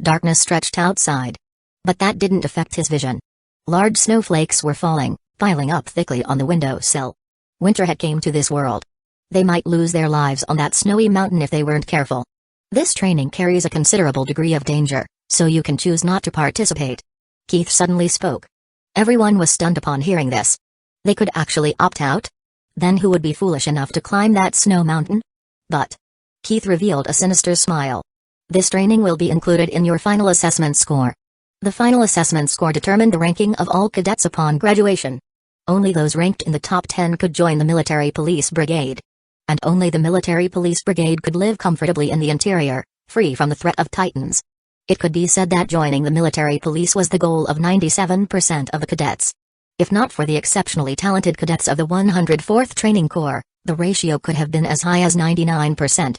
Darkness stretched outside. But that didn't affect his vision. Large snowflakes were falling, piling up thickly on the windowsill. Winter had come to this world. They might lose their lives on that snowy mountain if they weren't careful. This training carries a considerable degree of danger, so you can choose not to participate. Keith suddenly spoke. Everyone was stunned upon hearing this. They could actually opt out? Then who would be foolish enough to climb that snow mountain? But Keith revealed a sinister smile. This training will be included in your final assessment score. The final assessment score determined the ranking of all cadets upon graduation. Only those ranked in the top 10 could join the military police brigade. And only the military police brigade could live comfortably in the interior, free from the threat of Titans. It could be said that joining the military police was the goal of 97% of the cadets. If not for the exceptionally talented cadets of the 104th Training Corps, the ratio could have been as high as 99%.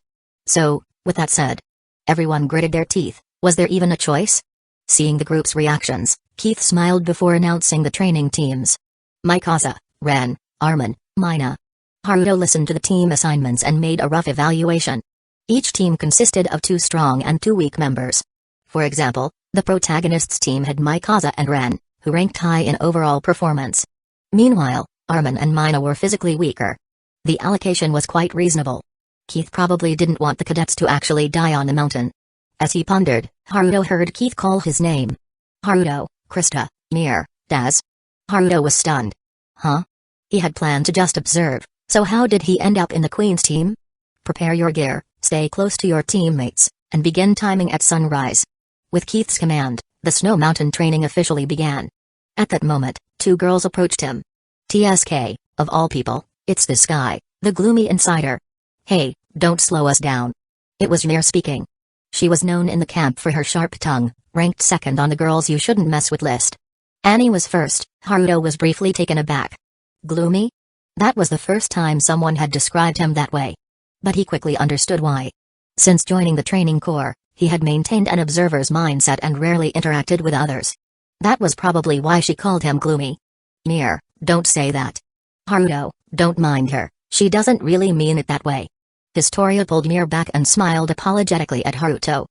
So, with that said, everyone gritted their teeth. Was there even a choice? Seeing the group's reactions, Keith smiled before announcing the training teams. Mikasa, Ren, Armin, Mina. Haruto listened to the team assignments and made a rough evaluation. Each team consisted of 2 strong and 2 weak members. For example, the protagonist's team had Mikasa and Ren, who ranked high in overall performance. Meanwhile, Armin and Mina were physically weaker. The allocation was quite reasonable. Keith probably didn't want the cadets to actually die on the mountain. As he pondered, Haruto heard Keith call his name. Haruto, Krista, Mir, Daz. Haruto was stunned. Huh? He had planned to just observe, so how did he end up in the Queen's team? Prepare your gear, stay close to your teammates, and begin timing at sunrise. With Keith's command, the Snow Mountain training officially began. At that moment, 2 girls approached him. TSK, of all people, it's this guy, the gloomy insider. Hey, don't slow us down. It was Mir speaking. She was known in the camp for her sharp tongue, ranked second on the girls you shouldn't mess with list. Annie was first. Haruto was briefly taken aback. Gloomy? That was the first time someone had described him that way. But he quickly understood why. Since joining the training corps, he had maintained an observer's mindset and rarely interacted with others. That was probably why she called him gloomy. Mir, Don't say that. Haruto, don't mind her, she doesn't really mean it that way. Historia pulled Mir back and smiled apologetically at Haruto.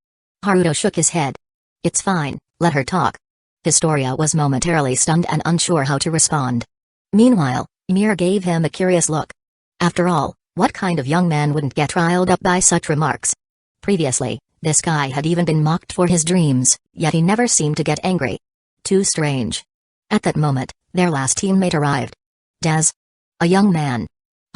Haruto shook his head. It's fine, let her talk. Historia was momentarily stunned and unsure how to respond. Meanwhile, Mir gave him a curious look. After all, what kind of young man wouldn't get riled up by such remarks? Previously, this guy had even been mocked for his dreams, yet he never seemed to get angry. Too strange. At that moment, their last teammate arrived. Daz. A young man.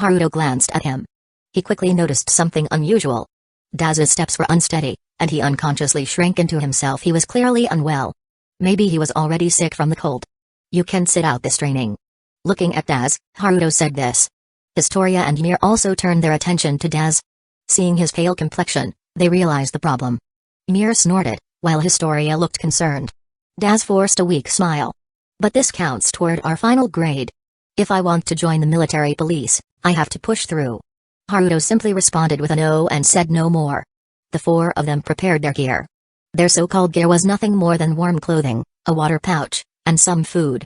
Haruto glanced at him. He quickly noticed something unusual. Daz's steps were unsteady, and he unconsciously shrank into himself. He was clearly unwell. Maybe he was already sick from the cold. You can sit out this training. Looking at Daz, Haruto said this. Historia and Mir also turned their attention to Daz. Seeing his pale complexion, they realized the problem. Mir snorted, while Historia looked concerned. Daz forced a weak smile. But this counts toward our final grade. If I want to join the military police, I have to push through. Haruto simply responded with a no and said no more. The four of them prepared their gear. Their so-called gear was nothing more than warm clothing, a water pouch, and some food.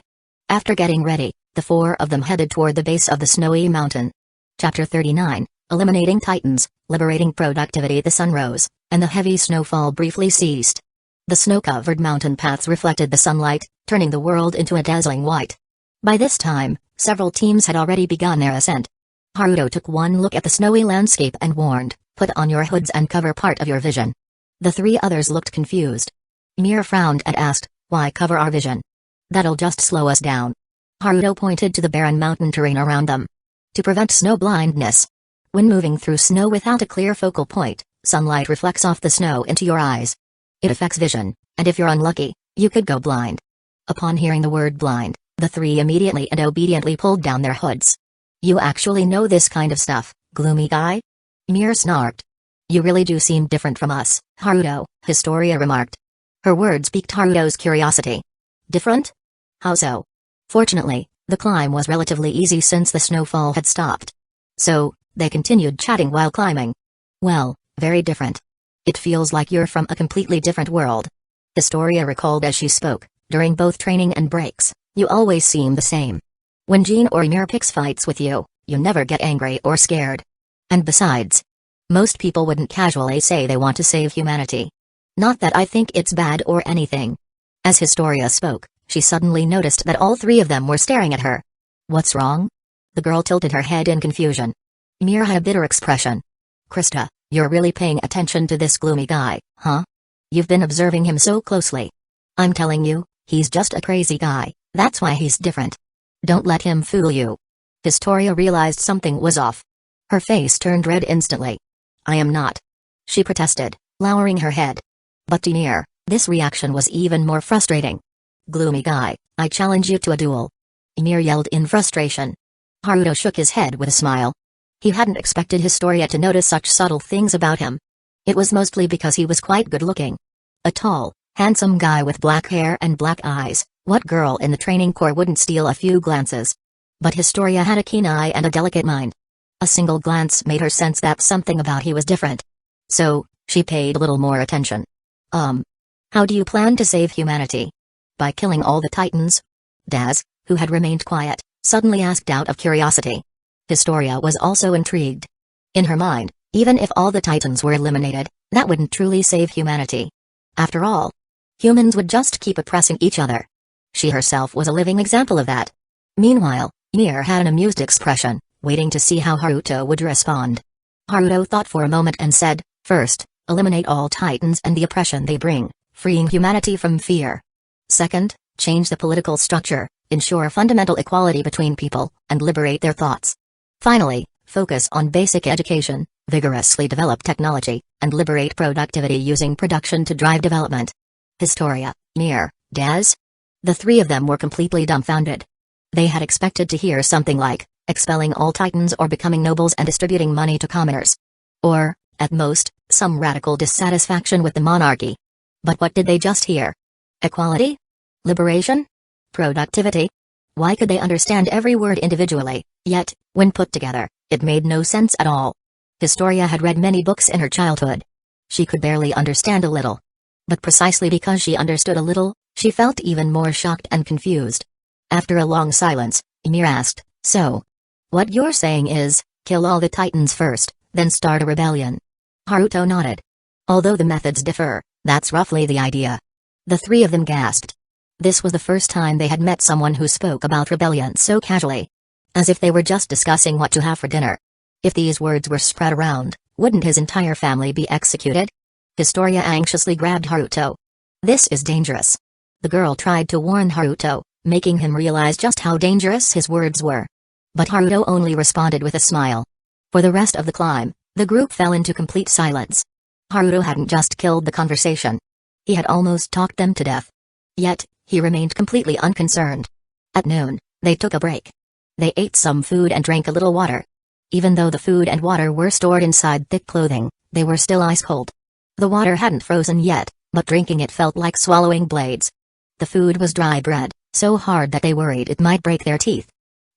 After getting ready, the four of them headed toward the base of the snowy mountain. Chapter 39, Eliminating Titans, Liberating Productivity. The sun rose, and the heavy snowfall briefly ceased. The snow-covered mountain paths reflected the sunlight, turning the world into a dazzling white. By this time, several teams had already begun their ascent. Haruto took one look at the snowy landscape and warned, "Put on your hoods and cover part of your vision." The three others looked confused. Mir frowned and asked, "Why cover our vision? That'll just slow us down." Haruto pointed to the barren mountain terrain around them. To prevent snow blindness. When moving through snow without a clear focal point, sunlight reflects off the snow into your eyes. It affects vision, and if you're unlucky, you could go blind. Upon hearing the word blind, the three immediately and obediently pulled down their hoods. You actually know this kind of stuff, gloomy guy? Mir snarked. You really do seem different from us, Haruto, Historia remarked. Her words piqued Haruto's curiosity. Different? How so? Fortunately, the climb was relatively easy since the snowfall had stopped. So, they continued chatting while climbing. Well, very different. It feels like you're from a completely different world. Historia recalled as she spoke, during both training and breaks, you always seem the same. When Jean or Mir picks fights with you, you never get angry or scared. And besides, most people wouldn't casually say they want to save humanity. Not that I think it's bad or anything. As Historia spoke, she suddenly noticed that all three of them were staring at her. What's wrong? The girl tilted her head in confusion. Mir had a bitter expression. Krista, you're really paying attention to this gloomy guy, huh? You've been observing him so closely. I'm telling you, he's just a crazy guy, that's why he's different. Don't let him fool you. Historia realized something was off. Her face turned red instantly. I am not. She protested, lowering her head. But to Mir, this reaction was even more frustrating. Gloomy guy, I challenge you to a duel. Mir yelled in frustration. Haruto shook his head with a smile. He hadn't expected Historia to notice such subtle things about him. It was mostly because he was quite good-looking. A tall, handsome guy with black hair and black eyes, what girl in the training corps wouldn't steal a few glances? But Historia had a keen eye and a delicate mind. A single glance made her sense that something about he was different. So, she paid a little more attention. How do you plan to save humanity? By killing all the Titans? Daz, who had remained quiet, suddenly asked out of curiosity. Historia was also intrigued. In her mind, even if all the Titans were eliminated, that wouldn't truly save humanity. After all, humans would just keep oppressing each other. She herself was a living example of that. Meanwhile, Mir had an amused expression, waiting to see how Haruto would respond. Haruto thought for a moment and said, first, eliminate all Titans and the oppression they bring, freeing humanity from fear. Second, change the political structure, ensure fundamental equality between people, and liberate their thoughts. Finally, focus on basic education, vigorously develop technology, and liberate productivity using production to drive development. Historia, Mir, Daz? The three of them were completely dumbfounded. They had expected to hear something like, expelling all Titans or becoming nobles and distributing money to commoners. Or, at most, some radical dissatisfaction with the monarchy. But what did they just hear? Equality? Liberation? Productivity? Why could they understand every word individually, yet, when put together, it made no sense at all? Historia had read many books in her childhood. She could barely understand a little. But precisely because she understood a little, she felt even more shocked and confused. After a long silence, Ymir asked, so? What you're saying is, kill all the titans first, then start a rebellion. Haruto nodded. Although the methods differ, that's roughly the idea. The three of them gasped. This was the first time they had met someone who spoke about rebellion so casually. As if they were just discussing what to have for dinner. If these words were spread around, wouldn't his entire family be executed? Historia anxiously grabbed Haruto. This is dangerous. The girl tried to warn Haruto, making him realize just how dangerous his words were. But Haruto only responded with a smile. For the rest of the climb, the group fell into complete silence. Haruto hadn't just killed the conversation. He had almost talked them to death. Yet, he remained completely unconcerned. At noon, they took a break. They ate some food and drank a little water. Even though the food and water were stored inside thick clothing, they were still ice cold. The water hadn't frozen yet, but drinking it felt like swallowing blades. The food was dry bread, so hard that they worried it might break their teeth.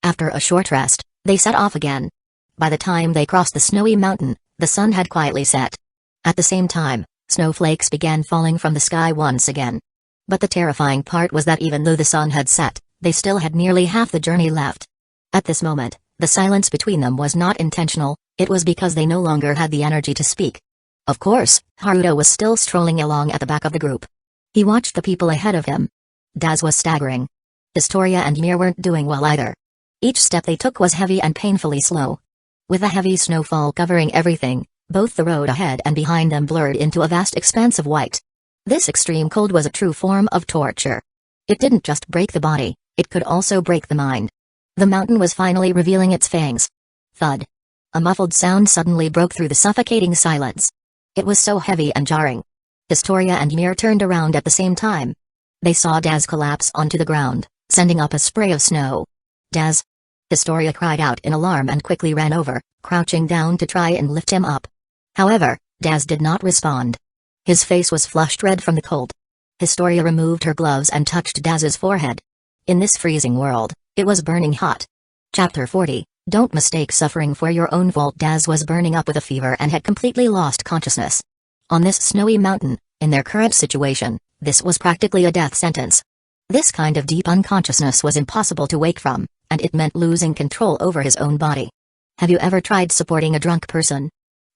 After a short rest, they set off again. By the time they crossed the snowy mountain, the sun had quietly set. At the same time, snowflakes began falling from the sky once again. But the terrifying part was that even though the sun had set, they still had nearly half the journey left. At this moment, the silence between them was not intentional, it was because they no longer had the energy to speak. Of course, Haruto was still strolling along at the back of the group. He watched the people ahead of him. Daz was staggering. Historia and Ymir weren't doing well either. Each step they took was heavy and painfully slow. With a heavy snowfall covering everything, both the road ahead and behind them blurred into a vast expanse of white. This extreme cold was a true form of torture. It didn't just break the body, it could also break the mind. The mountain was finally revealing its fangs. Thud. A muffled sound suddenly broke through the suffocating silence. It was so heavy and jarring. Historia and Ymir turned around at the same time. They saw Daz collapse onto the ground, sending up a spray of snow. Daz! Historia cried out in alarm and quickly ran over, crouching down to try and lift him up. However, Daz did not respond. His face was flushed red from the cold. Historia removed her gloves and touched Daz's forehead. In this freezing world, it was burning hot. Chapter 40, Don't mistake suffering for your own fault. Daz was burning up with a fever and had completely lost consciousness. On this snowy mountain, in their current situation, this was practically a death sentence. This kind of deep unconsciousness was impossible to wake from, and it meant losing control over his own body. Have you ever tried supporting a drunk person?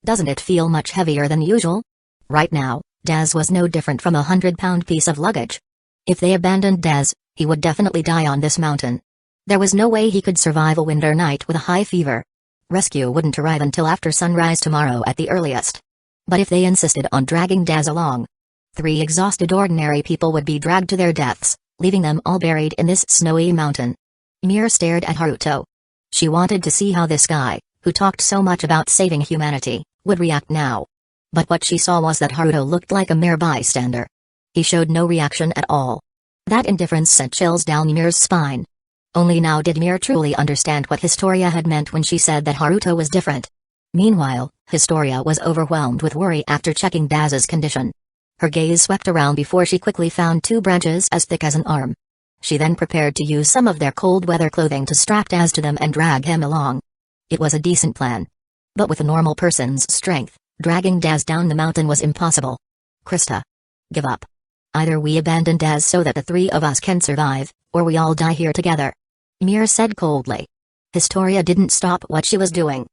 Doesn't it feel much heavier than usual? Right now, Daz was no different from a 100-pound piece of luggage. If they abandoned Daz, he would definitely die on this mountain. There was no way he could survive a winter night with a high fever. Rescue wouldn't arrive until after sunrise tomorrow at the earliest. But if they insisted on dragging Daz along, 3 exhausted ordinary people would be dragged to their deaths, leaving them all buried in this snowy mountain. Ymir stared at Haruto. She wanted to see how this guy, who talked so much about saving humanity, would react now. But what she saw was that Haruto looked like a mere bystander. He showed no reaction at all. That indifference sent chills down Ymir's spine. Only now did Ymir truly understand what Historia had meant when she said that Haruto was different. Meanwhile, Historia was overwhelmed with worry after checking Daz's condition. Her gaze swept around before she quickly found 2 branches as thick as an arm. She then prepared to use some of their cold weather clothing to strap Daz to them and drag him along. It was a decent plan. But with a normal person's strength, dragging Daz down the mountain was impossible. Krista. Give up. Either we abandon Daz so that the 3 of us can survive, or we all die here together. Ymir said coldly. Historia didn't stop what she was doing.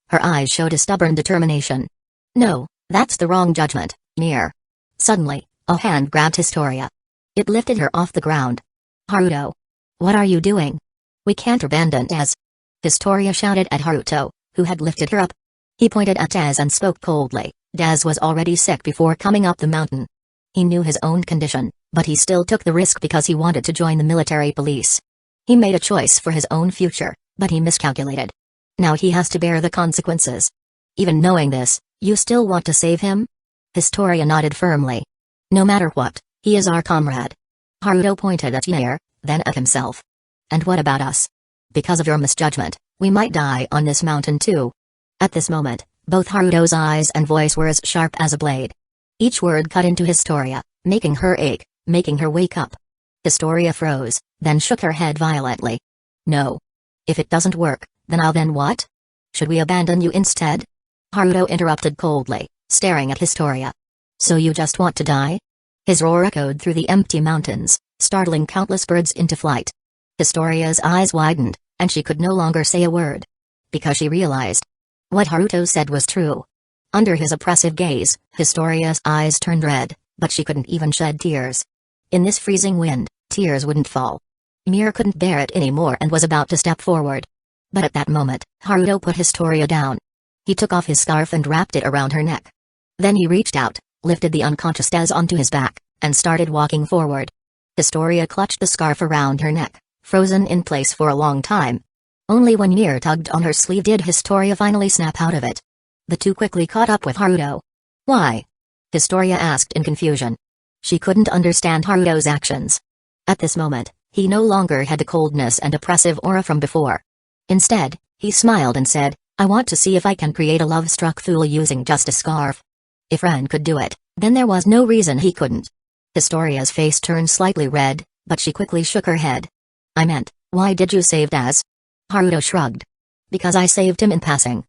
Her eyes showed a stubborn determination. No, that's the wrong judgment, Ymir. Suddenly, a hand grabbed Historia. It lifted her off the ground. Haruto. What are you doing? We can't abandon Daz. Historia shouted at Haruto, who had lifted her up. He pointed at Daz and spoke coldly. Daz was already sick before coming up the mountain. He knew his own condition, but he still took the risk because he wanted to join the military police. He made a choice for his own future, but he miscalculated. Now he has to bear the consequences. Even knowing this, you still want to save him? Historia nodded firmly. No matter what, he is our comrade. Haruto pointed at Ymir, then at himself. And what about us? Because of your misjudgment, we might die on this mountain too. At this moment, both Haruto's eyes and voice were as sharp as a blade. Each word cut into Historia, making her ache, making her wake up. Historia froze, then shook her head violently. No. If it doesn't work, then what? Should we abandon you instead? Haruto interrupted coldly, staring at Historia. So you just want to die? His roar echoed through the empty mountains, startling countless birds into flight. Historia's eyes widened, and she could no longer say a word. Because she realized what Haruto said was true. Under his oppressive gaze, Historia's eyes turned red, but she couldn't even shed tears. In this freezing wind, tears wouldn't fall. Mir couldn't bear it anymore and was about to step forward. But at that moment, Haruto put Historia down. He took off his scarf and wrapped it around her neck. Then he reached out, lifted the unconscious Tez onto his back, and started walking forward. Historia clutched the scarf around her neck, frozen in place for a long time. Only when Mir tugged on her sleeve did Historia finally snap out of it. The two quickly caught up with Haruto. "Why?" Historia asked in confusion. She couldn't understand Haruto's actions. At this moment, he no longer had the coldness and oppressive aura from before. Instead, he smiled and said, "I want to see if I can create a love-struck fool using just a scarf." If Ren could do it, then there was no reason he couldn't. Historia's face turned slightly red, but she quickly shook her head. "I meant, why did you save Tez?" Haruto shrugged. "Because I saved him in passing.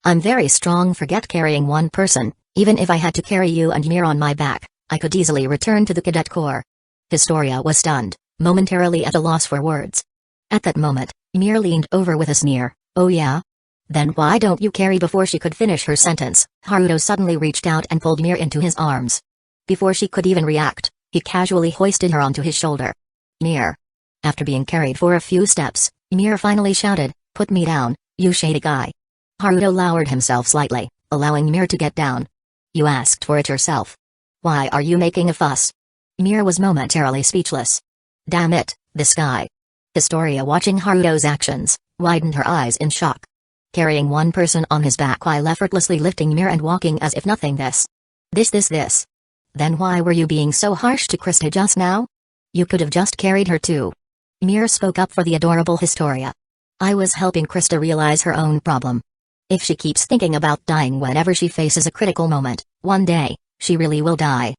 I'm very strong, forget carrying one person, even if I had to carry you and Mir on my back, I could easily return to the cadet corps." Historia was stunned, momentarily at a loss for words. At that moment, Mir leaned over with a sneer. "Oh yeah? Then why don't you carry?" Before she could finish her sentence, Haruto suddenly reached out and pulled Mir into his arms. Before she could even react, he casually hoisted her onto his shoulder. "Mir." After being carried for a few steps, Mir finally shouted, "Put me down, you shady guy." Haruto lowered himself slightly, allowing Mir to get down. "You asked for it yourself. Why are you making a fuss?" Mir was momentarily speechless. "Damn it, this guy." Historia, watching Haruto's actions, widened her eyes in shock. Carrying one person on his back while effortlessly lifting Mir and walking as if nothing this. Then why were you being so harsh to Krista just now? You could have just carried her too. Mir spoke up for the adorable Historia. "I was helping Krista realize her own problem. If she keeps thinking about dying whenever she faces a critical moment, one day, she really will die."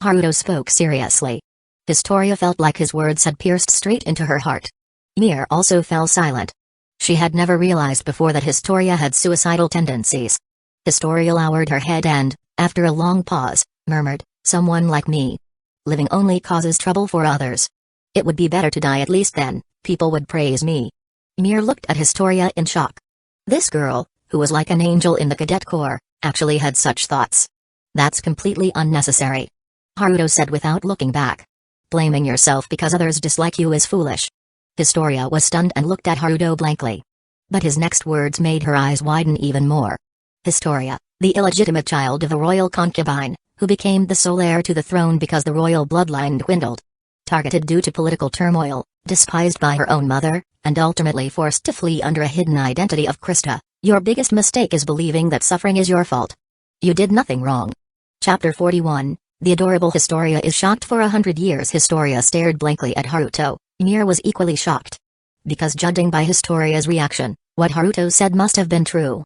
Haruto spoke seriously. Historia felt like his words had pierced straight into her heart. Mir also fell silent. She had never realized before that Historia had suicidal tendencies. Historia lowered her head and, after a long pause, murmured, "Someone like me. Living only causes trouble for others. It would be better to die, at least then, people would praise me." Mir looked at Historia in shock. This girl, who was like an angel in the cadet corps, actually had such thoughts. "That's completely unnecessary," Haruto said without looking back. "Blaming yourself because others dislike you is foolish." Historia was stunned and looked at Haruto blankly. But his next words made her eyes widen even more. Historia, the illegitimate child of a royal concubine, who became the sole heir to the throne because the royal bloodline dwindled. Targeted due to political turmoil, despised by her own mother, and ultimately forced to flee under a hidden identity of Krista. Your biggest mistake is believing that suffering is your fault. You did nothing wrong. Chapter 41, The adorable Historia is shocked for 100 years. Historia stared blankly at Haruto. Mir was equally shocked. Because judging by Historia's reaction, what Haruto said must have been true.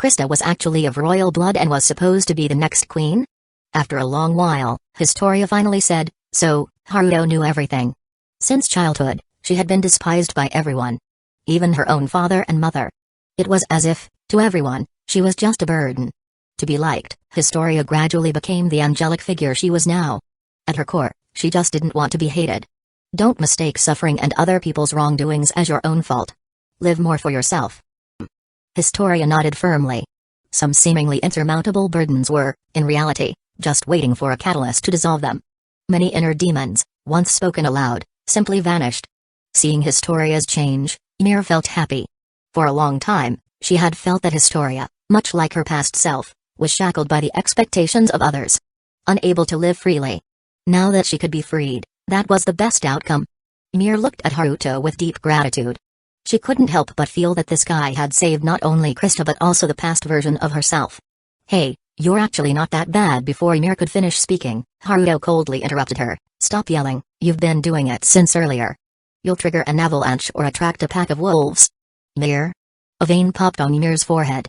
Krista was actually of royal blood and was supposed to be the next queen? After a long while, Historia finally said, "So, Haruto knew everything." Since childhood, she had been despised by everyone. Even her own father and mother. It was as if, to everyone, she was just a burden. To be liked, Historia gradually became the angelic figure she was now. At her core, she just didn't want to be hated. Don't mistake suffering and other people's wrongdoings as your own fault. Live more for yourself. Historia nodded firmly. Some seemingly insurmountable burdens were, in reality, just waiting for a catalyst to dissolve them. Many inner demons, once spoken aloud, simply vanished. Seeing Historia's change, Mir felt happy. For a long time, she had felt that Historia, much like her past self, was shackled by the expectations of others. Unable to live freely. Now that she could be freed, that was the best outcome. Mir looked at Haruto with deep gratitude. She couldn't help but feel that this guy had saved not only Krista but also the past version of herself. "Hey, you're actually not that bad." Before Mir could finish speaking, Haruto coldly interrupted her. "Stop yelling, you've been doing it since earlier. You'll trigger an avalanche or attract a pack of wolves." "Mir?" A vein popped on Mir's forehead.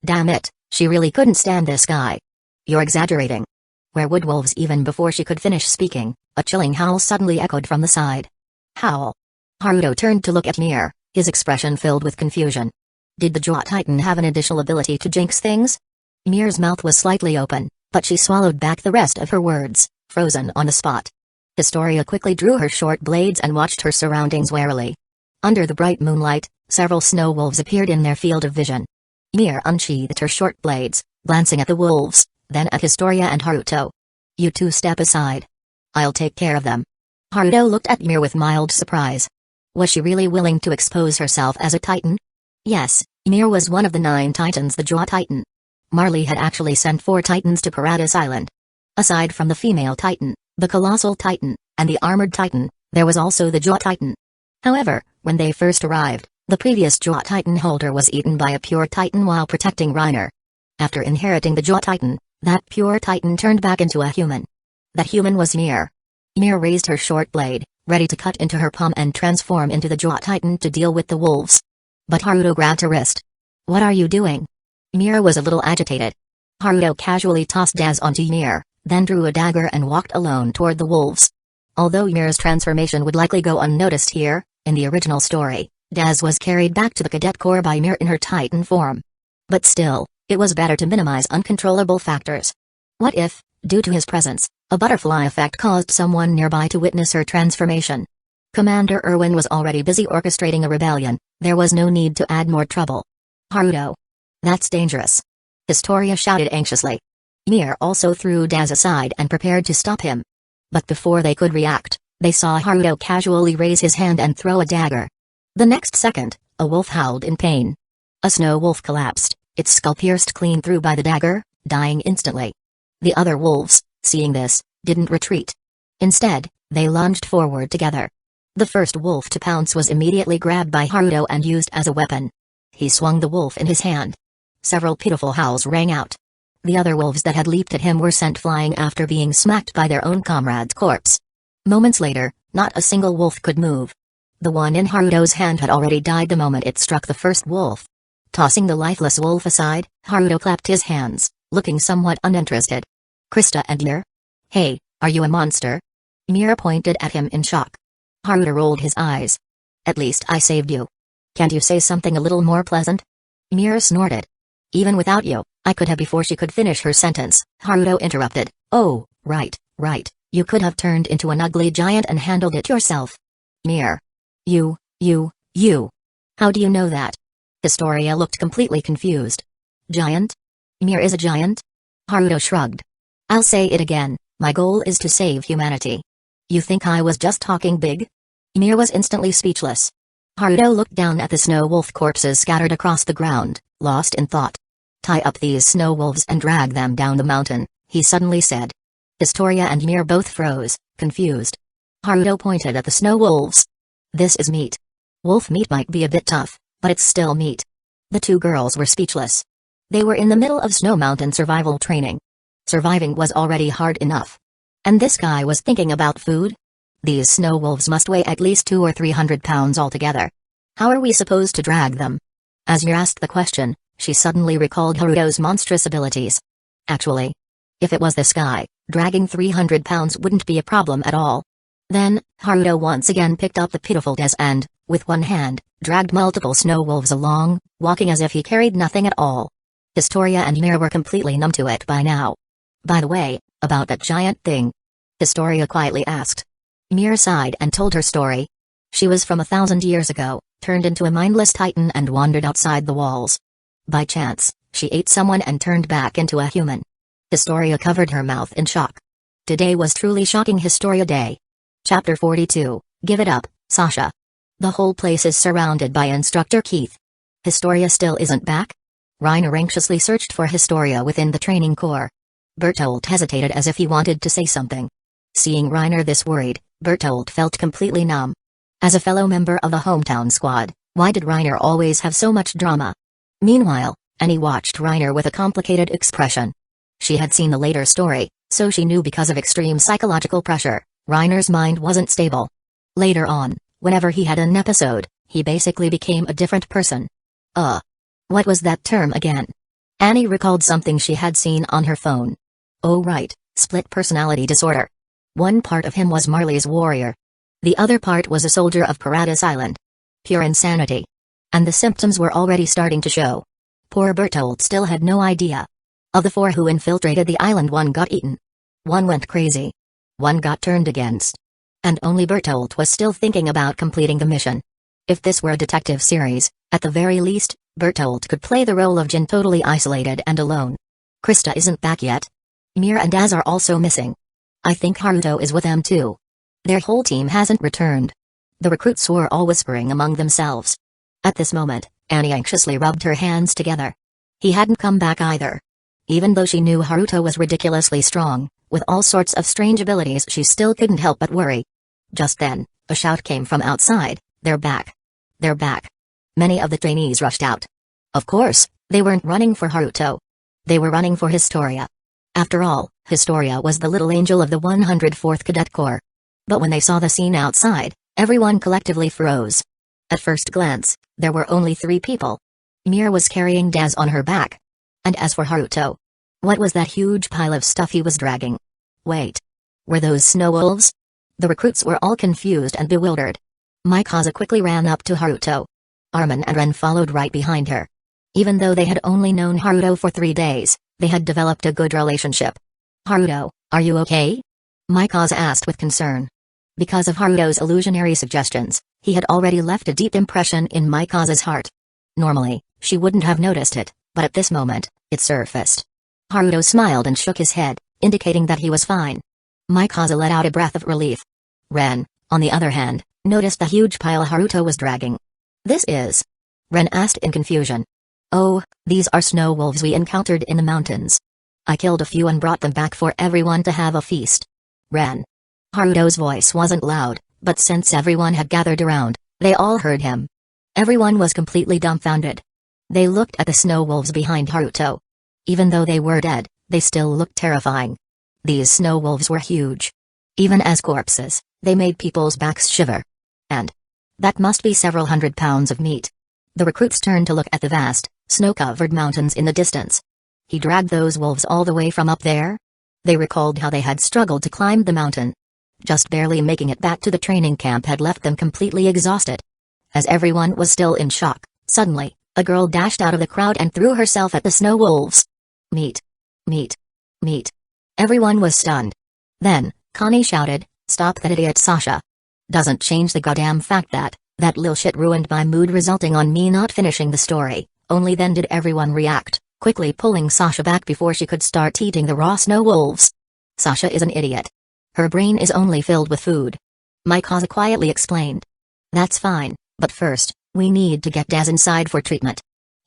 Damn it, she really couldn't stand this guy. "You're exaggerating." "Where would wolves?" Even before she could finish speaking, a chilling howl suddenly echoed from the side. "Howl?" Haruto turned to look at Mir, his expression filled with confusion. Did the Jaw Titan have an additional ability to jinx things? Mir's mouth was slightly open, but she swallowed back the rest of her words, frozen on the spot. Historia quickly drew her short blades and watched her surroundings warily. Under the bright moonlight, Several snow wolves appeared in their field of vision. Ymir unsheathed her short blades, glancing at the wolves, then at Historia and Haruto. "You two step aside. I'll take care of them." Haruto looked at Ymir with mild surprise. Was she really willing to expose herself as a titan? Yes, Ymir was one of the 9 titans, the Jaw Titan. Marley had actually sent 4 titans to Paradise Island. Aside from the female titan, the colossal titan, and the armored titan, there was also the Jaw Titan. However, when they first arrived, the previous Jaw Titan holder was eaten by a pure titan while protecting Reiner. After inheriting the Jaw Titan, that pure titan turned back into a human. That human was Ymir. Ymir raised her short blade, ready to cut into her palm and transform into the Jaw Titan to deal with the wolves. But Haruto grabbed her wrist. "What are you doing?" Ymir was a little agitated. Haruto casually tossed Daz onto Ymir, then drew a dagger and walked alone toward the wolves. Although Ymir's transformation would likely go unnoticed here, in the original story, Daz was carried back to the cadet corps by Ymir in her Titan form. But still, it was better to minimize uncontrollable factors. What if, due to his presence, a butterfly effect caused someone nearby to witness her transformation? Commander Erwin was already busy orchestrating a rebellion, there was no need to add more trouble. "Haruto. That's dangerous." Historia shouted anxiously. Ymir also threw Daz aside and prepared to stop him. But before they could react, they saw Haruto casually raise his hand and throw a dagger. The next second, a wolf howled in pain. A snow wolf collapsed, its skull pierced clean through by the dagger, dying instantly. The other wolves, seeing this, didn't retreat. Instead, they lunged forward together. The first wolf to pounce was immediately grabbed by Haruto and used as a weapon. He swung the wolf in his hand. Several pitiful howls rang out. The other wolves that had leaped at him were sent flying after being smacked by their own comrade's corpse. Moments later, not a single wolf could move. The one in Haruto's hand had already died the moment it struck the first wolf. Tossing the lifeless wolf aside, Haruto clapped his hands, looking somewhat uninterested. "Krista and Ymir? Hey, are you a monster?" Ymir pointed at him in shock. Haruto rolled his eyes. "At least I saved you. Can't you say something a little more pleasant?" Ymir snorted. "Even without you, I could have." Before she could finish her sentence, Haruto interrupted. "Oh, right. You could have turned into an ugly giant and handled it yourself." "Ymir. You. How do you know that?" Historia looked completely confused. "Giant? Ymir is a giant?" Haruto shrugged. "I'll say it again, my goal is to save humanity. You think I was just talking big?" Ymir was instantly speechless. Haruto looked down at the snow wolf corpses scattered across the ground, lost in thought. "Tie up these snow wolves and drag them down the mountain," he suddenly said. Historia and Ymir both froze, confused. Haruto pointed at the snow wolves. "This is meat. Wolf meat might be a bit tough, but it's still meat." The two girls were speechless. They were in the middle of snow mountain survival training. Surviving was already hard enough. And this guy was thinking about food? These snow wolves must weigh at least 200 or 300 pounds altogether. How are we supposed to drag them? As Ymir asked the question, she suddenly recalled Haruto's monstrous abilities. Actually, if it was this guy, dragging 300 pounds wouldn't be a problem at all. Then, Haruto once again picked up the pitiful Des and, with one hand, dragged multiple snow wolves along, walking as if he carried nothing at all. Historia and Ymir were completely numb to it by now. "By the way, about that giant thing?" Historia quietly asked. Ymir sighed and told her story. She was from 1,000 years ago, turned into a mindless titan and wandered outside the walls. By chance, she ate someone and turned back into a human. Historia covered her mouth in shock. Today was truly shocking Historia Day. Chapter 42, Give It Up, Sasha. The whole place is surrounded by Instructor Keith. Historia still isn't back? Reiner anxiously searched for Historia within the training corps. Bertolt hesitated as if he wanted to say something. Seeing Reiner this worried, Bertolt felt completely numb. As a fellow member of the hometown squad, why did Reiner always have so much drama? Meanwhile, Annie watched Reiner with a complicated expression. She had seen the later story, so she knew because of extreme psychological pressure, Reiner's mind wasn't stable. Later on, whenever he had an episode, he basically became a different person. What was that term again? Annie recalled something she had seen on her phone. Oh right, split personality disorder. One part of him was Marley's warrior. The other part was a soldier of Paradise Island. Pure insanity. And the symptoms were already starting to show. Poor Bertolt still had no idea. Of the 4 who infiltrated the island, 1 got eaten. 1 went crazy. 1 got turned against. And only Bertolt was still thinking about completing the mission. If this were a detective series, at the very least, Bertolt could play the role of Jin totally isolated and alone. Krista isn't back yet. Mir and Daz are also missing. I think Haruto is with them too. Their whole team hasn't returned. The recruits were all whispering among themselves. At this moment, Annie anxiously rubbed her hands together. He hadn't come back either. Even though she knew Haruto was ridiculously strong, with all sorts of strange abilities, she still couldn't help but worry. Just then, a shout came from outside, "They're back! They're back!" Many of the trainees rushed out. Of course, they weren't running for Haruto. They were running for Historia. After all, Historia was the little angel of the 104th Cadet Corps. But when they saw the scene outside, everyone collectively froze. At first glance, there were only 3 people. Mir was carrying Daz on her back. And as for Haruto, what was that huge pile of stuff he was dragging? Wait. Were those snow wolves? The recruits were all confused and bewildered. Mikaze quickly ran up to Haruto. Armin and Ren followed right behind her. Even though they had only known Haruto for 3 days, they had developed a good relationship. "Haruto, are you okay?" Mikaze asked with concern. Because of Haruto's illusionary suggestions, he had already left a deep impression in Mikaze's heart. Normally, she wouldn't have noticed it, but at this moment, it surfaced. Haruto smiled and shook his head, indicating that he was fine. Mikaze let out a breath of relief. Ren, on the other hand, noticed the huge pile Haruto was dragging. "This is?" Ren asked in confusion. "Oh, these are snow wolves we encountered in the mountains. I killed a few and brought them back for everyone to have a feast." Ren. Haruto's voice wasn't loud, but since everyone had gathered around, they all heard him. Everyone was completely dumbfounded. They looked at the snow wolves behind Haruto. Even though they were dead, they still looked terrifying. These snow wolves were huge. Even as corpses, they made people's backs shiver. And that must be several hundred pounds of meat. The recruits turned to look at the vast, snow-covered mountains in the distance. He dragged those wolves all the way from up there? They recalled how they had struggled to climb the mountain. Just barely making it back to the training camp had left them completely exhausted. As everyone was still in shock, suddenly, a girl dashed out of the crowd and threw herself at the snow wolves. "Meat! Meat! Meat!" Everyone was stunned. Then, Connie shouted, "Stop that idiot Sasha. Doesn't change the goddamn fact that lil shit ruined my mood, resulting on me not finishing the story." Only then did everyone react, quickly pulling Sasha back before she could start eating the raw snow wolves. "Sasha is an idiot. Her brain is only filled with food," Mikaze quietly explained. "That's fine, but first, we need to get Daz inside for treatment."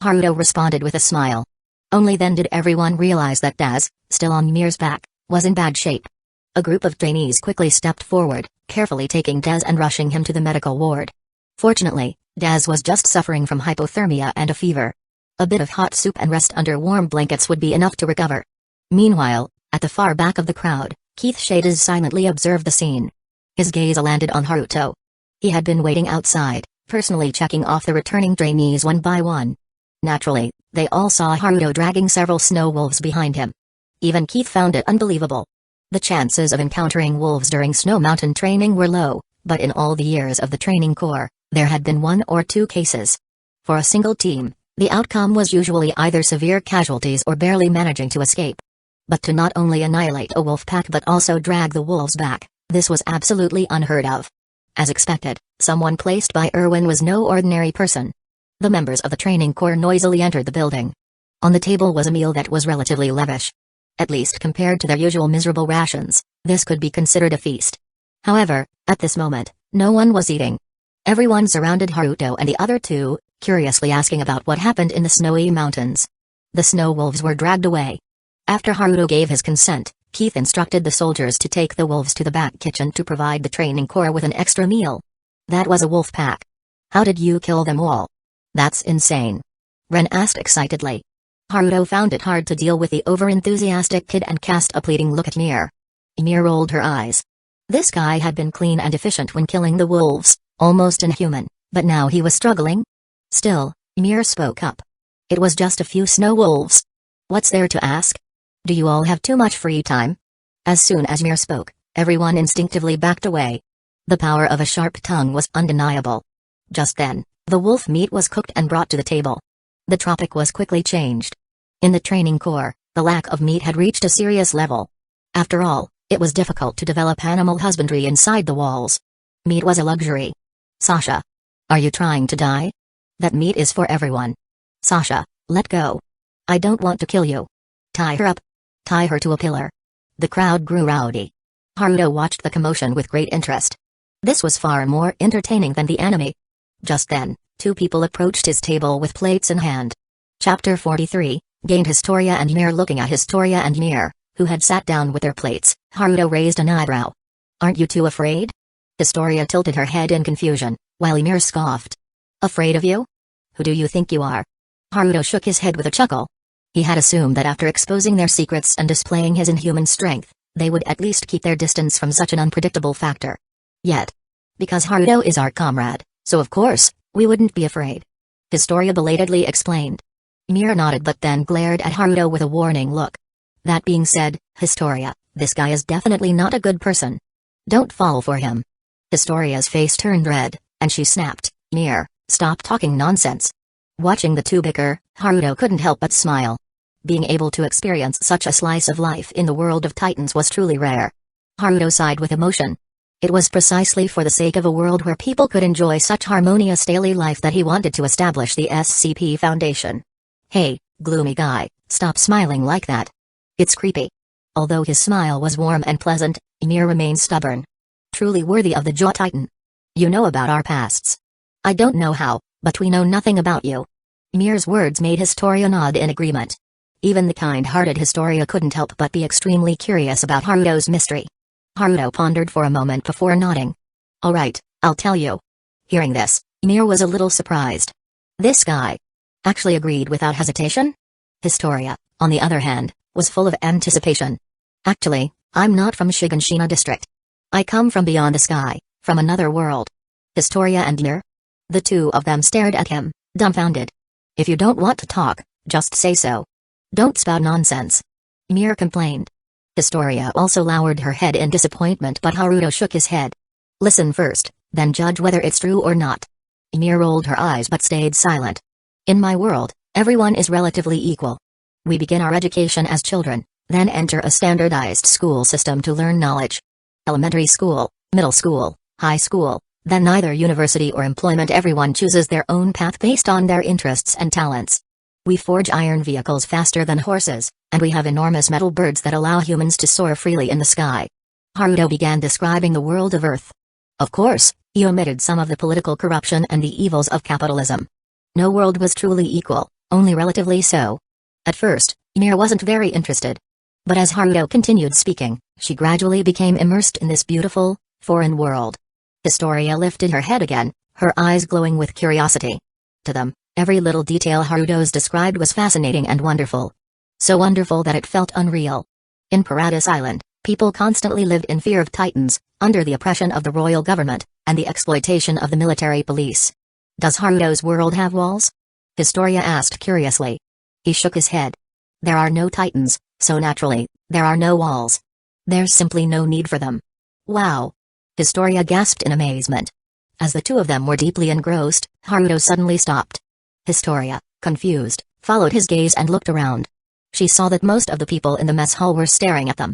Haruto responded with a smile. Only then did everyone realize that Daz, still on Mir's back, was in bad shape. A group of trainees quickly stepped forward, carefully taking Daz and rushing him to the medical ward. Fortunately, Daz was just suffering from hypothermia and a fever. A bit of hot soup and rest under warm blankets would be enough to recover. Meanwhile, at the far back of the crowd, Keith Shades silently observed the scene. His gaze landed on Haruto. He had been waiting outside, personally checking off the returning trainees one by one. Naturally, they all saw Haruto dragging several snow wolves behind him. Even Keith found it unbelievable. The chances of encountering wolves during snow mountain training were low, but in all the years of the training corps, there had been 1 or 2 cases. For a single team, the outcome was usually either severe casualties or barely managing to escape. But to not only annihilate a wolf pack but also drag the wolves back, this was absolutely unheard of. As expected, someone placed by Erwin was no ordinary person. The members of the training corps noisily entered the building. On the table was a meal that was relatively lavish. At least compared to their usual miserable rations, this could be considered a feast. However, at this moment, no one was eating. Everyone surrounded Haruto and the other 2, curiously asking about what happened in the snowy mountains. The snow wolves were dragged away. After Haruto gave his consent, Keith instructed the soldiers to take the wolves to the back kitchen to provide the training corps with an extra meal. "That was a wolf pack. How did you kill them all?" "That's insane," Ren asked excitedly. Haruto found it hard to deal with the over-enthusiastic kid and cast a pleading look at Mir. Mir rolled her eyes. This guy had been clean and efficient when killing the wolves, almost inhuman, but now he was struggling. Still, Mir spoke up. "It was just a few snow wolves. What's there to ask? Do you all have too much free time?" As soon as Mir spoke, everyone instinctively backed away. The power of a sharp tongue was undeniable. Just then, the wolf meat was cooked and brought to the table. The topic was quickly changed. In the training corps, the lack of meat had reached a serious level. After all, it was difficult to develop animal husbandry inside the walls. Meat was a luxury. "Sasha. Are you trying to die? That meat is for everyone. Sasha, let go. I don't want to kill you. Tie her up. Tie her to a pillar. The crowd grew rowdy. Haruto watched the commotion with great interest. This was far more entertaining than the anime. Just then, two people approached his table with plates in hand. Chapter 43, gained Historia and Ymir. Looking at Historia and Ymir, who had sat down with their plates, Haruto raised an eyebrow. Aren't you too afraid? Historia tilted her head in confusion, while Ymir scoffed. Afraid of you? Who do you think you are? Haruto shook his head with a chuckle. He had assumed that after exposing their secrets and displaying his inhuman strength, they would at least keep their distance from such an unpredictable factor. Yet, because Haruto is our comrade, so of course, we wouldn't be afraid. Historia belatedly explained. Ymir nodded but then glared at Haruto with a warning look. That being said, Historia, this guy is definitely not a good person. Don't fall for him. Historia's face turned red, and she snapped, Ymir, stop talking nonsense. Watching the two bicker, Haruto couldn't help but smile. Being able to experience such a slice of life in the world of Titans was truly rare. Haruto sighed with emotion. It was precisely for the sake of a world where people could enjoy such harmonious daily life that he wanted to establish the SCP Foundation. Hey, gloomy guy, stop smiling like that. It's creepy. Although his smile was warm and pleasant, Ymir remained stubborn. Truly worthy of the Jaw Titan. You know about our pasts. I don't know how, but we know nothing about you. Ymir's words made Historia nod in agreement. Even the kind-hearted Historia couldn't help but be extremely curious about Haruto's mystery. Haruto pondered for a moment before nodding. Alright, I'll tell you. Hearing this, Ymir was a little surprised. This guy actually agreed without hesitation? Historia, on the other hand, was full of anticipation. Actually, I'm not from Shiganshina district. I come from beyond the sky, from another world. Historia and Ymir? The two of them stared at him, dumbfounded. If you don't want to talk, just say so. Don't spout nonsense. Ymir complained. Historia also lowered her head in disappointment but Haruto shook his head. Listen first, then judge whether it's true or not. Ymir rolled her eyes but stayed silent. In my world, everyone is relatively equal. We begin our education as children, then enter a standardized school system to learn knowledge. Elementary school, middle school, high school, then either university or employment. Everyone chooses their own path based on their interests and talents. We forge iron vehicles faster than horses, and we have enormous metal birds that allow humans to soar freely in the sky. Haruto began describing the world of Earth. Of course, he omitted some of the political corruption and the evils of capitalism. No world was truly equal, only relatively so. At first, Ymir wasn't very interested. But as Haruto continued speaking, she gradually became immersed in this beautiful, foreign world. Historia lifted her head again, her eyes glowing with curiosity. To them, every little detail Haruto's described was fascinating and wonderful. So wonderful that it felt unreal. In Paradise Island, people constantly lived in fear of Titans, under the oppression of the royal government, and the exploitation of the military police. Does Haruto's world have walls? Historia asked curiously. He shook his head. There are no Titans, so naturally, there are no walls. There's simply no need for them. Wow! Historia gasped in amazement. As the two of them were deeply engrossed, Haruto suddenly stopped. Historia, confused, followed his gaze and looked around. She saw that most of the people in the mess hall were staring at them.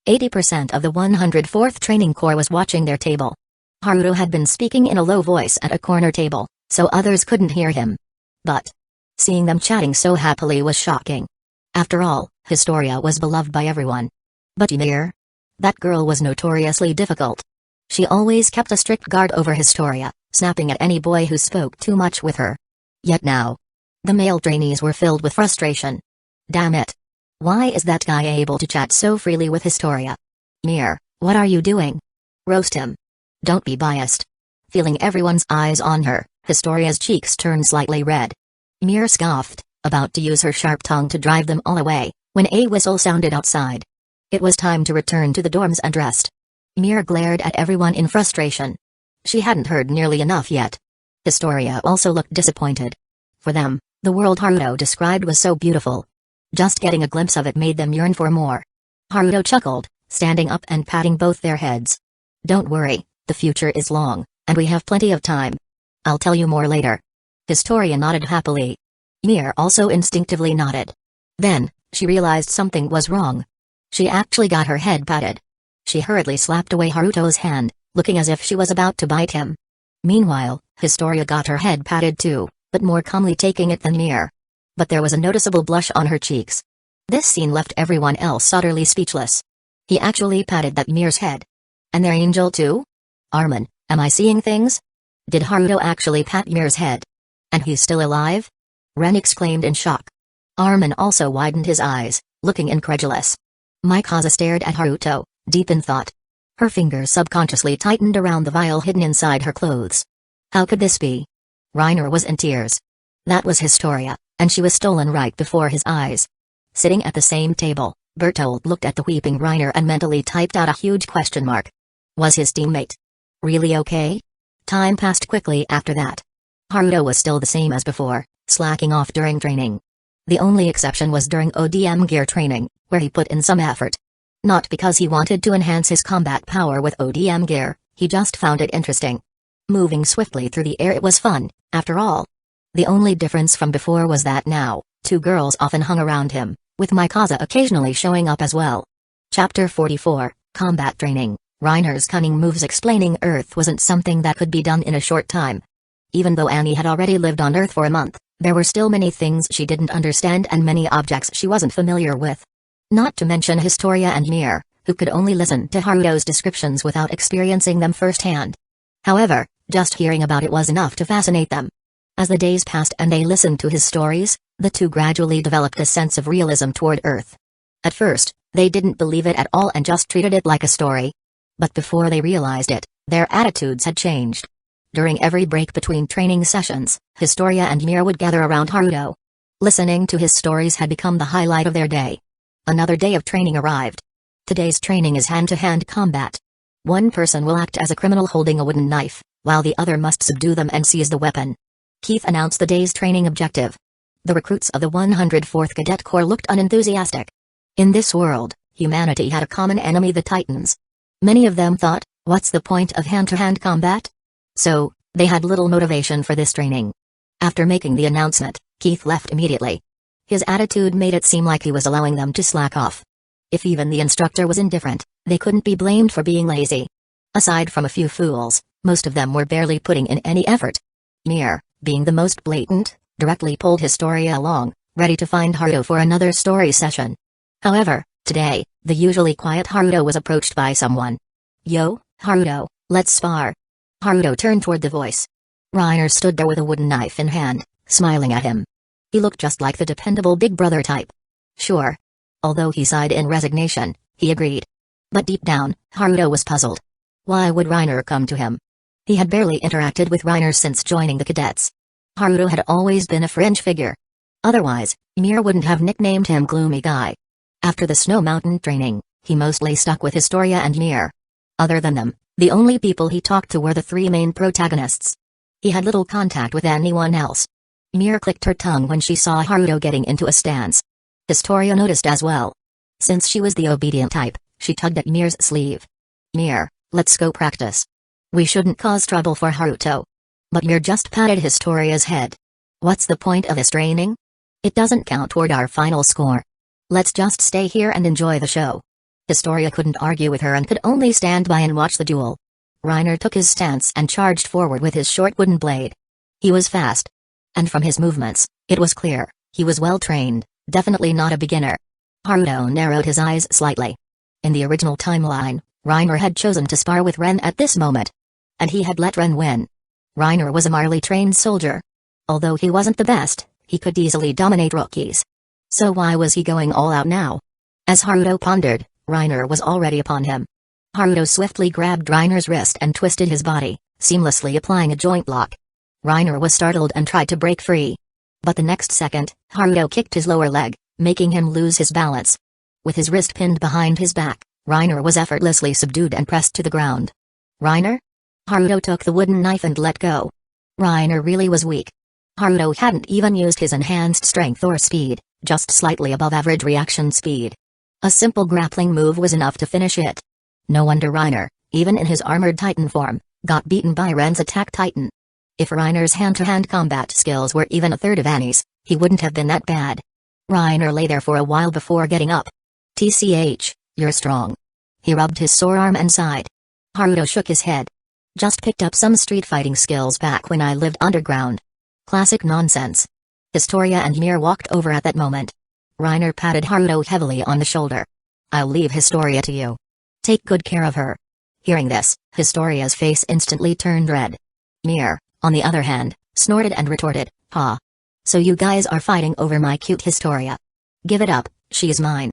80% of the 104th Training Corps was watching their table. Haruto had been speaking in a low voice at a corner table, so others couldn't hear him. But seeing them chatting so happily was shocking. After all, Historia was beloved by everyone. But Ymir? That girl was notoriously difficult. She always kept a strict guard over Historia, snapping at any boy who spoke too much with her. Yet now, the male trainees were filled with frustration. Damn it. Why is that guy able to chat so freely with Historia? Ymir, what are you doing? Roast him. Don't be biased. Feeling everyone's eyes on her, Historia's cheeks turned slightly red. Ymir scoffed, about to use her sharp tongue to drive them all away, when a whistle sounded outside. It was time to return to the dorms and rest. Ymir glared at everyone in frustration. She hadn't heard nearly enough yet. Historia also looked disappointed. For them, the world Haruto described was so beautiful. Just getting a glimpse of it made them yearn for more. Haruto chuckled, standing up and patting both their heads. Don't worry, the future is long, and we have plenty of time. I'll tell you more later. Historia nodded happily. Ymir also instinctively nodded. Then, she realized something was wrong. She actually got her head patted. She hurriedly slapped away Haruto's hand, looking as if she was about to bite him. Meanwhile, Historia got her head patted too, but more calmly taking it than Mir. But there was a noticeable blush on her cheeks. This scene left everyone else utterly speechless. He actually patted that Mir's head. And their angel too? Armin, am I seeing things? Did Haruto actually pat Mir's head? And he's still alive? Ren exclaimed in shock. Armin also widened his eyes, looking incredulous. Mikasa stared at Haruto, deep in thought. Her fingers subconsciously tightened around the vial hidden inside her clothes. How could this be? Reiner was in tears. That was Historia, and she was stolen right before his eyes. Sitting at the same table, Bertold looked at the weeping Reiner and mentally typed out a huge question mark. Was his teammate really okay? Time passed quickly after that. Haruto was still the same as before, slacking off during training. The only exception was during ODM gear training, where he put in some effort. Not because he wanted to enhance his combat power with ODM gear, he just found it interesting. Moving swiftly through the air, it was fun, after all. The only difference from before was that now, two girls often hung around him, with Mikasa occasionally showing up as well. Chapter 44, Combat Training. Reiner's cunning moves explaining Earth wasn't something that could be done in a short time. Even though Annie had already lived on Earth for a month, there were still many things she didn't understand and many objects she wasn't familiar with. Not to mention Historia and Mir, who could only listen to Haruto's descriptions without experiencing them firsthand. However, just hearing about it was enough to fascinate them. As the days passed and they listened to his stories, the two gradually developed a sense of realism toward Earth. At first, they didn't believe it at all and just treated it like a story. But before they realized it, their attitudes had changed. During every break between training sessions, Historia and Mir would gather around Haruto. Listening to his stories had become the highlight of their day. Another day of training arrived. Today's training is hand-to-hand combat. One person will act as a criminal holding a wooden knife, while the other must subdue them and seize the weapon. Keith announced the day's training objective. The recruits of the 104th Cadet Corps looked unenthusiastic. In this world, humanity had a common enemy, the Titans. Many of them thought, what's the point of hand-to-hand combat? So, they had little motivation for this training. After making the announcement, Keith left immediately. His attitude made it seem like he was allowing them to slack off. If even the instructor was indifferent, they couldn't be blamed for being lazy. Aside from a few fools, most of them were barely putting in any effort. Mir, being the most blatant, directly pulled Historia along, ready to find Haruto for another story session. However, today, the usually quiet Haruto was approached by someone. Yo, Haruto, let's spar. Haruto turned toward the voice. Reiner stood there with a wooden knife in hand, smiling at him. He looked just like the dependable big brother type. Sure. Although he sighed in resignation, he agreed. But deep down, Haruto was puzzled. Why would Reiner come to him? He had barely interacted with Reiner since joining the cadets. Haruto had always been a fringe figure. Otherwise, Mir wouldn't have nicknamed him Gloomy Guy. After the Snow Mountain training, he mostly stuck with Historia and Mir. Other than them, the only people he talked to were the three main protagonists. He had little contact with anyone else. Mir clicked her tongue when she saw Haruto getting into a stance. Historia noticed as well. Since she was the obedient type, she tugged at Mir's sleeve. Mir, let's go practice. We shouldn't cause trouble for Haruto. But Mir just patted Historia's head. What's the point of this training? It doesn't count toward our final score. Let's just stay here and enjoy the show. Historia couldn't argue with her and could only stand by and watch the duel. Reiner took his stance and charged forward with his short wooden blade. He was fast. And from his movements, it was clear, he was well trained, definitely not a beginner. Haruto narrowed his eyes slightly. In the original timeline, Reiner had chosen to spar with Ren at this moment. And he had let Ren win. Reiner was a marly trained soldier. Although he wasn't the best, he could easily dominate rookies. So why was he going all out now? As Haruto pondered, Reiner was already upon him. Haruto swiftly grabbed Reiner's wrist and twisted his body, seamlessly applying a joint lock. Reiner was startled and tried to break free. But the next second, Haruto kicked his lower leg, making him lose his balance. With his wrist pinned behind his back, Reiner was effortlessly subdued and pressed to the ground. Reiner? Haruto took the wooden knife and let go. Reiner really was weak. Haruto hadn't even used his enhanced strength or speed, just slightly above average reaction speed. A simple grappling move was enough to finish it. No wonder Reiner, even in his armored Titan form, got beaten by Ren's attack Titan. If Reiner's hand-to-hand combat skills were even a third of Annie's, he wouldn't have been that bad. Reiner lay there for a while before getting up. TCH, you're strong. He rubbed his sore arm and sighed. Haruto shook his head. Just picked up some street fighting skills back when I lived underground. Classic nonsense. Historia and Mir walked over at that moment. Reiner patted Haruto heavily on the shoulder. I'll leave Historia to you. Take good care of her. Hearing this, Historia's face instantly turned red. Mir, on the other hand, snorted and retorted, "Ha. So you guys are fighting over my cute Historia. Give it up, she's mine."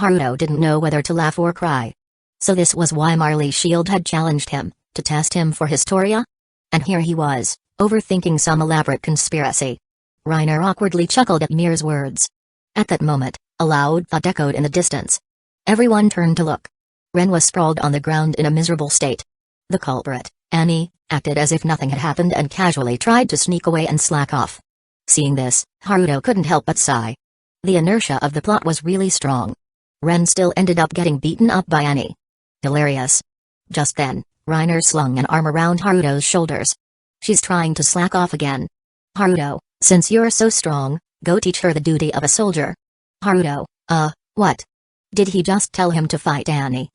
Haruto didn't know whether to laugh or cry. So this was why Marley Shield had challenged him, to test him for Historia? And here he was, overthinking some elaborate conspiracy. Reiner awkwardly chuckled at Mir's words. At that moment, a loud thud echoed in the distance. Everyone turned to look. Ren was sprawled on the ground in a miserable state. The culprit, Annie, acted as if nothing had happened and casually tried to sneak away and slack off. Seeing this, Haruto couldn't help but sigh. The inertia of the plot was really strong. Ren still ended up getting beaten up by Annie. Hilarious. Just then, Reiner slung an arm around Haruto's shoulders. She's trying to slack off again. Haruto, since you're so strong, go teach her the duty of a soldier. Haruto, what? Did he just tell him to fight Annie?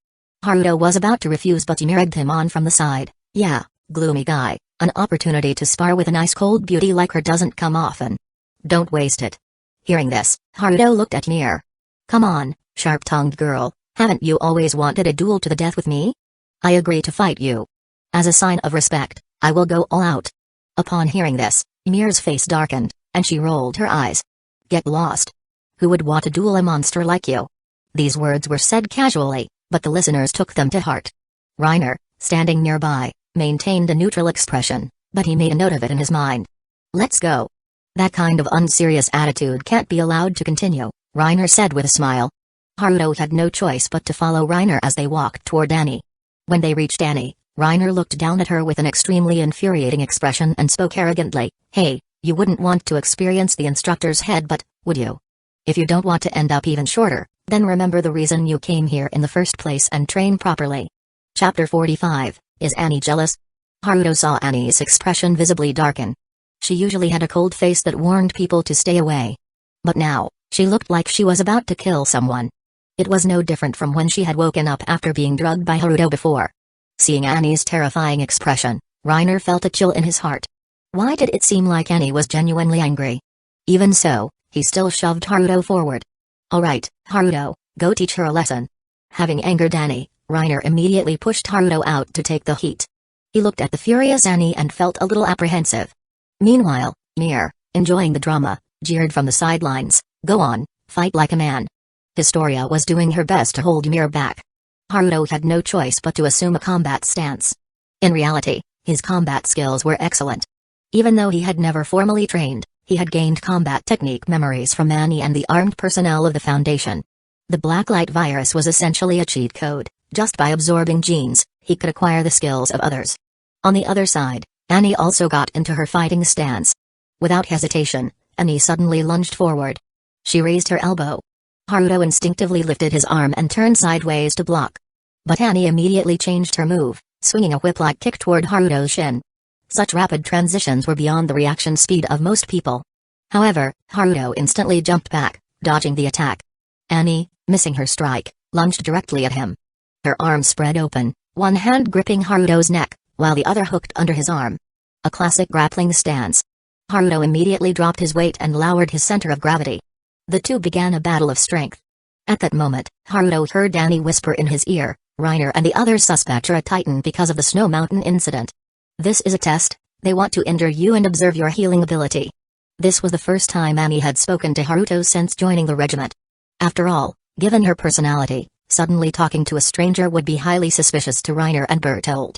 Haruto was about to refuse but Ymir egged him on from the side. Yeah, gloomy guy, an opportunity to spar with an ice-cold beauty like her doesn't come often. Don't waste it. Hearing this, Haruto looked at Ymir. Come on, sharp-tongued girl, haven't you always wanted a duel to the death with me? I agree to fight you. As a sign of respect, I will go all out. Upon hearing this, Ymir's face darkened, and she rolled her eyes. Get lost. Who would want to duel a monster like you? These words were said casually, but the listeners took them to heart. Reiner, standing nearby, maintained a neutral expression, but he made a note of it in his mind. Let's go. That kind of unserious attitude can't be allowed to continue, Reiner said with a smile. Haruto had no choice but to follow Reiner as they walked toward Annie. When they reached Annie, Reiner looked down at her with an extremely infuriating expression and spoke arrogantly, "Hey, you wouldn't want to experience the instructor's headbutt, would you? If you don't want to end up even shorter, then remember the reason you came here in the first place and train properly." Chapter 45, Is Annie Jealous? Haruto saw Annie's expression visibly darken. She usually had a cold face that warned people to stay away. But now, she looked like she was about to kill someone. It was no different from when she had woken up after being drugged by Haruto before. Seeing Annie's terrifying expression, Reiner felt a chill in his heart. Why did it seem like Annie was genuinely angry? Even so, he still shoved Haruto forward. Alright, Haruto, go teach her a lesson. Having angered Annie, Reiner immediately pushed Haruto out to take the heat. He looked at the furious Annie and felt a little apprehensive. Meanwhile, Mir, enjoying the drama, jeered from the sidelines, "Go on, fight like a man." Historia was doing her best to hold Mir back. Haruto had no choice but to assume a combat stance. In reality, his combat skills were excellent. Even though he had never formally trained, he had gained combat technique memories from Annie and the armed personnel of the Foundation. The Blacklight virus was essentially a cheat code. Just by absorbing genes, he could acquire the skills of others. On the other side, Annie also got into her fighting stance. Without hesitation, Annie suddenly lunged forward. She raised her elbow. Haruto instinctively lifted his arm and turned sideways to block. But Annie immediately changed her move, swinging a whip-like kick toward Haruto's shin. Such rapid transitions were beyond the reaction speed of most people. However, Haruto instantly jumped back, dodging the attack. Annie, missing her strike, lunged directly at him. Her arms spread open, one hand gripping Haruto's neck, while the other hooked under his arm. A classic grappling stance. Haruto immediately dropped his weight and lowered his center of gravity. The two began a battle of strength. At that moment, Haruto heard Annie whisper in his ear, "Reiner and the other suspect are a titan because of the Snow Mountain incident. This is a test, they want to injure you and observe your healing ability." This was the first time Annie had spoken to Haruto since joining the regiment. After all, given her personality, suddenly talking to a stranger would be highly suspicious to Reiner and Bertolt.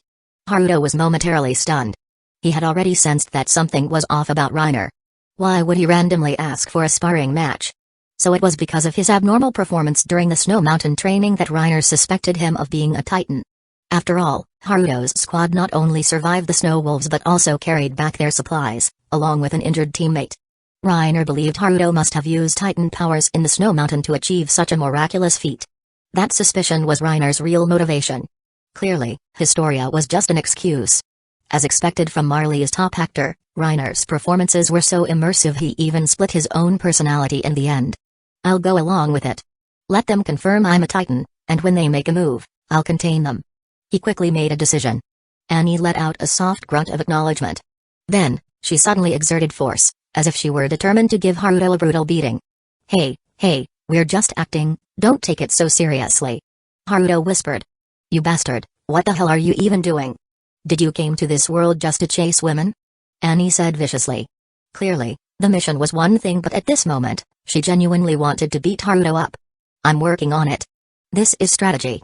Haruto was momentarily stunned. He had already sensed that something was off about Reiner. Why would he randomly ask for a sparring match? So it was because of his abnormal performance during the Snow Mountain training that Reiner suspected him of being a titan. After all, Haruto's squad not only survived the snow wolves but also carried back their supplies, along with an injured teammate. Reiner believed Haruto must have used titan powers in the Snow Mountain to achieve such a miraculous feat. That suspicion was Reiner's real motivation. Clearly, Historia was just an excuse. As expected from Marley's top actor, Reiner's performances were so immersive he even split his own personality in the end. I'll go along with it. Let them confirm I'm a titan, and when they make a move, I'll contain them. He quickly made a decision. Annie let out a soft grunt of acknowledgement. Then, she suddenly exerted force, as if she were determined to give Haruto a brutal beating. Hey, we're just acting, don't take it so seriously. Haruto whispered. You bastard, what the hell are you even doing? Did you came to this world just to chase women? Annie said viciously. Clearly, the mission was one thing, but at this moment, she genuinely wanted to beat Haruto up. I'm working on it. This is strategy.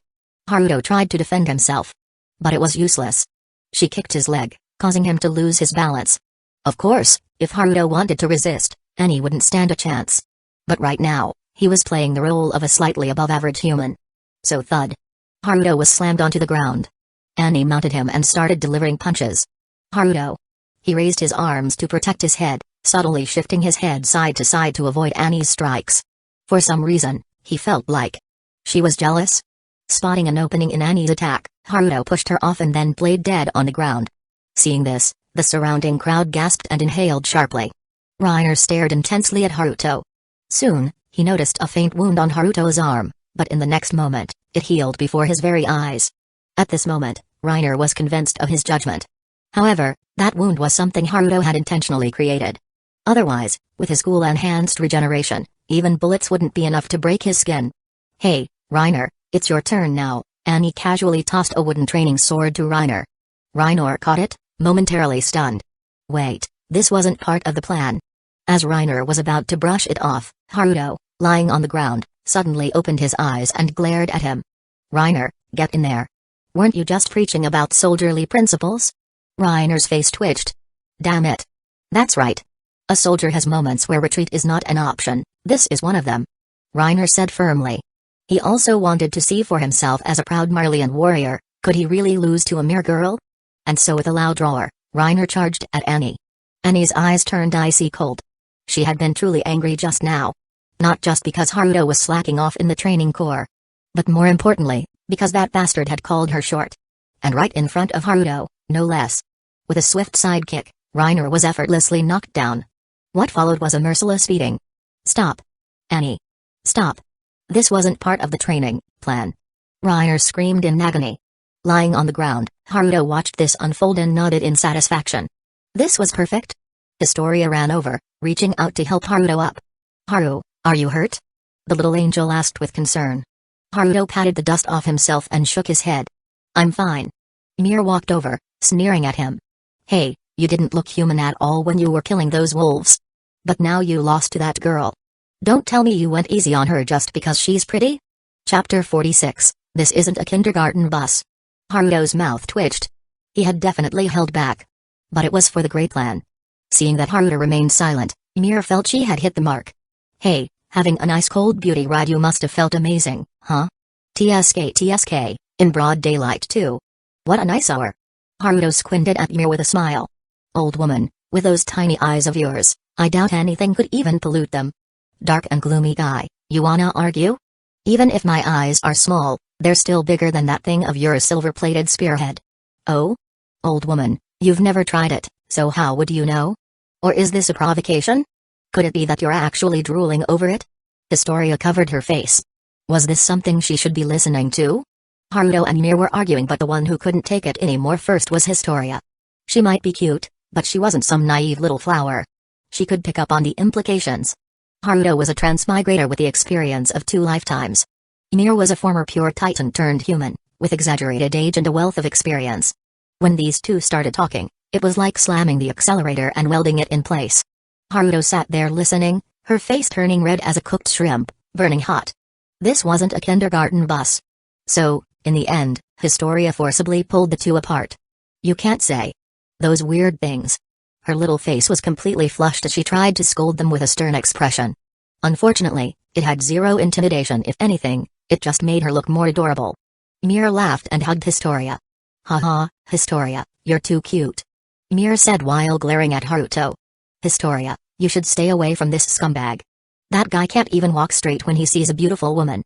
Haruto tried to defend himself. But it was useless. She kicked his leg, causing him to lose his balance. Of course, if Haruto wanted to resist, Annie wouldn't stand a chance. But right now, he was playing the role of a slightly above-average human. So thud. Haruto was slammed onto the ground. Annie mounted him and started delivering punches. Haruto. He raised his arms to protect his head, subtly shifting his head side to side to avoid Annie's strikes. For some reason, he felt like she was jealous. Spotting an opening in Annie's attack, Haruto pushed her off and then played dead on the ground. Seeing this, the surrounding crowd gasped and inhaled sharply. Reiner stared intensely at Haruto. Soon, he noticed a faint wound on Haruto's arm, but in the next moment, it healed before his very eyes. At this moment, Reiner was convinced of his judgment. However, that wound was something Haruto had intentionally created. Otherwise, with his ghoul-enhanced regeneration, even bullets wouldn't be enough to break his skin. Hey, Reiner, it's your turn now, Annie casually tossed a wooden training sword to Reiner. Reiner caught it, momentarily stunned. Wait, this wasn't part of the plan. As Reiner was about to brush it off, Haruto, lying on the ground, suddenly opened his eyes and glared at him. Reiner, get in there. Weren't you just preaching about soldierly principles? Reiner's face twitched. Damn it. That's right. A soldier has moments where retreat is not an option, this is one of them. Reiner said firmly. He also wanted to see for himself as a proud Marleyan warrior, could he really lose to a mere girl? And so with a loud roar, Reiner charged at Annie. Annie's eyes turned icy cold. She had been truly angry just now. Not just because Haruto was slacking off in the training corps. But more importantly, because that bastard had called her short. And right in front of Haruto, no less. With a swift side kick, Reiner was effortlessly knocked down. What followed was a merciless beating. Stop. Annie. Stop. This wasn't part of the training plan. Reiner screamed in agony. Lying on the ground, Haruto watched this unfold and nodded in satisfaction. This was perfect. Historia ran over, reaching out to help Haruto up. Haru, are you hurt? The little angel asked with concern. Haruto patted the dust off himself and shook his head. I'm fine. Mir walked over, sneering at him. Hey, you didn't look human at all when you were killing those wolves. But now you lost to that girl. Don't tell me you went easy on her just because she's pretty? Chapter 46, This Isn't a Kindergarten Bus. Haruto's mouth twitched. He had definitely held back. But it was for the great plan. Seeing that Haruto remained silent, Mir felt she had hit the mark. Hey, having a nice cold beauty ride you must have felt amazing, huh? TSK, in broad daylight too. What a nice hour. Haruto squinted at Mir with a smile. Old woman, with those tiny eyes of yours, I doubt anything could even pollute them. Dark and gloomy guy, you wanna argue? Even if my eyes are small, they're still bigger than that thing of your silver-plated spearhead. Oh? Old woman, you've never tried it, so how would you know? Or is this a provocation? Could it be that you're actually drooling over it? Historia covered her face. Was this something she should be listening to? Haruto and Mir were arguing, but the one who couldn't take it anymore first was Historia. She might be cute, but she wasn't some naive little flower. She could pick up on the implications. Haruto was a transmigrator with the experience of 2 lifetimes. Mir was a former pure titan turned human, with exaggerated age and a wealth of experience. When these two started talking, it was like slamming the accelerator and welding it in place. Haruto sat there listening, her face turning red as a cooked shrimp, burning hot. This wasn't a kindergarten bus. So, in the end, Historia forcibly pulled the two apart. You can't say those weird things. Her little face was completely flushed as she tried to scold them with a stern expression. Unfortunately, it had zero intimidation. If anything, it just made her look more adorable. Mir laughed and hugged Historia. Haha, Historia, you're too cute. Mir said while glaring at Haruto. Historia, you should stay away from this scumbag. That guy can't even walk straight when he sees a beautiful woman.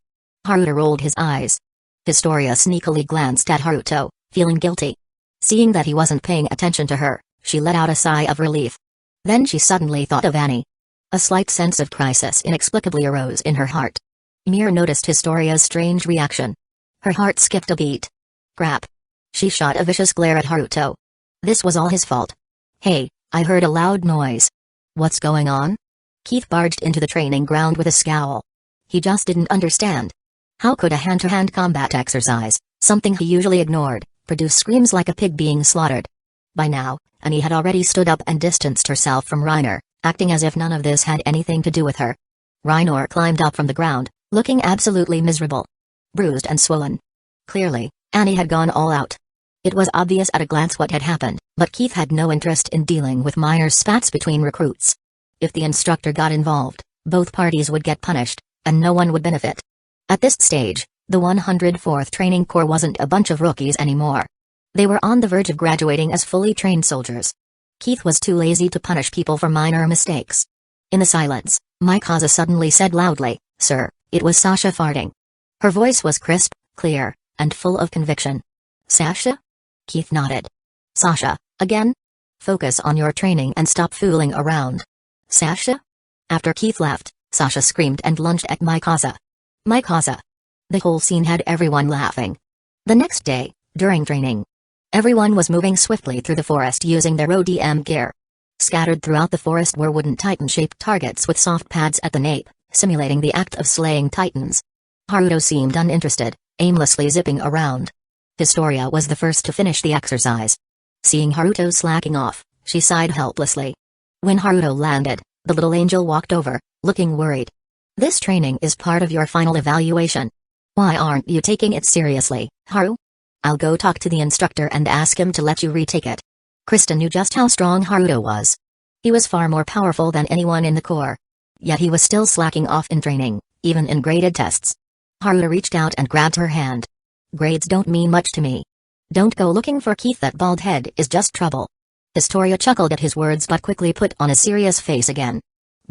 Haruto rolled his eyes. Historia sneakily glanced at Haruto, feeling guilty. Seeing that he wasn't paying attention to her, she let out a sigh of relief. Then she suddenly thought of Annie. A slight sense of crisis inexplicably arose in her heart. Mir noticed Historia's strange reaction. Her heart skipped a beat. Crap. She shot a vicious glare at Haruto. This was all his fault. Hey, I heard a loud noise. What's going on? Keith barged into the training ground with a scowl. He just didn't understand. How could a hand-to-hand combat exercise, something he usually ignored, produce screams like a pig being slaughtered? By now, Annie had already stood up and distanced herself from Reiner, acting as if none of this had anything to do with her. Reiner climbed up from the ground, looking absolutely miserable. Bruised and swollen. Clearly, Annie had gone all out. It was obvious at a glance what had happened, but Keith had no interest in dealing with minor spats between recruits. If the instructor got involved, both parties would get punished, and no one would benefit. At this stage, the 104th Training Corps wasn't a bunch of rookies anymore. They were on the verge of graduating as fully trained soldiers. Keith was too lazy to punish people for minor mistakes. In the silence, Mikasa suddenly said loudly, "Sir, it was Sasha farting." Her voice was crisp, clear, and full of conviction. "Sasha?" Keith nodded. "Sasha, again? Focus on your training and stop fooling around." "Sasha?" After Keith left, Sasha screamed and lunged at Mikasa. "Mikasa!" The whole scene had everyone laughing. The next day, during training, everyone was moving swiftly through the forest using their ODM gear. Scattered throughout the forest were wooden titan-shaped targets with soft pads at the nape, simulating the act of slaying titans. Haruto seemed uninterested, aimlessly zipping around. Historia was the first to finish the exercise. Seeing Haruto slacking off, she sighed helplessly. When Haruto landed, the little angel walked over, looking worried. "This training is part of your final evaluation. Why aren't you taking it seriously, Haru?" "I'll go talk to the instructor and ask him to let you retake it." Krista knew just how strong Haruto was. He was far more powerful than anyone in the Corps. Yet he was still slacking off in training, even in graded tests. Haruto reached out and grabbed her hand. "Grades don't mean much to me. Don't go looking for Keith, that bald head is just trouble." Historia chuckled at his words but quickly put on a serious face again.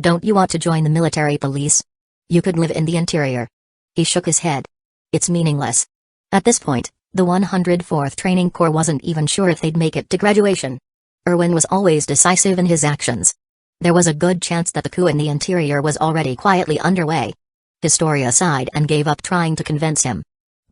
"Don't you want to join the military police? You could live in the interior." He shook his head. "It's meaningless." At this point, the 104th Training Corps wasn't even sure if they'd make it to graduation. Erwin was always decisive in his actions. There was a good chance that the coup in the interior was already quietly underway. Historia sighed and gave up trying to convince him.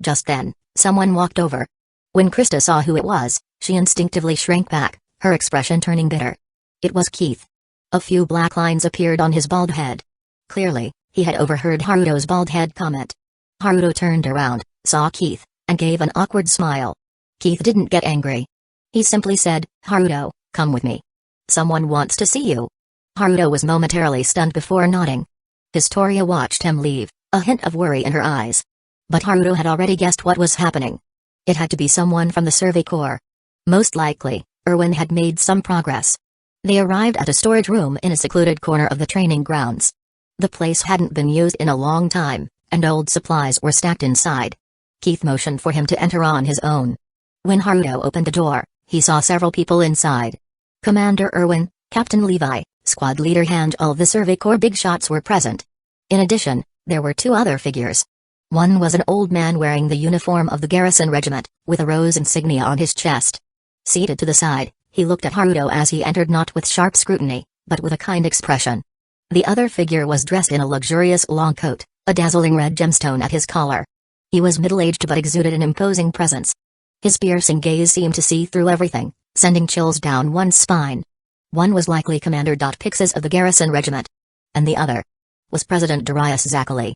Just then, someone walked over. When Krista saw who it was, she instinctively shrank back, her expression turning bitter. It was Keith. A few black lines appeared on his bald head. Clearly, he had overheard Haruto's bald head comment. Haruto turned around, saw Keith, and gave an awkward smile. Keith didn't get angry. He simply said, "Haruto, come with me. Someone wants to see you." Haruto was momentarily stunned before nodding. Historia watched him leave, a hint of worry in her eyes. But Haruto had already guessed what was happening. It had to be someone from the Survey Corps. Most likely, Erwin had made some progress. They arrived at a storage room in a secluded corner of the training grounds. The place hadn't been used in a long time, and old supplies were stacked inside. Keith motioned for him to enter on his own. When Haruto opened the door, he saw several people inside. Commander Erwin, Captain Levi, Squad Leader Hand, all of the Survey Corps big shots were present. In addition, there were two other figures. One was an old man wearing the uniform of the garrison regiment, with a rose insignia on his chest. Seated to the side, he looked at Haruto as he entered, not with sharp scrutiny, but with a kind expression. The other figure was dressed in a luxurious long coat, a dazzling red gemstone at his collar. He was middle-aged but exuded an imposing presence. His piercing gaze seemed to see through everything, sending chills down one's spine. One was likely Commander Pixis of the garrison regiment. And the other was President Darius Zachary.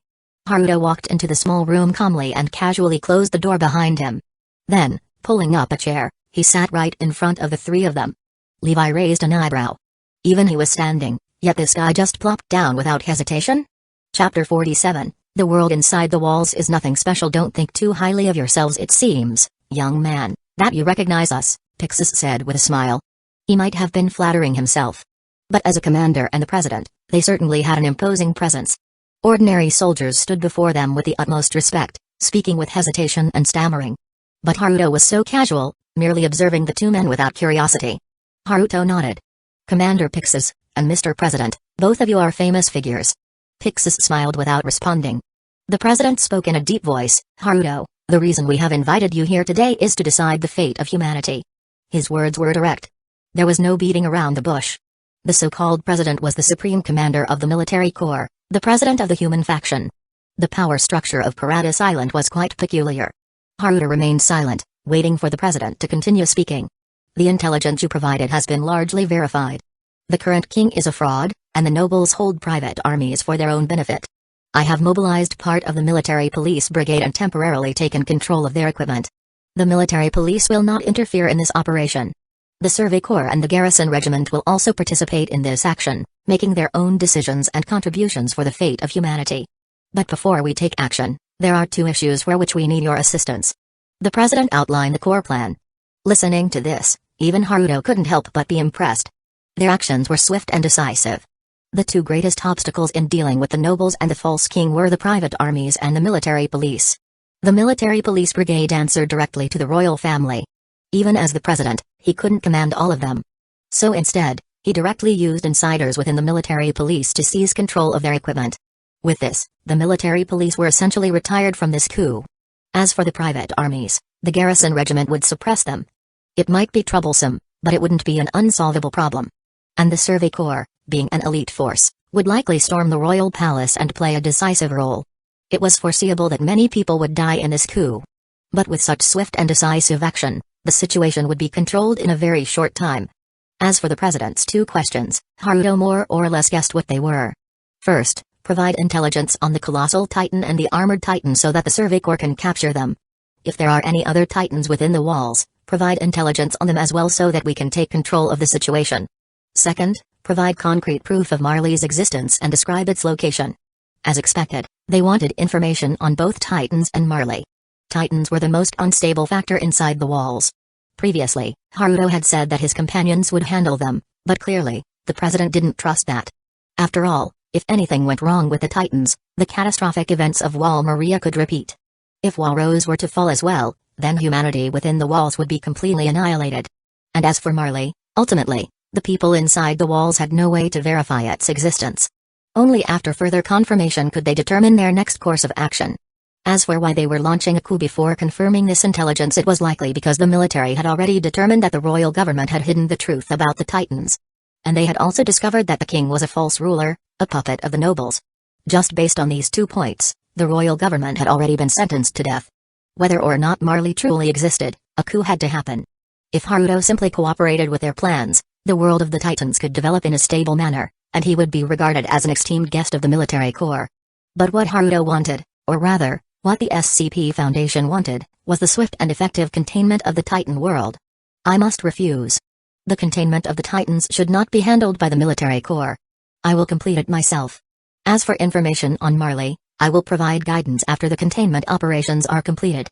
Haruto walked into the small room calmly and casually closed the door behind him. Then, pulling up a chair, he sat right in front of the three of them. Levi raised an eyebrow. Even he was standing, yet this guy just plopped down without hesitation? Chapter 47, The world inside the walls is nothing special. Don't think too highly of yourselves. It seems, young man, that you recognize us, Pixis said with a smile. He might have been flattering himself. But as a commander and the president, they certainly had an imposing presence. Ordinary soldiers stood before them with the utmost respect, speaking with hesitation and stammering. But Haruto was so casual, merely observing the two men without curiosity. Haruto nodded. Commander Pixis, and Mr. President, both of you are famous figures. Pixis smiled without responding. The president spoke in a deep voice, Haruto, the reason we have invited you here today is to decide the fate of humanity. His words were direct. There was no beating around the bush. The so-called president was the supreme commander of the military corps, the president of the human faction. The power structure of Paradis Island was quite peculiar. Haruto remained silent, waiting for the president to continue speaking. The intelligence you provided has been largely verified. The current king is a fraud, and the nobles hold private armies for their own benefit. I have mobilized part of the military police brigade and temporarily taken control of their equipment. The military police will not interfere in this operation. The Survey Corps and the Garrison Regiment will also participate in this action, making their own decisions and contributions for the fate of humanity. But before we take action, there are two issues for which we need your assistance. The president outlined the Corps plan. Listening to this, even Haruto couldn't help but be impressed. Their actions were swift and decisive. The two greatest obstacles in dealing with the nobles and the false king were the private armies and the military police. The military police brigade answered directly to the royal family. Even as the president, he couldn't command all of them. So instead, he directly used insiders within the military police to seize control of their equipment. With this, the military police were essentially retired from this coup. As for the private armies, the Garrison Regiment would suppress them. It might be troublesome, but it wouldn't be an unsolvable problem. And the Survey Corps, being an elite force, would likely storm the royal palace and play a decisive role. It was foreseeable that many people would die in this coup. But with such swift and decisive action, the situation would be controlled in a very short time. As for the president's two questions, Haruto more or less guessed what they were. First, provide intelligence on the Colossal Titan and the Armored Titan so that the Survey Corps can capture them. If there are any other Titans within the walls, provide intelligence on them as well so that we can take control of the situation. Second, provide concrete proof of Marley's existence and describe its location. As expected, they wanted information on both Titans and Marley. Titans were the most unstable factor inside the walls. Previously, Haruto had said that his companions would handle them, but clearly, the president didn't trust that. After all, if anything went wrong with the Titans, the catastrophic events of Wall Maria could repeat. If Walrose were to fall as well, then humanity within the walls would be completely annihilated. And as for Marley, ultimately, the people inside the walls had no way to verify its existence. Only after further confirmation could they determine their next course of action. As for why they were launching a coup before confirming this intelligence, it was likely because the military had already determined that the royal government had hidden the truth about the Titans. And they had also discovered that the king was a false ruler, a puppet of the nobles. Just based on these 2 points, the royal government had already been sentenced to death. Whether or not Marley truly existed, a coup had to happen. If Haruto simply cooperated with their plans, the world of the Titans could develop in a stable manner, and he would be regarded as an esteemed guest of the military corps. But what Haruto wanted, or rather, what the SCP Foundation wanted, was the swift and effective containment of the Titan world. I must refuse. The containment of the Titans should not be handled by the military corps. I will complete it myself. As for information on Marley, I will provide guidance after the containment operations are completed.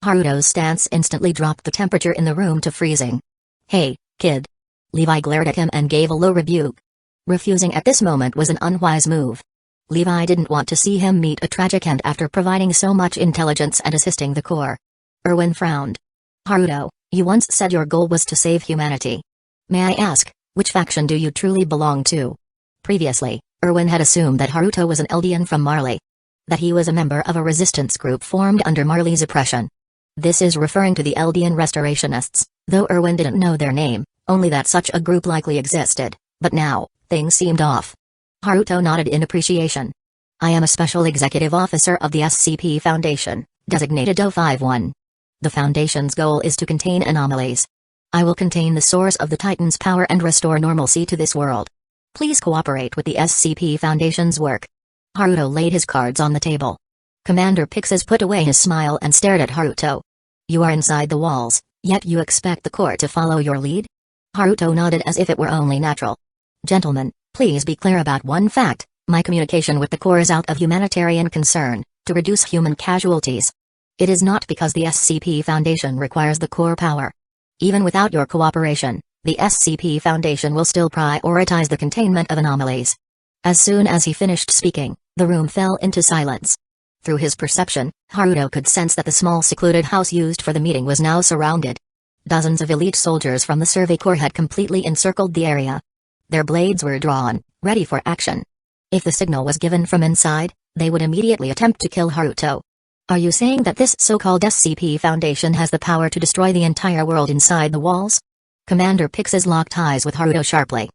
Haruto's stance instantly dropped the temperature in the room to freezing. Hey, kid. Levi glared at him and gave a low rebuke. Refusing at this moment was an unwise move. Levi didn't want to see him meet a tragic end after providing so much intelligence and assisting the Corps. Erwin frowned. Haruto, you once said your goal was to save humanity. May I ask, which faction do you truly belong to? Previously, Erwin had assumed that Haruto was an Eldian from Marley. That he was a member of a resistance group formed under Marley's oppression. This is referring to the Eldian Restorationists, though Erwin didn't know their name, only that such a group likely existed, but now, things seemed off. Haruto nodded in appreciation. I am a special executive officer of the SCP Foundation, designated O51. The Foundation's goal is to contain anomalies. I will contain the source of the Titan's power and restore normalcy to this world. Please cooperate with the SCP Foundation's work. Haruto laid his cards on the table. Commander Pixis put away his smile and stared at Haruto. You are inside the walls, yet you expect the Corps to follow your lead? Haruto nodded as if it were only natural. Gentlemen, please be clear about one fact, my communication with the Corps is out of humanitarian concern, to reduce human casualties. It is not because the SCP Foundation requires the Corps power. Even without your cooperation, the SCP Foundation will still prioritize the containment of anomalies. As soon as he finished speaking, the room fell into silence. Through his perception, Haruto could sense that the small secluded house used for the meeting was now surrounded. Dozens of elite soldiers from the Survey Corps had completely encircled the area. Their blades were drawn, ready for action. If the signal was given from inside, they would immediately attempt to kill Haruto. Are you saying that this so-called SCP Foundation has the power to destroy the entire world inside the walls? Commander Pixis locked eyes with Haruto sharply.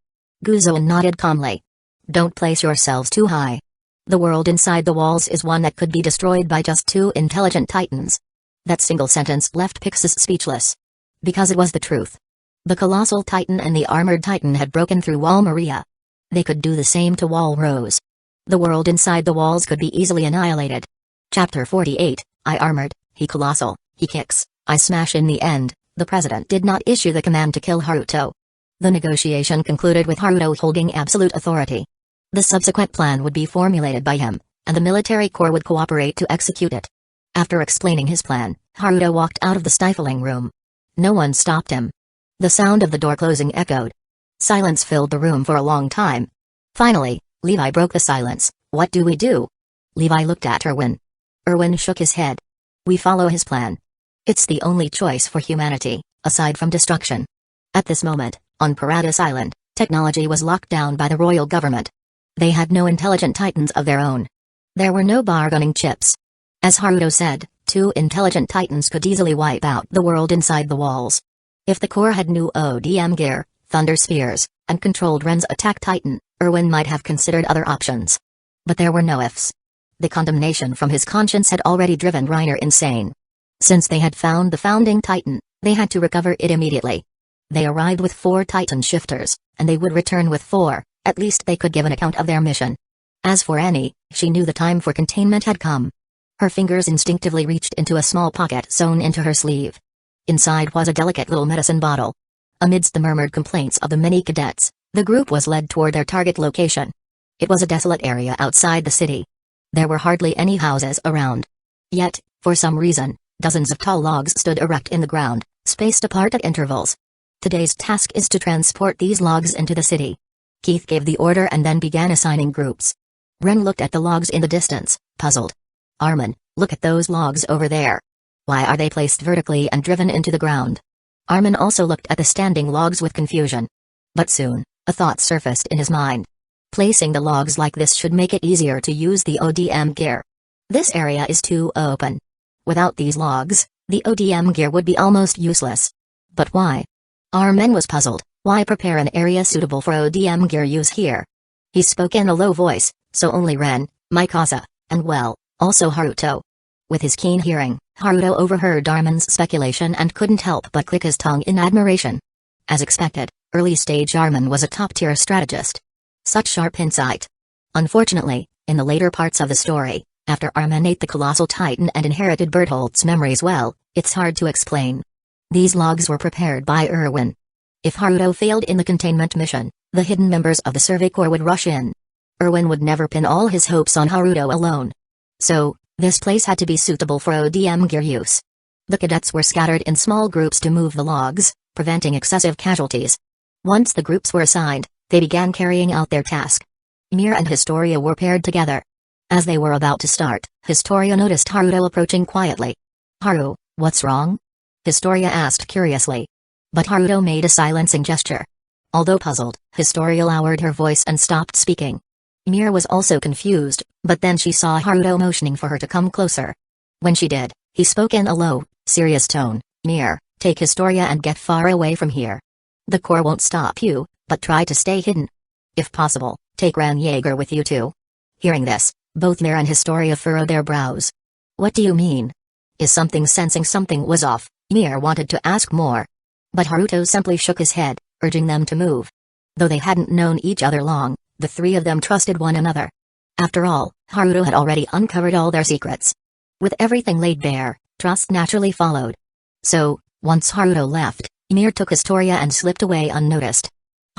Guzoan nodded calmly. Don't place yourselves too high. The world inside the walls is one that could be destroyed by just 2 intelligent Titans. That single sentence left Pixis speechless. Because it was the truth. The Colossal Titan and the Armored Titan had broken through Wall Maria. They could do the same to Wall Rose. The world inside the walls could be easily annihilated. Chapter 48, I armored, he colossal, he kicks, I smash. In the end, the president did not issue the command to kill Haruto. The negotiation concluded with Haruto holding absolute authority. The subsequent plan would be formulated by him, and the military corps would cooperate to execute it. After explaining his plan, Haruto walked out of the stifling room. No one stopped him. The sound of the door closing echoed. Silence filled the room for a long time. Finally, Levi broke the silence. What do we do? Levi looked at Erwin. Erwin shook his head. We follow his plan. It's the only choice for humanity, aside from destruction. At this moment, on Paradis Island, technology was locked down by the royal government. They had no intelligent titans of their own. There were no bargaining chips. As Haruto said, 2 intelligent titans could easily wipe out the world inside the walls. If the core had new ODM gear, thunder spheres, and controlled Ren's attack titan, Erwin might have considered other options. But there were no ifs. The condemnation from his conscience had already driven Reiner insane. Since they had found the founding titan, they had to recover it immediately. They arrived with 4 titan shifters, and they would return with 4, at least they could give an account of their mission. As for Annie, she knew the time for containment had come. Her fingers instinctively reached into a small pocket sewn into her sleeve. Inside was a delicate little medicine bottle. Amidst the murmured complaints of the many cadets, the group was led toward their target location. It was a desolate area outside the city. There were hardly any houses around. Yet, for some reason, dozens of tall logs stood erect in the ground, spaced apart at intervals. Today's task is to transport these logs into the city. Keith gave the order and then began assigning groups. Ren looked at the logs in the distance, puzzled. Armin, look at those logs over there. Why are they placed vertically and driven into the ground? Armin also looked at the standing logs with confusion. But soon, a thought surfaced in his mind. Placing the logs like this should make it easier to use the ODM gear. This area is too open. Without these logs, the ODM gear would be almost useless. But why? Armin was puzzled. Why prepare an area suitable for ODM gear use here? He spoke in a low voice, so only Ren, Mikasa, and well, also Haruto. With his keen hearing, Haruto overheard Armin's speculation and couldn't help but click his tongue in admiration. As expected, early-stage Armin was a top-tier strategist. Such sharp insight. Unfortunately, in the later parts of the story, after Armin ate the Colossal Titan and inherited Bertholdt's memories, well, it's hard to explain. These logs were prepared by Erwin. If Haruto failed in the containment mission, the hidden members of the Survey Corps would rush in. Erwin would never pin all his hopes on Haruto alone. So, this place had to be suitable for ODM gear use. The cadets were scattered in small groups to move the logs, preventing excessive casualties. Once the groups were assigned, they began carrying out their task. Mir and Historia were paired together. As they were about to start, Historia noticed Haruto approaching quietly. Haru, what's wrong? Historia asked curiously. But Haruto made a silencing gesture. Although puzzled, Historia lowered her voice and stopped speaking. Mir was also confused, but then she saw Haruto motioning for her to come closer. When she did, he spoke in a low, serious tone. Mir, take Historia and get far away from here. The Corps won't stop you, but try to stay hidden. If possible, take Ran Yeager with you too. Hearing this, both Mir and Historia furrowed their brows. What do you mean? Is something sensing something was off? Mir wanted to ask more. But Haruto simply shook his head, urging them to move. Though they hadn't known each other long, the three of them trusted one another. After all, Haruto had already uncovered all their secrets. With everything laid bare, trust naturally followed. So, once Haruto left, Mir took Historia and slipped away unnoticed.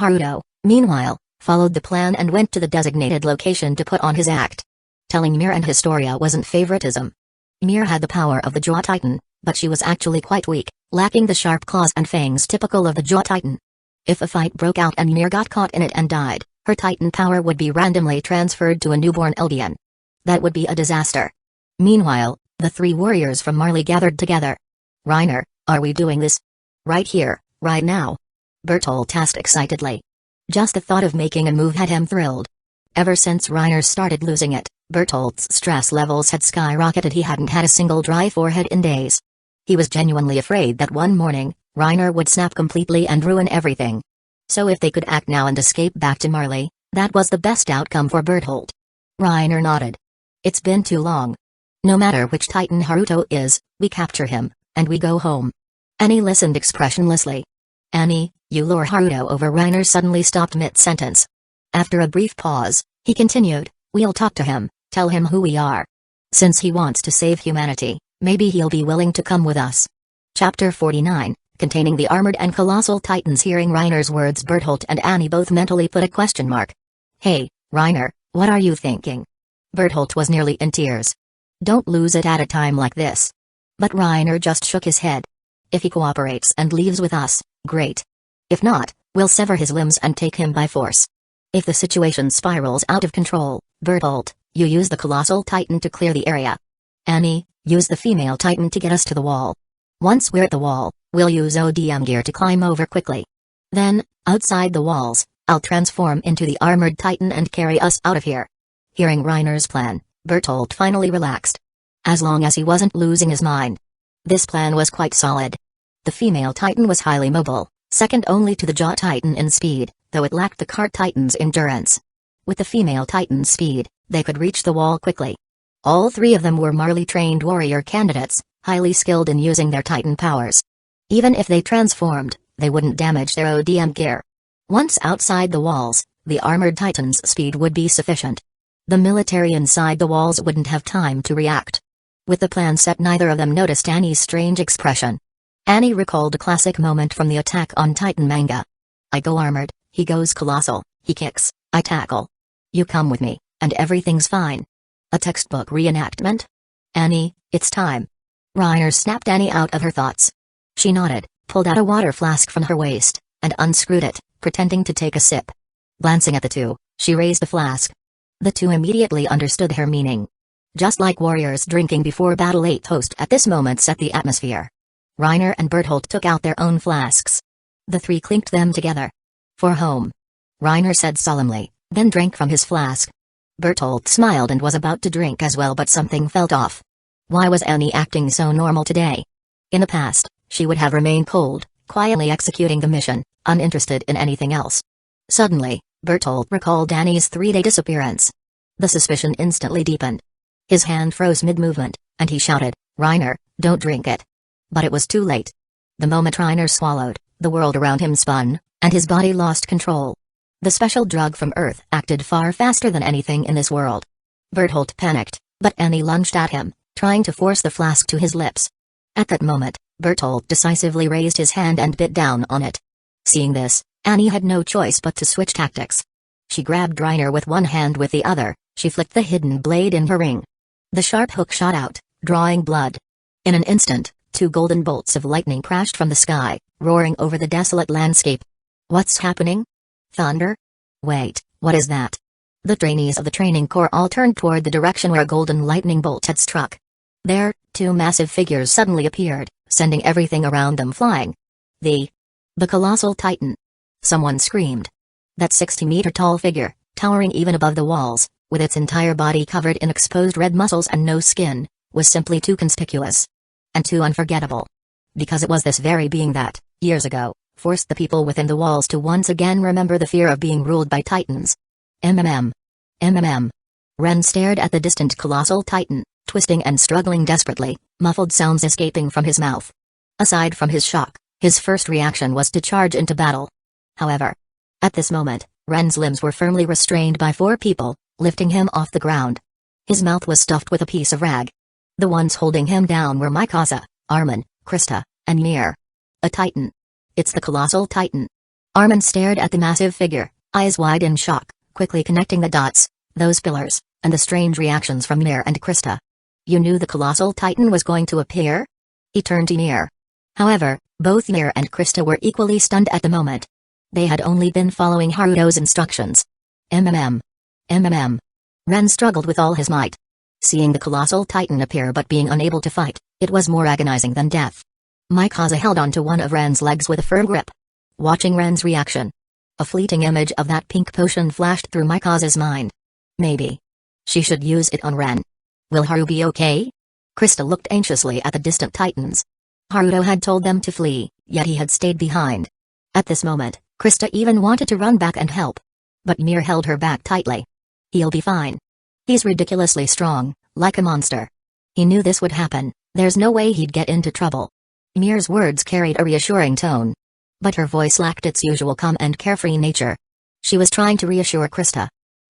Haruto, meanwhile, followed the plan and went to the designated location to put on his act. Telling Mir and Historia wasn't favoritism. Mir had the power of the Jaw Titan, but she was actually quite weak, lacking the sharp claws and fangs typical of the Jaw Titan. If a fight broke out and Mir got caught in it and died, her Titan power would be randomly transferred to a newborn Eldian. That would be a disaster. Meanwhile, the three warriors from Marley gathered together. Reiner, are we doing this? Right here, right now. Bertholdt asked excitedly. Just the thought of making a move had him thrilled. Ever since Reiner started losing it, Bertholdt's stress levels had skyrocketed. He hadn't had a single dry forehead in days. He was genuinely afraid that one morning, Reiner would snap completely and ruin everything. So if they could act now and escape back to Marley, that was the best outcome for Bertholdt. Reiner nodded. It's been too long. No matter which Titan Naruto is, we capture him, and we go home. Annie listened expressionlessly. Annie, you lure Naruto over. Reiner suddenly stopped mid-sentence. After a brief pause, he continued, we'll talk to him, tell him who we are. Since he wants to save humanity, maybe he'll be willing to come with us. Chapter 49, containing the armored and colossal titans. Hearing Reiner's words, Bertolt and Annie both mentally put a question mark. Hey, Reiner, what are you thinking? Bertolt was nearly in tears. Don't lose it at a time like this. But Reiner just shook his head. If he cooperates and leaves with us, great. If not, we'll sever his limbs and take him by force. If the situation spirals out of control, Bertolt, you use the colossal titan to clear the area. Annie, use the female titan to get us to the wall. Once we're at the wall, we'll use ODM gear to climb over quickly. Then, outside the walls, I'll transform into the armored titan and carry us out of here. Hearing Reiner's plan, Bertolt finally relaxed. As long as he wasn't losing his mind. This plan was quite solid. The female titan was highly mobile, second only to the jaw titan in speed, though it lacked the cart titan's endurance. With the female titan's speed, they could reach the wall quickly. All three of them were Marley trained warrior candidates, highly skilled in using their titan powers. Even if they transformed, they wouldn't damage their ODM gear. Once outside the walls, the armored titan's speed would be sufficient. The military inside the walls wouldn't have time to react. With the plan set, neither of them noticed Annie's strange expression. Annie recalled a classic moment from the Attack on Titan manga. I go armored, he goes colossal, he kicks, I tackle. You come with me, and everything's fine. A textbook reenactment? Annie, it's time. Reiner snapped Annie out of her thoughts. She nodded, pulled out a water flask from her waist, and unscrewed it, pretending to take a sip. Glancing at the two, she raised the flask. The two immediately understood her meaning. Just like warriors drinking before battle, a toast at this moment set the atmosphere. Reiner and Bertolt took out their own flasks. The three clinked them together. For home. Reiner said solemnly, then drank from his flask. Bertolt smiled and was about to drink as well, but something felt off. Why was Annie acting so normal today? In the past, she would have remained cold, quietly executing the mission, uninterested in anything else. Suddenly, Bertolt recalled Annie's 3-day disappearance. The suspicion instantly deepened. His hand froze mid-movement, and he shouted, Reiner, don't drink it. But it was too late. The moment Reiner swallowed, the world around him spun, and his body lost control. The special drug from Earth acted far faster than anything in this world. Bertolt panicked, but Annie lunged at him, trying to force the flask to his lips. At that moment, Bertolt decisively raised his hand and bit down on it. Seeing this, Annie had no choice but to switch tactics. She grabbed Reiner with one hand, with the other, she flicked the hidden blade in her ring. The sharp hook shot out, drawing blood. In an instant, 2 golden bolts of lightning crashed from the sky, roaring over the desolate landscape. What's happening? Thunder? Wait, what is that? The trainees of the training corps all turned toward the direction where a golden lightning bolt had struck. There, 2 massive figures suddenly appeared, sending everything around them flying. The colossal titan. Someone screamed. That 60-meter-tall figure, towering even above the walls, with its entire body covered in exposed red muscles and no skin, was simply too conspicuous. And too unforgettable. Because it was this very being that, years ago, forced the people within the walls to once again remember the fear of being ruled by titans. MMM. Ren stared at the distant colossal titan, twisting and struggling desperately, muffled sounds escaping from his mouth. Aside from his shock, his first reaction was to charge into battle. However, at this moment, Ren's limbs were firmly restrained by 4 people, lifting him off the ground. His mouth was stuffed with a piece of rag. The ones holding him down were Mikasa, Armin, Krista, and Mir. A titan. It's the colossal titan. Armin stared at the massive figure, eyes wide in shock, quickly connecting the dots, those pillars, and the strange reactions from Mir and Krista. You knew the colossal titan was going to appear? He turned to Mir. However, both Mir and Krista were equally stunned at the moment. They had only been following Haruto's instructions. MMM. Ren struggled with all his might. Seeing the colossal titan appear but being unable to fight, it was more agonizing than death. Mikasa held onto one of Ren's legs with a firm grip. Watching Ren's reaction. A fleeting image of that pink potion flashed through Mikasa's mind. Maybe she should use it on Ren. Will Haru be okay? Krista looked anxiously at the distant titans. Haruto had told them to flee, yet he had stayed behind. At this moment, Krista even wanted to run back and help. But Mir held her back tightly. He'll be fine. He's ridiculously strong, like a monster. He knew this would happen, there's no way he'd get into trouble. Mir's words carried a reassuring tone. But her voice lacked its usual calm and carefree nature. She was trying to reassure Krista.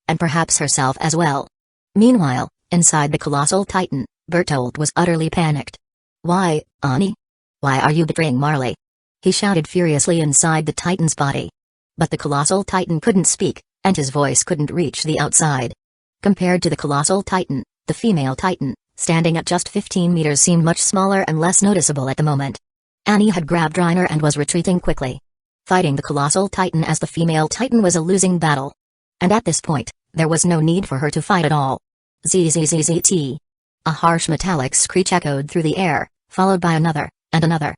And perhaps herself as well. Meanwhile, inside the colossal titan, Bertolt was utterly panicked. Why, Ani? Why are you betraying Marley? He shouted furiously inside the titan's body. But the colossal titan couldn't speak, and his voice couldn't reach the outside. Compared to the colossal titan, the female titan, standing at just 15 meters, seemed much smaller and less noticeable at the moment. Annie had grabbed Reiner and was retreating quickly. Fighting the colossal titan as the female titan was a losing battle. And at this point, there was no need for her to fight at all. Zzzzzt. A harsh metallic screech echoed through the air, followed by another, and another.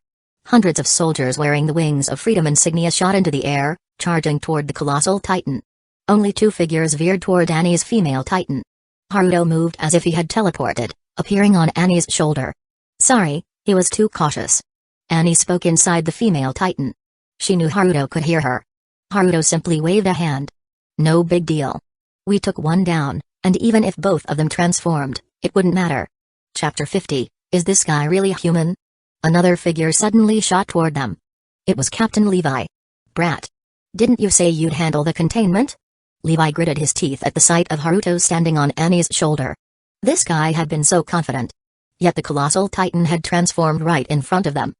Hundreds of soldiers wearing the Wings of Freedom insignia shot into the air, charging toward the colossal titan. Only two figures veered toward Annie's female titan. Haruto moved as if he had teleported, appearing on Annie's shoulder. Sorry, he was too cautious. Annie spoke inside the female titan. She knew Haruto could hear her. Haruto simply waved a hand. No big deal. We took one down, and even if both of them transformed, it wouldn't matter. Chapter 50, Is this guy really human? Another figure suddenly shot toward them. It was Captain Levi. Brat. Didn't you say you'd handle the containment? Levi gritted his teeth at the sight of Haruto standing on Annie's shoulder. This guy had been so confident. Yet the colossal titan had transformed right in front of them.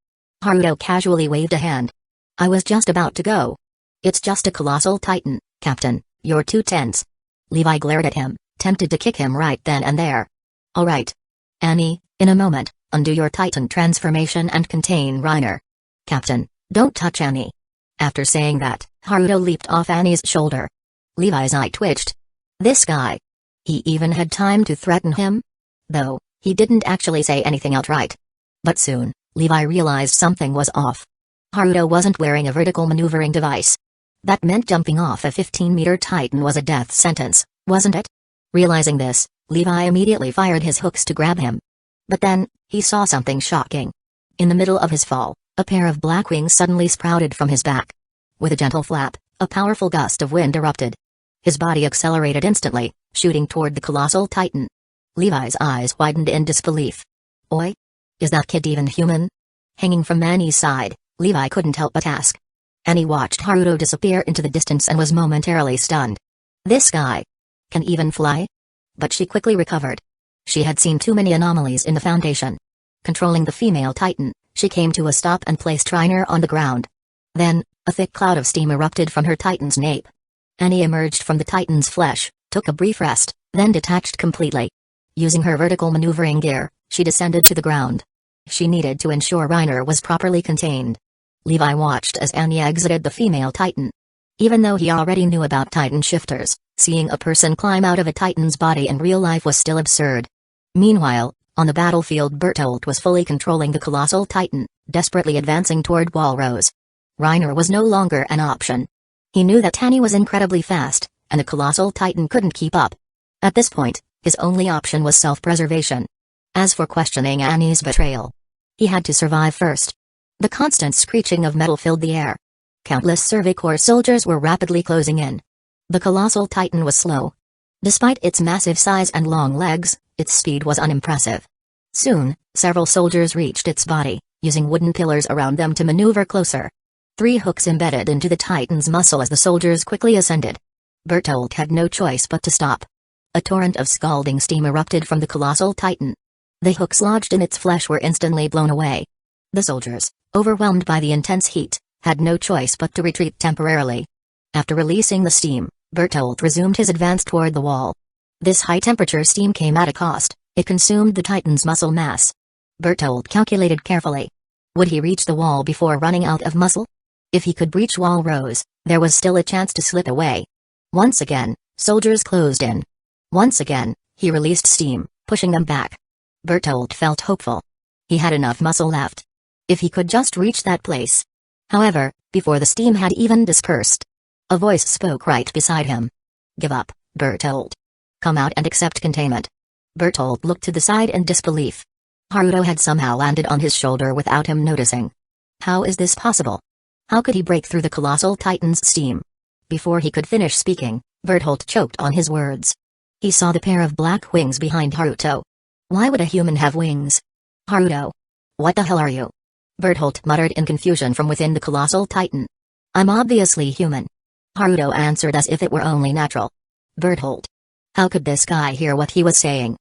Haruto casually waved a hand. I was just about to go. It's just a colossal titan, Captain, you're too tense. Levi glared at him, tempted to kick him right then and there. All right. Annie, in a moment, undo your titan transformation and contain Reiner. Captain, don't touch Annie. After saying that, Haruto leaped off Annie's shoulder. Levi's eye twitched. This guy. He even had time to threaten him? Though, he didn't actually say anything outright. But soon, Levi realized something was off. Haruto wasn't wearing a vertical maneuvering device. That meant jumping off a 15-meter titan was a death sentence, wasn't it? Realizing this, Levi immediately fired his hooks to grab him. But then, he saw something shocking. In the middle of his fall, a pair of black wings suddenly sprouted from his back. With a gentle flap, a powerful gust of wind erupted. His body accelerated instantly, shooting toward the colossal titan. Levi's eyes widened in disbelief. Oi? Is that kid even human? Hanging from Annie's side, Levi couldn't help but ask. Annie watched Haruto disappear into the distance and was momentarily stunned. This guy can even fly? But she quickly recovered. She had seen too many anomalies in the Foundation. Controlling the female titan, she came to a stop and placed Reiner on the ground. Then, a thick cloud of steam erupted from her titan's nape. Annie emerged from the titan's flesh, took a brief rest, then detached completely. Using her vertical maneuvering gear, she descended to the ground. She needed to ensure Reiner was properly contained. Levi watched as Annie exited the female titan. Even though he already knew about titan shifters, seeing a person climb out of a titan's body in real life was still absurd. Meanwhile, on the battlefield, Bertolt was fully controlling the colossal titan, desperately advancing toward Walrose. Reiner was no longer an option. He knew that Annie was incredibly fast, and the colossal titan couldn't keep up. At this point, his only option was self-preservation. As for questioning Annie's betrayal, he had to survive first. The constant screeching of metal filled the air. Countless Survey Corps soldiers were rapidly closing in. The colossal titan was slow. Despite its massive size and long legs, its speed was unimpressive. Soon, several soldiers reached its body, using wooden pillars around them to maneuver closer. 3 hooks embedded into the titan's muscle as the soldiers quickly ascended. Bertolt had no choice but to stop. A torrent of scalding steam erupted from the colossal titan. The hooks lodged in its flesh were instantly blown away. The soldiers, overwhelmed by the intense heat, had no choice but to retreat temporarily. After releasing the steam, Bertolt resumed his advance toward the wall. This high-temperature steam came at a cost. It consumed the titan's muscle mass. Bertolt calculated carefully. Would he reach the wall before running out of muscle? If he could breach Walrose, there was still a chance to slip away. Once again, soldiers closed in. Once again, he released steam, pushing them back. Bertolt felt hopeful. He had enough muscle left. If he could just reach that place. However, before the steam had even dispersed, a voice spoke right beside him. Give up, Bertolt. Come out and accept containment. Bertolt looked to the side in disbelief. Haruto had somehow landed on his shoulder without him noticing. How is this possible? How could he break through the colossal titan's steam? Before he could finish speaking, Bertolt choked on his words. He saw the pair of black wings behind Haruto. Why would a human have wings? Haruto. What the hell are you? Bertolt muttered in confusion from within the colossal titan. I'm obviously human. Haruto answered as if it were only natural. Bertolt. How could this guy hear what he was saying?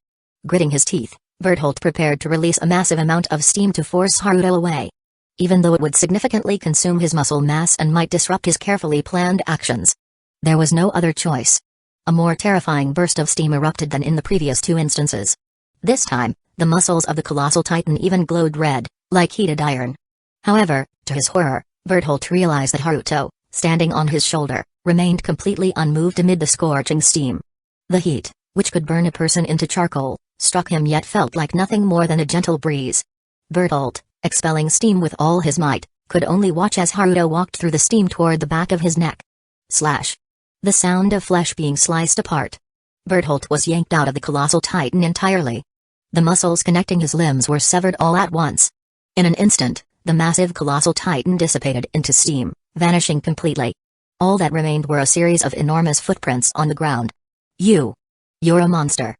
Gritting his teeth, Bertolt prepared to release a massive amount of steam to force Haruto away. Even though it would significantly consume his muscle mass and might disrupt his carefully planned actions. There was no other choice. A more terrifying burst of steam erupted than in the previous two instances. This time, the muscles of the colossal titan even glowed red, like heated iron. However, to his horror, Bertolt realized that Haruto, standing on his shoulder, remained completely unmoved amid the scorching steam. The heat, which could burn a person into charcoal, struck him yet felt like nothing more than a gentle breeze. Bertolt, expelling steam with all his might, could only watch as Haruto walked through the steam toward the back of his neck. Slash. The sound of flesh being sliced apart. Bertolt was yanked out of the colossal titan entirely. The muscles connecting his limbs were severed all at once. In an instant, the massive colossal titan dissipated into steam, vanishing completely. All that remained were a series of enormous footprints on the ground. You're a monster.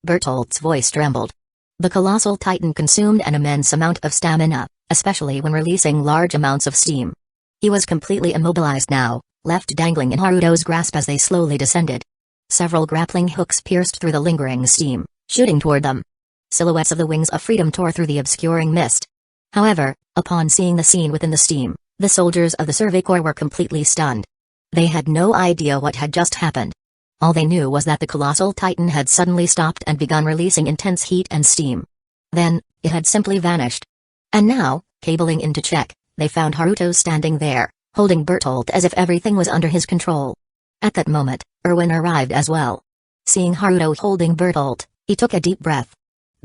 Bertolt's voice trembled. The colossal titan consumed an immense amount of stamina, especially when releasing large amounts of steam. He was completely immobilized now, left dangling in Haruto's grasp as they slowly descended. Several grappling hooks pierced through the lingering steam, shooting toward them. Silhouettes of the wings of freedom tore through the obscuring mist. However, upon seeing the scene within the steam, the soldiers of the Survey Corps were completely stunned. They had no idea what had just happened. All they knew was that the colossal titan had suddenly stopped and begun releasing intense heat and steam. Then, it had simply vanished. And now, cabling into check, they found Haruto standing there, holding Bertolt as if everything was under his control. At that moment, Erwin arrived as well. Seeing Haruto holding Bertolt, he took a deep breath.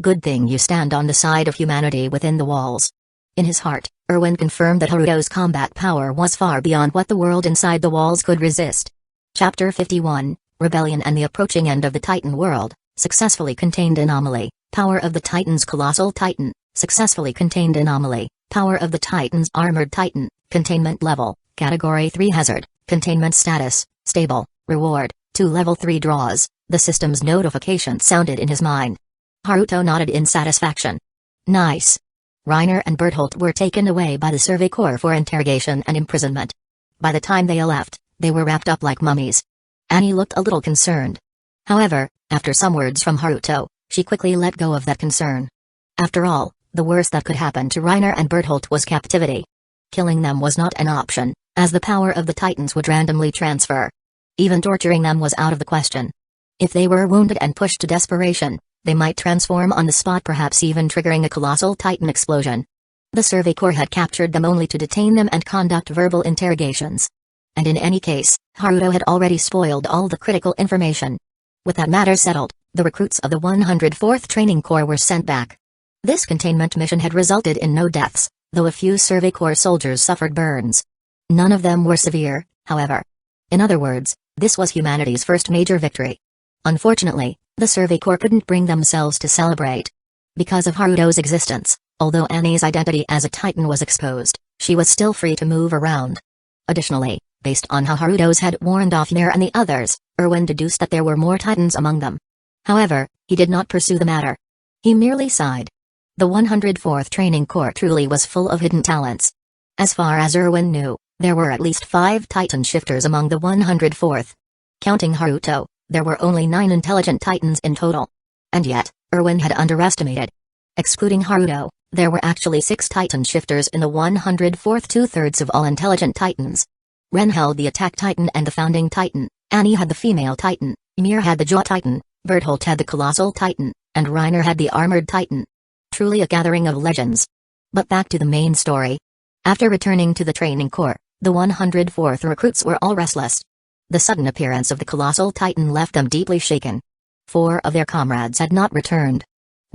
Good thing you stand on the side of humanity within the walls. In his heart, Erwin confirmed that Haruto's combat power was far beyond what the world inside the walls could resist. Chapter 51, Rebellion and the Approaching End of the Titan World, Successfully Contained Anomaly, Power of the Titan's Colossal Titan, Successfully Contained Anomaly, Power of the Titan's Armored Titan, Containment Level, Category 3 Hazard, Containment Status, Stable, Reward, 2 Level 3 Draws. The system's notification sounded in his mind. Haruto nodded in satisfaction. Nice. Reiner and Bertolt were taken away by the Survey Corps for interrogation and imprisonment. By the time they left, they were wrapped up like mummies. Annie looked a little concerned. However, after some words from Haruto, she quickly let go of that concern. After all, the worst that could happen to Reiner and Bertolt was captivity. Killing them was not an option, as the power of the Titans would randomly transfer. Even torturing them was out of the question. If they were wounded and pushed to desperation, they might transform on the spot, perhaps even triggering a colossal Titan explosion. The Survey Corps had captured them only to detain them and conduct verbal interrogations. And in any case, Haruto had already spoiled all the critical information. With that matter settled, the recruits of the 104th Training Corps were sent back. This containment mission had resulted in no deaths, though a few Survey Corps soldiers suffered burns. None of them were severe, however. In other words, this was humanity's first major victory. Unfortunately, the Survey Corps couldn't bring themselves to celebrate. Because of Haruto's existence, although Annie's identity as a Titan was exposed, she was still free to move around. Additionally, based on how Haruto's had warned off Mir and the others, Erwin deduced that there were more Titans among them. However, he did not pursue the matter. He merely sighed. The 104th Training Corps truly was full of hidden talents. As far as Erwin knew, there were at least 5 Titan shifters among the 104th. Counting Haruto, there were only 9 intelligent Titans in total. And yet, Erwin had underestimated. Excluding Haruto, there were actually 6 Titan shifters in the 104th, 2/3 of all intelligent Titans. Ren held the Attack Titan and the Founding Titan, Annie had the Female Titan, Mir had the Jaw Titan, Bertolt had the Colossal Titan, and Reiner had the Armored Titan. Truly a gathering of legends. But back to the main story. After returning to the Training Corps, the 104th recruits were all restless. The sudden appearance of the Colossal Titan left them deeply shaken. 4 of their comrades had not returned.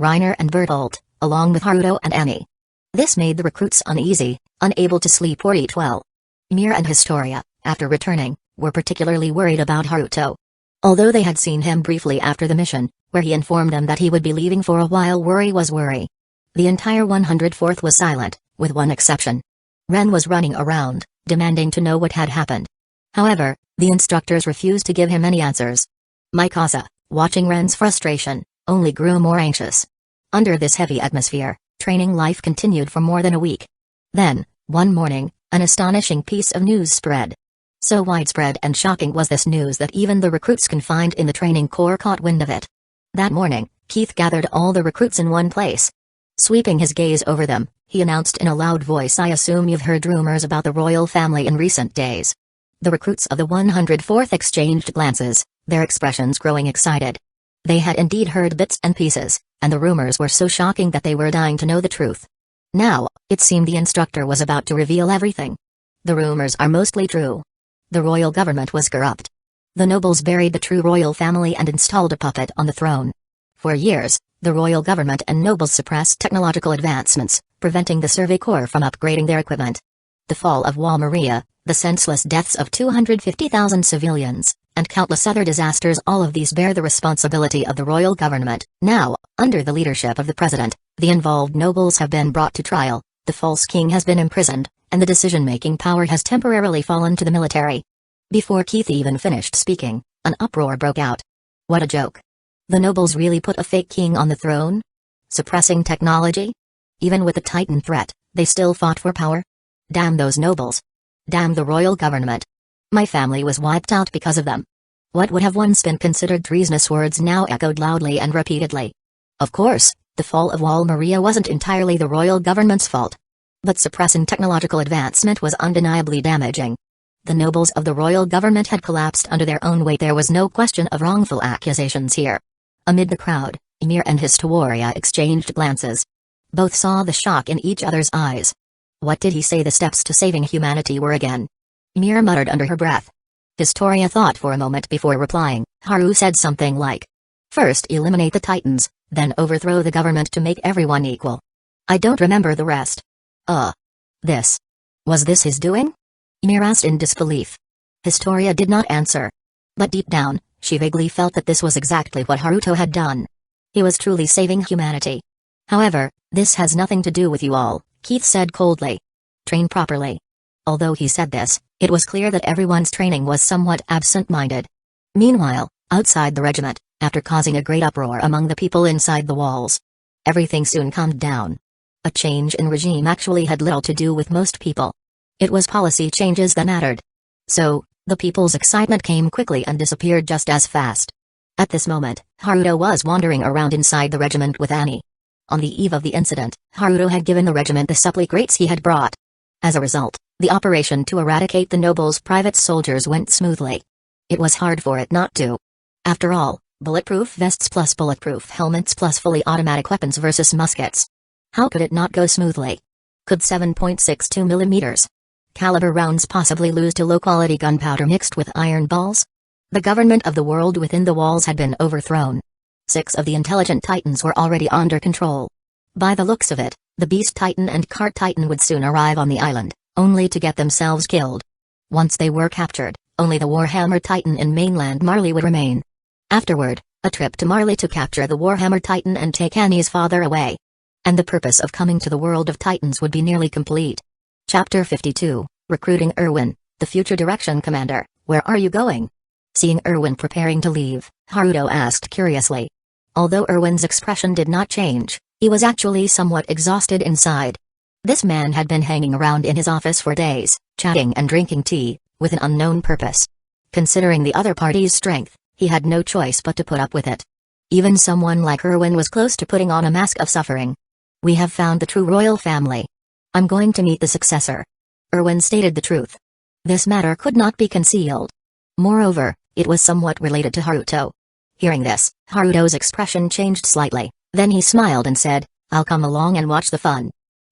Reiner and Bertolt, along with Haruto and Annie. This made the recruits uneasy, unable to sleep or eat well. Mir and Historia, after returning, were particularly worried about Haruto. Although they had seen him briefly after the mission, where he informed them that he would be leaving for a while, worry was worry. The entire 104th was silent, with one exception. Ren was running around, demanding to know what had happened. However, the instructors refused to give him any answers. Mikasa, watching Ren's frustration, only grew more anxious. Under this heavy atmosphere, training life continued for more than a week. Then, one morning, an astonishing piece of news spread. So widespread and shocking was this news that even the recruits confined in the training corps caught wind of it. That morning, Keith gathered all the recruits in one place. Sweeping his gaze over them, he announced in a loud voice, "I assume you've heard rumors about the royal family in recent days." The recruits of the 104th exchanged glances, their expressions growing excited. They had indeed heard bits and pieces, and the rumors were so shocking that they were dying to know the truth. Now, it seemed the instructor was about to reveal everything. The rumors are mostly true. The royal government was corrupt. The nobles buried the true royal family and installed a puppet on the throne. For years, the royal government and nobles suppressed technological advancements, preventing the Survey Corps from upgrading their equipment. The fall of Wall Maria, the senseless deaths of 250,000 civilians, and countless other disasters, all of these bear the responsibility of the royal government. Now, under the leadership of the president, the involved nobles have been brought to trial, the false king has been imprisoned, and the decision-making power has temporarily fallen to the military. Before Keith even finished speaking, an uproar broke out. What a joke. The nobles really put a fake king on the throne? Suppressing technology? Even with the Titan threat, they still fought for power? Damn those nobles. Damn the royal government. My family was wiped out because of them. What would have once been considered treasonous words now echoed loudly and repeatedly. Of course, the fall of Wall Maria wasn't entirely the royal government's fault. But suppressing technological advancement was undeniably damaging. The nobles of the royal government had collapsed under their own weight. There was no question of wrongful accusations here. Amid the crowd, Ymir and Historia exchanged glances. Both saw the shock in each other's eyes. What did he say the steps to saving humanity were again? Ymir muttered under her breath. Historia thought for a moment before replying. Haru said something like, "First eliminate the Titans, then overthrow the government to make everyone equal." I don't remember the rest. This. Was this his doing? Ymir asked in disbelief. Historia did not answer. But deep down, she vaguely felt that this was exactly what Haruto had done. He was truly saving humanity. However, this has nothing to do with you all, Keith said coldly. Train properly. Although he said this, it was clear that everyone's training was somewhat absent-minded. Meanwhile, outside the regiment, after causing a great uproar among the people inside the walls, everything soon calmed down. A change in regime actually had little to do with most people. It was policy changes that mattered. So, the people's excitement came quickly and disappeared just as fast. At this moment, Haruto was wandering around inside the regiment with Annie. On the eve of the incident, Haruto had given the regiment the supply crates he had brought. As a result, the operation to eradicate the nobles' private soldiers went smoothly. It was hard for it not to. After all, bulletproof vests plus bulletproof helmets plus fully automatic weapons versus muskets. How could it not go smoothly? Could 7.62 mm caliber rounds possibly lose to low-quality gunpowder mixed with iron balls? The government of the world within the walls had been overthrown. 6 of the intelligent titans were already under control. By the looks of it, the Beast Titan and Cart Titan would soon arrive on the island, only to get themselves killed. Once they were captured, only the Warhammer Titan in mainland Marley would remain. Afterward, a trip to Marley to capture the Warhammer Titan and take Annie's father away. And the purpose of coming to the world of Titans would be nearly complete. Chapter 52, Recruiting Erwin, the future direction commander. Where are you going? Seeing Erwin preparing to leave, Haruto asked curiously. Although Erwin's expression did not change, he was actually somewhat exhausted inside. This man had been hanging around in his office for days, chatting and drinking tea, with an unknown purpose. Considering the other party's strength, he had no choice but to put up with it. Even someone like Erwin was close to putting on a mask of suffering. We have found the true royal family. I'm going to meet the successor. Erwin stated the truth. This matter could not be concealed. Moreover, it was somewhat related to Haruto. Hearing this, Haruto's expression changed slightly, then he smiled and said, I'll come along and watch the fun.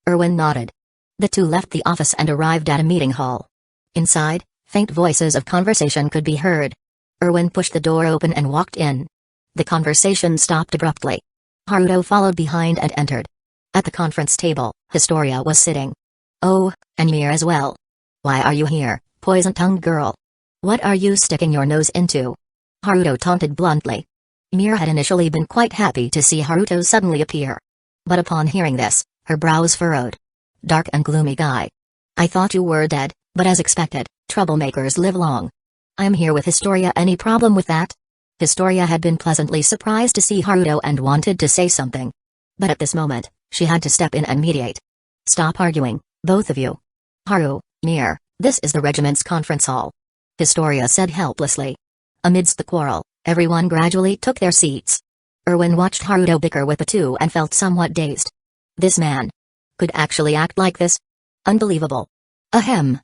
Erwin nodded. The two left the office and arrived at a meeting hall. Inside, faint voices of conversation could be heard. Erwin pushed the door open and walked in. The conversation stopped abruptly. Haruto followed behind and entered. At the conference table, Historia was sitting. Oh, and Mir as well. Why are you here, poison-tongued girl? What are you sticking your nose into? Haruto taunted bluntly. Mir had initially been quite happy to see Haruto suddenly appear. But upon hearing this, her brows furrowed. Dark and gloomy guy. I thought you were dead, but as expected, troublemakers live long. I'm here with Historia. Any problem with that? Historia had been pleasantly surprised to see Haruto and wanted to say something. But at this moment, she had to step in and mediate. Stop arguing, both of you. Haru, Mir, this is the regiment's conference hall. Historia said helplessly. Amidst the quarrel, everyone gradually took their seats. Erwin watched Haruto bicker with the two and felt somewhat dazed. This man could actually act like this? Unbelievable. Ahem.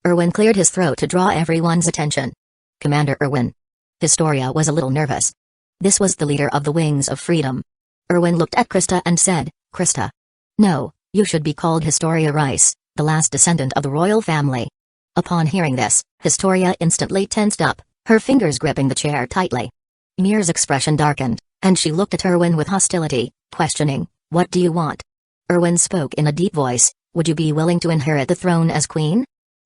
Erwin cleared his throat to draw everyone's attention. Commander Erwin. Historia was a little nervous. This was the leader of the Wings of Freedom. Erwin looked at Krista and said, Krista. No, you should be called Historia Rice, the last descendant of the royal family. Upon hearing this, Historia instantly tensed up, her fingers gripping the chair tightly. Mir's expression darkened, and she looked at Erwin with hostility, questioning, what do you want? Erwin spoke in a deep voice, would you be willing to inherit the throne as queen?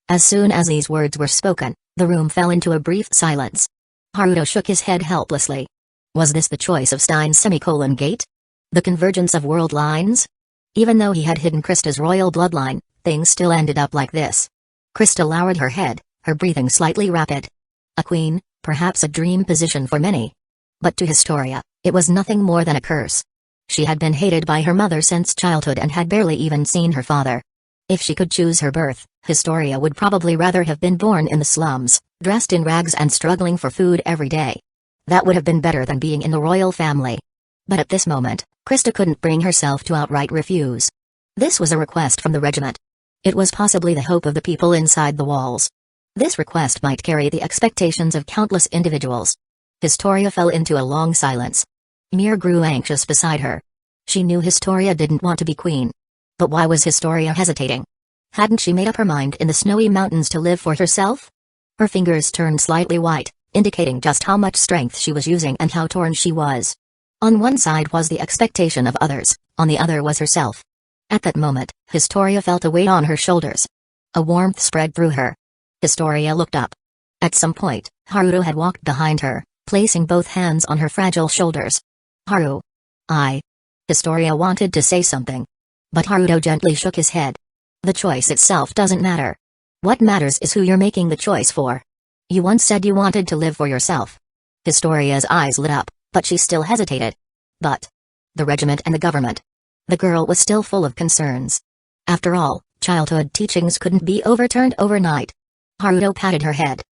As soon as these words were spoken, the room fell into a brief silence. Haruto shook his head helplessly. Was this the choice of Stein's gate? The convergence of world lines? Even though he had hidden Krista's royal bloodline, things still ended up like this. Krista lowered her head, her breathing slightly rapid. A queen, perhaps a dream position for many. But to Historia, it was nothing more than a curse. She had been hated by her mother since childhood and had barely even seen her father. If she could choose her birth, Historia would probably rather have been born in the slums, dressed in rags and struggling for food every day. That would have been better than being in the royal family. But at this moment, Krista couldn't bring herself to outright refuse. This was a request from the regiment. It was possibly the hope of the people inside the walls. This request might carry the expectations of countless individuals. Historia fell into a long silence. Mir grew anxious beside her. She knew Historia didn't want to be queen. But why was Historia hesitating? Hadn't she made up her mind in the snowy mountains to live for herself? Her fingers turned slightly white, indicating just how much strength she was using and how torn she was. On one side was the expectation of others, on the other was herself. At that moment, Historia felt a weight on her shoulders. A warmth spread through her. Historia looked up. At some point, Haruto had walked behind her, placing both hands on her fragile shoulders. Haru. Historia wanted to say something. But Haruto gently shook his head. The choice itself doesn't matter. What matters is who you're making the choice for. You once said you wanted to live for yourself. Historia's eyes lit up, but she still hesitated. But the regiment and the government. The girl was still full of concerns. After all, childhood teachings couldn't be overturned overnight. Haruto patted her head.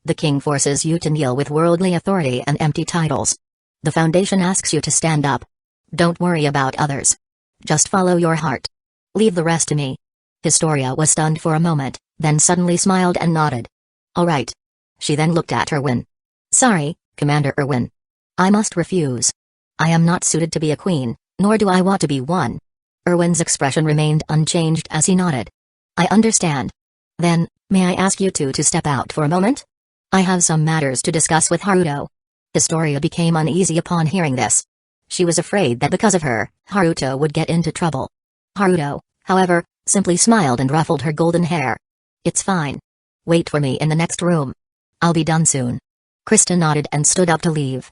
The king forces you to kneel with worldly authority and empty titles. The Foundation asks you to stand up. Don't worry about others. Just follow your heart. Leave the rest to me. Historia was stunned for a moment, then suddenly smiled and nodded. All right. She then looked at Erwin. Sorry, Commander Erwin. I must refuse. I am not suited to be a queen, nor do I want to be one. Erwin's expression remained unchanged as he nodded. I understand. Then, may I ask you two to step out for a moment? I have some matters to discuss with Haruto. Historia became uneasy upon hearing this. She was afraid that because of her, Haruto would get into trouble. Haruto, however, simply smiled and ruffled her golden hair. It's fine. Wait for me in the next room. I'll be done soon. Krista nodded and stood up to leave.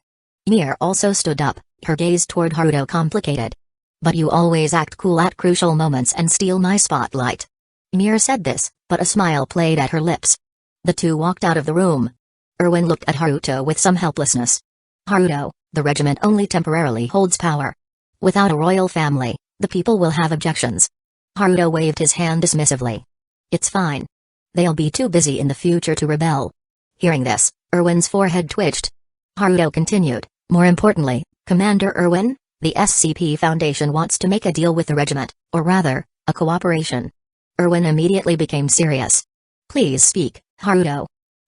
Mir also stood up, her gaze toward Haruto complicated. But you always act cool at crucial moments and steal my spotlight. Mir said this, but a smile played at her lips. The two walked out of the room. Erwin looked at Haruto with some helplessness. Haruto, the regiment only temporarily holds power. Without a royal family, the people will have objections. Haruto waved his hand dismissively. It's fine. They'll be too busy in the future to rebel. Hearing this, Erwin's forehead twitched. Haruto continued, more importantly, Commander Erwin, the SCP Foundation wants to make a deal with the regiment, or rather, a cooperation. Erwin immediately became serious. Please speak, Haruto.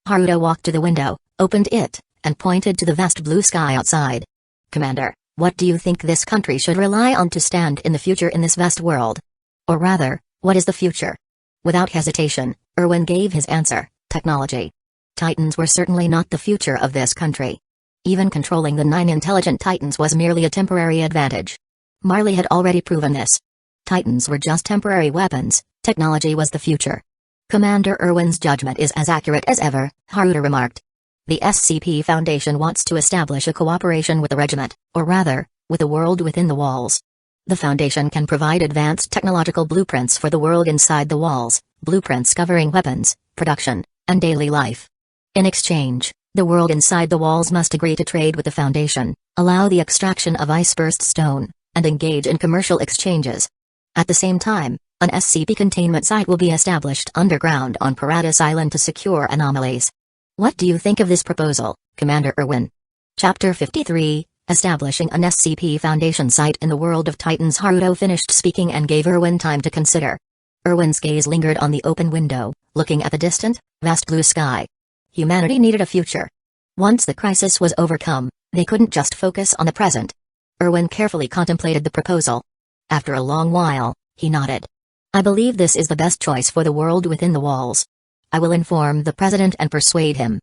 Haruto walked to the window, opened it, and pointed to the vast blue sky outside. Commander, what do you think this country should rely on to stand in the future in this vast world? Or rather, what is the future? Without hesitation, Erwin gave his answer, technology. Titans were certainly not the future of this country. Even controlling the 9 intelligent Titans was merely a temporary advantage. Marley had already proven this. Titans were just temporary weapons, technology was the future. Commander Erwin's judgment is as accurate as ever, Haruto remarked. The SCP Foundation wants to establish a cooperation with the regiment, or rather, with the world within the walls. The Foundation can provide advanced technological blueprints for the world inside the walls, blueprints covering weapons, production, and daily life. In exchange, the world inside the walls must agree to trade with the Foundation, allow the extraction of ice-burst stone, and engage in commercial exchanges. At the same time, an SCP containment site will be established underground on Paradise Island to secure anomalies. What do you think of this proposal, Commander Erwin? Chapter 53, Establishing an SCP Foundation Site in the World of Titans. Haruto finished speaking and gave Erwin time to consider. Erwin's gaze lingered on the open window, looking at the distant, vast blue sky. Humanity needed a future. Once the crisis was overcome, they couldn't just focus on the present. Erwin carefully contemplated the proposal. After a long while, he nodded. I believe this is the best choice for the world within the walls. I will inform the president and persuade him.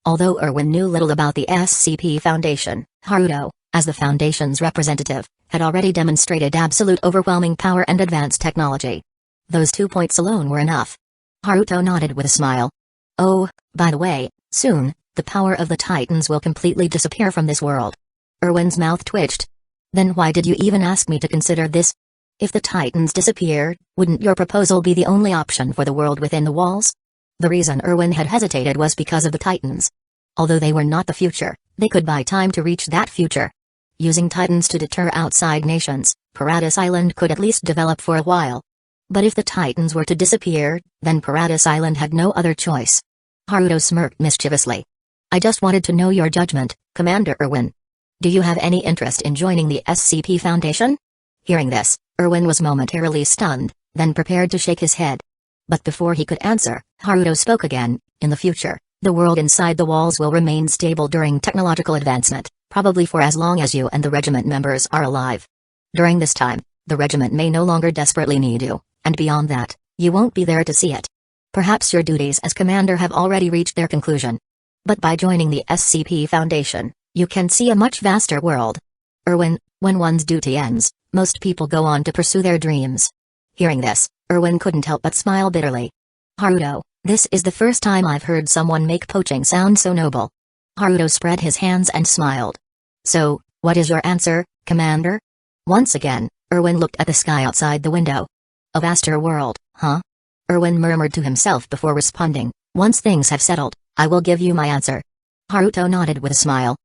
Although Erwin knew little about the SCP Foundation, Haruto, as the Foundation's representative, had already demonstrated absolute overwhelming power and advanced technology. Those 2 points alone were enough. Haruto nodded with a smile. Oh, by the way, soon, the power of the Titans will completely disappear from this world. Erwin's mouth twitched. Then why did you even ask me to consider this? If the Titans disappeared, wouldn't your proposal be the only option for the world within the walls? The reason Erwin had hesitated was because of the Titans. Although they were not the future, they could buy time to reach that future. Using Titans to deter outside nations, Paradise Island could at least develop for a while. But if the Titans were to disappear, then Paradise Island had no other choice. Haruto smirked mischievously. I just wanted to know your judgment, Commander Erwin. Do you have any interest in joining the SCP Foundation? Hearing this, Erwin was momentarily stunned, then prepared to shake his head. But before he could answer, Haruto spoke again. In the future, the world inside the walls will remain stable during technological advancement, probably for as long as you and the regiment members are alive. During this time, the regiment may no longer desperately need you, and beyond that, you won't be there to see it. Perhaps your duties as commander have already reached their conclusion. But by joining the SCP Foundation, you can see a much vaster world. Erwin, when one's duty ends, most people go on to pursue their dreams. Hearing this, Erwin couldn't help but smile bitterly. Haruto, this is the first time I've heard someone make poaching sound so noble. Haruto spread his hands and smiled. So, what is your answer, Commander? Once again, Erwin looked at the sky outside the window. A vaster world, huh? Erwin murmured to himself before responding. Once things have settled, I will give you my answer. Haruto nodded with a smile.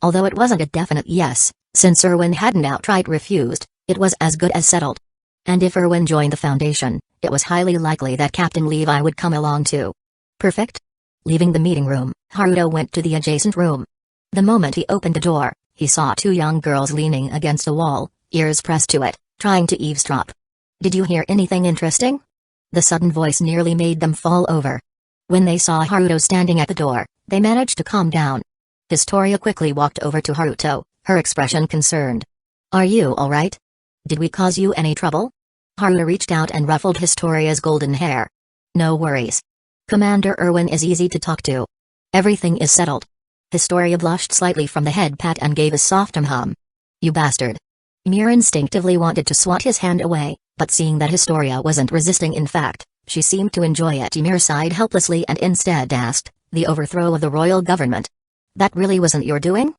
Although it wasn't a definite yes, since Erwin hadn't outright refused, it was as good as settled. And if Erwin joined the Foundation, it was highly likely that Captain Levi would come along too. Perfect? Leaving the meeting room, Haruto went to the adjacent room. The moment he opened the door, he saw two young girls leaning against a wall, ears pressed to it, trying to eavesdrop. Did you hear anything interesting? The sudden voice nearly made them fall over. When they saw Haruto standing at the door, they managed to calm down. Historia quickly walked over to Haruto, her expression concerned. Are you alright? Did we cause you any trouble? Haruto reached out and ruffled Historia's golden hair. No worries. Commander Erwin is easy to talk to. Everything is settled. Historia blushed slightly from the head pat and gave a soft hum. You bastard. Ymir instinctively wanted to swat his hand away, but seeing that Historia wasn't resisting, in fact, she seemed to enjoy it. Ymir sighed helplessly and instead asked, the overthrow of the royal government. That really wasn't your doing?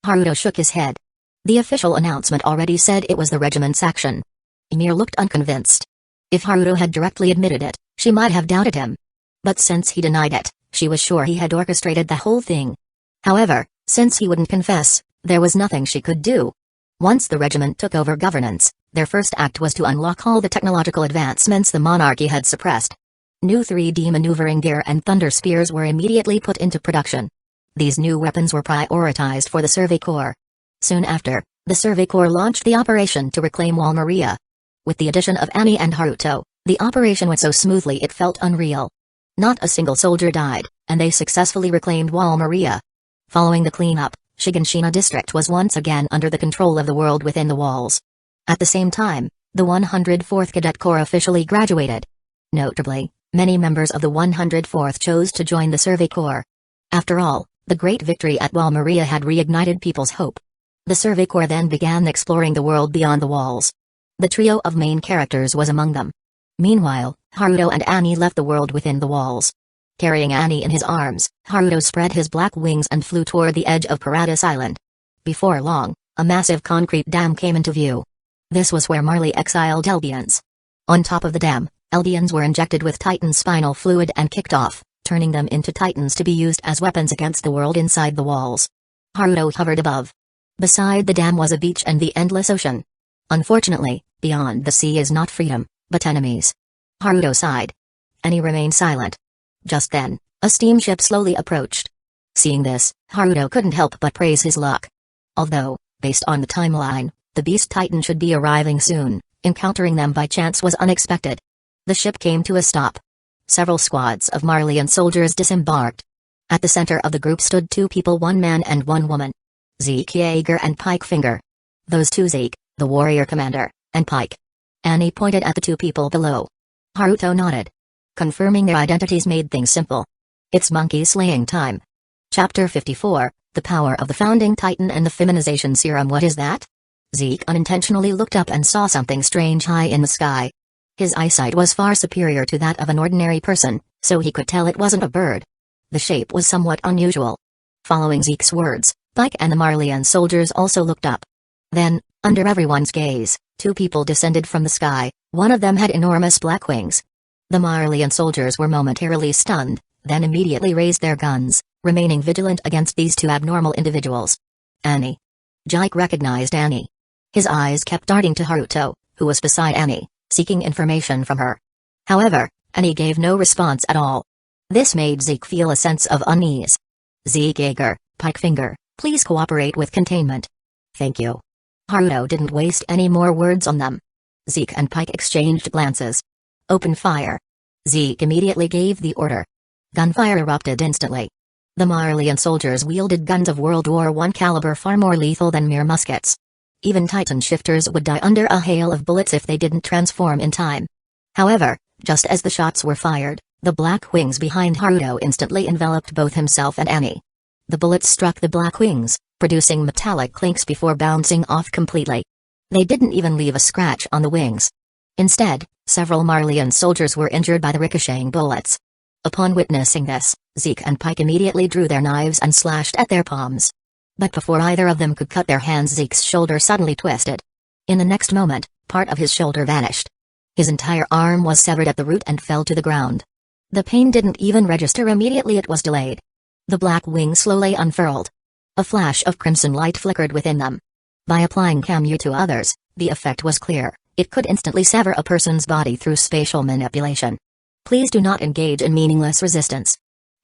Haruto shook his head. The official announcement already said it was the regiment's action. Ymir looked unconvinced. If Haruto had directly admitted it, she might have doubted him. But since he denied it, she was sure he had orchestrated the whole thing. However, since he wouldn't confess, there was nothing she could do. Once the regiment took over governance, their first act was to unlock all the technological advancements the monarchy had suppressed. New 3D maneuvering gear and thunder spears were immediately put into production. These new weapons were prioritized for the Survey Corps. Soon after, the Survey Corps launched the operation to reclaim Wall Maria. With the addition of Annie and Haruto, the operation went so smoothly it felt unreal. Not a single soldier died, and they successfully reclaimed Wall Maria. Following the cleanup, Shiganshina district was once again under the control of the world within the walls. At the same time, the 104th Cadet Corps officially graduated. Notably, many members of the 104th chose to join the Survey Corps. After all, the great victory at Wall Maria had reignited people's hope. The Survey Corps then began exploring the world beyond the walls. The trio of main characters was among them. Meanwhile, Haruto and Annie left the world within the walls. Carrying Annie in his arms, Haruto spread his black wings and flew toward the edge of Paradise Island. Before long, a massive concrete dam came into view. This was where Marley exiled Eldians. On top of the dam, Eldians were injected with Titan spinal fluid and kicked off, turning them into Titans to be used as weapons against the world inside the walls. Haruto hovered above. Beside the dam was a beach and the endless ocean. Unfortunately, beyond the sea is not freedom, but enemies. Haruto sighed. Annie remained silent. Just then, a steamship slowly approached. Seeing this, Haruto couldn't help but praise his luck. Although, based on the timeline, the Beast Titan should be arriving soon, encountering them by chance was unexpected. The ship came to a stop. Several squads of Marleyan soldiers disembarked. At the center of the group stood two people, one man and one woman. Zeke Yeager and Pike Finger. Those two, Zeke, the warrior commander, and Pike. Annie pointed at the two people below. Haruto nodded. Confirming their identities made things simple. It's monkey slaying time. Chapter 54, The Power of the Founding Titan and the Feminization Serum. What is that? Zeke unintentionally looked up and saw something strange high in the sky. His eyesight was far superior to that of an ordinary person, so he could tell it wasn't a bird. The shape was somewhat unusual. Following Zeke's words, Pike and the Marleyan soldiers also looked up. Then, under everyone's gaze, two people descended from the sky. One of them had enormous black wings. The Marleyan soldiers were momentarily stunned, then immediately raised their guns, remaining vigilant against these two abnormal individuals. Annie. Jike recognized Annie. His eyes kept darting to Haruto, who was beside Annie, seeking information from her. However, Annie gave no response at all. This made Zeke feel a sense of unease. Zeke Yeager, Pike Finger, please cooperate with containment. Thank you. Haruto didn't waste any more words on them. Zeke and Pike exchanged glances. Open fire. Zeke immediately gave the order. Gunfire erupted instantly. The Marleyan soldiers wielded guns of World War I caliber far more lethal than mere muskets. Even Titan shifters would die under a hail of bullets if they didn't transform in time. However, just as the shots were fired, the black wings behind Haruto instantly enveloped both himself and Annie. The bullets struck the black wings, producing metallic clinks before bouncing off completely. They didn't even leave a scratch on the wings. Instead, several Marleyan soldiers were injured by the ricocheting bullets. Upon witnessing this, Zeke and Pike immediately drew their knives and slashed at their palms. But before either of them could cut their hands, Zeke's shoulder suddenly twisted. In the next moment, part of his shoulder vanished. His entire arm was severed at the root and fell to the ground. The pain didn't even register immediately, it was delayed. The black wings slowly unfurled. A flash of crimson light flickered within them. By applying Kamu to others, the effect was clear. It could instantly sever a person's body through spatial manipulation. Please do not engage in meaningless resistance.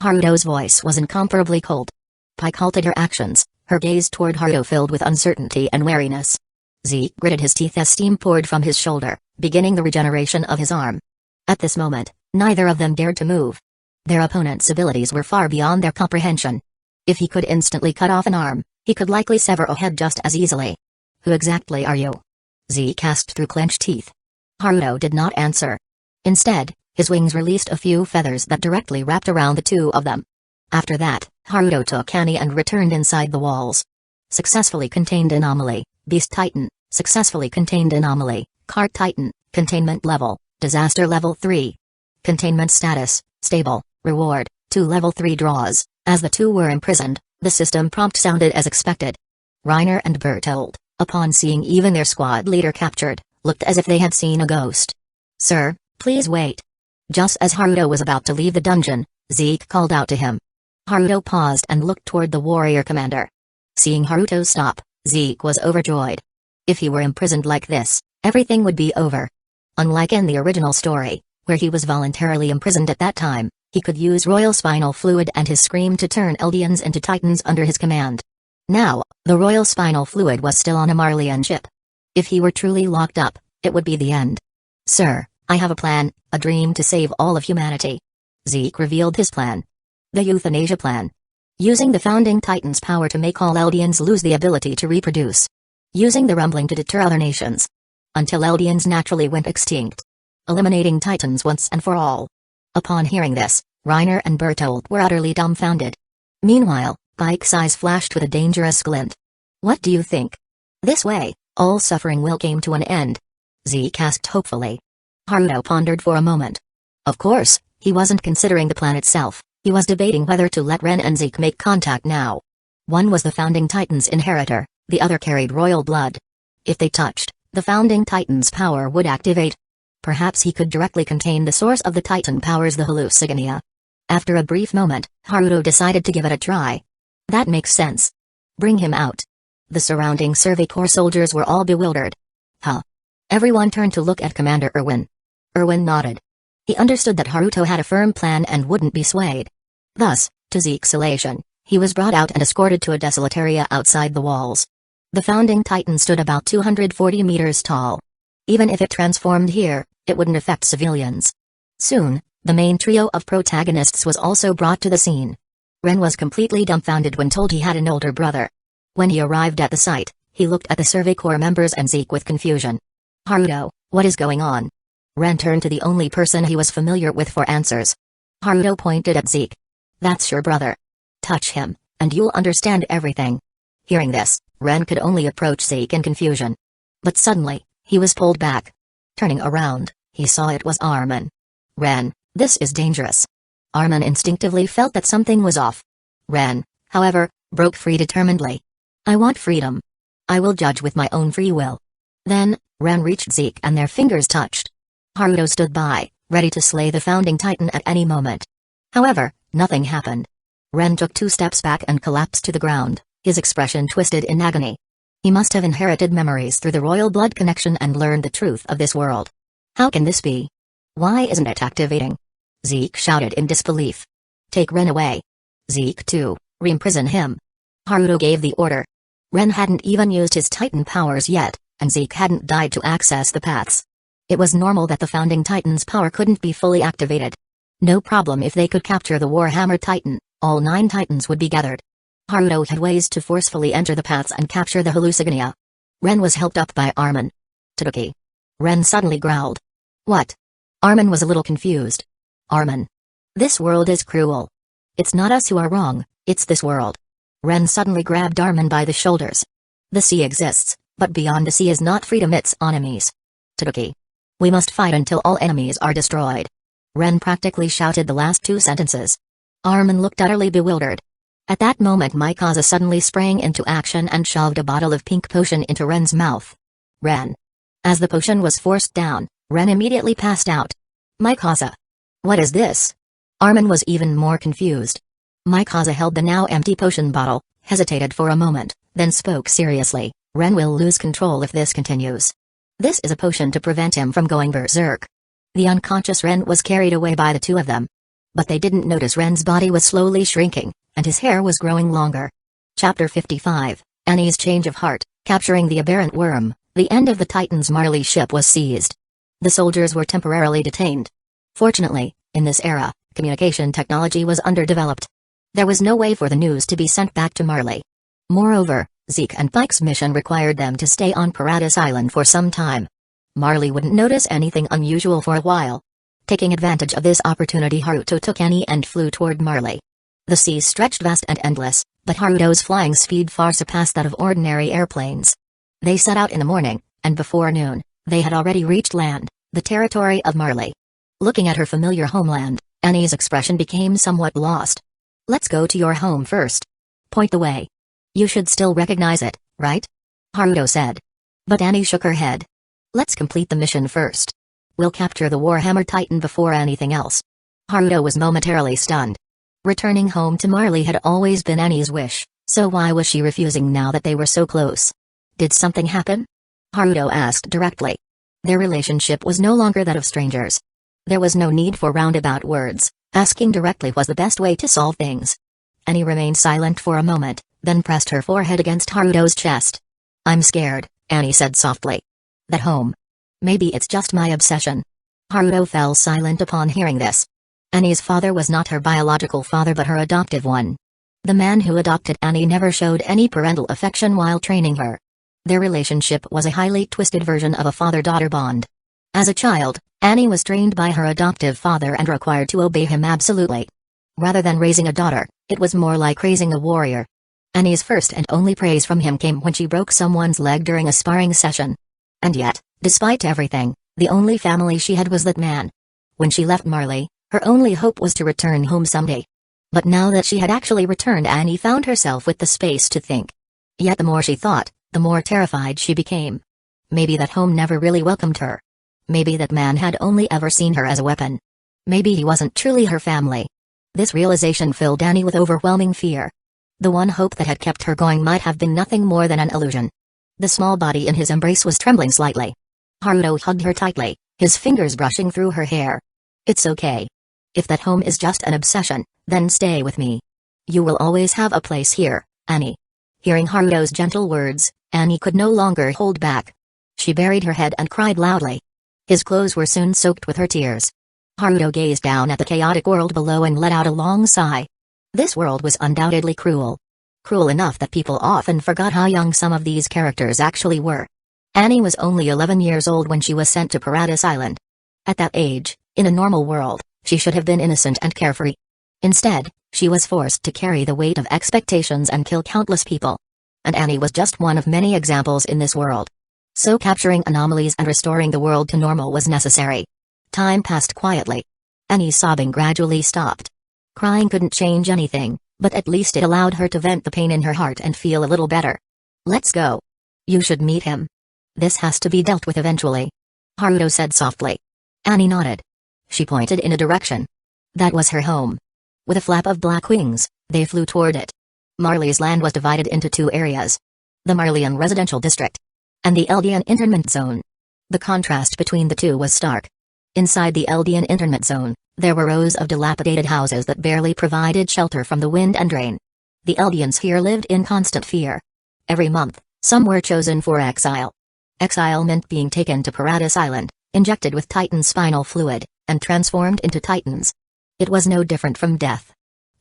Haruto's voice was incomparably cold. Pike halted her actions, her gaze toward Haruto filled with uncertainty and wariness. Zeke gritted his teeth as steam poured from his shoulder, beginning the regeneration of his arm. At this moment, neither of them dared to move. Their opponent's abilities were far beyond their comprehension. If he could instantly cut off an arm, he could likely sever a head just as easily. Who exactly are you? Zeke asked through clenched teeth. Haruto did not answer. Instead, his wings released a few feathers that directly wrapped around the two of them. After that, Haruto took Annie and returned inside the walls. Successfully contained anomaly, Beast Titan, successfully contained anomaly, Cart Titan, containment level, disaster level 3. Containment status, stable, reward, 2 level 3 draws. As the two were imprisoned, the system prompt sounded as expected. Reiner and Bertold, upon seeing even their squad leader captured, looked as if they had seen a ghost. Sir, please wait. Just as Haruto was about to leave the dungeon, Zeke called out to him. Haruto paused and looked toward the warrior commander. Seeing Haruto stop, Zeke was overjoyed. If he were imprisoned like this, everything would be over. Unlike in the original story, where he was voluntarily imprisoned at that time, he could use royal spinal fluid and his scream to turn Eldians into Titans under his command. Now, the royal spinal fluid was still on a Marleyan ship. If he were truly locked up, it would be the end. Sir, I have a plan, a dream to save all of humanity. Zeke revealed his plan. The euthanasia plan. Using the founding Titan's power to make all Eldians lose the ability to reproduce. Using the rumbling to deter other nations. Until Eldians naturally went extinct. Eliminating Titans once and for all. Upon hearing this, Reiner and Bertold were utterly dumbfounded. Meanwhile, Pike's eyes flashed with a dangerous glint. What do you think? This way, all suffering will come to an end. Zeke asked hopefully. Haruto pondered for a moment. Of course, he wasn't considering the plan itself, he was debating whether to let Ren and Zeke make contact now. One was the founding Titan's inheritor, the other carried royal blood. If they touched, the founding Titan's power would activate. Perhaps he could directly contain the source of the Titan powers, the hallucinogen. After a brief moment, Haruto decided to give it a try. That makes sense. Bring him out. The surrounding Survey Corps soldiers were all bewildered. Huh? Everyone turned to look at Commander Erwin. Erwin nodded. He understood that Haruto had a firm plan and wouldn't be swayed. Thus, to Zeke's elation, he was brought out and escorted to a desolate area outside the walls. The founding titan stood about 240 meters tall. Even if it transformed here, it wouldn't affect civilians. Soon, the main trio of protagonists was also brought to the scene. Ren was completely dumbfounded when told he had an older brother. When he arrived at the site, he looked at the Survey Corps members and Zeke with confusion. Haruto, what is going on? Ren turned to the only person he was familiar with for answers. Haruto pointed at Zeke. That's your brother. Touch him, and you'll understand everything. Hearing this, Ren could only approach Zeke in confusion. But suddenly, he was pulled back. Turning around, he saw it was Armin. Ren, this is dangerous. Armin instinctively felt that something was off. Ren, however, broke free determinedly. I want freedom. I will judge with my own free will. Then, Ren reached Zeke and their fingers touched. Haruto stood by, ready to slay the founding titan at any moment. However, nothing happened. Ren took 2 steps back and collapsed to the ground, his expression twisted in agony. He must have inherited memories through the royal blood connection and learned the truth of this world. How can this be? Why isn't it activating? Zeke shouted in disbelief. Take Ren away. Zeke too, re-imprison him. Haruto gave the order. Ren hadn't even used his titan powers yet, and Zeke hadn't died to access the paths. It was normal that the founding titan's power couldn't be fully activated. No problem if they could capture the Warhammer Titan, all 9 titans would be gathered. Haruto had ways to forcefully enter the paths and capture the hallucinogens. Ren was helped up by Armin. Taduki. Ren suddenly growled. What? Armin was a little confused. Armin. This world is cruel. It's not us who are wrong, it's this world. Ren suddenly grabbed Armin by the shoulders. The sea exists, but beyond the sea is not freedom, it's enemies. Taduki. We must fight until all enemies are destroyed. Ren practically shouted the last 2 sentences. Armin looked utterly bewildered. At that moment Mikasa suddenly sprang into action and shoved a bottle of pink potion into Ren's mouth. Ren. As the potion was forced down, Ren immediately passed out. Mikasa. What is this? Armin was even more confused. Mikasa held the now empty potion bottle, hesitated for a moment, then spoke seriously. Ren will lose control if this continues. This is a potion to prevent him from going berserk. The unconscious Ren was carried away by the 2 of them. But they didn't notice Ren's body was slowly shrinking, and his hair was growing longer. Chapter 55, Annie's Change of Heart, Capturing the Aberrant Worm. The end of the Titan's Marley ship was seized. The soldiers were temporarily detained. Fortunately, in this era, communication technology was underdeveloped. There was no way for the news to be sent back to Marley. Moreover, Zeke and Pike's mission required them to stay on Paradis Island for some time. Marley wouldn't notice anything unusual for a while. Taking advantage of this opportunity, Haruto took Annie and flew toward Marley. The seas stretched vast and endless, but Haruto's flying speed far surpassed that of ordinary airplanes. They set out in the morning, and before noon, they had already reached land, the territory of Marley. Looking at her familiar homeland, Annie's expression became somewhat lost. Let's go to your home first. Point the way. You should still recognize it, right? Haruto said. But Annie shook her head. Let's complete the mission first. We'll capture the Warhammer Titan before anything else. Haruto was momentarily stunned. Returning home to Marley had always been Annie's wish, so why was she refusing now that they were so close? Did something happen? Haruto asked directly. Their relationship was no longer that of strangers. There was no need for roundabout words, asking directly was the best way to solve things. Annie remained silent for a moment, then pressed her forehead against Haruto's chest. I'm scared, Annie said softly. That home. Maybe it's just my obsession. Haruto fell silent upon hearing this. Annie's father was not her biological father but her adoptive one. The man who adopted Annie never showed any parental affection while training her. Their relationship was a highly twisted version of a father-daughter bond. As a child, Annie was trained by her adoptive father and required to obey him absolutely. Rather than raising a daughter, it was more like raising a warrior. Annie's first and only praise from him came when she broke someone's leg during a sparring session. And yet, despite everything, the only family she had was that man. When she left Marley, her only hope was to return home someday. But now that she had actually returned, Annie found herself with the space to think. Yet the more she thought, the more terrified she became. Maybe that home never really welcomed her. Maybe that man had only ever seen her as a weapon. Maybe he wasn't truly her family. This realization filled Annie with overwhelming fear. The one hope that had kept her going might have been nothing more than an illusion. The small body in his embrace was trembling slightly. Haruto hugged her tightly, his fingers brushing through her hair. It's okay. If that home is just an obsession, then stay with me. You will always have a place here, Annie. Hearing Haruto's gentle words, Annie could no longer hold back. She buried her head and cried loudly. His clothes were soon soaked with her tears. Haruto gazed down at the chaotic world below and let out a long sigh. This world was undoubtedly cruel. Cruel enough that people often forgot how young some of these characters actually were. Annie was only 11 years old when she was sent to Paradise Island. At that age, in a normal world, she should have been innocent and carefree. Instead, she was forced to carry the weight of expectations and kill countless people. And Annie was just one of many examples in this world. So capturing anomalies and restoring the world to normal was necessary. Time passed quietly. Annie's sobbing gradually stopped. Crying couldn't change anything, but at least it allowed her to vent the pain in her heart and feel a little better. Let's go. You should meet him. This has to be dealt with eventually. Haruto said softly. Annie nodded. She pointed in a direction. That was her home. With a flap of black wings, they flew toward it. Marley's land was divided into two areas. The Marleyan residential district. And the Eldian internment zone. The contrast between the two was stark. Inside the Eldian internment zone, there were rows of dilapidated houses that barely provided shelter from the wind and rain. The Eldians here lived in constant fear. Every month, some were chosen for exile. Exile meant being taken to Paradise Island, injected with Titan spinal fluid, and transformed into Titans. It was no different from death.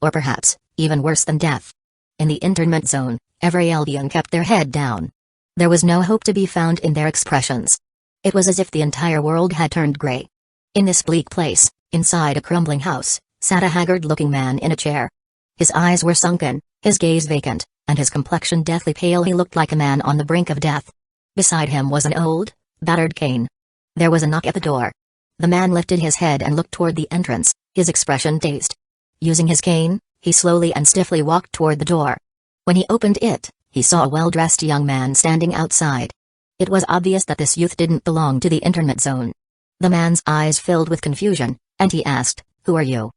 Or perhaps, even worse than death. In the internment zone, every Eldian kept their head down. There was no hope to be found in their expressions. It was as if the entire world had turned gray. In this bleak place, inside a crumbling house, sat a haggard-looking man in a chair. His eyes were sunken, his gaze vacant, and his complexion deathly pale. He looked like a man on the brink of death. Beside him was an old, battered cane. There was a knock at the door. The man lifted his head and looked toward the entrance, his expression dazed. Using his cane, he slowly and stiffly walked toward the door. When he opened it, he saw a well-dressed young man standing outside. It was obvious that this youth didn't belong to the internment zone. The man's eyes filled with confusion, and he asked, "Who are you?"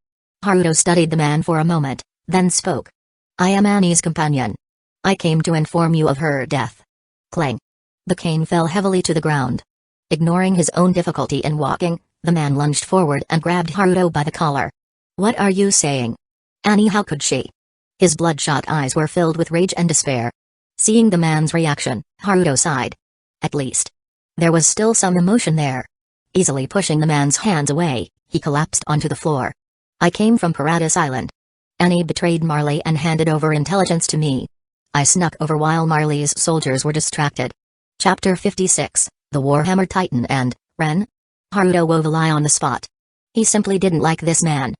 Haruto studied the man for a moment, then spoke. "I am Annie's companion. I came to inform you of her death." Clang. The cane fell heavily to the ground. Ignoring his own difficulty in walking, the man lunged forward and grabbed Haruto by the collar. "What are you saying? Annie, how could she?" His bloodshot eyes were filled with rage and despair. Seeing the man's reaction, Haruto sighed. At least, there was still some emotion there. Easily pushing the man's hands away, he collapsed onto the floor. "I came from Paradise Island. Annie betrayed Marley and handed over intelligence to me. I snuck over while Marley's soldiers were distracted." Chapter 56, The Warhammer Titan and Ren. Haruto wove a lie on the spot. He simply didn't like this man.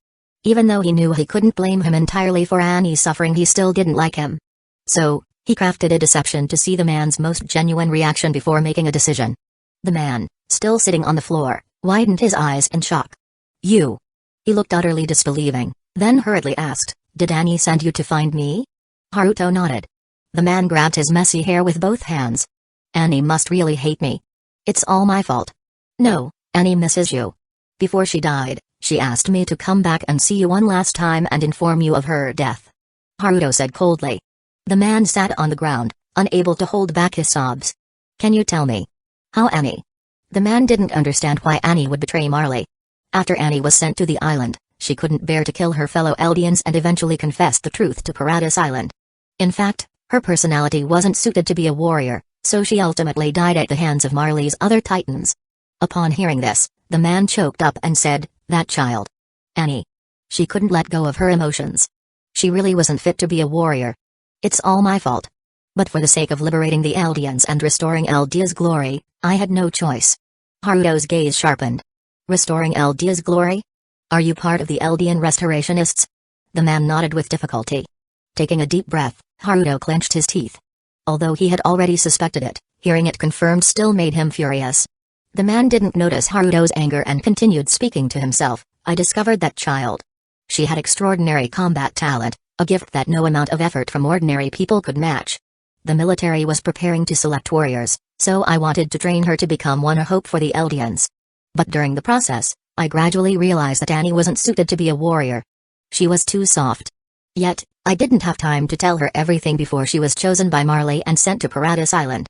Even though he knew he couldn't blame him entirely for Annie's suffering, he still didn't like him. So, he crafted a deception to see the man's most genuine reaction before making a decision. The man, still sitting on the floor, widened his eyes in shock. "You?" He looked utterly disbelieving, then hurriedly asked, "Did Annie send you to find me?" Haruto nodded. The man grabbed his messy hair with both hands. "Annie must really hate me. It's all my fault." "No, Annie misses you. Before she died, she asked me to come back and see you one last time and inform you of her death," Haruto said coldly. The man sat on the ground, unable to hold back his sobs. "Can you tell me? How Annie?" The man didn't understand why Annie would betray Marley. After Annie was sent to the island, she couldn't bear to kill her fellow Eldians and eventually confessed the truth to Paradise Island. In fact, her personality wasn't suited to be a warrior, so she ultimately died at the hands of Marley's other titans. Upon hearing this, the man choked up and said, "That child. Annie. She couldn't let go of her emotions. She really wasn't fit to be a warrior. It's all my fault. But for the sake of liberating the Eldians and restoring Eldia's glory, I had no choice." Haruto's gaze sharpened. "Restoring Eldia's glory? Are you part of the Eldian restorationists?" The man nodded with difficulty. Taking a deep breath, Haruto clenched his teeth. Although he had already suspected it, hearing it confirmed still made him furious. The man didn't notice Haruto's anger and continued speaking to himself. "I discovered that child. She had extraordinary combat talent, a gift that no amount of effort from ordinary people could match. The military was preparing to select warriors, so I wanted to train her to become one, a hope for the Eldians. But during the process, I gradually realized that Annie wasn't suited to be a warrior. She was too soft. Yet, I didn't have time to tell her everything before she was chosen by Marley and sent to Paradise Island.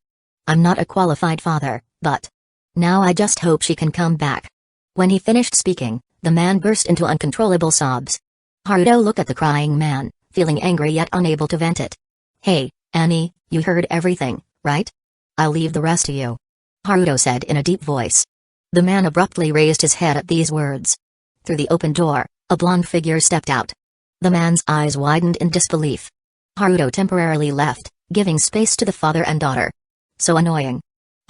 I'm not a qualified father, but now I just hope she can come back." When he finished speaking, the man burst into uncontrollable sobs. Haruto looked at the crying man, feeling angry yet unable to vent it. "Hey, Annie, you heard everything, right? I'll leave the rest to you," Haruto said in a deep voice. The man abruptly raised his head at these words. Through the open door, a blonde figure stepped out. The man's eyes widened in disbelief. Haruto temporarily left, giving space to the father and daughter. So annoying.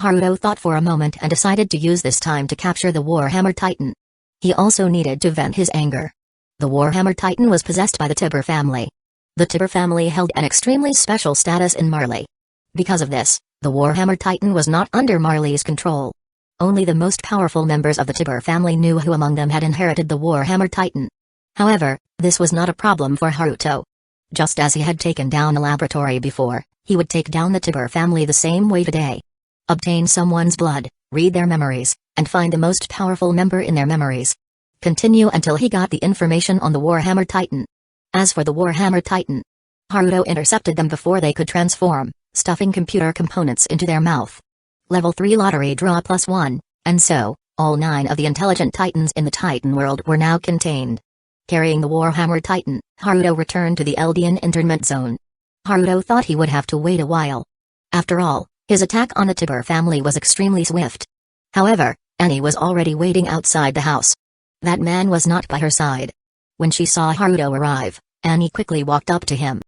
Haruto thought for a moment and decided to use this time to capture the Warhammer Titan. He also needed to vent his anger. The Warhammer Titan was possessed by the Tibur family. The Tibur family held an extremely special status in Marley. Because of this, the Warhammer Titan was not under Marley's control. Only the most powerful members of the Tibur family knew who among them had inherited the Warhammer Titan. However, this was not a problem for Haruto. Just as he had taken down a laboratory before, he would take down the Tibur family the same way today. Obtain someone's blood, read their memories, and find the most powerful member in their memories. Continue until he got the information on the Warhammer Titan. As for the Warhammer Titan, Haruto intercepted them before they could transform, stuffing computer components into their mouth. Level 3 lottery draw +1, and so, all 9 of the intelligent titans in the Titan world were now contained. Carrying the Warhammer Titan, Haruto returned to the Eldian internment zone. Haruto thought he would have to wait a while. After all, his attack on the Tibur family was extremely swift. However, Annie was already waiting outside the house. That man was not by her side. When she saw Haruto arrive, Annie quickly walked up to him.